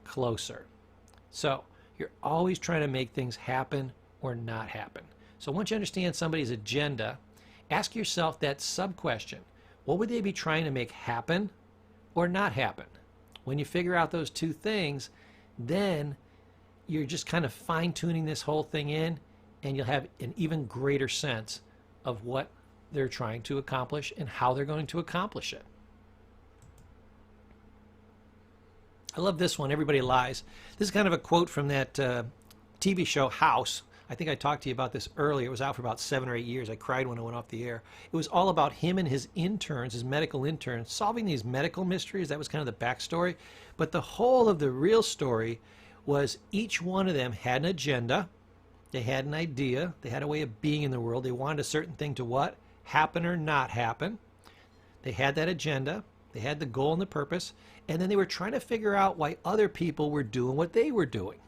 closer. So You're always trying to make things happen or not happen. So once you understand somebody's agenda, ask yourself that sub-question. What would they be trying to make happen or not happen? When you figure out those two things, then you're just kind of fine-tuning this whole thing in, and you'll have an even greater sense of what they're trying to accomplish and how they're going to accomplish it. I love this one, Everybody Lies. This is kind of a quote from that TV show House. I think I talked to you about this earlier. It was out for about 7 or 8 years. I cried when it went off the air. It was all about him and his interns, his medical interns, solving these medical mysteries. That was kind of the backstory. But the whole of the real story was each one of them had an agenda. They had an idea. They had a way of being in the world. They wanted a certain thing to what? Happen or not happen. They had that agenda. They had the goal and the purpose. And then they were trying to figure out why other people were doing what they were doing.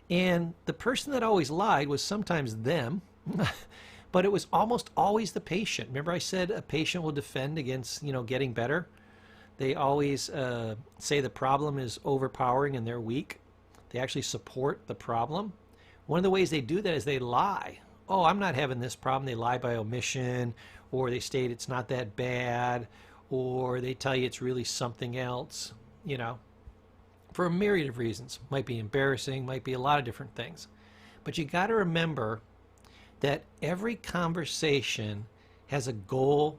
And the person that always lied was sometimes them, but it was almost always the patient. Remember I said a patient will defend against, getting better? They always say the problem is overpowering and they're weak. They actually support the problem. One of the ways they do that is they lie. Oh, I'm not having this problem. They lie by omission, or they state it's not that bad, or they tell you it's really something else, for a myriad of reasons. Might be embarrassing, might be a lot of different things. But you got to remember that every conversation has a goal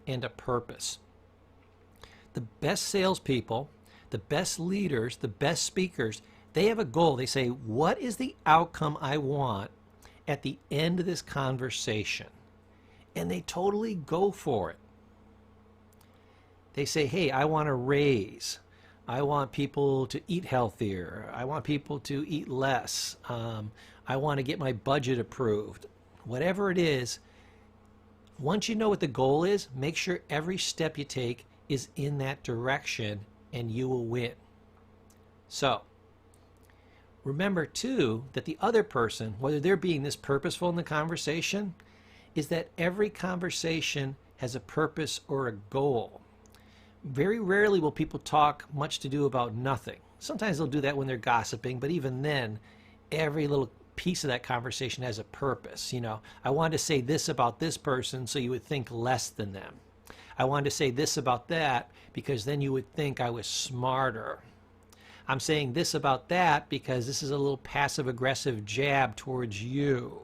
and a purpose. The best salespeople, the best leaders, the best speakers, they have a goal. They say, what is the outcome I want at the end of this conversation? And they totally go for it. They say, hey, I want a raise. I want people to eat healthier. I want people to eat less. I want to get my budget approved. Whatever it is, once you know what the goal is, make sure every step you take is in that direction and you will win. So, remember too that the other person, whether they're being this purposeful in the conversation, is that every conversation has a purpose or a goal. Very rarely will people talk much to do about nothing. Sometimes they'll do that when they're gossiping, but even then, every little piece of that conversation has a purpose. I wanted to say this about this person so you would think less than them. I wanted to say this about that because then you would think I was smarter. I'm saying this about that because this is a little passive-aggressive jab towards you.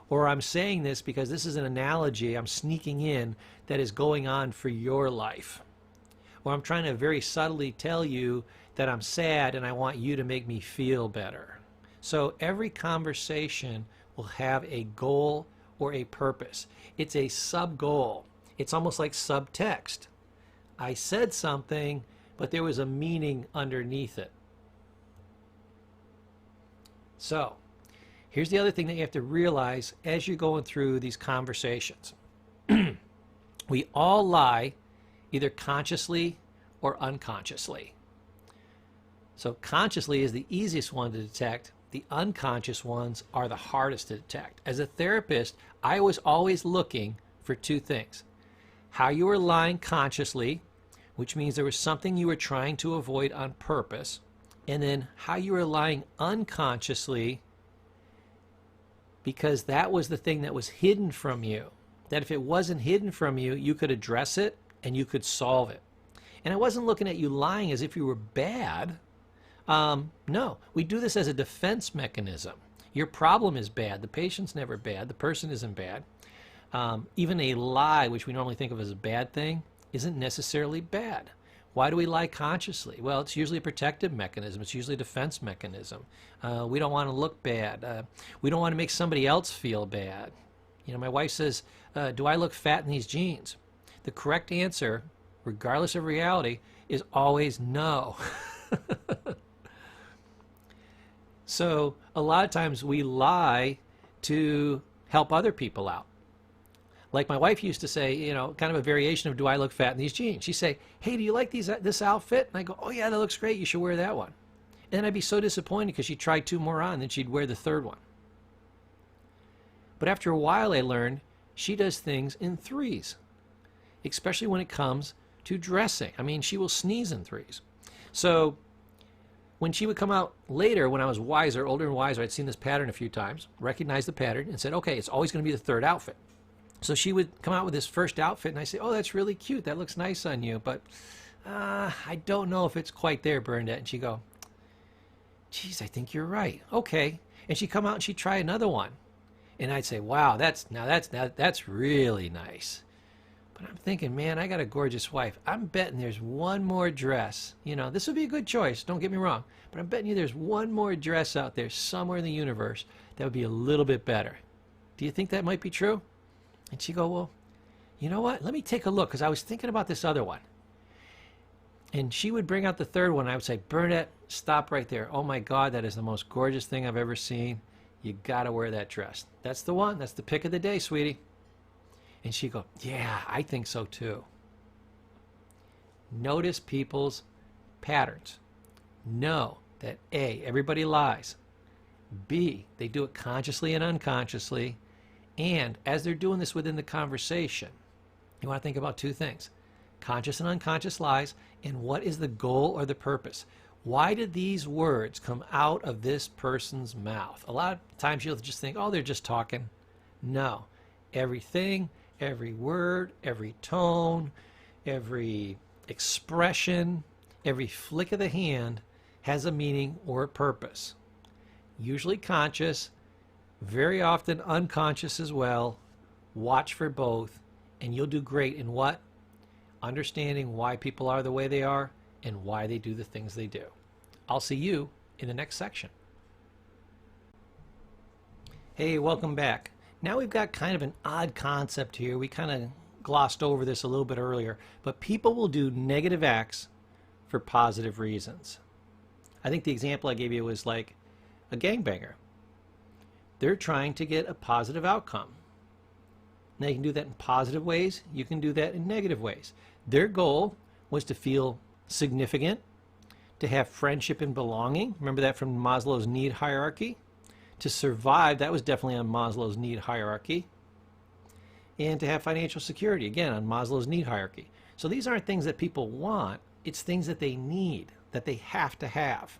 Or I'm saying this because this is an analogy I'm sneaking in that is going on for your life. Or I'm trying to very subtly tell you that I'm sad and I want you to make me feel better. So every conversation will have a goal or a purpose. It's a sub-goal. It's almost like subtext. I said something, but there was a meaning underneath it. So here's the other thing that you have to realize as you're going through these conversations. We all lie either consciously or unconsciously. So consciously is the easiest one to detect. The unconscious ones are the hardest to detect. As a therapist, I was always looking for two things. How you were lying consciously, which means there was something you were trying to avoid on purpose, and then how you were lying unconsciously because that was the thing that was hidden from you. That if it wasn't hidden from you, you could address it and you could solve it. And I wasn't looking at you lying as if you were bad. No, we do this as a defense mechanism. Your problem is bad. The patient's never bad. The person isn't bad. Even a lie, which we normally think of as a bad thing, isn't necessarily bad. Why do we lie consciously? Well, it's usually a protective mechanism. It's usually a defense mechanism. We don't want to look bad. We don't want to make somebody else feel bad. My wife says, do I look fat in these jeans? The correct answer, regardless of reality, is always no. So a lot of times we lie to help other people out. Like my wife used to say, kind of a variation of do I look fat in these jeans? She'd say, hey, do you like this outfit? And I go, oh yeah, that looks great. You should wear that one. And then I'd be so disappointed because she'd try 2 more on, and then she'd wear the 3rd one. But after a while I learned she does things in 3s, especially when it comes to dressing. I mean, she will sneeze in 3s. So when she would come out later, when I was wiser, older and wiser, I'd seen this pattern a few times, recognized the pattern, and said, okay, it's always going to be the third outfit. So she would come out with this first outfit, and I say, oh, that's really cute. That looks nice on you, but I don't know if it's quite there, Bernadette. And she'd go, geez, I think you're right. Okay. And she'd come out and she'd try another one. And I'd say, wow, that's really nice. But I'm thinking, man, I got a gorgeous wife. I'm betting there's one more dress. You know, this would be a good choice, don't get me wrong. But I'm betting you there's one more dress out there somewhere in the universe that would be a little bit better. Do you think that might be true? And she'd go, well, you know what? Let me take a look, because I was thinking about this other one. And she would bring out the third one. I would say, Bernadette, stop right there. Oh my God, that is the most gorgeous thing I've ever seen. You got to wear that dress. That's the one. That's the pick of the day, sweetie. And she'd go, yeah, I think so too. Notice people's patterns. Know that A, everybody lies. B, they do it consciously and unconsciously. And as they're doing this within the conversation, you want to think about two things. Conscious and unconscious lies, and what is the goal or the purpose? Why did these words come out of this person's mouth? A lot of times you'll just think, oh, they're just talking. No. Everything, every word, every tone, every expression, every flick of the hand has a meaning or a purpose. Usually conscious, very often unconscious as well. Watch for both, and you'll do great in what? Understanding why people are the way they are and why they do the things they do. I'll see you in the next section. Hey, welcome back. Now we've got kind of an odd concept here. We kind of glossed over this a little bit earlier, but people will do negative acts for positive reasons. I think the example I gave you was like a gangbanger. They're trying to get a positive outcome. Now you can do that in positive ways. You can do that in negative ways. Their goal was to feel significant, to have friendship and belonging. Remember that from Maslow's need hierarchy? To survive, that was definitely on Maslow's need hierarchy. And to have financial security, again, on Maslow's need hierarchy. So these aren't things that people want. It's things that they need, that they have to have.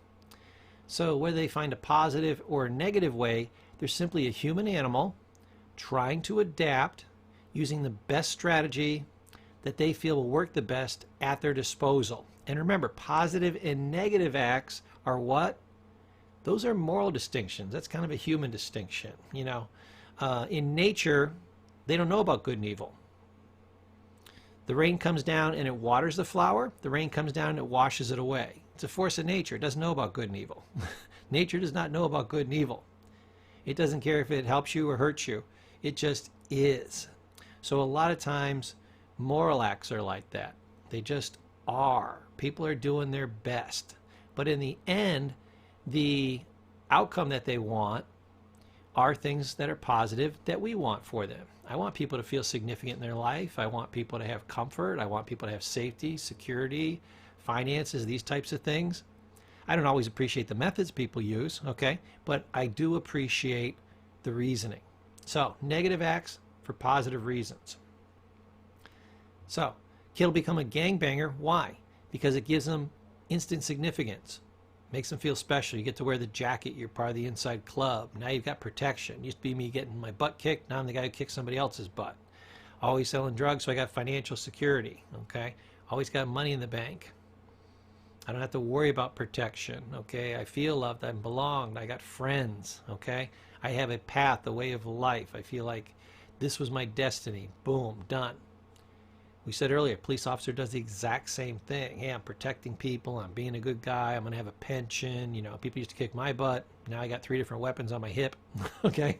So whether they find a positive or a negative way, they're simply a human animal trying to adapt using the best strategy that they feel will work the best at their disposal. And remember, positive and negative acts are what? Those are moral distinctions. That's kind of a human distinction. You know, in nature, they don't know about good and evil. The rain comes down and it waters the flower. The rain comes down and it washes it away. It's a force of nature. It doesn't know about good and evil. Nature does not know about good and evil. It doesn't care if it helps you or hurts you. It just is. So a lot of times, moral acts are like that. They just are. People are doing their best. But in the end, the outcome that they want are things that are positive that we want for them. I want people to feel significant in their life. I want people to have comfort. I want people to have safety, security, finances, these types of things. I don't always appreciate the methods people use, okay? But I do appreciate the reasoning. So, negative acts for positive reasons. So, kid will become a gangbanger. Why? Because it gives them instant significance. Makes them feel special. You get to wear the jacket. You're part of the inside club. Now you've got protection. Used to be me getting my butt kicked. Now I'm the guy who kicks somebody else's butt. Always selling drugs, so I got financial security, okay? Always got money in the bank. I don't have to worry about protection, okay? I feel loved, I'm belonged, I got friends, okay? I have a path, a way of life. I feel like this was my destiny. Boom, done. We said earlier, a police officer does the exact same thing. Hey, I'm protecting people, I'm being a good guy, I'm gonna have a pension, you know, people used to kick my butt, now I got 3 different weapons on my hip, okay?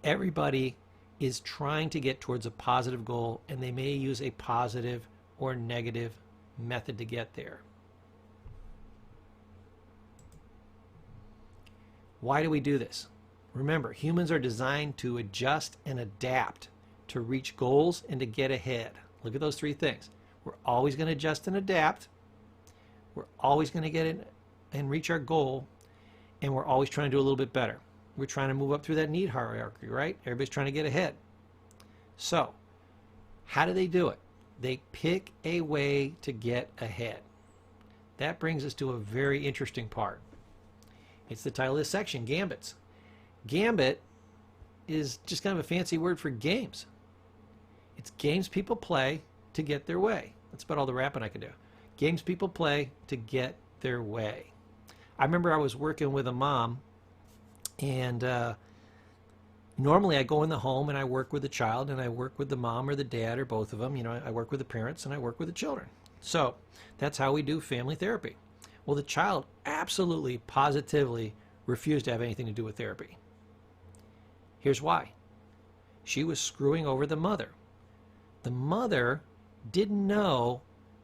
Everybody is trying to get towards a positive goal, and they may use a positive or negative method to get there. Why do we do this? Remember, humans are designed to adjust and adapt to reach goals and to get ahead. Look at those 3 things. We're always going to adjust and adapt. We're always going to get in and reach our goal, and we're always trying to do a little bit better. We're trying to move up through that need hierarchy, right? Everybody's trying to get ahead. So, how do they do it? They pick a way to get ahead. that brings us to a very interesting part. It's the title of this section, Gambits. Gambit is just kind of a fancy word for games. It's games people play to get their way. That's about all the rapping I can do. Games people play to get their way. I remember I was working with a mom, and normally I go in the home and I work with the child, and I work with the mom or the dad or both of them. You know, I work with the parents and I work with the children. So that's how we do family therapy. Well, the child absolutely, positively refused to have anything to do with therapy. Here's why. She was screwing over the mother. The mother didn't know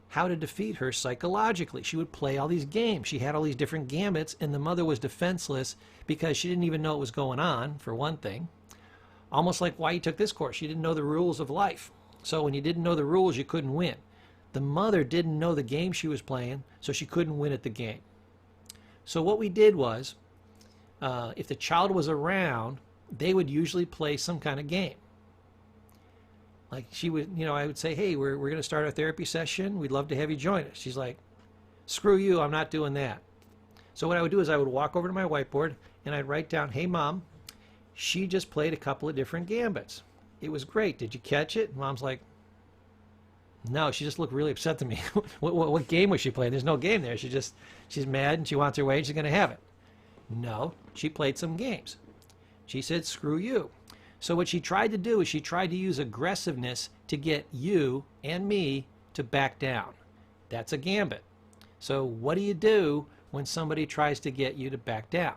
how to defeat her psychologically. She would play all these games. She had all these different gambits, and the mother was defenseless because she didn't even know what was going on, for one thing. Almost like why you took this course. You didn't know the rules of life. So when you didn't know the rules, you couldn't win. The mother didn't know the game she was playing, so she couldn't win at the game. So what we did was, if the child was around, they would usually play some kind of game. Like she would, you know, I would say, hey, we're going to start our therapy session. We'd love to have you join us. She's like, screw you, I'm not doing that. So what I would do is I would walk over to my whiteboard and I'd write down, hey, Mom, she just played a couple of different gambits. It was great. Did you catch it? Mom's like, no, she just looked really upset to me. What game was she playing? There's no game there. She's mad and she wants her way and she's going to have it. No, she played some games. She said, screw you. So what she tried to do is she tried to use aggressiveness to get you and me to back down. That's a gambit. So what do you do when somebody tries to get you to back down?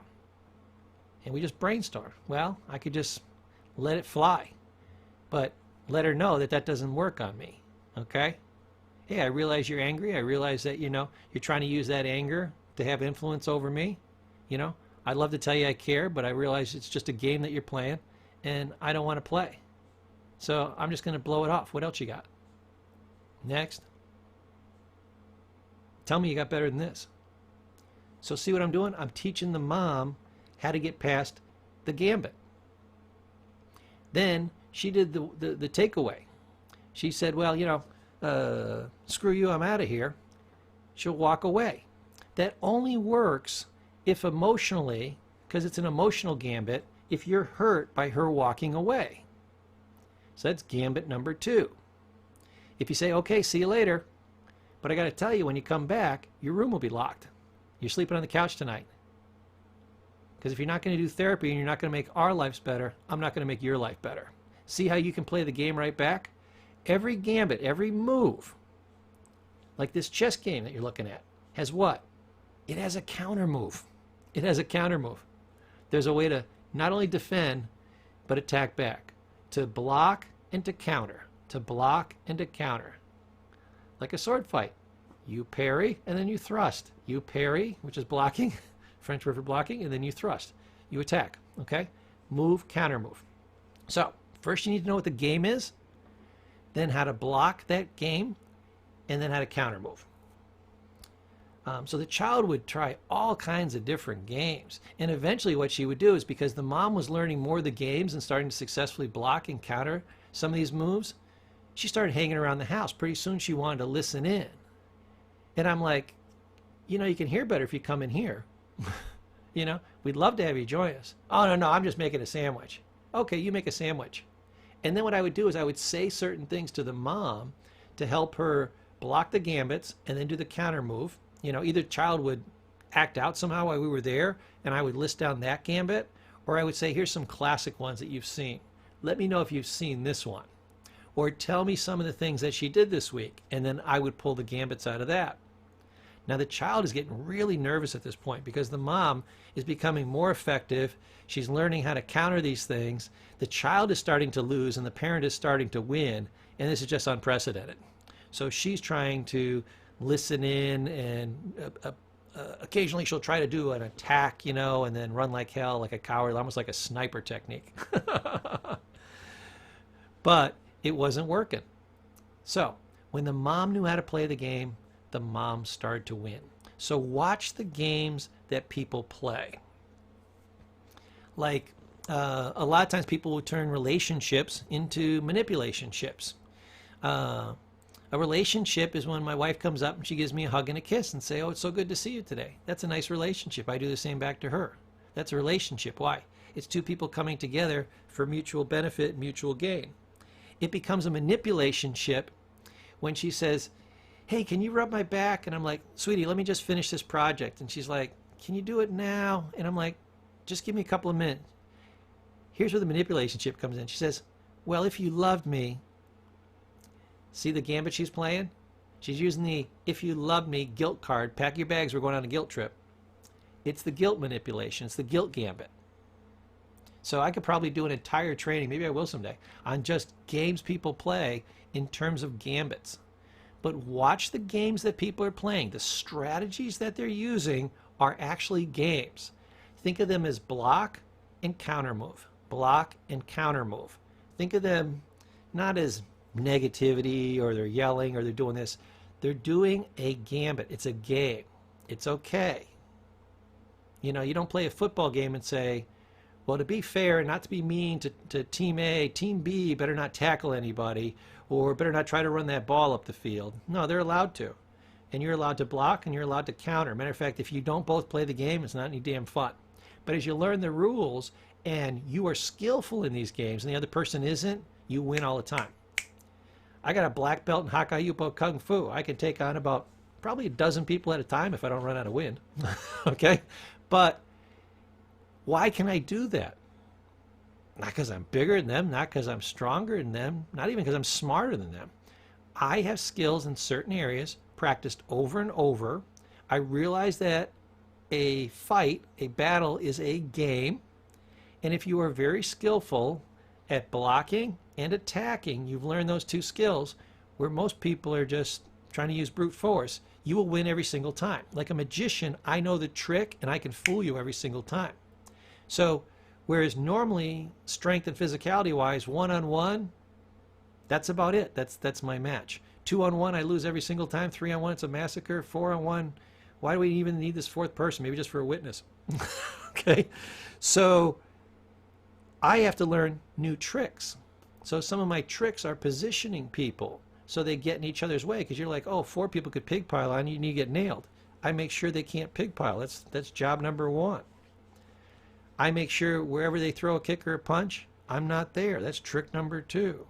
And we just brainstorm. Well, I could just let it fly, but let her know that that doesn't work on me. Okay? Hey, I realize you're angry. I realize that, you know, you're trying to use that anger to have influence over me. You know, I'd love to tell you I care, but I realize it's just a game that you're playing and I don't want to play. So I'm just going to blow it off. What else you got? Next. Tell me you got better than this. So see what I'm doing? I'm teaching the mom how to get past the gambit. Then she did the takeaway. She said, well, you know, screw you, I'm out of here. She'll walk away. That only works if emotionally, because it's an emotional gambit, if you're hurt by her walking away. So that's gambit number 2. If you say, okay, see you later, but I got to tell you, when you come back, your room will be locked. You're sleeping on the couch tonight. Because if you're not going to do therapy and you're not going to make our lives better, I'm not going to make your life better. See how you can play the game right back? Every gambit, every move, like this chess game that you're looking at, has what? It has a counter move. It has a counter move. There's a way to not only defend, but attack back. To block and to counter. To block and to counter. Like a sword fight. You parry and then you thrust. You parry, which is blocking, French word for blocking, and then you thrust. You attack, okay? Move, counter move. So, first you need to know what the game is, then how to block that game, and then how to counter move. So the child would try all kinds of different games. And eventually what she would do is, because the mom was learning more of the games and starting to successfully block and counter some of these moves, she started hanging around the house. Pretty soon she wanted to listen in. And I'm like, you know, you can hear better if you come in here. You know, we'd love to have you join us. Oh, no, I'm just making a sandwich. Okay, you make a sandwich. And then what I would do is I would say certain things to the mom to help her block the gambits and then do the counter move. You know, either child would act out somehow while we were there and I would list down that gambit, or I would say, here's some classic ones that you've seen. Let me know if you've seen this one. Or tell me some of the things that she did this week, and then I would pull the gambits out of that. Now the child is getting really nervous at this point because the mom is becoming more effective. She's learning how to counter these things. The child is starting to lose and the parent is starting to win, and this is just unprecedented. So she's trying to listen in, and occasionally she'll try to do an attack, you know, and then run like hell, like a coward, almost like a sniper technique. But it wasn't working. So when the mom knew how to play the game, the mom started to win. So watch the games that people play. Like a lot of times people will turn relationships into manipulationships. A relationship is when my wife comes up and she gives me a hug and a kiss and say, oh, it's so good to see you today. That's a nice relationship. I do the same back to her. That's a relationship. Why? It's two people coming together for mutual benefit, mutual gain. It becomes a manipulationship when she says, hey, can you rub my back? And I'm like, sweetie, let me just finish this project. And she's like, can you do it now? And I'm like, just give me a couple of minutes. Here's where the manipulationship comes in. She says, well, if you loved me, see the gambit she's playing? She's using the if you loved me guilt card. Pack your bags, we're going on a guilt trip. It's the guilt manipulation. It's the guilt gambit. So I could probably do an entire training, maybe I will someday, on just games people play in terms of gambits. But watch the games that people are playing. The strategies that they're using are actually games. Think of them as block and counter move. Block and counter move. Think of them not as negativity or they're yelling or they're doing this. They're doing a gambit. It's a game. It's okay. You know, you don't play a football game and say, well, to be fair and not to be mean to Team A, Team B better not tackle anybody or better not try to run that ball up the field. No, they're allowed to. And you're allowed to block and you're allowed to counter. Matter of fact, if you don't both play the game, it's not any damn fun. But as you learn the rules and you are skillful in these games and the other person isn't, you win all the time. I got a black belt in Hakayupo Kung Fu. I can take on about probably a dozen people at a time if I don't run out of wind. Okay? But why can I do that? Not because I'm bigger than them, not because I'm stronger than them, not even because I'm smarter than them. I have skills in certain areas, practiced over and over. I realize that a fight, a battle is a game. And if you are very skillful at blocking and attacking, you've learned those two skills, where most people are just trying to use brute force, you will win every single time. Like a magician, I know the trick and I can fool you every single time. So, whereas normally strength and physicality wise, one-on-one, that's about it. That's my match. 2-on-1, I lose every single time. 3-on-1, it's a massacre. 4-on-1, why do we even need this fourth person? Maybe just for a witness. Okay, so I have to learn new tricks. So some of my tricks are positioning people so they get in each other's way, because you're like, oh, 4 people could pig pile on you and you get nailed. I make sure they can't pig pile. That's job number 1. I make sure wherever they throw a kick or a punch, I'm not there. That's trick number 2.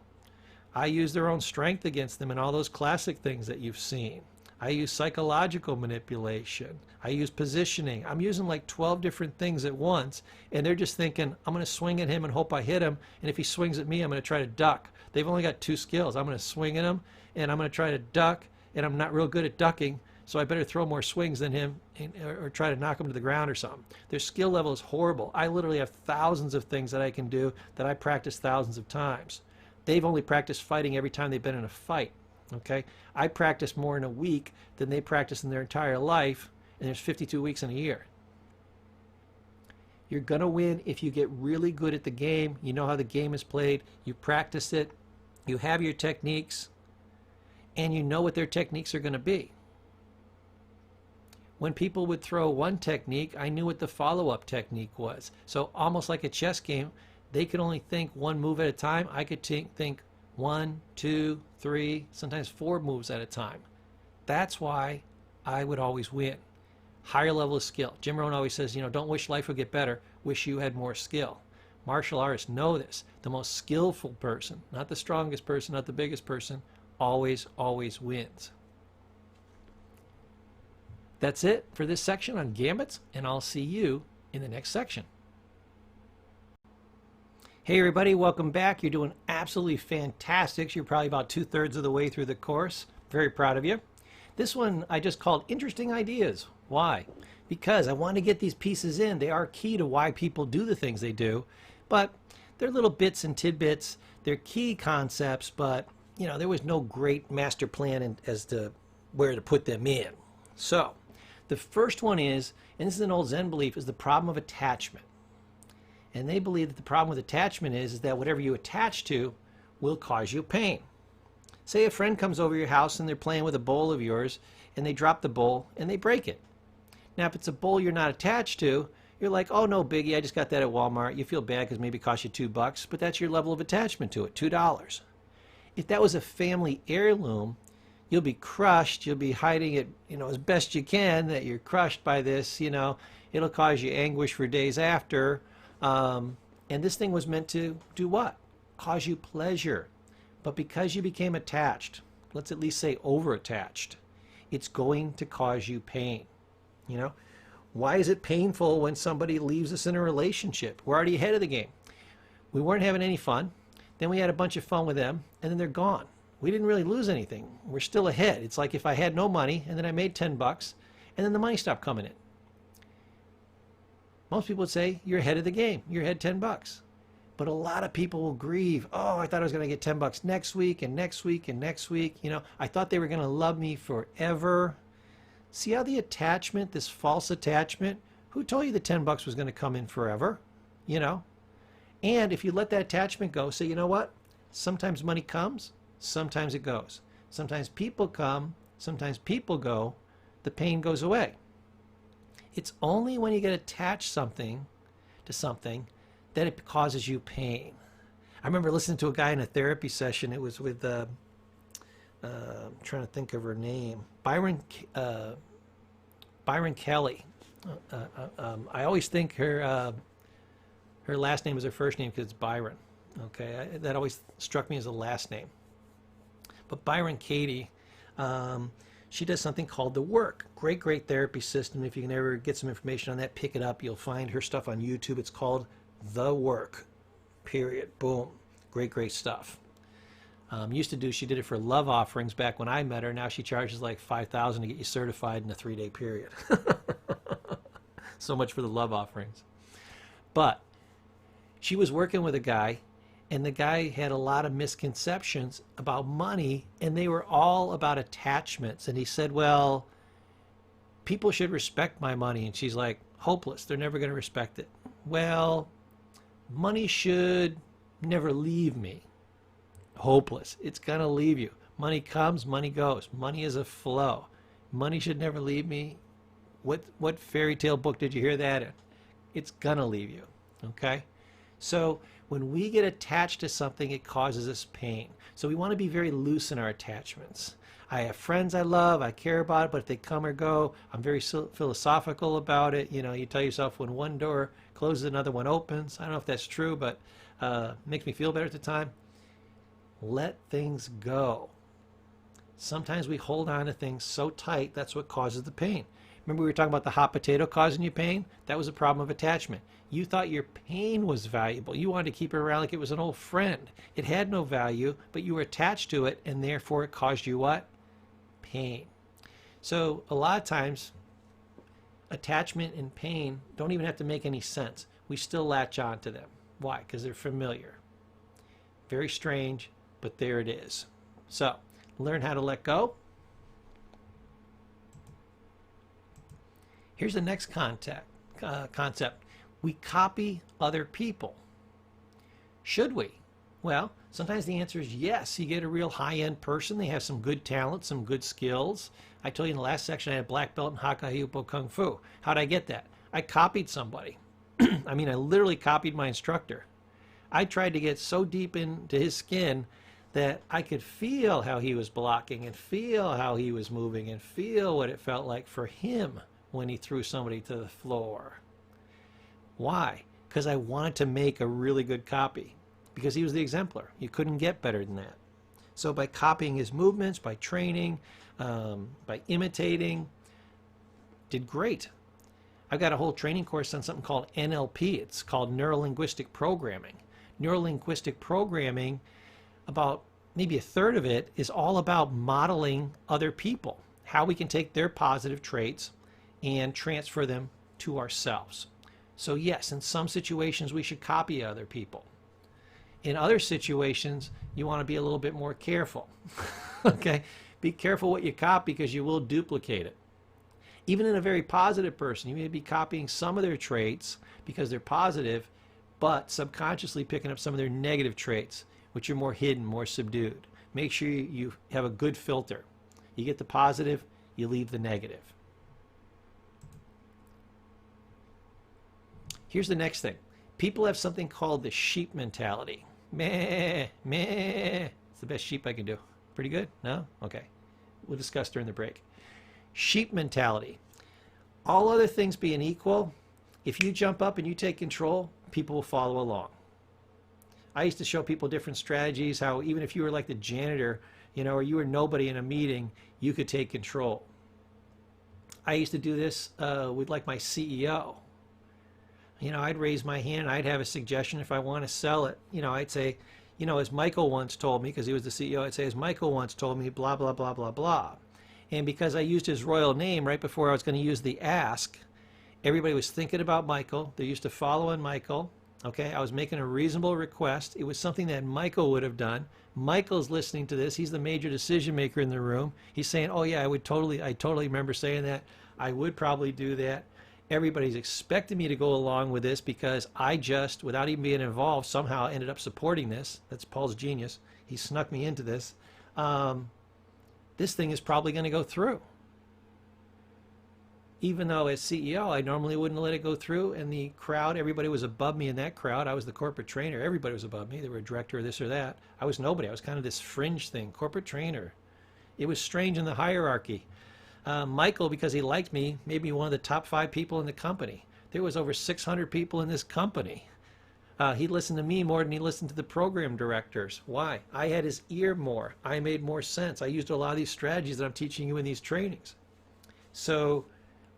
I use their own strength against them and all those classic things that you've seen. I use psychological manipulation. I use positioning. I'm using like 12 different things at once, and they're just thinking, I'm going to swing at him and hope I hit him, and if he swings at me, I'm going to try to duck. They've only got 2 skills. I'm going to swing at him, and I'm going to try to duck, and I'm not real good at ducking, so I better throw more swings than him or try to knock him to the ground or something. Their skill level is horrible. I literally have thousands of things that I can do that I practice thousands of times. They've only practiced fighting every time they've been in a fight. Okay, I practice more in a week than they practice in their entire life, and there's 52 weeks in a year. You're going to win if you get really good at the game. You know how the game is played. You practice it. You have your techniques, and you know what their techniques are going to be. When people would throw one technique, I knew what the follow-up technique was. So almost like a chess game, they could only think one move at a time. I could think 1, 2, 3, sometimes 4 moves at a time. That's why I would always win. Higher level of skill. Jim Rohn always says, you know, don't wish life would get better, wish you had more skill. Martial artists know this. The most skillful person, not the strongest person, not the biggest person, always wins. That's it for this section on Gambits, and I'll see you in the next section. Hey everybody, welcome back. You're doing absolutely fantastic. You're probably about 2/3 of the way through the course. Very proud of you. This one I just called Interesting Ideas. Why? Because I want to get these pieces in. They are key to why people do the things they do, but they're little bits and tidbits. They're key concepts, but you know, there was no great master plan as to where to put them in. So the first one is, and this is an old Zen belief, is the problem of attachment. And they believe that the problem with attachment is that whatever you attach to will cause you pain. Say a friend comes over your house and they're playing with a bowl of yours and they drop the bowl and they break it. Now if it's a bowl you're not attached to, you're like, oh no biggie, I just got that at Walmart. You feel bad because maybe it cost you $2, but that's your level of attachment to it, $2. If that was a family heirloom, you'll be crushed. You'll be hiding it, as best you can that you're crushed by this. It'll cause you anguish for days after. And this thing was meant to do what? Cause you pleasure. But because you became attached, let's at least say over-attached, it's going to cause you pain. Why is it painful when somebody leaves us in a relationship? We're already ahead of the game. We weren't having any fun. Then we had a bunch of fun with them, and then they're gone. We didn't really lose anything. We're still ahead. It's like if I had no money, and then I made 10 bucks, and then the money stopped coming in. Most people would say, you're ahead of the game. You're ahead 10 bucks. But a lot of people will grieve. Oh, I thought I was going to get 10 bucks next week, and next week, and next week. I thought they were going to love me forever. See how the attachment, this false attachment, who told you the 10 bucks was going to come in forever? And if you let that attachment go, say, you know what? Sometimes money comes, sometimes it goes. Sometimes people come, sometimes people go. The pain goes away. It's only when you get attached to something that it causes you pain. I remember listening to a guy in a therapy session. It was with I'm trying to think of her name, Byron Kelly. I always think her last name is her first name because it's Byron. Okay, that always struck me as a last name. But Byron Katie, she does something called The Work. Great therapy system. If you can ever get some information on that, pick it up. You'll find her stuff on YouTube. It's called The Work. Period. Boom. Great stuff. She did it for love offerings back when I met her. Now she charges like $5,000 to get you certified in a 3-day period. So much for the love offerings. But she was working with a guy, and the guy had a lot of misconceptions about money, and they were all about attachments. And he said, well, people should respect my money. And she's like, hopeless. They're never going to respect it. Well, money should never leave me. Hopeless. It's going to leave you. Money comes, money goes. Money is a flow. Money should never leave me. What fairy tale book did you hear that in? It's going to leave you. Okay? So when we get attached to something, it causes us pain. So we want to be very loose in our attachments. I have friends I love, I care about, but if they come or go, I'm very philosophical about it. You tell yourself when one door closes, another one opens. I don't know if that's true, but makes me feel better at the time. Let things go. Sometimes we hold on to things so tight, that's what causes the pain. Remember we were talking about the hot potato causing you pain? That was a problem of attachment. You thought your pain was valuable. You wanted to keep it around like it was an old friend. It had no value, but you were attached to it, and therefore it caused you what? Pain. So a lot of times, attachment and pain don't even have to make any sense. We still latch on to them. Why? Because they're familiar. Very strange, but there it is. So learn how to let go. Here's the next concept. We copy other people. Should we? Well, sometimes the answer is yes. You get a real high-end person. They have some good talent, some good skills. I told you in the last section I had a black belt in Haka-Hyupo Kung Fu. How'd I get that? I copied somebody. I literally copied my instructor. I tried to get so deep into his skin that I could feel how he was blocking and feel how he was moving and feel what it felt like for him when he threw somebody to the floor. Why? Because I wanted to make a really good copy. Because he was the exemplar. You couldn't get better than that. So by copying his movements, by training, by imitating, did great. I've got a whole training course on something called NLP. It's called Neuro-Linguistic Programming. Neuro-Linguistic Programming, about maybe a third of it is all about modeling other people. How we can take their positive traits and transfer them to ourselves. So yes, in some situations we should copy other people. In other situations, you want to be a little bit more careful. Okay? Be careful what you copy because you will duplicate it. Even in a very positive person, you may be copying some of their traits because they're positive, but subconsciously picking up some of their negative traits, which are more hidden, more subdued. Make sure you have a good filter. You get the positive, you leave the negative. Here's the next thing. People have something called the sheep mentality. Meh, meh. It's the best sheep I can do. Pretty good? No? Okay. we'll discuss during the break. Sheep mentality. All other things being equal, if you jump up and you take control, people will follow along. I used to show people different strategies, how even if you were like the janitor, you know, or you were nobody in a meeting, you could take control. I used to do this with like my CEO. You know, I'd raise my hand and I'd have a suggestion if I want to sell it. You know, I'd say, you know, as Michael once told me, because he was the CEO, I'd say, as Michael once told me, blah, blah, blah, blah, blah. And because I used his royal name right before I was going to use the ask, everybody was thinking about Michael. They're used to following Michael. Okay, I was making a reasonable request. It was something that Michael would have done. Michael's listening to this. He's the major decision maker in the room. He's saying, oh yeah, I totally remember saying that. I would probably do that. Everybody's expecting me to go along with this because I just, without even being involved, somehow ended up supporting this. That's Paul's genius. He snuck me into this. This thing is probably going to go through. Even though as CEO, I normally wouldn't let it go through, and the crowd, everybody was above me in that crowd. I was the corporate trainer. Everybody was above me. They were a director of this or that. I was nobody. I was kind of this fringe thing, corporate trainer. It was strange in the hierarchy. Michael, because he liked me, made me one of the top 5 people in the company. There was over 600 people in this company. He listened to me more than he listened to the program directors. Why? I had his ear more. I made more sense. I used a lot of these strategies that I'm teaching you in these trainings. So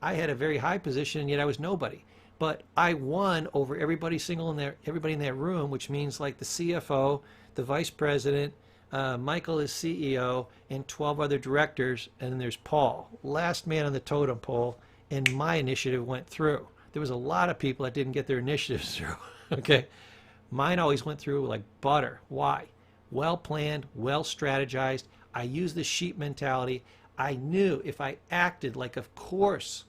I had a very high position, and yet I was nobody. But I won over everybody in that room, which means like the CFO, the vice president, Michael is CEO, and 12 other directors, and then there's Paul, last man on the totem pole, and my initiative went through. There was a lot of people that didn't get their initiatives through. Okay, mine always went through like butter. Why? Well planned, well strategized. I used the sheep mentality. I knew if I acted like, of course,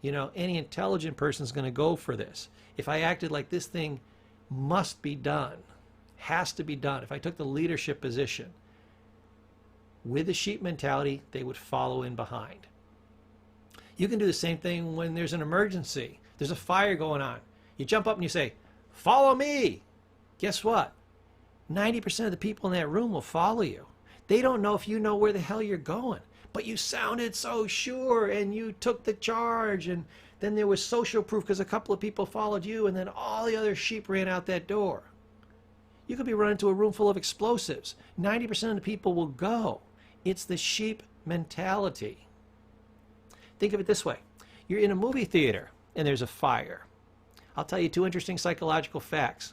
you know, any intelligent person is going to go for this. If I acted like this thing must be done, has to be done, if I took the leadership position with the sheep mentality, they would follow in behind. You can do the same thing when there's an emergency. There's a fire going on. You jump up and you say, follow me. Guess what? 90% of the people in that room will follow you. They don't know if you know where the hell you're going. But you sounded so sure, and you took the charge, and then there was social proof because a couple of people followed you, and then all the other sheep ran out that door. You could be running into a room full of explosives. 90% of the people will go. It's the sheep mentality. Think of it this way. You're in a movie theater, and there's a fire. I'll tell you 2 interesting psychological facts.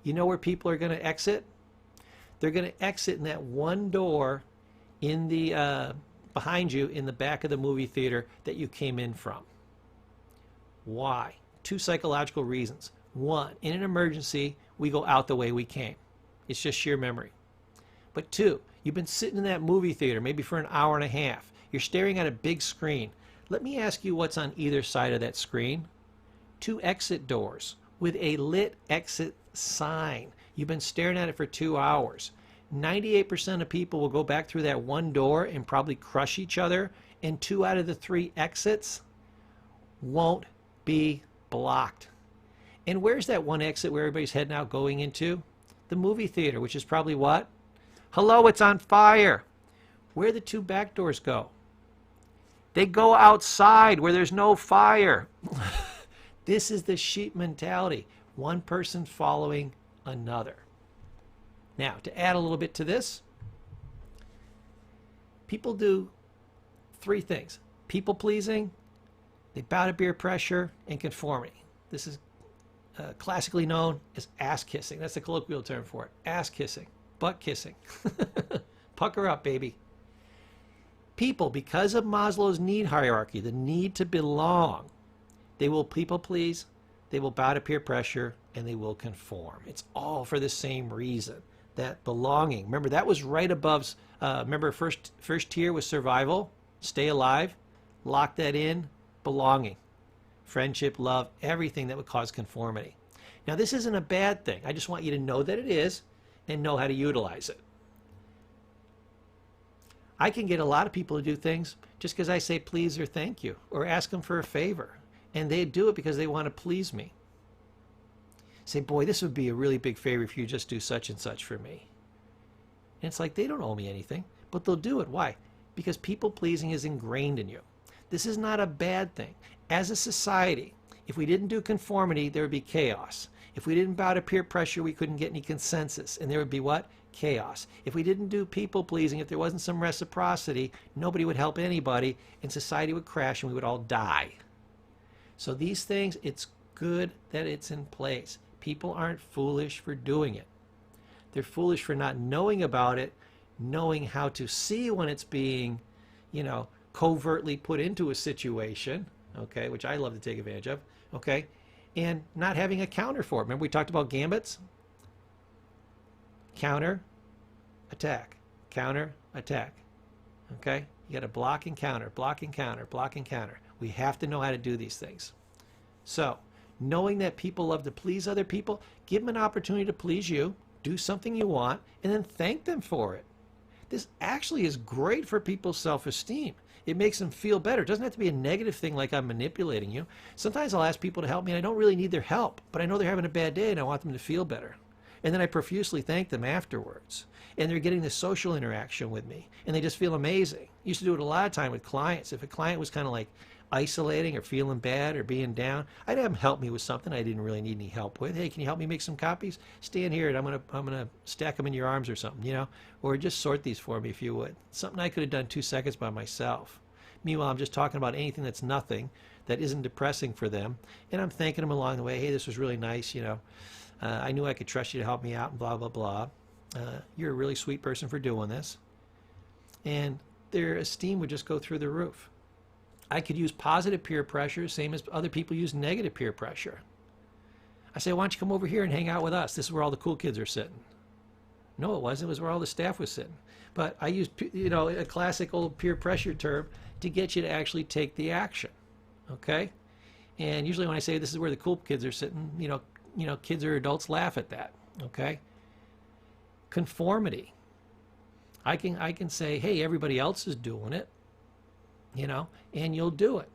You know where people are going to exit? They're going to exit in that one door in the behind you in the back of the movie theater that you came in from. Why? 2 psychological reasons. 1, in an emergency, we go out the way we came. It's just sheer memory. But 2, you've been sitting in that movie theater maybe for an hour and a half. You're staring at a big screen. Let me ask you what's on either side of that screen. 2 exit doors with a lit exit sign. You've been staring at it for 2 hours. 98% of people will go back through that one door and probably crush each other, and 2 out of the 3 exits won't be blocked. And where's that one exit where everybody's heading out going into? The movie theater, which is probably what? Hello, it's on fire. Where the 2 back doors go? They go outside where there's no fire. This is the sheep mentality. One person following another. Now, to add a little bit to this, people do 3 things. People pleasing, they bow to peer pressure, and conformity. This is classically known as ass kissing. That's the colloquial term for it. Ass kissing, butt kissing. Pucker up, baby. People, because of Maslow's need hierarchy, the need to belong, they will people please, they will bow to peer pressure, and they will conform. It's all for the same reason. That belonging. Remember, that was right above, remember first tier was survival, stay alive, lock that in, belonging. Friendship, love, everything that would cause conformity. Now, this isn't a bad thing. I just want you to know that it is and know how to utilize it. I can get a lot of people to do things just because I say please or thank you or ask them for a favor. And they do it because they want to please me. Say, boy, this would be a really big favor if you just do such and such for me. And it's like they don't owe me anything, but they'll do it. Why? because people pleasing is ingrained in you. This is not a bad thing. As a society, if we didn't do conformity, there would be chaos. If we didn't bow to peer pressure, we couldn't get any consensus, and there would be what? Chaos. If we didn't do people pleasing, if there wasn't some reciprocity, nobody would help anybody, and society would crash and we would all die. So these things, it's good that it's in place. People aren't foolish for doing it. They're foolish for not knowing about it, knowing how to see when it's being, covertly put into a situation, okay, which I love to take advantage of, okay, and not having a counter for it. Remember we talked about gambits? Counter, attack, counter, attack, okay? You got to block and counter, block and counter, block and counter. We have to know how to do these things. So, knowing that people love to please other people, give them an opportunity to please you, do something you want, and then thank them for it. This actually is great for people's self-esteem. It makes them feel better. It doesn't have to be a negative thing like I'm manipulating you. Sometimes I'll ask people to help me and I don't really need their help, but I know they're having a bad day and I want them to feel better. And then I profusely thank them afterwards. And they're getting this social interaction with me and they just feel amazing. I used to do it a lot of time with clients. If a client was kind of like isolating or feeling bad or being down, I'd have them help me with something I didn't really need any help with. Hey, can you help me make some copies? Stand here and I'm gonna stack them in your arms or something, or just sort these for me if you would. Something I could have done 2 seconds by myself. Meanwhile, I'm just talking about anything that's nothing, that isn't depressing for them, and I'm thanking them along the way. Hey, this was really nice, I knew I could trust you to help me out and blah, blah, blah. You're a really sweet person for doing this. And their esteem would just go through the roof. I could use positive peer pressure, same as other people use negative peer pressure. I say, why don't you come over here and hang out with us? This is where all the cool kids are sitting. No, it wasn't. It was where all the staff was sitting. But I used, a classic old peer pressure term to get you to actually take the action, okay? And usually when I say this is where the cool kids are sitting, kids or adults laugh at that, okay? Conformity. I can say, hey, everybody else is doing it, and you'll do it.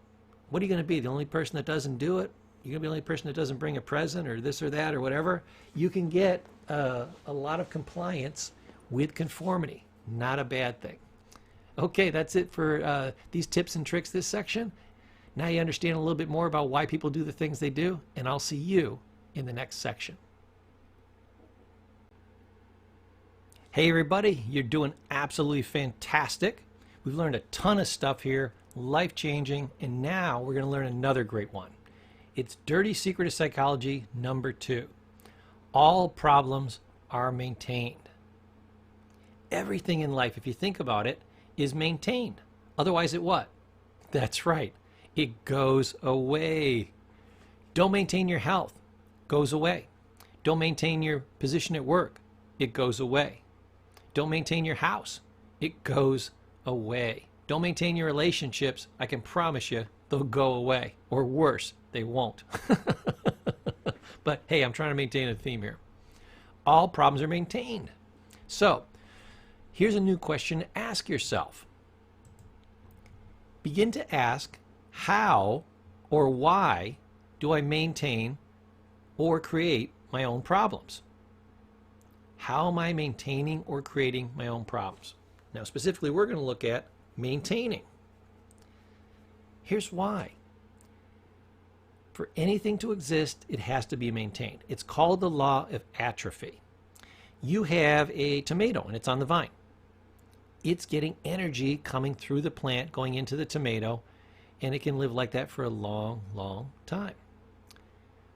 What are you going to be? The only person that doesn't do it? You're going to be the only person that doesn't bring a present or this or that or whatever? You can get a lot of compliance with conformity. Not a bad thing. Okay, that's it for these tips and tricks this section. Now you understand a little bit more about why people do the things they do, and I'll see you in the next section. Hey everybody, you're doing absolutely fantastic. We've learned a ton of stuff here, life-changing, and now we're going to learn another great one. It's Dirty Secret of Psychology number 2. All problems are maintained. Everything in life, if you think about it, is maintained. Otherwise it what? That's right. It goes away. Don't maintain your health. Goes away. Don't maintain your position at work. It goes away. Don't maintain your house. It goes away. Don't maintain your relationships. I can promise you they'll go away. Or worse, they won't. But hey, I'm trying to maintain a theme here. All problems are maintained. So, here's a new question to ask yourself. Begin to ask, how or why do I maintain or create my own problems? How am I maintaining or creating my own problems? Now, specifically, we're going to look at maintaining. Here's why. For anything to exist, it has to be maintained. It's called the law of atrophy. You have a tomato and it's on the vine. It's getting energy coming through the plant, going into the tomato, and it can live like that for a long, long time.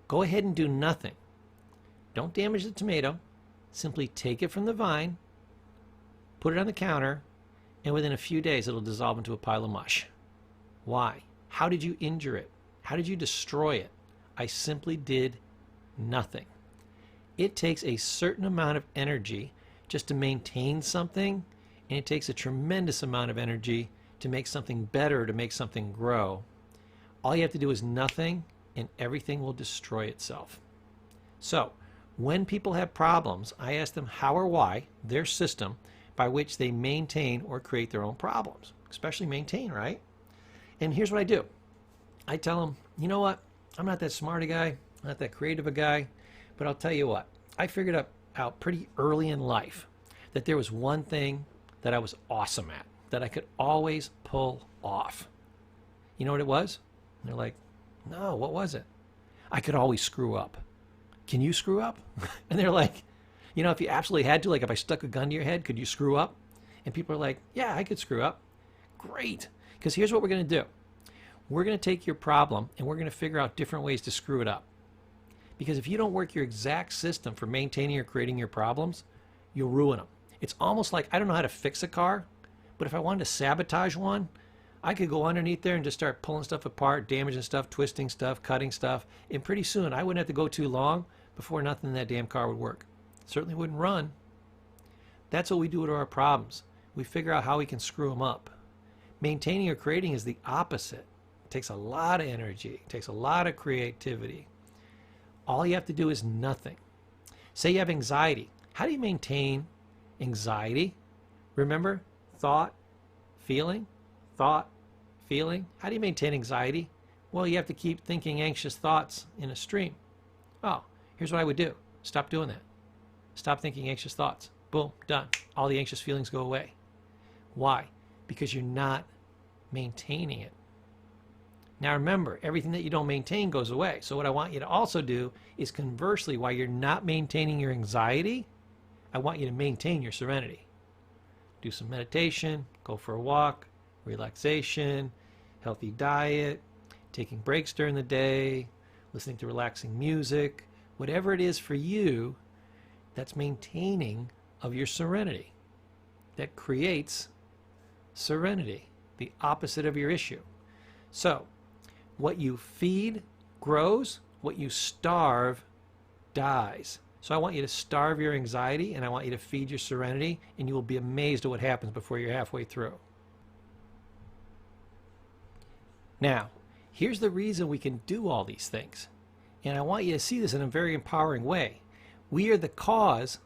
Go ahead and do nothing. Don't damage the tomato. Simply take it from the vine, put it on the counter, and within a few days it'll dissolve into a pile of mush. Why? How did you injure it? How did you destroy it? I simply did nothing. It takes a certain amount of energy just to maintain something, and it takes a tremendous amount of energy to make something better, to make something grow. All you have to do is nothing, and everything will destroy itself. So, when people have problems, I ask them how or why, their system by which they maintain or create their own problems. Especially maintain, right? And here's what I do. I tell them, you know what? I'm not that smart a guy, not that creative a guy, but I'll tell you what. I figured out pretty early in life that there was one thing that I was awesome at. that I could always pull off. You know what it was? And they're like, no, what was it? I could always screw up. Can you screw up? And they're like, if you absolutely had to, like if I stuck a gun to your head, could you screw up? And people are like, yeah, I could screw up. Great. Because here's what we're going to do. We're going to take your problem and we're going to figure out different ways to screw it up. Because if you don't work your exact system for maintaining or creating your problems, you'll ruin them. It's almost like, I don't know how to fix a car, but if I wanted to sabotage one, I could go underneath there and just start pulling stuff apart, damaging stuff, twisting stuff, cutting stuff, and pretty soon I wouldn't have to go too long before nothing in that damn car would work. It certainly wouldn't run. That's what we do to our problems. We figure out how we can screw them up. Maintaining or creating is the opposite. It takes a lot of energy. It takes a lot of creativity. All you have to do is nothing. Say you have anxiety. How do you maintain anxiety? Remember, thought, feeling, thought, feeling. How do you maintain anxiety? Well, you have to keep thinking anxious thoughts in a stream. Oh, here's what I would do. Stop doing that. Stop thinking anxious thoughts. Boom, done. All the anxious feelings go away. Why? Because you're not maintaining it. Now remember, everything that you don't maintain goes away. So what I want you to also do is conversely, while you're not maintaining your anxiety, I want you to maintain your serenity. Do some meditation, go for a walk, relaxation, healthy diet, taking breaks during the day, listening to relaxing music, whatever it is for you, that's maintaining of your serenity. That creates serenity, the opposite of your issue. So, what you feed grows, what you starve dies. So I want you to starve your anxiety and I want you to feed your serenity, and you will be amazed at what happens before you're halfway through. Now, here's the reason we can do all these things. And I want you to see this in a very empowering way. We are the cause,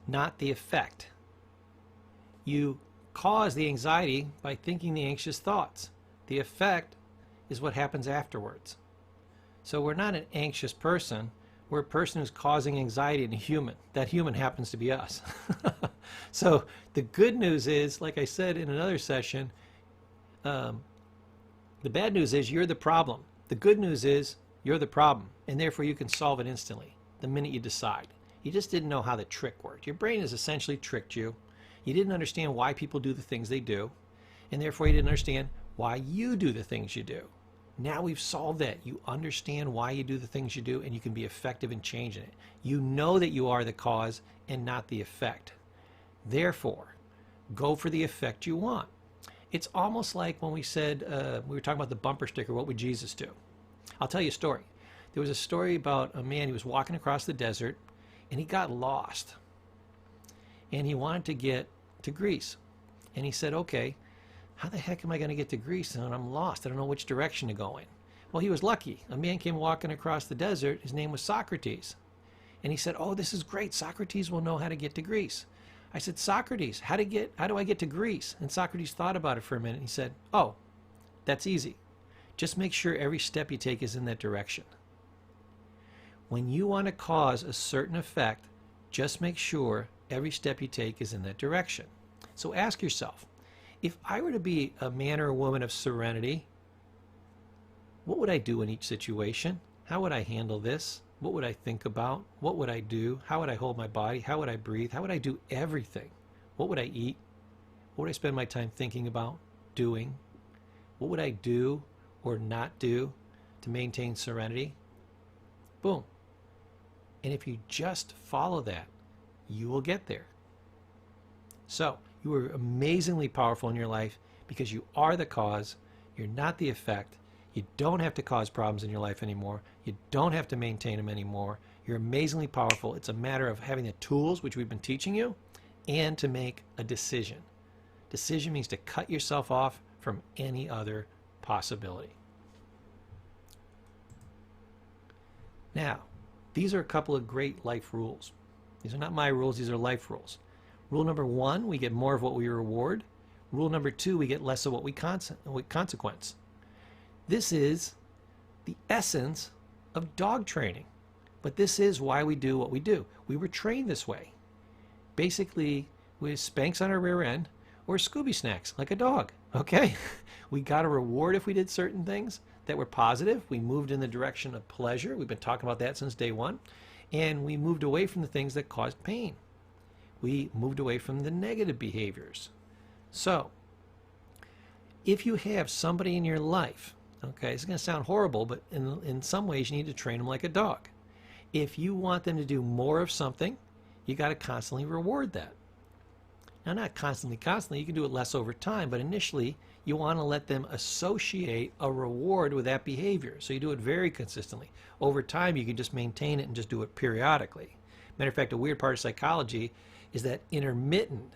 not the effect. You cause the anxiety by thinking the anxious thoughts. The effect is what happens afterwards. So we're not an anxious person. We're a person who's causing anxiety in a human. That human happens to be us. So the good news is, like I said in another session, the bad news is you're the problem. The good news is you're the problem, and therefore you can solve it instantly the minute you decide. You just didn't know how the trick worked. Your brain has essentially tricked you. You didn't understand why people do the things they do, and therefore you didn't understand why you do the things you do. Now we've solved that. You understand why you do the things you do, and you can be effective in changing it. You know that you are the cause and not the effect. Therefore, go for the effect you want. It's almost like when we said, we were talking about the bumper sticker, what would Jesus do? I'll tell you a story. There was a story about a man who was walking across the desert, and he got lost. And he wanted to get to Greece. And he said, okay, how the heck am I going to get to Greece and I'm lost? I don't know which direction to go in. Well, he was lucky. A man came walking across the desert. His name was Socrates. And he said, oh, this is great. Socrates will know how to get to Greece. I said, Socrates, how do I get to Greece? And Socrates thought about it for a minute. He said, oh, that's easy. Just make sure every step you take is in that direction. When you want to cause a certain effect, just make sure every step you take is in that direction. So ask yourself, if I were to be a man or a woman of serenity, what would I do in each situation? How would I handle this? What would I think about? What would I do? How would I hold my body? How would I breathe? How would I do everything? What would I eat? What would I spend my time thinking about, doing? What would I do or not do to maintain serenity? Boom. And if you just follow that, you will get there. So, you are amazingly powerful in your life because you are the cause, you're not the effect. You don't have to cause problems in your life anymore. You don't have to maintain them anymore. You're amazingly powerful. It's a matter of having the tools, which we've been teaching you, and to make a decision. Decision means to cut yourself off from any other possibility. Now, these are a couple of great life rules. These are not my rules, these are life rules. Rule number 1, we get more of what we reward. Rule number 2, we get less of what we consequence. This is the essence of dog training. But this is why we do what we do. We were trained this way. Basically, with spanks on our rear end, Or Scooby snacks, like a dog, okay? We got a reward if we did certain things that were positive. We moved in the direction of pleasure. We've been talking about that since day one. And we moved away from the things that caused pain. We moved away from the negative behaviors. So, if you have somebody in your life, okay, it's going to sound horrible, but in some ways you need to train them like a dog. If you want them to do more of something, you got to constantly reward that. Now, not constantly, you can do it less over time, but initially you want to let them associate a reward with that behavior. So you do it very consistently. Over time, you can just maintain it and just do it periodically. Matter of fact, a weird part of psychology is that intermittent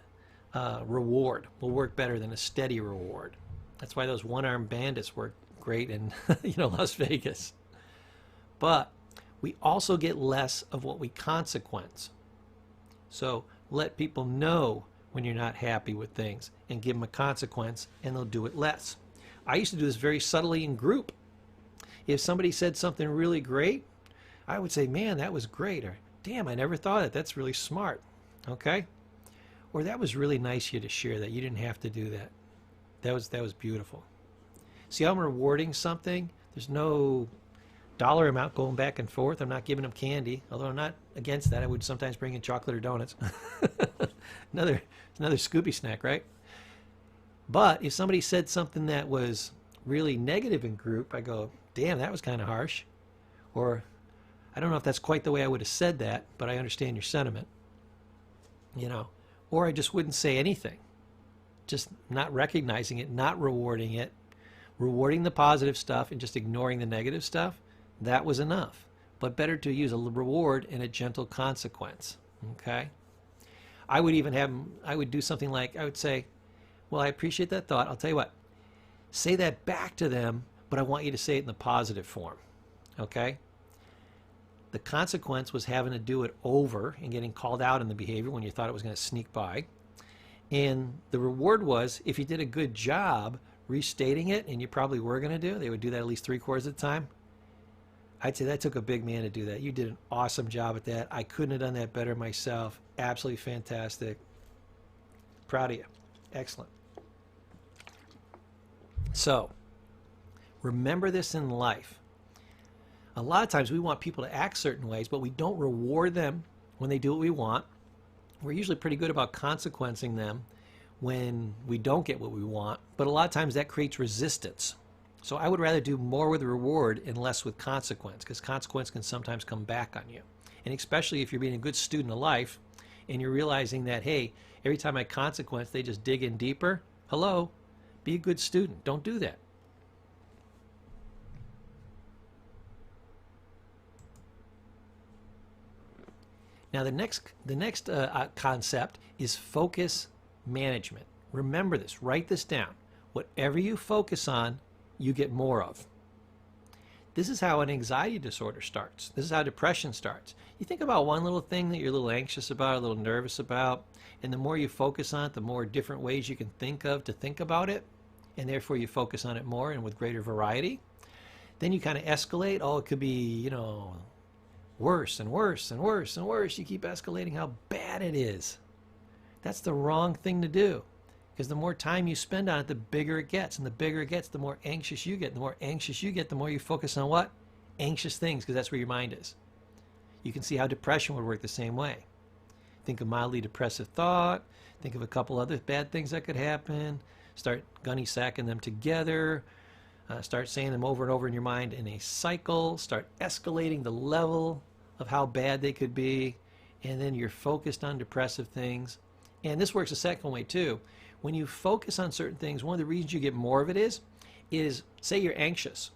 reward will work better than a steady reward. That's why those one-armed bandits work great in Las Vegas. But we also get less of what we consequence. So let people know when you're not happy with things and give them a consequence, and they'll do it less. I used to do this very subtly in group. If somebody said something really great, I would say, man, that was great, or damn, I never thought of it. That's really smart, okay? Or that was really nice of you to share that. You didn't have to do that. That was beautiful. See how I'm rewarding something? There's no dollar amount going back and forth. I'm not giving them candy, although I'm not against that. I would sometimes bring in chocolate or donuts. another Scooby snack, right? But if somebody said something that was really negative in group, I go, damn, that was kind of harsh. Or I don't know if that's quite the way I would have said that, but I understand your sentiment. Or I just wouldn't say anything. Just not recognizing it, not rewarding it, rewarding the positive stuff and just ignoring the negative stuff. That was enough. But better to use a reward and a gentle consequence, okay? I would do something like, I would say, well, I appreciate that thought. I'll tell you what, say that back to them, but I want you to say it in the positive form, okay? The consequence was having to do it over and getting called out in the behavior when you thought it was going to sneak by. And the reward was, if you did a good job restating it, and you probably were going to do, they would do that at least 3/4 of the time. I'd say that took a big man to do that. You did an awesome job at that. I couldn't have done that better myself. Absolutely fantastic. Proud of you. Excellent. So, remember this in life. A lot of times we want people to act certain ways, but we don't reward them when they do what we want. We're usually pretty good about consequencing them when we don't get what we want, but a lot of times that creates resistance. So I would rather do more with reward and less with consequence, because consequence can sometimes come back on you. And especially if you're being a good student of life and you're realizing that, hey, every time I consequence, they just dig in deeper. Hello, be a good student. Don't do that. Now the next concept is focus management. Remember this. Write this down. Whatever you focus on, you get more of. This is how an anxiety disorder starts. This is how depression starts. You think about one little thing that you're a little anxious about, a little nervous about, and the more you focus on it, the more different ways you can think of to think about it, and therefore you focus on it more and with greater variety. Then you kind of escalate. Oh, it could be, worse and worse and worse and worse. You keep escalating how bad it is. That's the wrong thing to do, because the more time you spend on it, the bigger it gets, and the bigger it gets, the more anxious you get. The more anxious you get, the more you focus on what? Anxious things, because that's where your mind is. You can see how depression would work the same way. Think of mildly depressive thought. Think of a couple other bad things that could happen. Start gunny sacking them together. Start saying them over and over in your mind in a cycle. Start escalating the level of how bad they could be, and then you're focused on depressive things. And this works a second way too. When you focus on certain things, one of the reasons you get more of it is say you're anxious.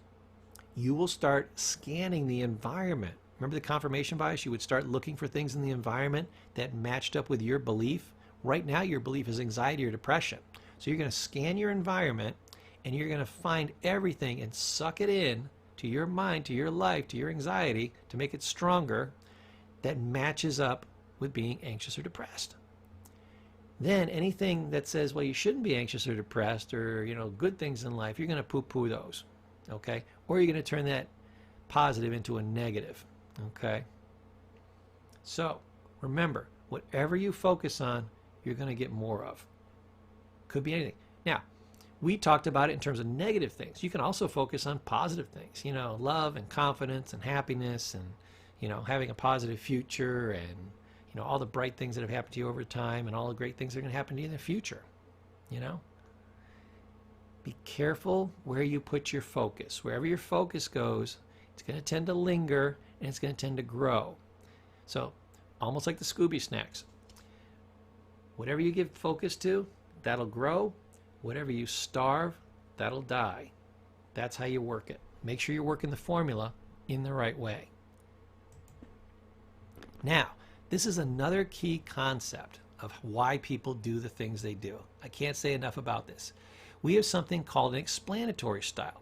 You will start scanning the environment. Remember the confirmation bias? You would start looking for things in the environment that matched up with your belief. Right now your belief is anxiety or depression. So you're going to scan your environment, and you're going to find everything and suck it in to your mind, to your life, to your anxiety, to make it stronger, that matches up with being anxious or depressed. Then anything that says, well, you shouldn't be anxious or depressed, or good things in life, you're going to poo-poo those, okay? Or you're going to turn that positive into a negative, okay? So remember, whatever you focus on, you're going to get more of. Could be anything. Now, we talked about it in terms of negative things. You can also focus on positive things, you know, love and confidence and happiness and, you know, having a positive future and, you know, all the bright things that have happened to you over time and all the great things that are going to happen to you in the future, you know. Be careful where you put your focus. Wherever your focus goes, it's going to tend to linger and it's going to tend to grow. So, almost like the Scooby snacks. Whatever you give focus to, that'll grow. Whatever you starve, that'll die. That's how you work it. Make sure you're working the formula in the right way. Now, this is another key concept of why people do the things they do. I can't say enough about this. We have something called an explanatory style.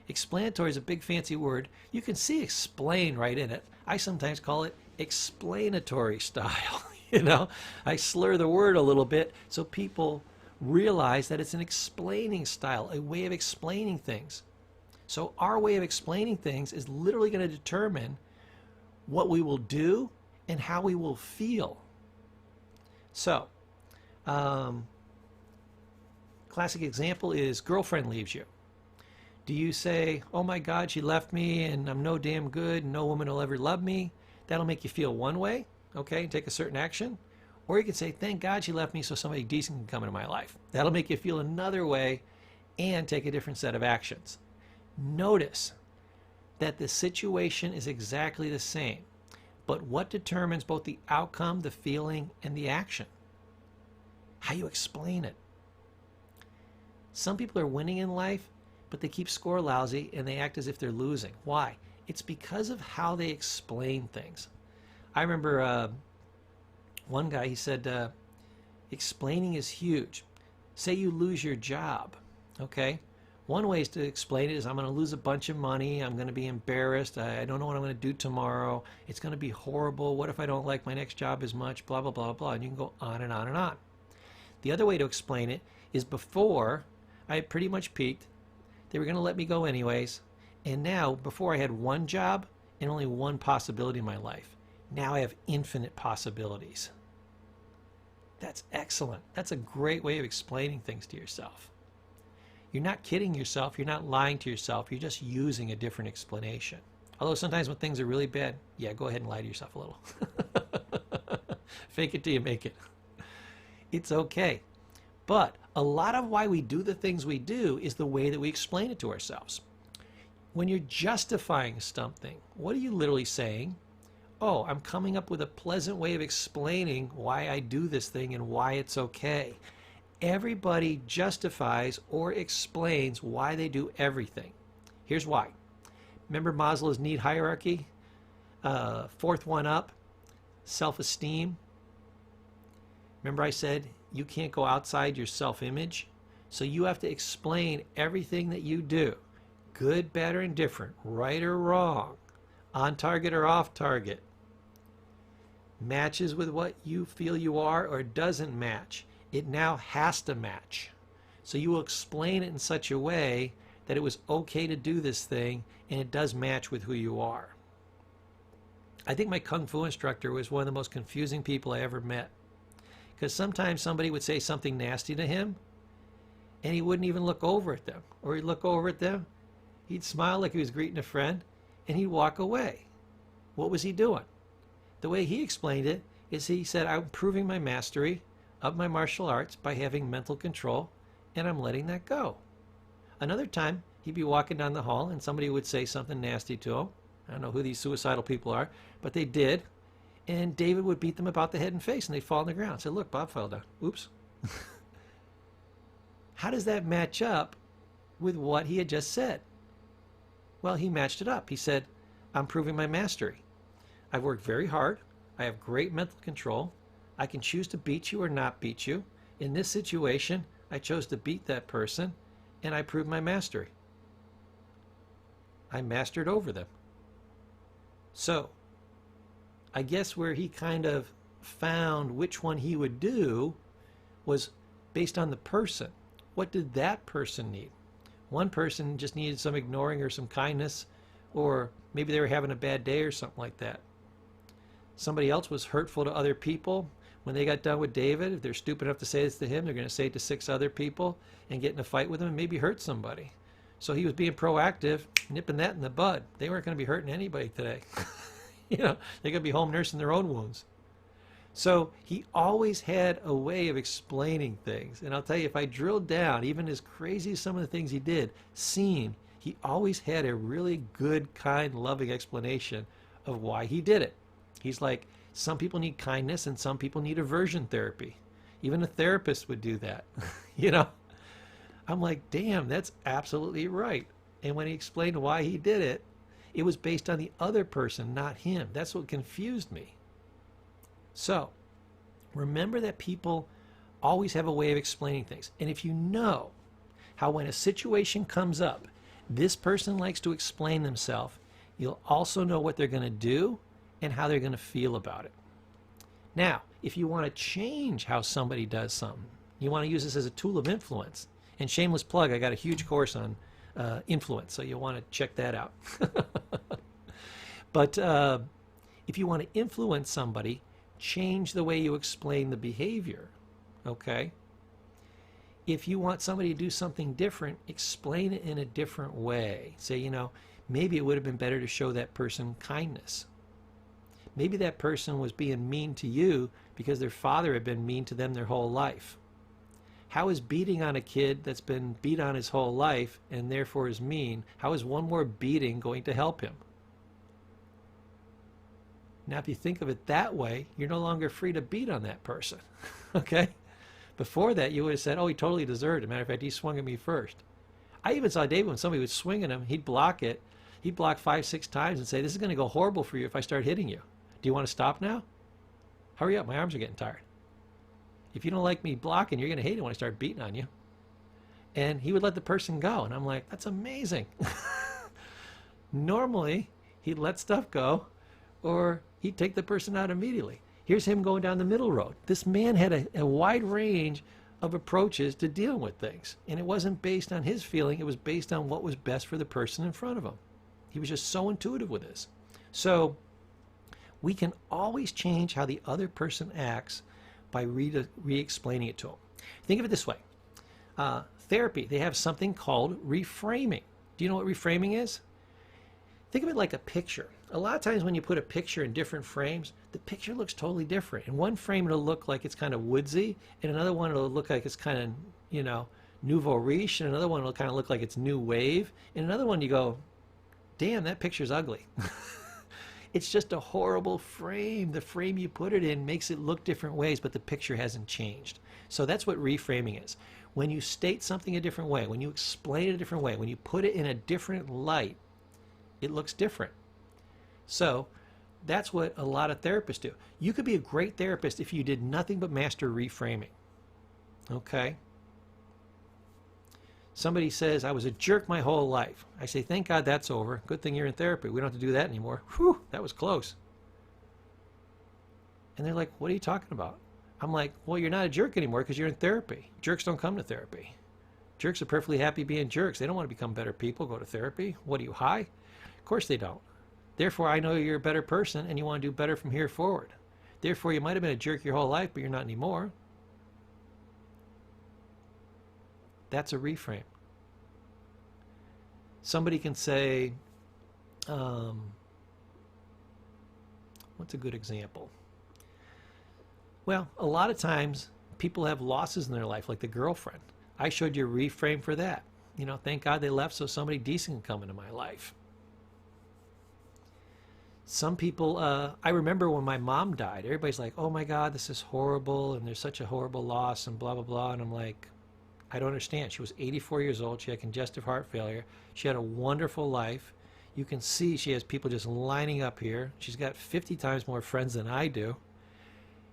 Explanatory is a big fancy word. You can see explain right in it. I sometimes call it explanatory style. You know, I slur the word a little bit so people realize that it's an explaining style, a way of explaining things. So our way of explaining things is literally going to determine what we will do and how we will feel. So, classic example is girlfriend leaves you. Do you say, oh my God, she left me and I'm no damn good, no woman will ever love me? That'll make you feel one way, okay, and take a certain action. Or you can say, thank God she left me so somebody decent can come into my life. That'll make you feel another way and take a different set of actions. Notice that the situation is exactly the same, but what determines both the outcome, the feeling, and the action? How you explain it. Some people are winning in life, but they keep score lousy and they act as if they're losing. Why? It's because of how they explain things. I remember one guy, he said, explaining is huge. Say you lose your job, okay? One way to explain it is I'm going to lose a bunch of money. I'm going to be embarrassed. I don't know what I'm going to do tomorrow. It's going to be horrible. What if I don't like my next job as much? Blah, blah, blah, blah. And you can go on and on and on. The other way to explain it is before I had pretty much peaked. They were going to let me go anyways. And now, before I had one job and only one possibility in my life. Now I have infinite possibilities. That's excellent. That's a great way of explaining things to yourself. You're not kidding yourself. You're not lying to yourself. You're just using a different explanation. Although sometimes when things are really bad, yeah, go ahead and lie to yourself a little. Fake it till you make it. It's okay. But a lot of why we do the things we do is the way that we explain it to ourselves. When you're justifying something, what are you literally saying? Oh, I'm coming up with a pleasant way of explaining why I do this thing and why it's okay. Everybody justifies or explains why they do everything. Here's why. Remember Maslow's need hierarchy? Fourth one up, self-esteem. Remember I said you can't go outside your self-image? So you have to explain everything that you do. Good, bad, or indifferent, right or wrong, on target or off target, matches with what you feel you are or doesn't match. It now has to match. So you will explain it in such a way that it was okay to do this thing and it does match with who you are. I think my Kung Fu instructor was one of the most confusing people I ever met. Because sometimes somebody would say something nasty to him and he wouldn't even look over at them. Or he'd look over at them, he'd smile like he was greeting a friend, and he'd walk away. What was he doing? The way he explained it is he said, I'm improving my mastery of my martial arts by having mental control, and I'm letting that go. Another time, he'd be walking down the hall, and somebody would say something nasty to him. I don't know who these suicidal people are, but they did. And David would beat them about the head and face, and they'd fall on the ground. Say, look, Bob fell down. Oops. How does that match up with what he had just said? Well, he matched it up. He said, I'm proving my mastery. I've worked very hard. I have great mental control. I can choose to beat you or not beat you. In this situation, I chose to beat that person, and I proved my mastery. I mastered over them. So, I guess where he kind of found which one he would do was based on the person. What did that person need? One person just needed some ignoring or some kindness, or maybe they were having a bad day or something like that. Somebody else was hurtful to other people. When they got done with David, if they're stupid enough to say this to him, they're going to say it to 6 other people and get in a fight with him and maybe hurt somebody. So he was being proactive, nipping that in the bud. They weren't going to be hurting anybody today. You know, they're going to be home nursing their own wounds. So he always had a way of explaining things. And I'll tell you, if I drilled down, even as crazy as some of the things he did, he always had a really good, kind, loving explanation of why he did it. He's like, some people need kindness and some people need aversion therapy. Even a therapist would do that. You know, I'm like, damn, that's absolutely right. And when he explained why he did it, it was based on the other person, not him. That's what confused me. So remember that people always have a way of explaining things. And if you know how when a situation comes up, this person likes to explain themselves, you'll also know what they're going to do and how they're going to feel about it. Now, if you want to change how somebody does something, you want to use this as a tool of influence. And shameless plug, I got a huge course on influence, so you'll want to check that out. But if you want to influence somebody, change the way you explain the behavior, okay? If you want somebody to do something different, explain it in a different way. Say, you know, maybe it would have been better to show that person kindness. Maybe that person was being mean to you because their father had been mean to them their whole life. How is beating on a kid that's been beat on his whole life and therefore is mean, how is one more beating going to help him? Now, if you think of it that way, you're no longer free to beat on that person, okay? Before that, you would have said, oh, he totally deserved it. Matter of fact, he swung at me first. I even saw David when somebody would swing at him, he'd block it. He'd block 5, 6 times and say, this is going to go horrible for you if I start hitting you. Do you want to stop now? Hurry up, my arms are getting tired. If you don't like me blocking, you're going to hate it when I start beating on you. And he would let the person go. And I'm like, that's amazing. Normally, he'd let stuff go or he'd take the person out immediately. Here's him going down the middle road. This man had a wide range of approaches to dealing with things. And it wasn't based on his feeling. It was based on what was best for the person in front of him. He was just so intuitive with this. So we can always change how the other person acts by re-explaining it to them. Think of it this way. Therapy, they have something called reframing. Do you know what reframing is? Think of it like a picture. A lot of times when you put a picture in different frames, the picture looks totally different. In one frame, it'll look like it's kind of woodsy. In another one, it'll look like it's kind of, you know, nouveau riche. In another one, it'll kind of look like it's new wave. In another one, you go, damn, that picture's ugly. It's just a horrible frame. The frame you put it in makes it look different ways, but the picture hasn't changed. So that's what reframing is. When you state something a different way, when you explain it a different way, when you put it in a different light, it looks different. So that's what a lot of therapists do. You could be a great therapist if you did nothing but master reframing. Okay? Somebody says, I was a jerk my whole life. I say, thank God that's over. Good thing you're in therapy. We don't have to do that anymore. Whew, that was close. And they're like, what are you talking about? I'm like, well, you're not a jerk anymore because you're in therapy. Jerks don't come to therapy. Jerks are perfectly happy being jerks. They don't want to become better people, go to therapy. What are you, high? Of course they don't. Therefore, I know you're a better person and you want to do better from here forward. Therefore, you might have been a jerk your whole life, but you're not anymore. That's a reframe. Somebody can say, what's a good example? Well, a lot of times people have losses in their life, like the girlfriend. I showed you a reframe for that. You know, thank God they left so somebody decent can come into my life. Some people, I remember when my mom died, everybody's like, oh my God, this is horrible, and there's such a horrible loss, and blah, blah, blah. And I'm like, I don't understand. She was 84 years old. She had congestive heart failure. She had a wonderful life. You can see she has people just lining up here. She's got 50 times more friends than I do.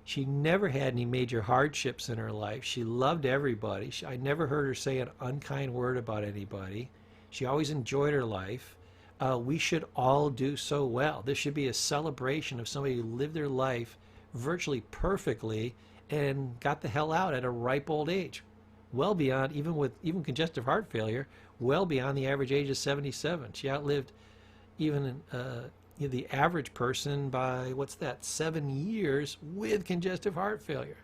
She never had any major hardships in her life. She loved everybody. I never heard her say an unkind word about anybody. She always enjoyed her life. We should all do so well. This should be a celebration of somebody who lived their life virtually perfectly and got the hell out at a ripe old age. Well beyond, even congestive heart failure, well beyond the average age of 77. She outlived even the average person by, what's that, 7 years with congestive heart failure.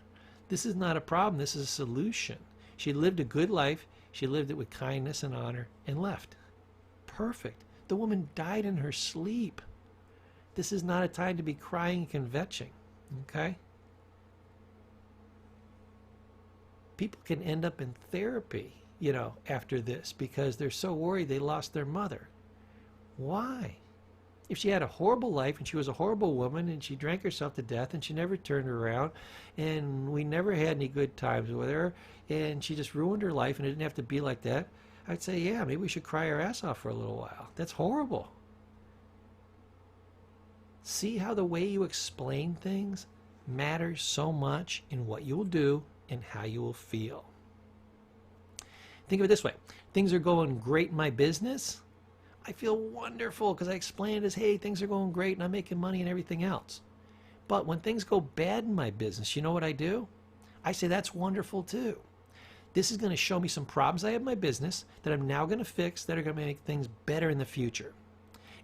This is not a problem. This is a solution. She lived a good life. She lived it with kindness and honor and left. Perfect. The woman died in her sleep. This is not a time to be crying and kvetching. Okay? People can end up in therapy, after this because they're so worried they lost their mother. Why? If she had a horrible life and she was a horrible woman and she drank herself to death and she never turned around and we never had any good times with her and she just ruined her life and it didn't have to be like that, I'd say, yeah, maybe we should cry our ass off for a little while. That's horrible. See how the way you explain things matters so much in what you will do and how you will feel. Think of it this way. Things are going great in my business. I feel wonderful because I explained as, hey, things are going great and I'm making money and everything else. But when things go bad in my business, you know what I do? I say that's wonderful too. This is going to show me some problems I have in my business that I'm now going to fix that are going to make things better in the future.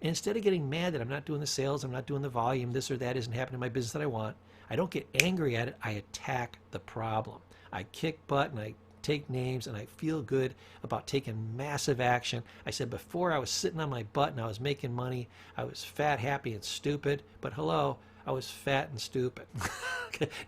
And instead of getting mad that I'm not doing the sales, I'm not doing the volume, this or that isn't happening in my business that I want, I don't get angry at it. I attack the problem. I kick butt and I take names and I feel good about taking massive action. I said before I was sitting on my butt and I was making money. I was fat, happy, and stupid. But hello, I was fat and stupid.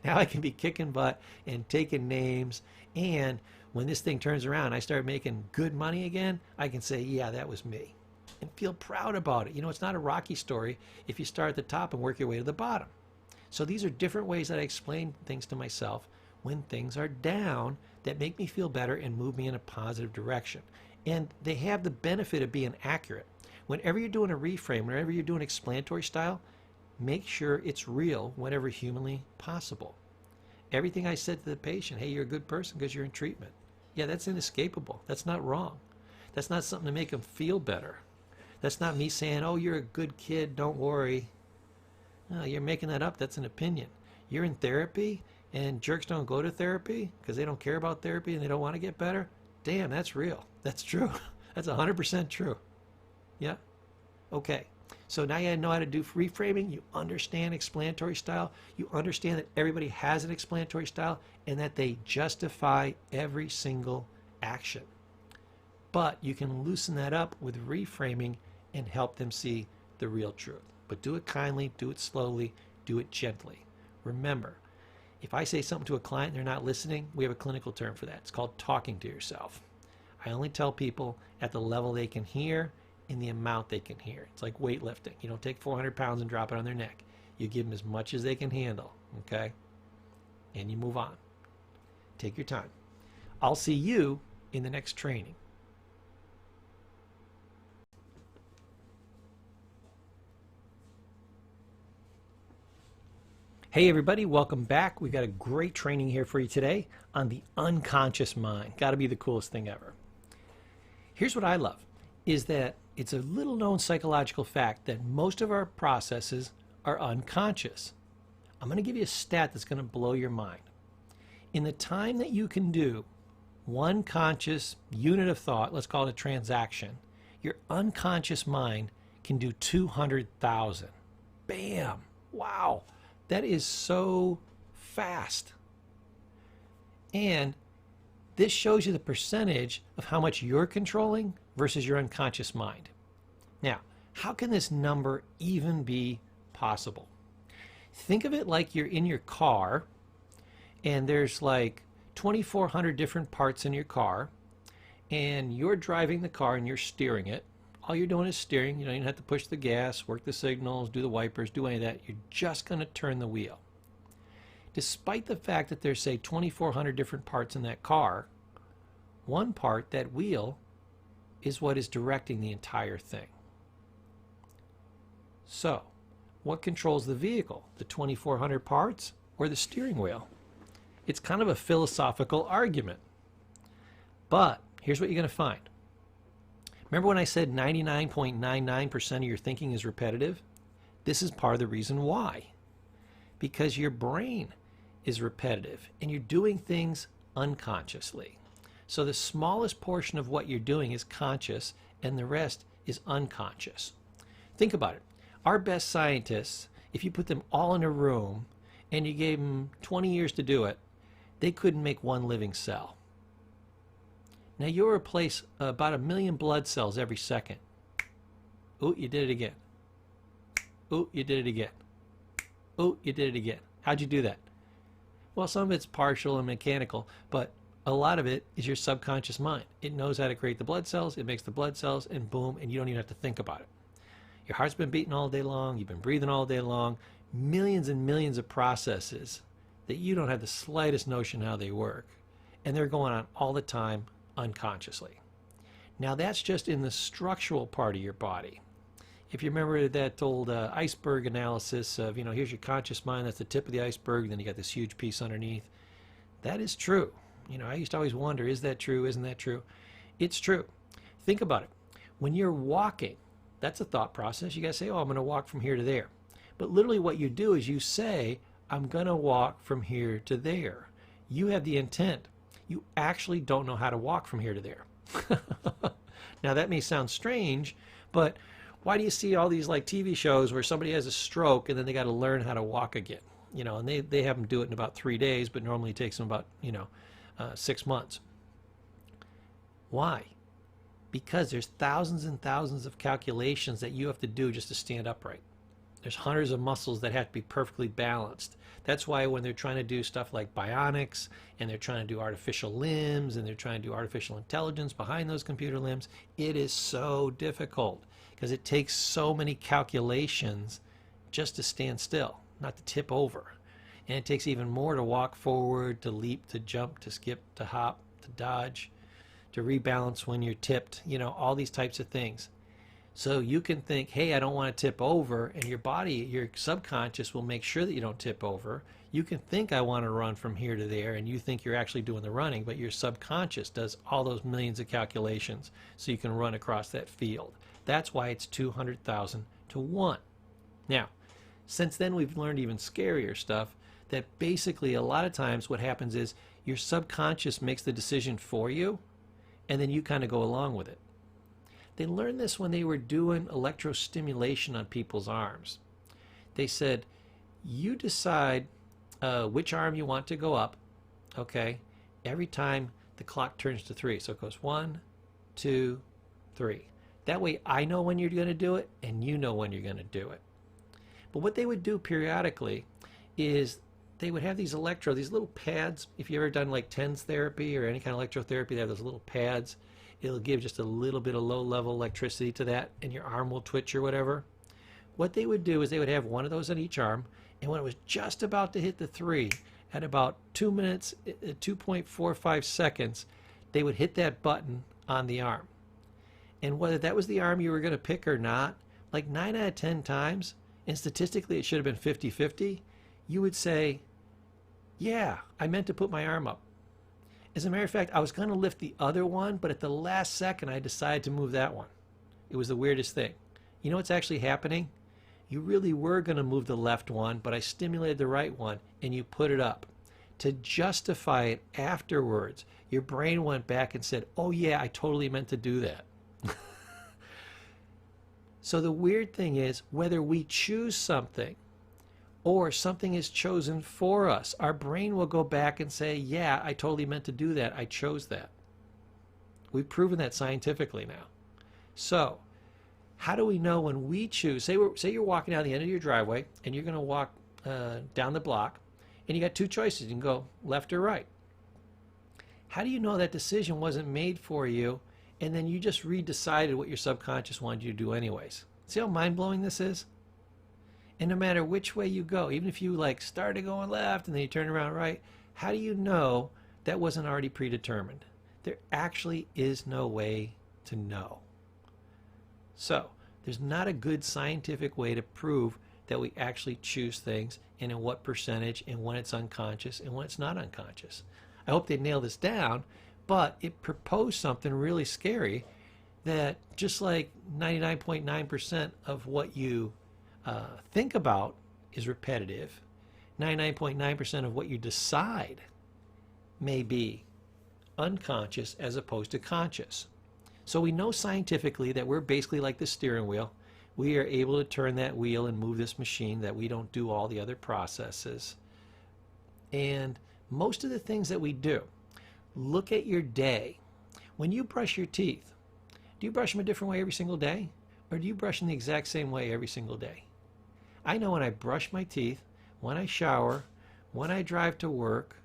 Now I can be kicking butt and taking names. And when this thing turns around, I start making good money again, I can say, yeah, that was me. And feel proud about it. It's not a Rocky story if you start at the top and work your way to the bottom. So these are different ways that I explain things to myself when things are down that make me feel better and move me in a positive direction. And they have the benefit of being accurate. Whenever you're doing a reframe, whenever you're doing explanatory style, make sure it's real whenever humanly possible. Everything I said to the patient, hey, you're a good person because you're in treatment. Yeah, that's inescapable. That's not wrong. That's not something to make them feel better. That's not me saying, oh, you're a good kid, don't worry. No, you're making that up. That's an opinion. You're in therapy and jerks don't go to therapy because they don't care about therapy and they don't want to get better. Damn, that's real. That's true. That's 100% true. Yeah? Okay. So now you know how to do reframing. You understand explanatory style. You understand that everybody has an explanatory style and that they justify every single action. But you can loosen that up with reframing and help them see the real truth. But do it kindly, do it slowly, do it gently. Remember, if I say something to a client and they're not listening, we have a clinical term for that. It's called talking to yourself. I only tell people at the level they can hear in the amount they can hear. It's like weightlifting. You don't take 400 pounds and drop it on their neck. You give them as much as they can handle, okay? And you move on. Take your time. I'll see you in the next training. Hey everybody, welcome back. We've got a great training here for you today on the unconscious mind. Got to be the coolest thing ever. Here's what I love, is that it's a little known psychological fact that most of our processes are unconscious. I'm going to give you a stat that's going to blow your mind. In the time that you can do one conscious unit of thought, let's call it a transaction, your unconscious mind can do 200,000. Bam! Wow! That is so fast. And this shows you the percentage of how much you're controlling versus your unconscious mind. Now, how can this number even be possible? Think of it like you're in your car and there's like 2,400 different parts in your car and you're driving the car and you're steering it. All you're doing is steering. You don't even have to push the gas, work the signals, do the wipers, do any of that. You're just going to turn the wheel. Despite the fact that there's, say, 2,400 different parts in that car, one part, that wheel, is what is directing the entire thing. So, what controls the vehicle? The 2,400 parts or the steering wheel? It's kind of a philosophical argument. But here's what you're going to find. Remember when I said 99.99% of your thinking is repetitive? This is part of the reason why. Because your brain is repetitive and you're doing things unconsciously. So the smallest portion of what you're doing is conscious and the rest is unconscious. Think about it. Our best scientists, if you put them all in a room and you gave them 20 years to do it, they couldn't make one living cell. Now you replace about 1 million blood cells every second. Ooh, you did it again. Ooh, you did it again. Ooh, you did it again. How'd you do that? Well, some of it's partial and mechanical, but a lot of it is your subconscious mind. It knows how to create the blood cells, it makes the blood cells, and boom, and you don't even have to think about it. Your heart's been beating all day long, you've been breathing all day long, millions and millions of processes that you don't have the slightest notion how they work, and they're going on all the time unconsciously. Now that's just in the structural part of your body. If you remember that old iceberg analysis of, here's your conscious mind, that's the tip of the iceberg, and then you got this huge piece underneath. That is true. I used to always wonder, is that true? Isn't that true? It's true. Think about it. When you're walking, that's a thought process. You got to say, oh, I'm going to walk from here to there. But literally what you do is you say, I'm going to walk from here to there. You have the intent. You actually don't know how to walk from here to there. Now that may sound strange, but why do you see all these like TV shows where somebody has a stroke and then they got to learn how to walk again? And they have them do it in about 3 days, but normally it takes them about 6 months. Why? Because there's thousands and thousands of calculations that you have to do just to stand upright. There's hundreds of muscles that have to be perfectly balanced. That's why when they're trying to do stuff like bionics, and they're trying to do artificial limbs, and they're trying to do artificial intelligence behind those computer limbs, it is so difficult because it takes so many calculations just to stand still, not to tip over. And it takes even more to walk forward, to leap, to jump, to skip, to hop, to dodge, to rebalance when you're tipped, all these types of things. So you can think, hey, I don't want to tip over, and your body, your subconscious will make sure that you don't tip over. You can think I want to run from here to there, and you think you're actually doing the running, but your subconscious does all those millions of calculations so you can run across that field. That's why it's 200,000 to 1. Now, since then we've learned even scarier stuff, that basically a lot of times what happens is your subconscious makes the decision for you, and then you kind of go along with it. They learned this when they were doing electrostimulation on people's arms. They said, you decide which arm you want to go up, okay, every time the clock turns to 3. So it goes 1, 2, 3. That way I know when you're going to do it, and you know when you're going to do it. But what they would do periodically is they would have these these little pads. If you've ever done like TENS therapy or any kind of electrotherapy, they have those little pads. It'll give just a little bit of low-level electricity to that, and your arm will twitch or whatever. What they would do is they would have one of those on each arm, and when it was just about to hit the 3, at about 2 minutes, 2.45 seconds, they would hit that button on the arm. And whether that was the arm you were going to pick or not, like 9 out of 10 times, and statistically it should have been 50-50, you would say, yeah, I meant to put my arm up. As a matter of fact, I was going to lift the other one, but at the last second I decided to move that one. It was the weirdest thing. You know what's actually happening? You really were going to move the left one, but I stimulated the right one, and you put it up. To justify it afterwards, your brain went back and said, oh yeah, I totally meant to do that. So the weird thing is, whether we choose something or something is chosen for us, our brain will go back and say, yeah, I totally meant to do that. I chose that. We've proven that scientifically now. So how do we know when we choose? Say you're walking down the end of your driveway, and you're going to walk down the block, and you got 2 choices. You can go left or right. How do you know that decision wasn't made for you, and then you just redecided what your subconscious wanted you to do anyways? See how mind-blowing this is? And no matter which way you go, even if you like started going left and then you turn around right, how do you know that wasn't already predetermined? There actually is no way to know. So there's not a good scientific way to prove that we actually choose things, and in what percentage, and when it's unconscious and when it's not unconscious. I hope they nail this down, but it proposed something really scary, that just like 99.9% of what you think about is repetitive, 99.9% of what you decide may be unconscious as opposed to conscious. So we know scientifically that we're basically like the steering wheel. We are able to turn that wheel and move this machine, that we don't do all the other processes. And most of the things that we do, look at your day. When you brush your teeth, do you brush them a different way every single day? Or do you brush them the exact same way every single day? I know when I brush my teeth, when I shower, when I drive to work,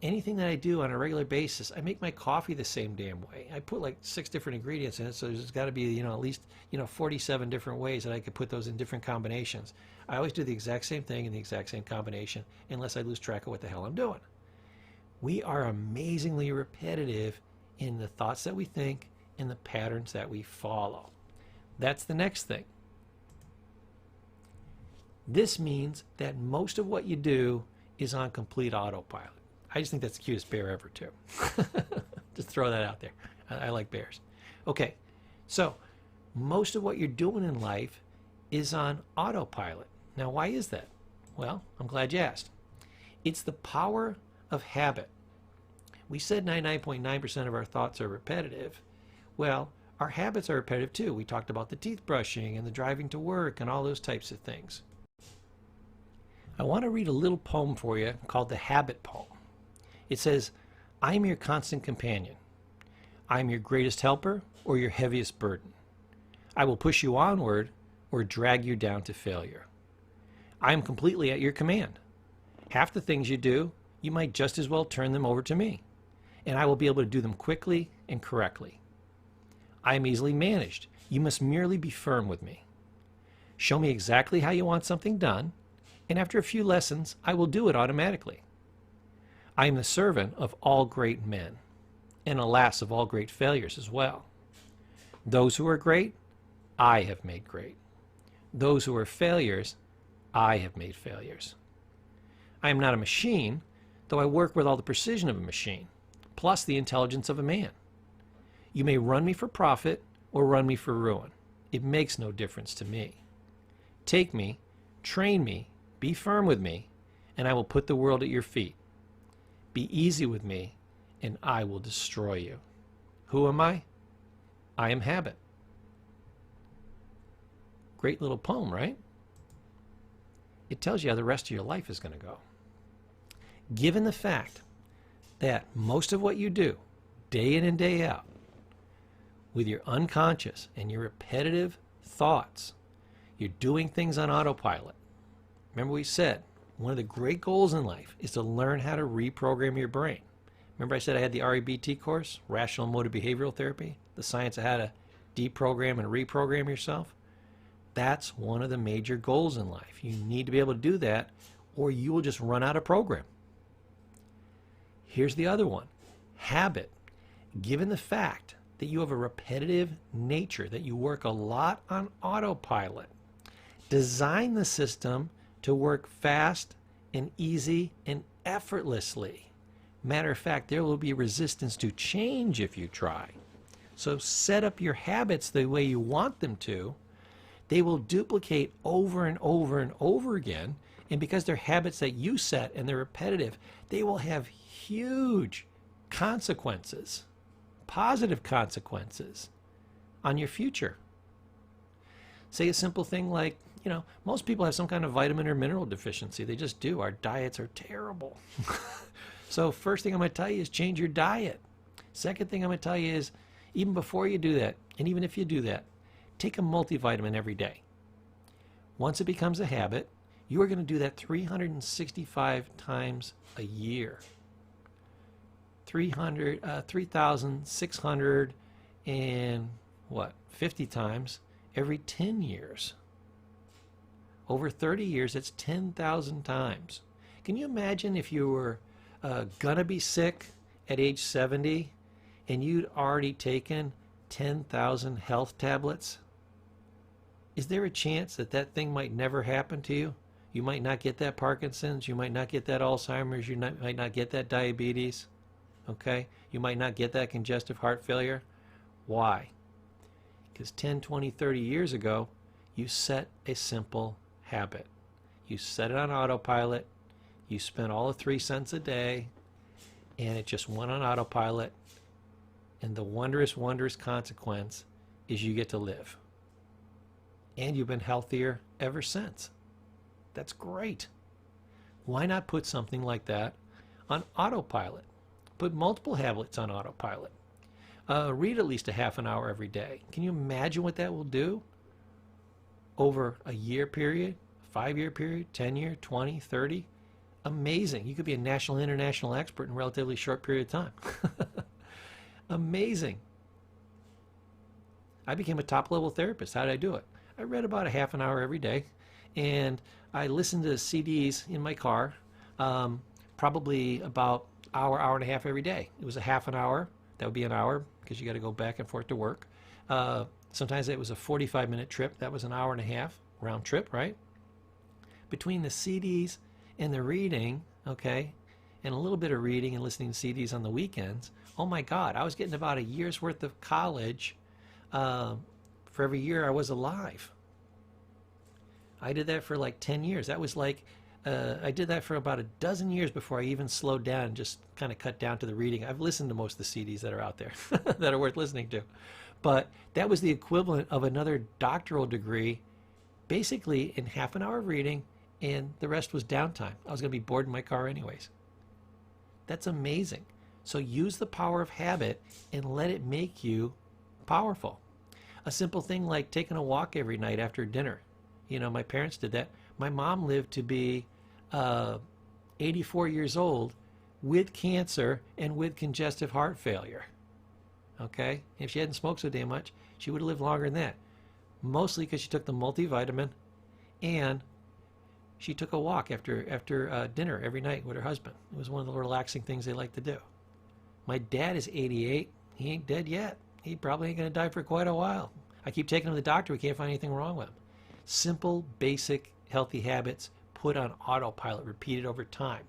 anything that I do on a regular basis, I make my coffee the same damn way. I put like 6 different ingredients in it, so there's got to be, at least 47 different ways that I could put those in different combinations. I always do the exact same thing in the exact same combination, unless I lose track of what the hell I'm doing. We are amazingly repetitive in the thoughts that we think and the patterns that we follow. That's the next thing. This means that most of what you do is on complete autopilot. I just think that's the cutest bear ever, too. Just throw that out there. I like bears. Okay, so most of what you're doing in life is on autopilot. Now, why is that? Well, I'm glad you asked. It's the power of habit. We said 99.9% of our thoughts are repetitive. Well, our habits are repetitive, too. We talked about the teeth brushing and the driving to work and all those types of things. I want to read a little poem for you called the Habit Poem. It says, I'm your constant companion. I'm your greatest helper or your heaviest burden. I will push you onward or drag you down to failure. I am completely at your command. Half the things you do, you might just as well turn them over to me, and I will be able to do them quickly and correctly. I am easily managed. You must merely be firm with me. Show me exactly how you want something done, and after a few lessons, I will do it automatically. I am the servant of all great men, and alas, of all great failures as well. Those who are great, I have made great. Those who are failures, I have made failures. I am not a machine, though I work with all the precision of a machine, plus the intelligence of a man. You may run me for profit or run me for ruin. It makes no difference to me. Take me, train me, be firm with me, and I will put the world at your feet. Be easy with me, and I will destroy you. Who am I? I am habit. Great little poem, right? It tells you how the rest of your life is going to go. Given the fact that most of what you do, day in and day out, with your unconscious and your repetitive thoughts, you're doing things on autopilot. Remember we said, one of the great goals in life is to learn how to reprogram your brain. Remember I said I had the REBT course, Rational Emotive Behavioral Therapy, the science of how to deprogram and reprogram yourself? That's one of the major goals in life. You need to be able to do that, or you will just run out of program. Here's the other one. Habit. Given the fact that you have a repetitive nature, that you work a lot on autopilot, design the system to work fast and easy and effortlessly. Matter of fact, there will be resistance to change if you try. So set up your habits the way you want them to. They will duplicate over and over and over again. And because they're habits that you set and they're repetitive, they will have huge consequences, positive consequences on your future. Say a simple thing like, most people have some kind of vitamin or mineral deficiency. They just do. Our diets are terrible. So first thing I'm going to tell you is change your diet. Second thing I'm going to tell you is, even before you do that, and even if you do that, take a multivitamin every day. Once it becomes a habit, you are going to do that 365 times a year. 3,600 and 50 times every 10 years. Over 30 years, it's 10,000 times. Can you imagine if you were gonna be sick at age 70 and you'd already taken 10,000 health tablets? Is there a chance that that thing might never happen to you? You might not get that Parkinson's, you might not get that Alzheimer's, you might not get that diabetes, okay? You might not get that congestive heart failure. Why? Because 10, 20, 30 years ago, you set a simple habit. You set it on autopilot, you spent all of 3 cents a day, and it just went on autopilot, and the wondrous, wondrous consequence is you get to live. and you've been healthier ever since. That's great. Why not put something like that on autopilot? Put multiple habits on autopilot. Read at least a half an hour every day. Can you imagine what that will do over a year period, 5-year period, 10-year, 20, 30? Amazing. You could be a national, international expert in a relatively short period of time. Amazing. I became a top-level therapist. How did I do it? I read about a half an hour every day, and I listened to CDs in my car, probably about hour and a half every day. It was a half an hour. That would be an hour because you got to go back and forth to work. Sometimes it was a 45-minute trip. That was an hour and a half round trip, right? Between the CDs and the reading, okay, and a little bit of reading and listening to CDs on the weekends, oh my God, I was getting about a year's worth of college for every year I was alive. I did that for like 10 years. That was like, I did that for about a dozen years before I even slowed down and just kind of cut down to the reading. I've listened to most of the CDs that are out there that are worth listening to. But that was the equivalent of another doctoral degree, basically in half an hour of reading, and the rest was downtime. I was going to be bored in my car anyways. That's amazing. So use the power of habit and let it make you powerful. A simple thing like taking a walk every night after dinner. You know, my parents did that. My mom lived to be 84 years old with cancer and with congestive heart failure. Okay? If she hadn't smoked so damn much, she would have lived longer than that. Mostly because she took the multivitamin and she took a walk after dinner every night with her husband. It was one of the relaxing things they like to do. My dad is 88. He ain't dead yet. He probably ain't going to die for quite a while. I keep taking him to the doctor. We can't find anything wrong with him. Simple, basic, healthy habits put on autopilot, repeated over time,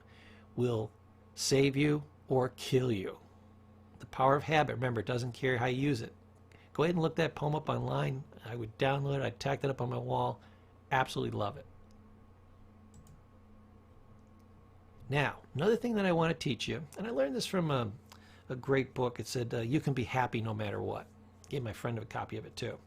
will save you or kill you. The power of habit, remember, it doesn't care how you use it. Go ahead and look that poem up online. I would download it. I'd tack that up on my wall. Absolutely love it. Now, another thing that I want to teach you, and I learned this from a great book. It said, you can be happy no matter what. I gave my friend a copy of it too.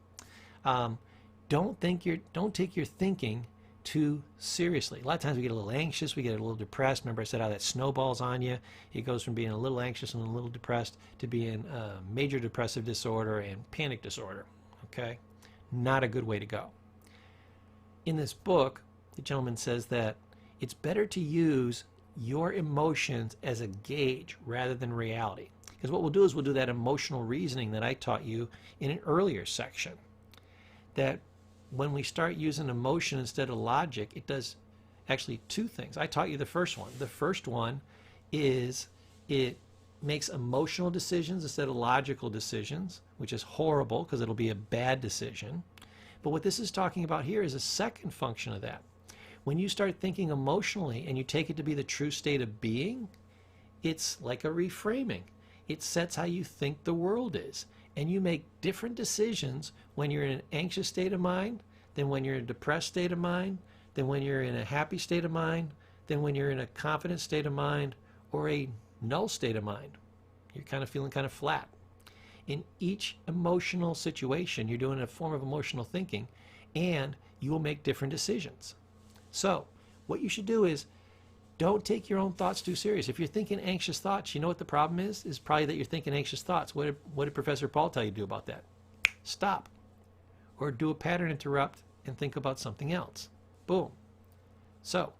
Don't take your thinking too seriously. A lot of times we get a little anxious, we get a little depressed. Remember I said how that snowballs on you. It goes from being a little anxious and a little depressed to being major depressive disorder and panic disorder. Okay? Not a good way to go. In this book, the gentleman says that it's better to use your emotions as a gauge rather than reality. Because what we'll do is we'll do that emotional reasoning that I taught you in an earlier section. That when we start using emotion instead of logic, it does actually two things. I taught you the first one. The first one is it makes emotional decisions instead of logical decisions, which is horrible because it'll be a bad decision. But what this is talking about here is a second function of that. When you start thinking emotionally and you take it to be the true state of being, it's like a reframing. It sets how you think the world is. And you make different decisions when you're in an anxious state of mind than when you're in a depressed state of mind, than when you're in a happy state of mind, than when you're in a confident state of mind or a null state of mind. You're kind of feeling kind of flat. In each emotional situation, you're doing a form of emotional thinking, and you will make different decisions. So what you should do is don't take your own thoughts too serious. If you're thinking anxious thoughts, you know what the problem is? Is probably that you're thinking anxious thoughts. What did Professor Paul tell you to do about that? Stop. Or do a pattern interrupt and think about something else. Boom. So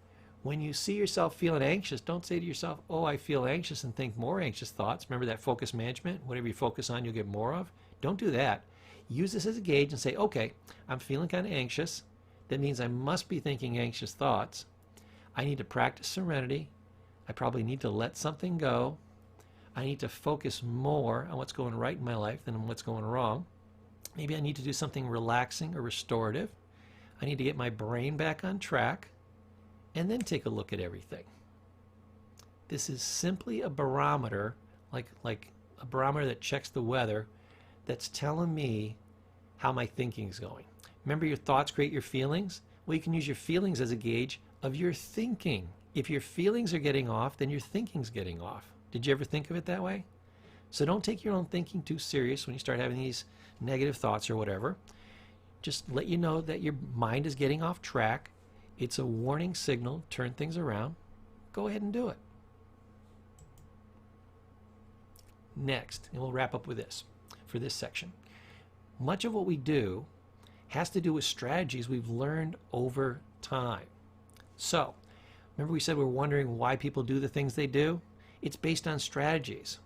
when you see yourself feeling anxious, don't say to yourself, oh, I feel anxious, and think more anxious thoughts. Remember that focus management? Whatever you focus on, you'll get more of. Don't do that. Use this as a gauge and say, okay, I'm feeling kind of anxious. That means I must be thinking anxious thoughts. I need to practice serenity. I probably need to let something go. I need to focus more on what's going right in my life than on what's going wrong. Maybe I need to do something relaxing or restorative. I need to get my brain back on track and then take a look at everything. This is simply a barometer, like a barometer that checks the weather, that's telling me how my thinking is going. Remember, your thoughts create your feelings? Well, you can use your feelings as a gauge of your thinking. If your feelings are getting off, then your thinking's getting off. Did you ever think of it that way? So don't take your own thinking too serious when you start having these negative thoughts or whatever. just let you know that your mind is getting off track. It's a warning signal. Turn things around. Go ahead and do it. Next, and we'll wrap up with this for this section. Much of what we do has to do with strategies we've learned over time. So, remember we said we're wondering why people do the things they do? It's based on strategies.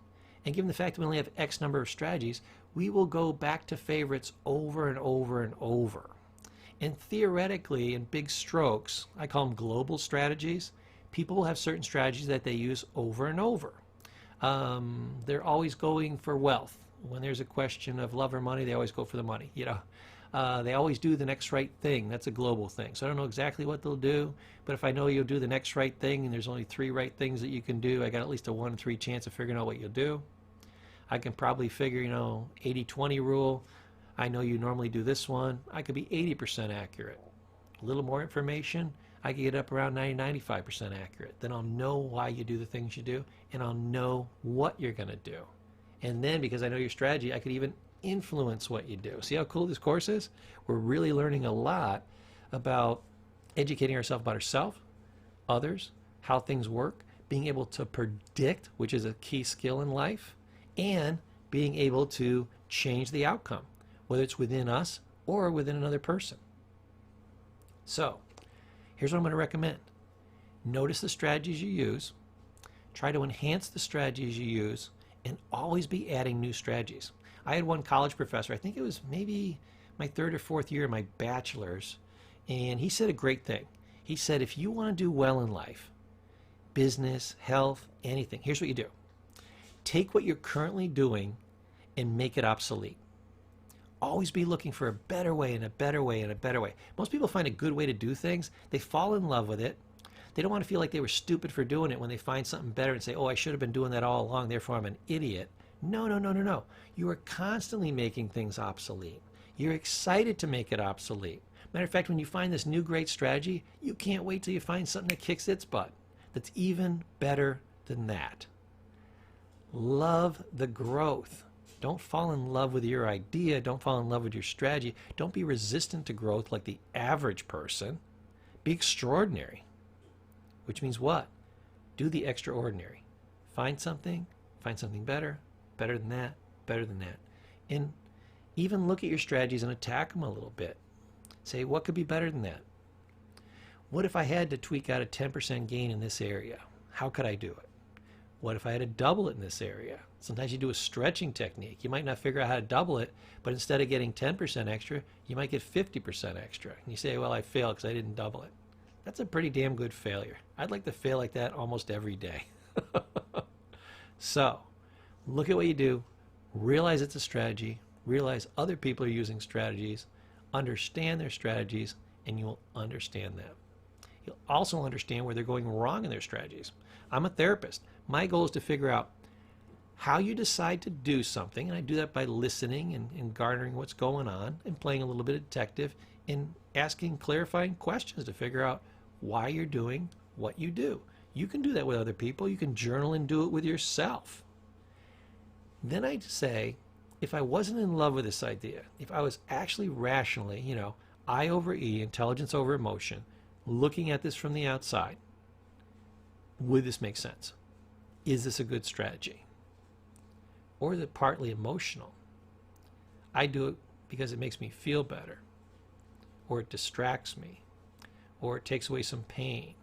And given the fact that we only have X number of strategies, we will go back to favorites over and over and over. And theoretically, in big strokes, I call them global strategies, people will have certain strategies that they use over and over. They're always going for wealth. When there's a question of love or money, they always go for the money. You know, they always do the next right thing. That's a global thing. So I don't know exactly what they'll do, but if I know you'll do the next right thing and there's only 3 right things that you can do, I got at least a 1 in 3 chance of figuring out what you'll do. I can probably figure, 80-20 rule. I know you normally do this one. I could be 80% accurate. A little more information, I could get up around 90-95% accurate. Then I'll know why you do the things you do, and I'll know what you're going to do. And then, because I know your strategy, I could even influence what you do. See how cool this course is? We're really learning a lot about educating ourselves about ourselves, others, how things work, being able to predict, which is a key skill in life, and being able to change the outcome, whether it's within us or within another person. So, here's what I'm going to recommend. Notice the strategies you use, try to enhance the strategies you use, and always be adding new strategies. I had one college professor, I think it was maybe my 3rd or 4th year of my bachelor's, and he said a great thing. He said, if you want to do well in life, business, health, anything, here's what you do. Take what you're currently doing and make it obsolete. Always be looking for a better way and a better way and a better way. Most people find a good way to do things. They fall in love with it. They don't want to feel like they were stupid for doing it when they find something better and say, oh, I should have been doing that all along, therefore I'm an idiot. No, no, no, no, no. You are constantly making things obsolete. You're excited to make it obsolete. Matter of fact, when you find this new great strategy, you can't wait till you find something that kicks its butt that's even better than that. Love the growth. Don't fall in love with your idea. Don't fall in love with your strategy. Don't be resistant to growth like the average person. Be extraordinary. Which means what? Do the extraordinary. Find something better, better than that, better than that. And even look at your strategies and attack them a little bit. Say, what could be better than that? What if I had to tweak out a 10% gain in this area? How could I do it? What if I had to double it in this area? Sometimes you do a stretching technique. You might not figure out how to double it, but instead of getting 10% extra, you might get 50% extra. And you say, well, I failed because I didn't double it. That's a pretty damn good failure. I'd like to fail like that almost every day. So, look at what you do. Realize it's a strategy. Realize other people are using strategies. Understand their strategies, and you'll understand them. You'll also understand where they're going wrong in their strategies. I'm a therapist. My goal is to figure out how you decide to do something, and I do that by listening and garnering what's going on and playing a little bit of detective and asking clarifying questions to figure out why you're doing what you do. You can do that with other people. You can journal and do it with yourself. Then I'd say, if I wasn't in love with this idea, if I was actually rationally, I over E, intelligence over emotion, looking at this from the outside, would this make sense? Is this a good strategy? Or is it partly emotional? I do it because it makes me feel better, or it distracts me, or it takes away some pain,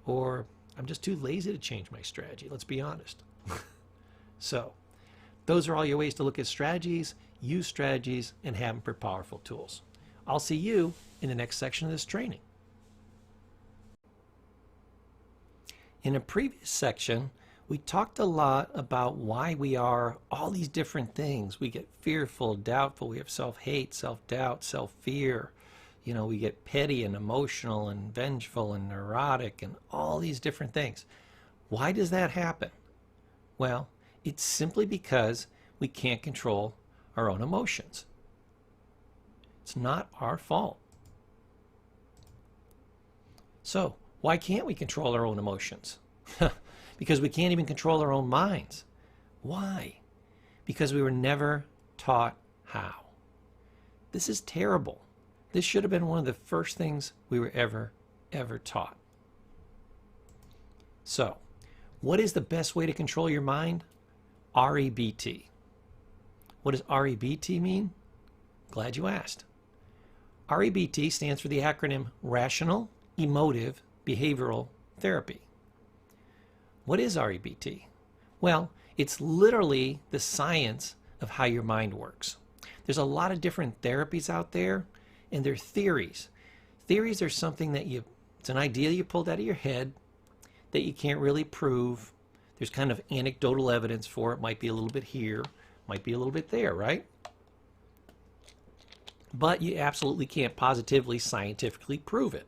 or I'm just too lazy to change my strategy, let's be honest. So, those are all your ways to look at strategies, use strategies, and have them for powerful tools. I'll see you in the next section of this training. In a previous section, we talked a lot about why we are all these different things. We get fearful, doubtful, we have self-hate, self-doubt, self-fear. We get petty and emotional and vengeful and neurotic and all these different things. Why does that happen? Well, it's simply because we can't control our own emotions. It's not our fault. So, why can't we control our own emotions? Because we can't even control our own minds. Why? Because we were never taught how. This is terrible. This should have been one of the first things we were ever taught. So, what is the best way to control your mind? REBT. What does REBT mean? Glad you asked. REBT stands for the acronym Rational, Emotive, Behavioral Therapy. What is REBT? Well, it's literally the science of how your mind works. There's a lot of different therapies out there, and they're theories. Theories are something that it's an idea you pulled out of your head that you can't really prove. There's kind of anecdotal evidence for it. Might be a little bit here, might be a little bit there, right? But you absolutely can't positively, scientifically prove it.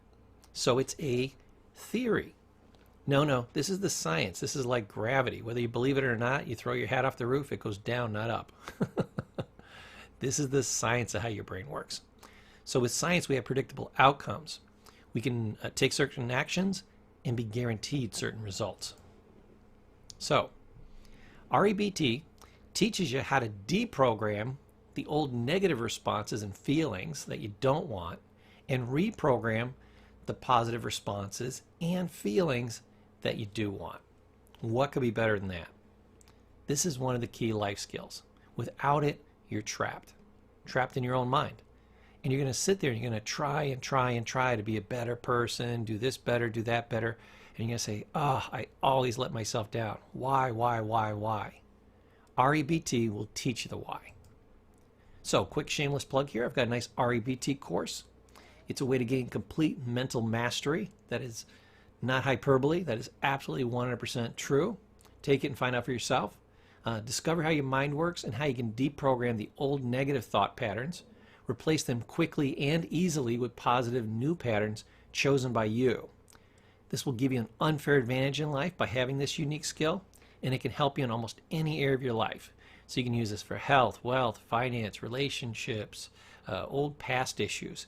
So it's a theory. No, this is the science. This is like gravity. Whether you believe it or not, you throw your hat off the roof, it goes down, not up. This is the science of how your brain works. So with science, we have predictable outcomes. We can take certain actions and be guaranteed certain results. So REBT teaches you how to deprogram the old negative responses and feelings that you don't want and reprogram the positive responses and feelings that you do want. What could be better than that? This is one of the key life skills. Without it, you're trapped in your own mind. And you're going to sit there and you're going to try and try to be a better person, do this better, do that better. And you're going to say, I always let myself down. Why? REBT will teach you the why. So, quick shameless plug here. I've got a nice REBT course. It's a way to gain complete mental mastery. That is not hyperbole. That is absolutely 100% true. Take it and find out for yourself. Discover how your mind works and how you can deprogram the old negative thought patterns. Replace them quickly and easily with positive new patterns chosen by you. This will give you an unfair advantage in life by having this unique skill, and it can help you in almost any area of your life. So you can use this for health, wealth, finance, relationships, old past issues,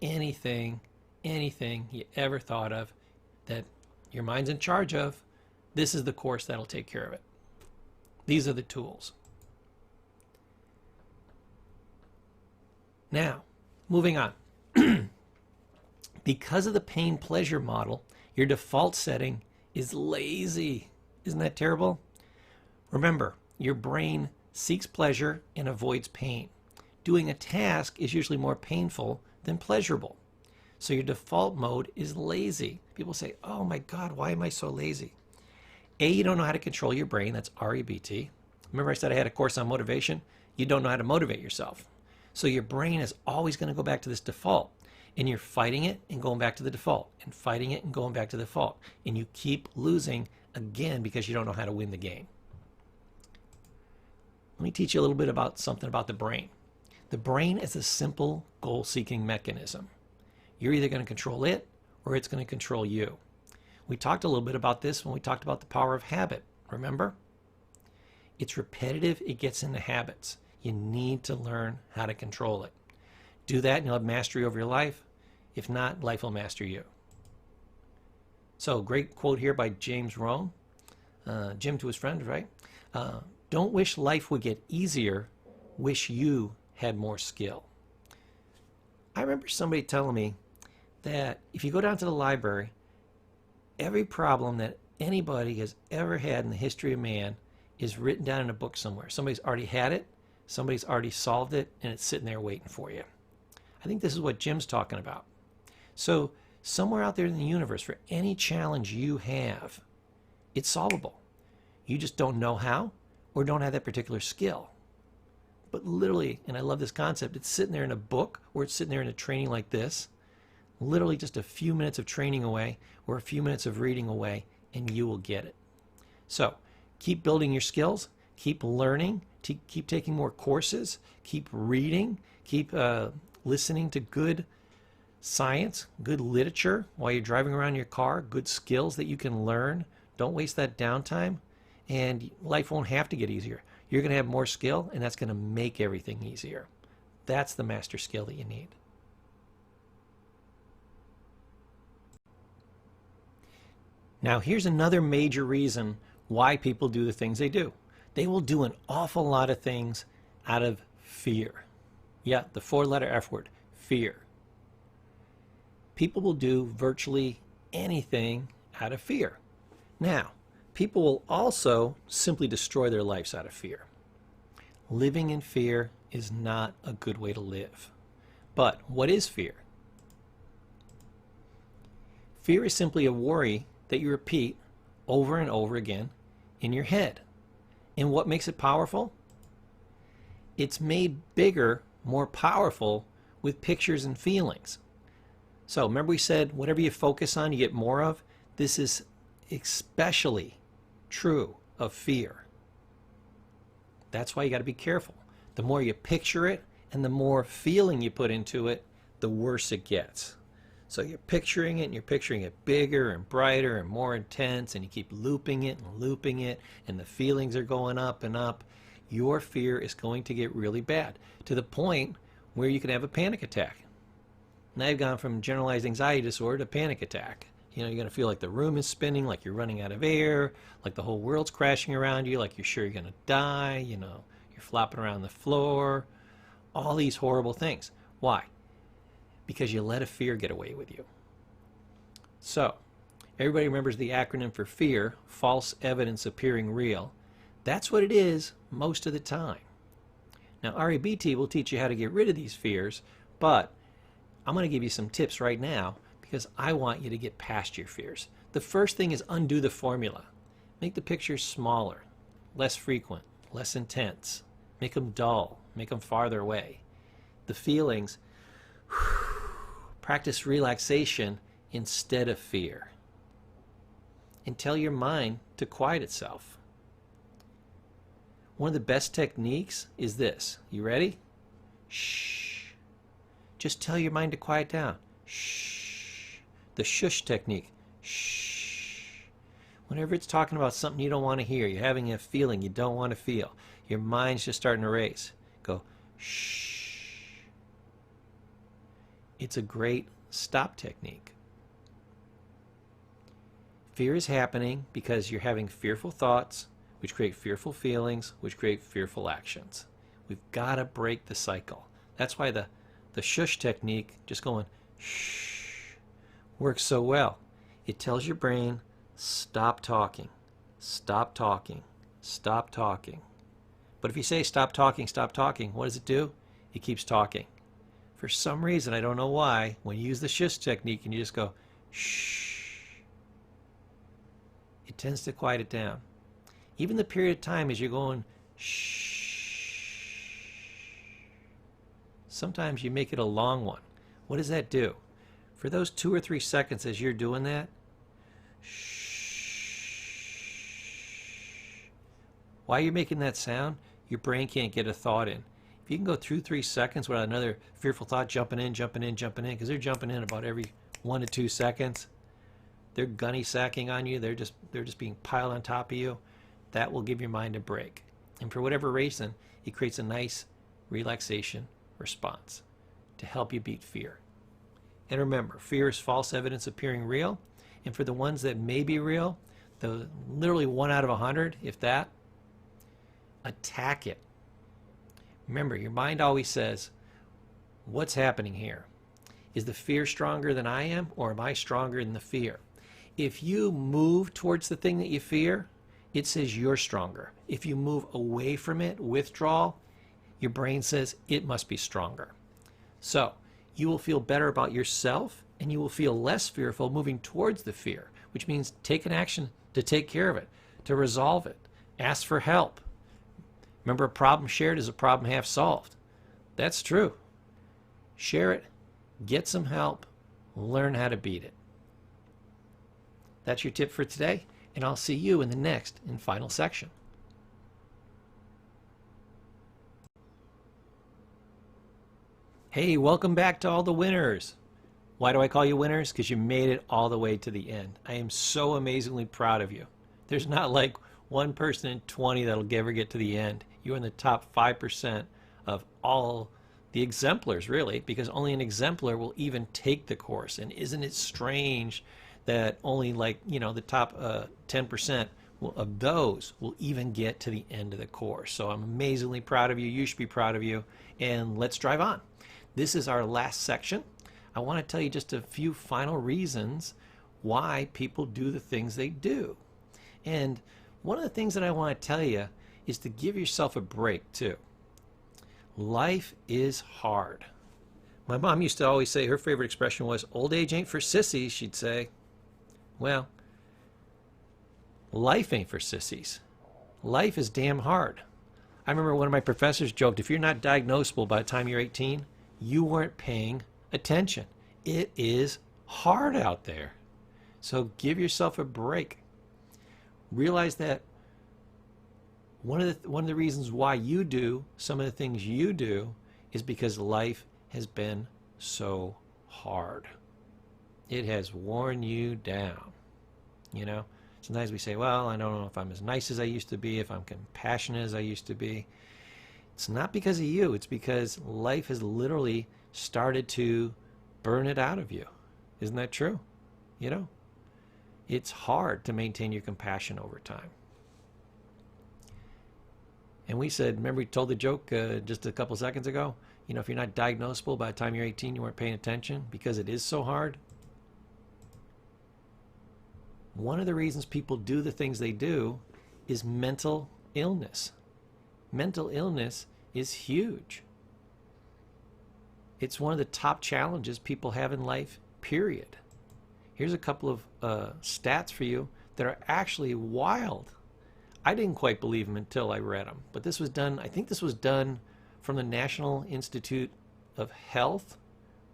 anything you ever thought of that your mind's in charge of. This is the course that'll take care of it. These are the tools. Now, moving on. Because of the pain-pleasure model, your default setting is lazy. Isn't that terrible? Remember, your brain seeks pleasure and avoids pain. Doing a task is usually more painful than pleasurable. So your default mode is lazy. People say, oh my God, why am I so lazy? A, you don't know how to control your brain. That's REBT. Remember I said I had a course on motivation? You don't know how to motivate yourself. So your brain is always going to go back to this default. And you're fighting it and going back to the default. And fighting it and going back to the default. And you keep losing again because you don't know how to win the game. Let me teach you a little bit about something about the brain. The brain is a simple goal-seeking mechanism. You're either going to control it or it's going to control you. We talked a little bit about this when we talked about the power of habit. Remember? It's repetitive. It gets into habits. You need to learn how to control it. Do that and you'll have mastery over your life. If not, life will master you. So, great quote here by James Rohn. Jim to his friend, right? Don't wish life would get easier. Wish you had more skill. I remember somebody telling me that if you go down to the library, every problem that anybody has ever had in the history of man is written down in a book somewhere. Somebody's already had it, somebody's already solved it, and it's sitting there waiting for you. I think this is what Jim's talking about. So somewhere out there in the universe, for any challenge you have, it's solvable. You just don't know how or don't have that particular skill. But literally, and I love this concept, it's sitting there in a book or it's sitting there in a training like this, literally just a few minutes of training away or a few minutes of reading away, and you will get it. So keep building your skills, keep learning, keep taking more courses, keep reading, keep listening to good science, good literature while you're driving around your car, good skills that you can learn. Don't waste that downtime, and life won't have to get easier. You're going to have more skill, and that's going to make everything easier. That's the master skill that you need. Now, here's another major reason why people do the things they do. They will do an awful lot of things out of fear. Yeah, the four-letter F word, fear. People will do virtually anything out of fear. Now, people will also simply destroy their lives out of fear. Living in fear is not a good way to live. But what is fear? Fear is simply a worry that you repeat over and over again in your head. And what makes it powerful? It's made bigger, more powerful with pictures and feelings. So remember we said whatever you focus on, you get more of? This is especially true of fear. That's why you got to be careful. The more you picture it and the more feeling you put into it, the worse it gets. So you're picturing it and you're picturing it bigger and brighter and more intense, and you keep looping it and the feelings are going up and up. Your fear is going to get really bad to the point where you can have a panic attack. Now you've gone from generalized anxiety disorder to panic attack. You know, you're going to feel like the room is spinning, like you're running out of air, like the whole world's crashing around you, like you're sure you're going to die, you know, you're flopping around the floor, all these horrible things. Why? Because you let a fear get away with you. So, everybody remembers the acronym for fear, false evidence appearing real. That's what it is most of the time. Now, REBT will teach you how to get rid of these fears, but I'm going to give you some tips right now because I want you to get past your fears. The first thing is undo the formula. Make the pictures smaller, less frequent, less intense. Make them dull, make them farther away. The feelings, practice relaxation instead of fear. And tell your mind to quiet itself. One of the best techniques is this. You ready? Shh. Just tell your mind to quiet down. Shh. The shush technique. Shh. Whenever it's talking about something you don't want to hear, you're having a feeling you don't want to feel, your mind's just starting to race, go shh. It's a great stop technique. Fear is happening because you're having fearful thoughts, which create fearful feelings, which create fearful actions. We've got to break the cycle. That's why the shush technique, just going shh, works so well. It tells your brain, stop talking, stop talking, stop talking. But if you say stop talking, what does it do? It keeps talking. For some reason, I don't know why, when you use the shush technique and you just go shh, it tends to quiet it down. Even the period of time as you're going shh, sometimes you make it a long one. What does that do? For those 2 or 3 seconds as you're doing that, shh, while you're making that sound, your brain can't get a thought in. If you can go through 3 seconds without another fearful thought jumping in, because they're jumping in about every 1 to 2 seconds, they're gunny sacking on you, they're just being piled on top of you, that will give your mind a break. And for whatever reason, it creates a nice relaxation response to help you beat fear. And remember, fear is false evidence appearing real. And for the ones that may be real, the literally 1 out of 100, if that, attack it. Remember, your mind always says, what's happening here? Is the fear stronger than I am, or am I stronger than the fear? If you move towards the thing that you fear, it says you're stronger. If you move away from it, withdrawal, your brain says it must be stronger. So, you will feel better about yourself, and you will feel less fearful moving towards the fear, which means take an action to take care of it, to resolve it. Ask for help. Remember, a problem shared is a problem half solved. That's true. Share it, get some help, learn how to beat it. That's your tip for today, and I'll see you in the next and final section. Hey, welcome back to all the winners. Why do I call you winners? Because you made it all the way to the end. I am so amazingly proud of you. There's not like one person in 20 that'll ever get to the end. You're in the top 5% of all the exemplars, really, because only an exemplar will even take the course. And isn't it strange that only, like, you know, the top 10% of those will even get to the end of the course. So I'm amazingly proud of you. You should be proud of you. And let's drive on. This is our last section. I want to tell you just a few final reasons why people do the things they do. And one of the things that I want to tell you is to give yourself a break too. Life is hard. My mom used to always say, her favorite expression was, old age ain't for sissies, she'd say. Well, life ain't for sissies. Life is damn hard. I remember one of my professors joked, if you're not diagnosable by the time you're 18, you weren't paying attention. It is hard out there. So give yourself a break. Realize that one of the reasons why you do some of the things you do is because life has been so hard. It has worn you down. You know, sometimes we say, well, I don't know if I'm as nice as I used to be, if I'm compassionate as I used to be. It's not because of you. It's because life has literally started to burn it out of you. Isn't that true? You know, it's hard to maintain your compassion over time. And we said, remember we told the joke just a couple seconds ago, you know, if you're not diagnosable by the time you're 18, you weren't paying attention because it is so hard. One of the reasons people do the things they do is mental illness. Mental illness is huge. It's one of the top challenges people have in life, period. Here's a couple of stats for you that are actually wild. I didn't quite believe them until I read them. But this was done, I think this was done from the National Institute of Health,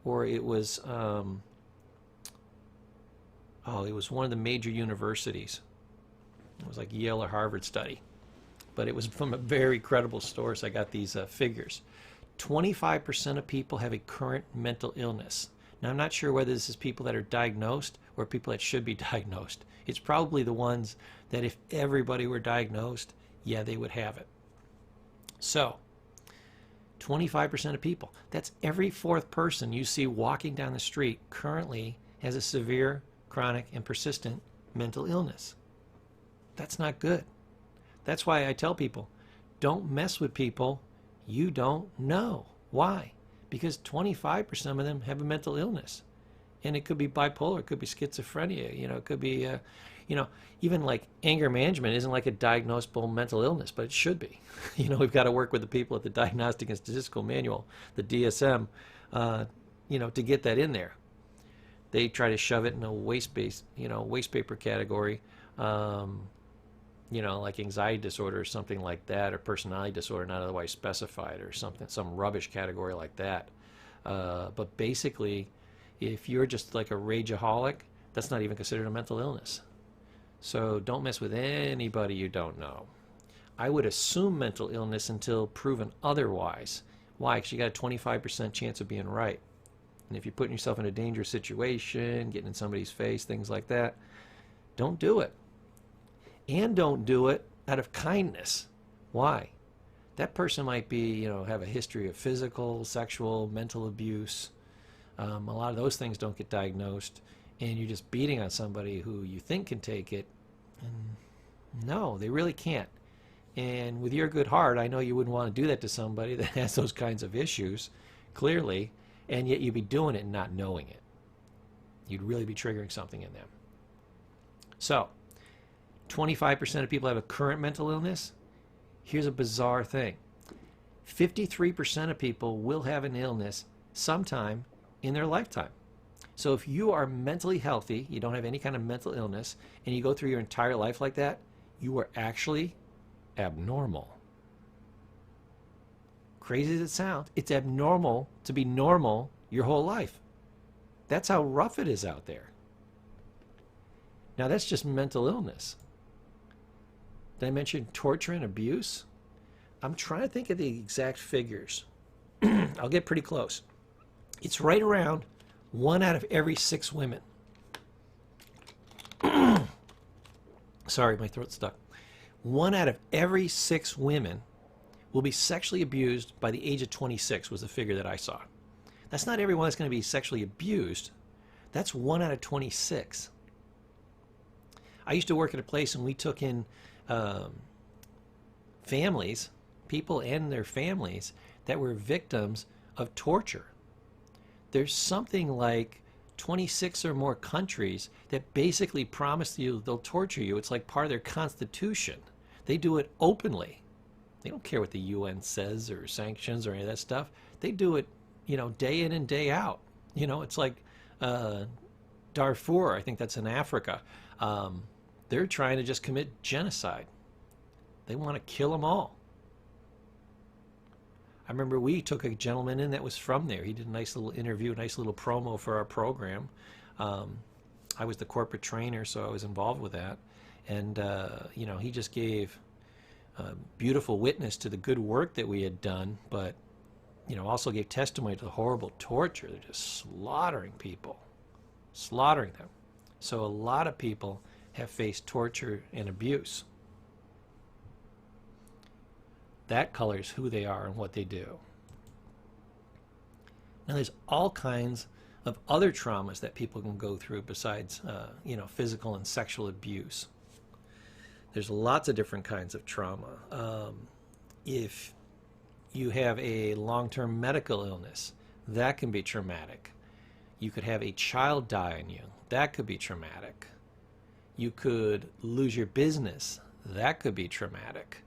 or it was, it was one of the major universities. It was like Yale or Harvard study. But it was from a very credible source. I got these figures. 25% of people have a current mental illness. Now, I'm not sure whether this is people that are diagnosed or people that should be diagnosed. It's probably the ones that if everybody were diagnosed, yeah, they would have it. So, 25% of people. That's every fourth person you see walking down the street currently has a severe, chronic, and persistent mental illness. That's not good. That's why I tell people, don't mess with people you don't know. Why? Because 25% of them have a mental illness. And it could be bipolar, it could be schizophrenia, you know, it could be, even like anger management isn't like a diagnosable mental illness, but it should be. You know, we've got to work with the people at the Diagnostic and Statistical Manual, the DSM, to get that in there. They try to shove it in a waste paper category, like anxiety disorder or something like that, or personality disorder not otherwise specified, or something, some rubbish category like that. But basically, if you're just like a rageaholic, that's not even considered a mental illness. So don't mess with anybody you don't know. I would assume mental illness until proven otherwise. Why? Because you got a 25% chance of being right. And if you're putting yourself in a dangerous situation, getting in somebody's face, things like that, don't do it. And don't do it out of kindness. Why? That person might be, have a history of physical, sexual, mental abuse. A lot of those things don't get diagnosed, and you're just beating on somebody who you think can take it. And no, they really can't. And with your good heart, I know you wouldn't want to do that to somebody that has those kinds of issues, clearly, and yet you'd be doing it and not knowing it. You'd really be triggering something in them. So, 25% of people have a current mental illness. Here's a bizarre thing. 53% of people will have an illness sometime in their lifetime. So if you are mentally healthy, you don't have any kind of mental illness, and you go through your entire life like that, you are actually abnormal. Crazy as it sounds, it's abnormal to be normal your whole life. That's how rough it is out there. Now that's just mental illness. Did I mention torture and abuse? I'm trying to think of the exact figures. I'll get pretty close. It's right around 1 out of every 6 women. Sorry, my throat's stuck. 1 out of every 6 women will be sexually abused by the age of 26 was the figure that I saw. That's not everyone that's going to be sexually abused. That's 1 out of 26. I used to work at a place and we took in families, people and their families that were victims of torture. There's something like 26 or more countries that basically promise you they'll torture you. It's like part of their constitution. They do it openly. They don't care what the UN says or sanctions or any of that stuff. They do it, you know, day in and day out. You know, it's like Darfur, I think that's in Africa. They're trying to just commit genocide. They want to kill them all. I remember we took a gentleman in that was from there. He did a nice little interview, a nice little promo for our program. I was the corporate trainer, so I was involved with that. And, you know, he just gave beautiful witness to the good work that we had done, but, you know, also gave testimony to the horrible torture. They're just slaughtering people, slaughtering them. So a lot of people have faced torture and abuse. That colors who they are and what they do. Now there's all kinds of other traumas that people can go through besides, you know, physical and sexual abuse. There's lots of different kinds of trauma. If you have a long-term medical illness, that can be traumatic. You could have a child die on you. That could be traumatic. You could lose your business. That could be traumatic.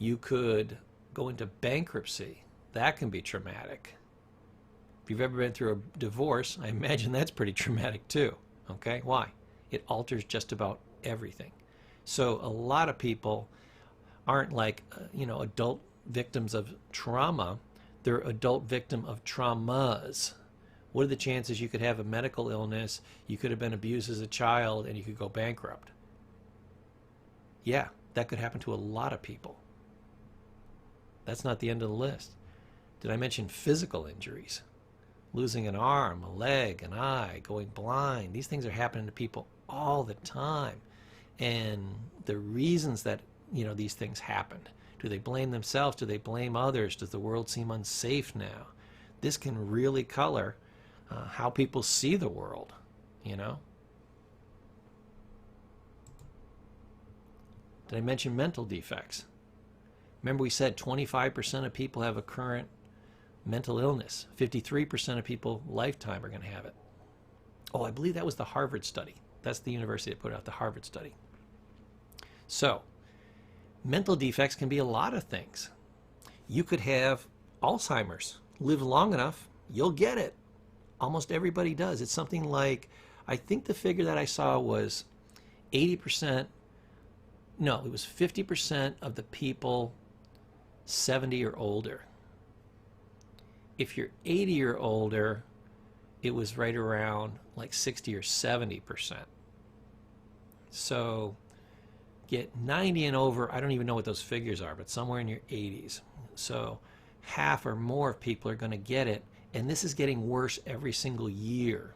You could go into bankruptcy. That can be traumatic. If you've ever been through a divorce, I imagine that's pretty traumatic too. Okay? Why? It alters just about everything. So a lot of people aren't like, you know, adult victims of trauma. They're adult victim of traumas. What are the chances you could have a medical illness, you could have been abused as a child, and you could go bankrupt? Yeah, that could happen to a lot of people. That's not the end of the list. Did I mention physical injuries? Losing an arm, a leg, an eye, going blind. These things are happening to people all the time. And the reasons that, you know, these things happened. Do they blame themselves? Do they blame others? Does the world seem unsafe now? This can really color how people see the world, you know? Did I mention mental defects? Remember we said 25% of people have a current mental illness. 53% of people lifetime are going to have it. Oh, I believe that was the Harvard study. That's the university that put out the Harvard study. So, mental defects can be a lot of things. You could have Alzheimer's. Live long enough, you'll get it. Almost everybody does. It's something like, I think the figure that I saw was 80%, no, it was 50% of the people 70 or older. If you're 80 or older, it was right around like 60 or 70%. So get 90 and over, I don't even know what those figures are, but somewhere in your 80s. So half or more of people are going to get it, and this is getting worse every single year.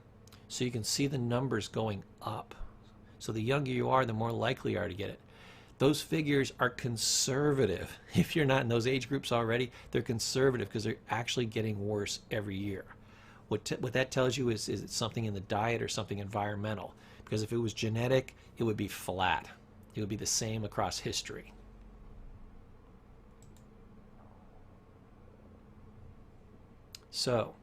So you can see the numbers going up. So the younger you are, the more likely you are to get it. Those figures are conservative. If you're not in those age groups already, they're conservative because they're actually getting worse every year. What that tells you is it something in the diet or something environmental? Because if it was genetic, it would be flat. It would be the same across history. So,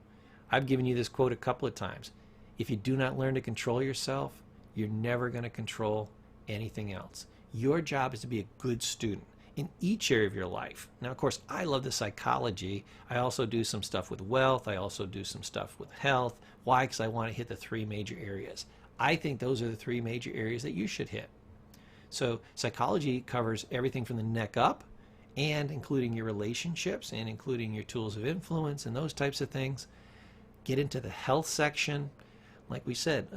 I've given you this quote a couple of times. If you do not learn to control yourself, you're never going to control anything else. Your job is to be a good student in each area of your life. Now, of course, I love the psychology. I also do some stuff with wealth. I also do some stuff with health. Why? Because I want to hit the three major areas. I think those are the three major areas that you should hit. So psychology covers everything from the neck up, and including your relationships and including your tools of influence and those types of things. Get into the health section. Like we said,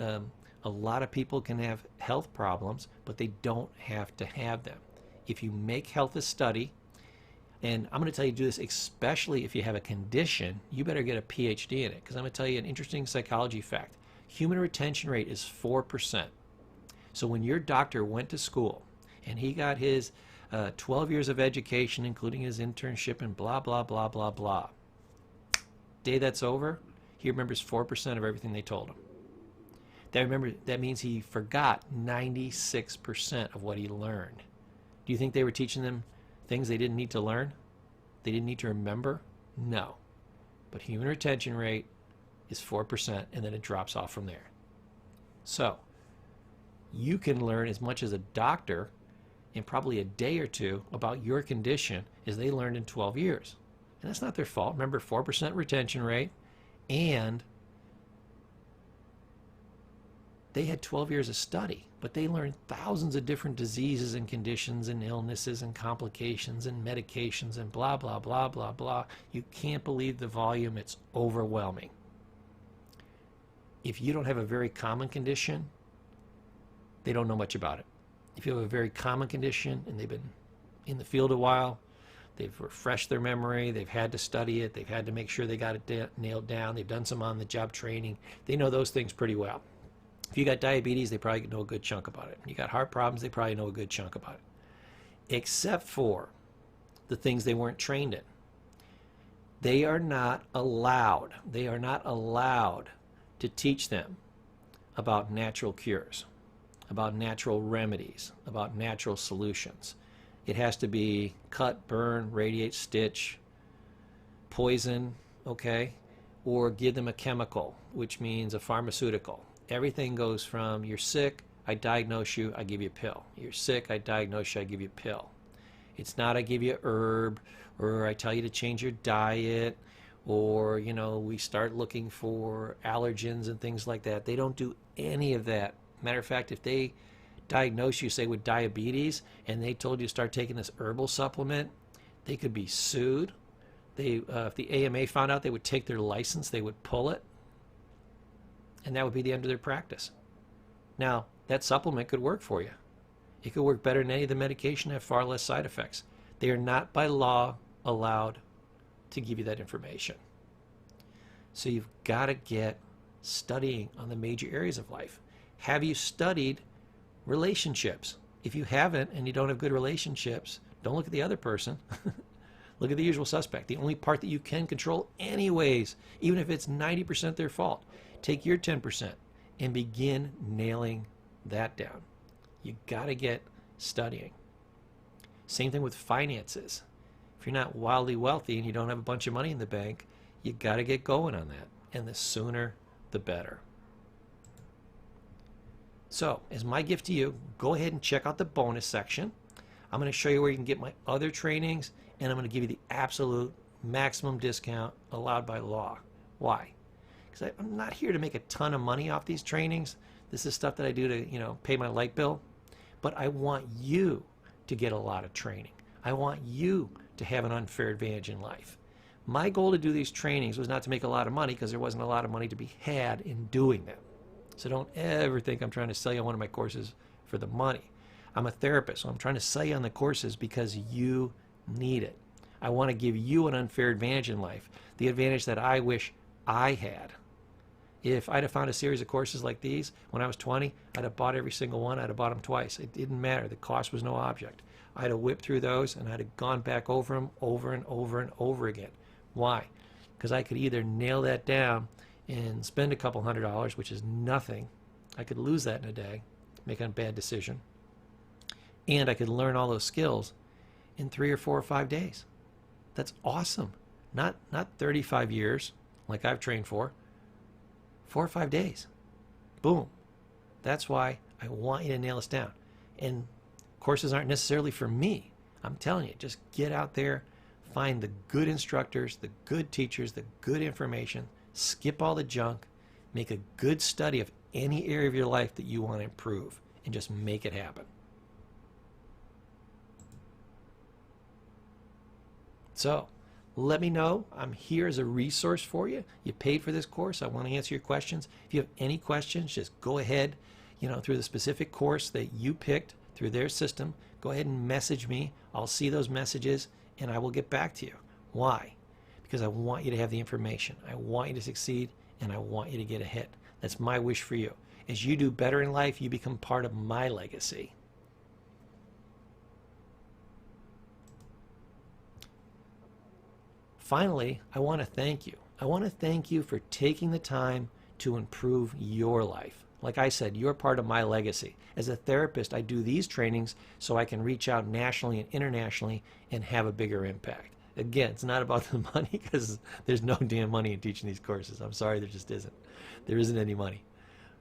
a lot of people can have health problems, but they don't have to have them. If you make health a study, and I'm going to tell you to do this especially if you have a condition, you better get a PhD in it, because I'm going to tell you an interesting psychology fact. Human retention rate is 4%. So when your doctor went to school and he got his 12 years of education, including his internship and blah, blah, blah, blah, blah, day that's over, he remembers 4% of everything they told him. That means he forgot 96% of what he learned. Do you think they were teaching them things they didn't need to learn? They didn't need to remember? No. But human retention rate is 4%, and then it drops off from there. So you can learn as much as a doctor in probably a day or two about your condition as they learned in 12 years. And that's not their fault. Remember, 4% retention rate, and they had 12 years of study, but they learned thousands of different diseases and conditions and illnesses and complications and medications and blah, blah, blah, blah, blah. You can't believe the volume. It's overwhelming. If you don't have a very common condition, they don't know much about it. If you have a very common condition and they've been in the field a while, they've refreshed their memory, they've had to study it, they've had to make sure they got it nailed down, they've done some on-the-job training, they know those things pretty well. If you got diabetes, they probably know a good chunk about it. If you got heart problems, they probably know a good chunk about it. Except for the things they weren't trained in. They are not allowed to teach them about natural cures, about natural remedies, about natural solutions. It has to be cut, burn, radiate, stitch, poison, okay? Or give them a chemical, which means a pharmaceutical. Everything goes from you're sick, I diagnose you, I give you a pill. You're sick, I diagnose you, I give you a pill. It's not I give you a herb, or I tell you to change your diet, or, you know, we start looking for allergens and things like that. They don't do any of that. Matter of fact, if they diagnose you, say, with diabetes, and they told you to start taking this herbal supplement, they could be sued. If the AMA found out, they would take their license, they would pull it, and that would be the end of their practice. Now, that supplement could work for you. It could work better than any of the medication, have far less side effects. They are not by law allowed to give you that information. So you've got to get studying on the major areas of life. Have you studied relationships? If you haven't and you don't have good relationships, don't look at the other person. Look at the usual suspect. The only part that you can control anyways, even if it's 90% their fault, take your 10% and begin nailing that down. You got to get studying. Same thing with finances. If you're not wildly wealthy and you don't have a bunch of money in the bank, you got to get going on that. And the sooner, the better. So, as my gift to you, go ahead and check out the bonus section. I'm going to show you where you can get my other trainings, and I'm going to give you the absolute maximum discount allowed by law. Why? Because I'm not here to make a ton of money off these trainings. This is stuff that I do to, pay my light bill. But I want you to get a lot of training. I want you to have an unfair advantage in life. My goal to do these trainings was not to make a lot of money, because there wasn't a lot of money to be had in doing them. So don't ever think I'm trying to sell you on one of my courses for the money. I'm a therapist, so I'm trying to sell you on the courses because you need it. I want to give you an unfair advantage in life, the advantage that I wish I had. If I'd have found a series of courses like these when I was 20, I'd have bought every single one. I'd have bought them twice. It didn't matter. The cost was no object. I'd have whipped through those, and I'd have gone back over them over and over and over again. Why? Because I could either nail that down and spend a couple $100, which is nothing. I could lose that in a day, making a bad decision. And I could learn all those skills in 3 or 4 or 5 days. That's awesome. Not 35 years like I've trained for. 4 or 5 days. Boom. That's why I want you to nail this down. And courses aren't necessarily for me. I'm telling you, just get out there, find the good instructors, the good teachers, the good information, skip all the junk, make a good study of any area of your life that you want to improve, and just make it happen. So, let me know. I'm here as a resource for you. You paid for this course. I want to answer your questions. If you have any questions, just go ahead, through the specific course that you picked through their system, go ahead and message me. I'll see those messages and I will get back to you. Why? Because I want you to have the information. I want you to succeed, and I want you to get ahead. That's my wish for you. As you do better in life, you become part of my legacy. Finally, I want to thank you. I want to thank you for taking the time to improve your life. Like I said, you're part of my legacy. As a therapist, I do these trainings so I can reach out nationally and internationally and have a bigger impact. Again, it's not about the money, because there's no damn money in teaching these courses. I'm sorry, there just isn't. There isn't any money.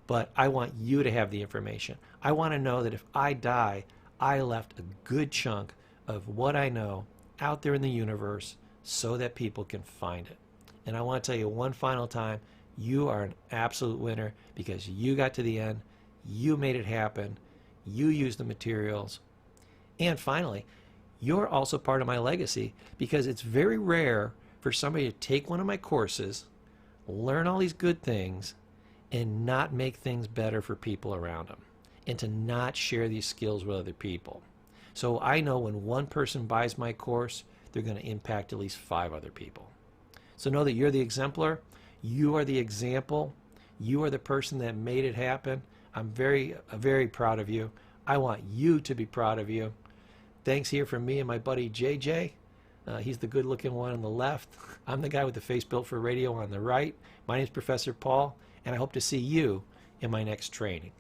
But I want you to have the information. I want to know that if I die, I left a good chunk of what I know out there in the universe so that people can find it. And I want to tell you one final time, you are an absolute winner, because you got to the end, you made it happen, you used the materials, and finally, you're also part of my legacy, because it's very rare for somebody to take one of my courses, learn all these good things, and not make things better for people around them, and to not share these skills with other people. So I know when one person buys my course, they're going to impact at least 5 other people. So know that you're the exemplar, you are the example, you are the person that made it happen. I'm very, very proud of you. I want you to be proud of you. Thanks here from me and my buddy JJ. He's the good looking one on the left. I'm the guy with the face built for radio on the right. My name is Professor Paul, and I hope to see you in my next training.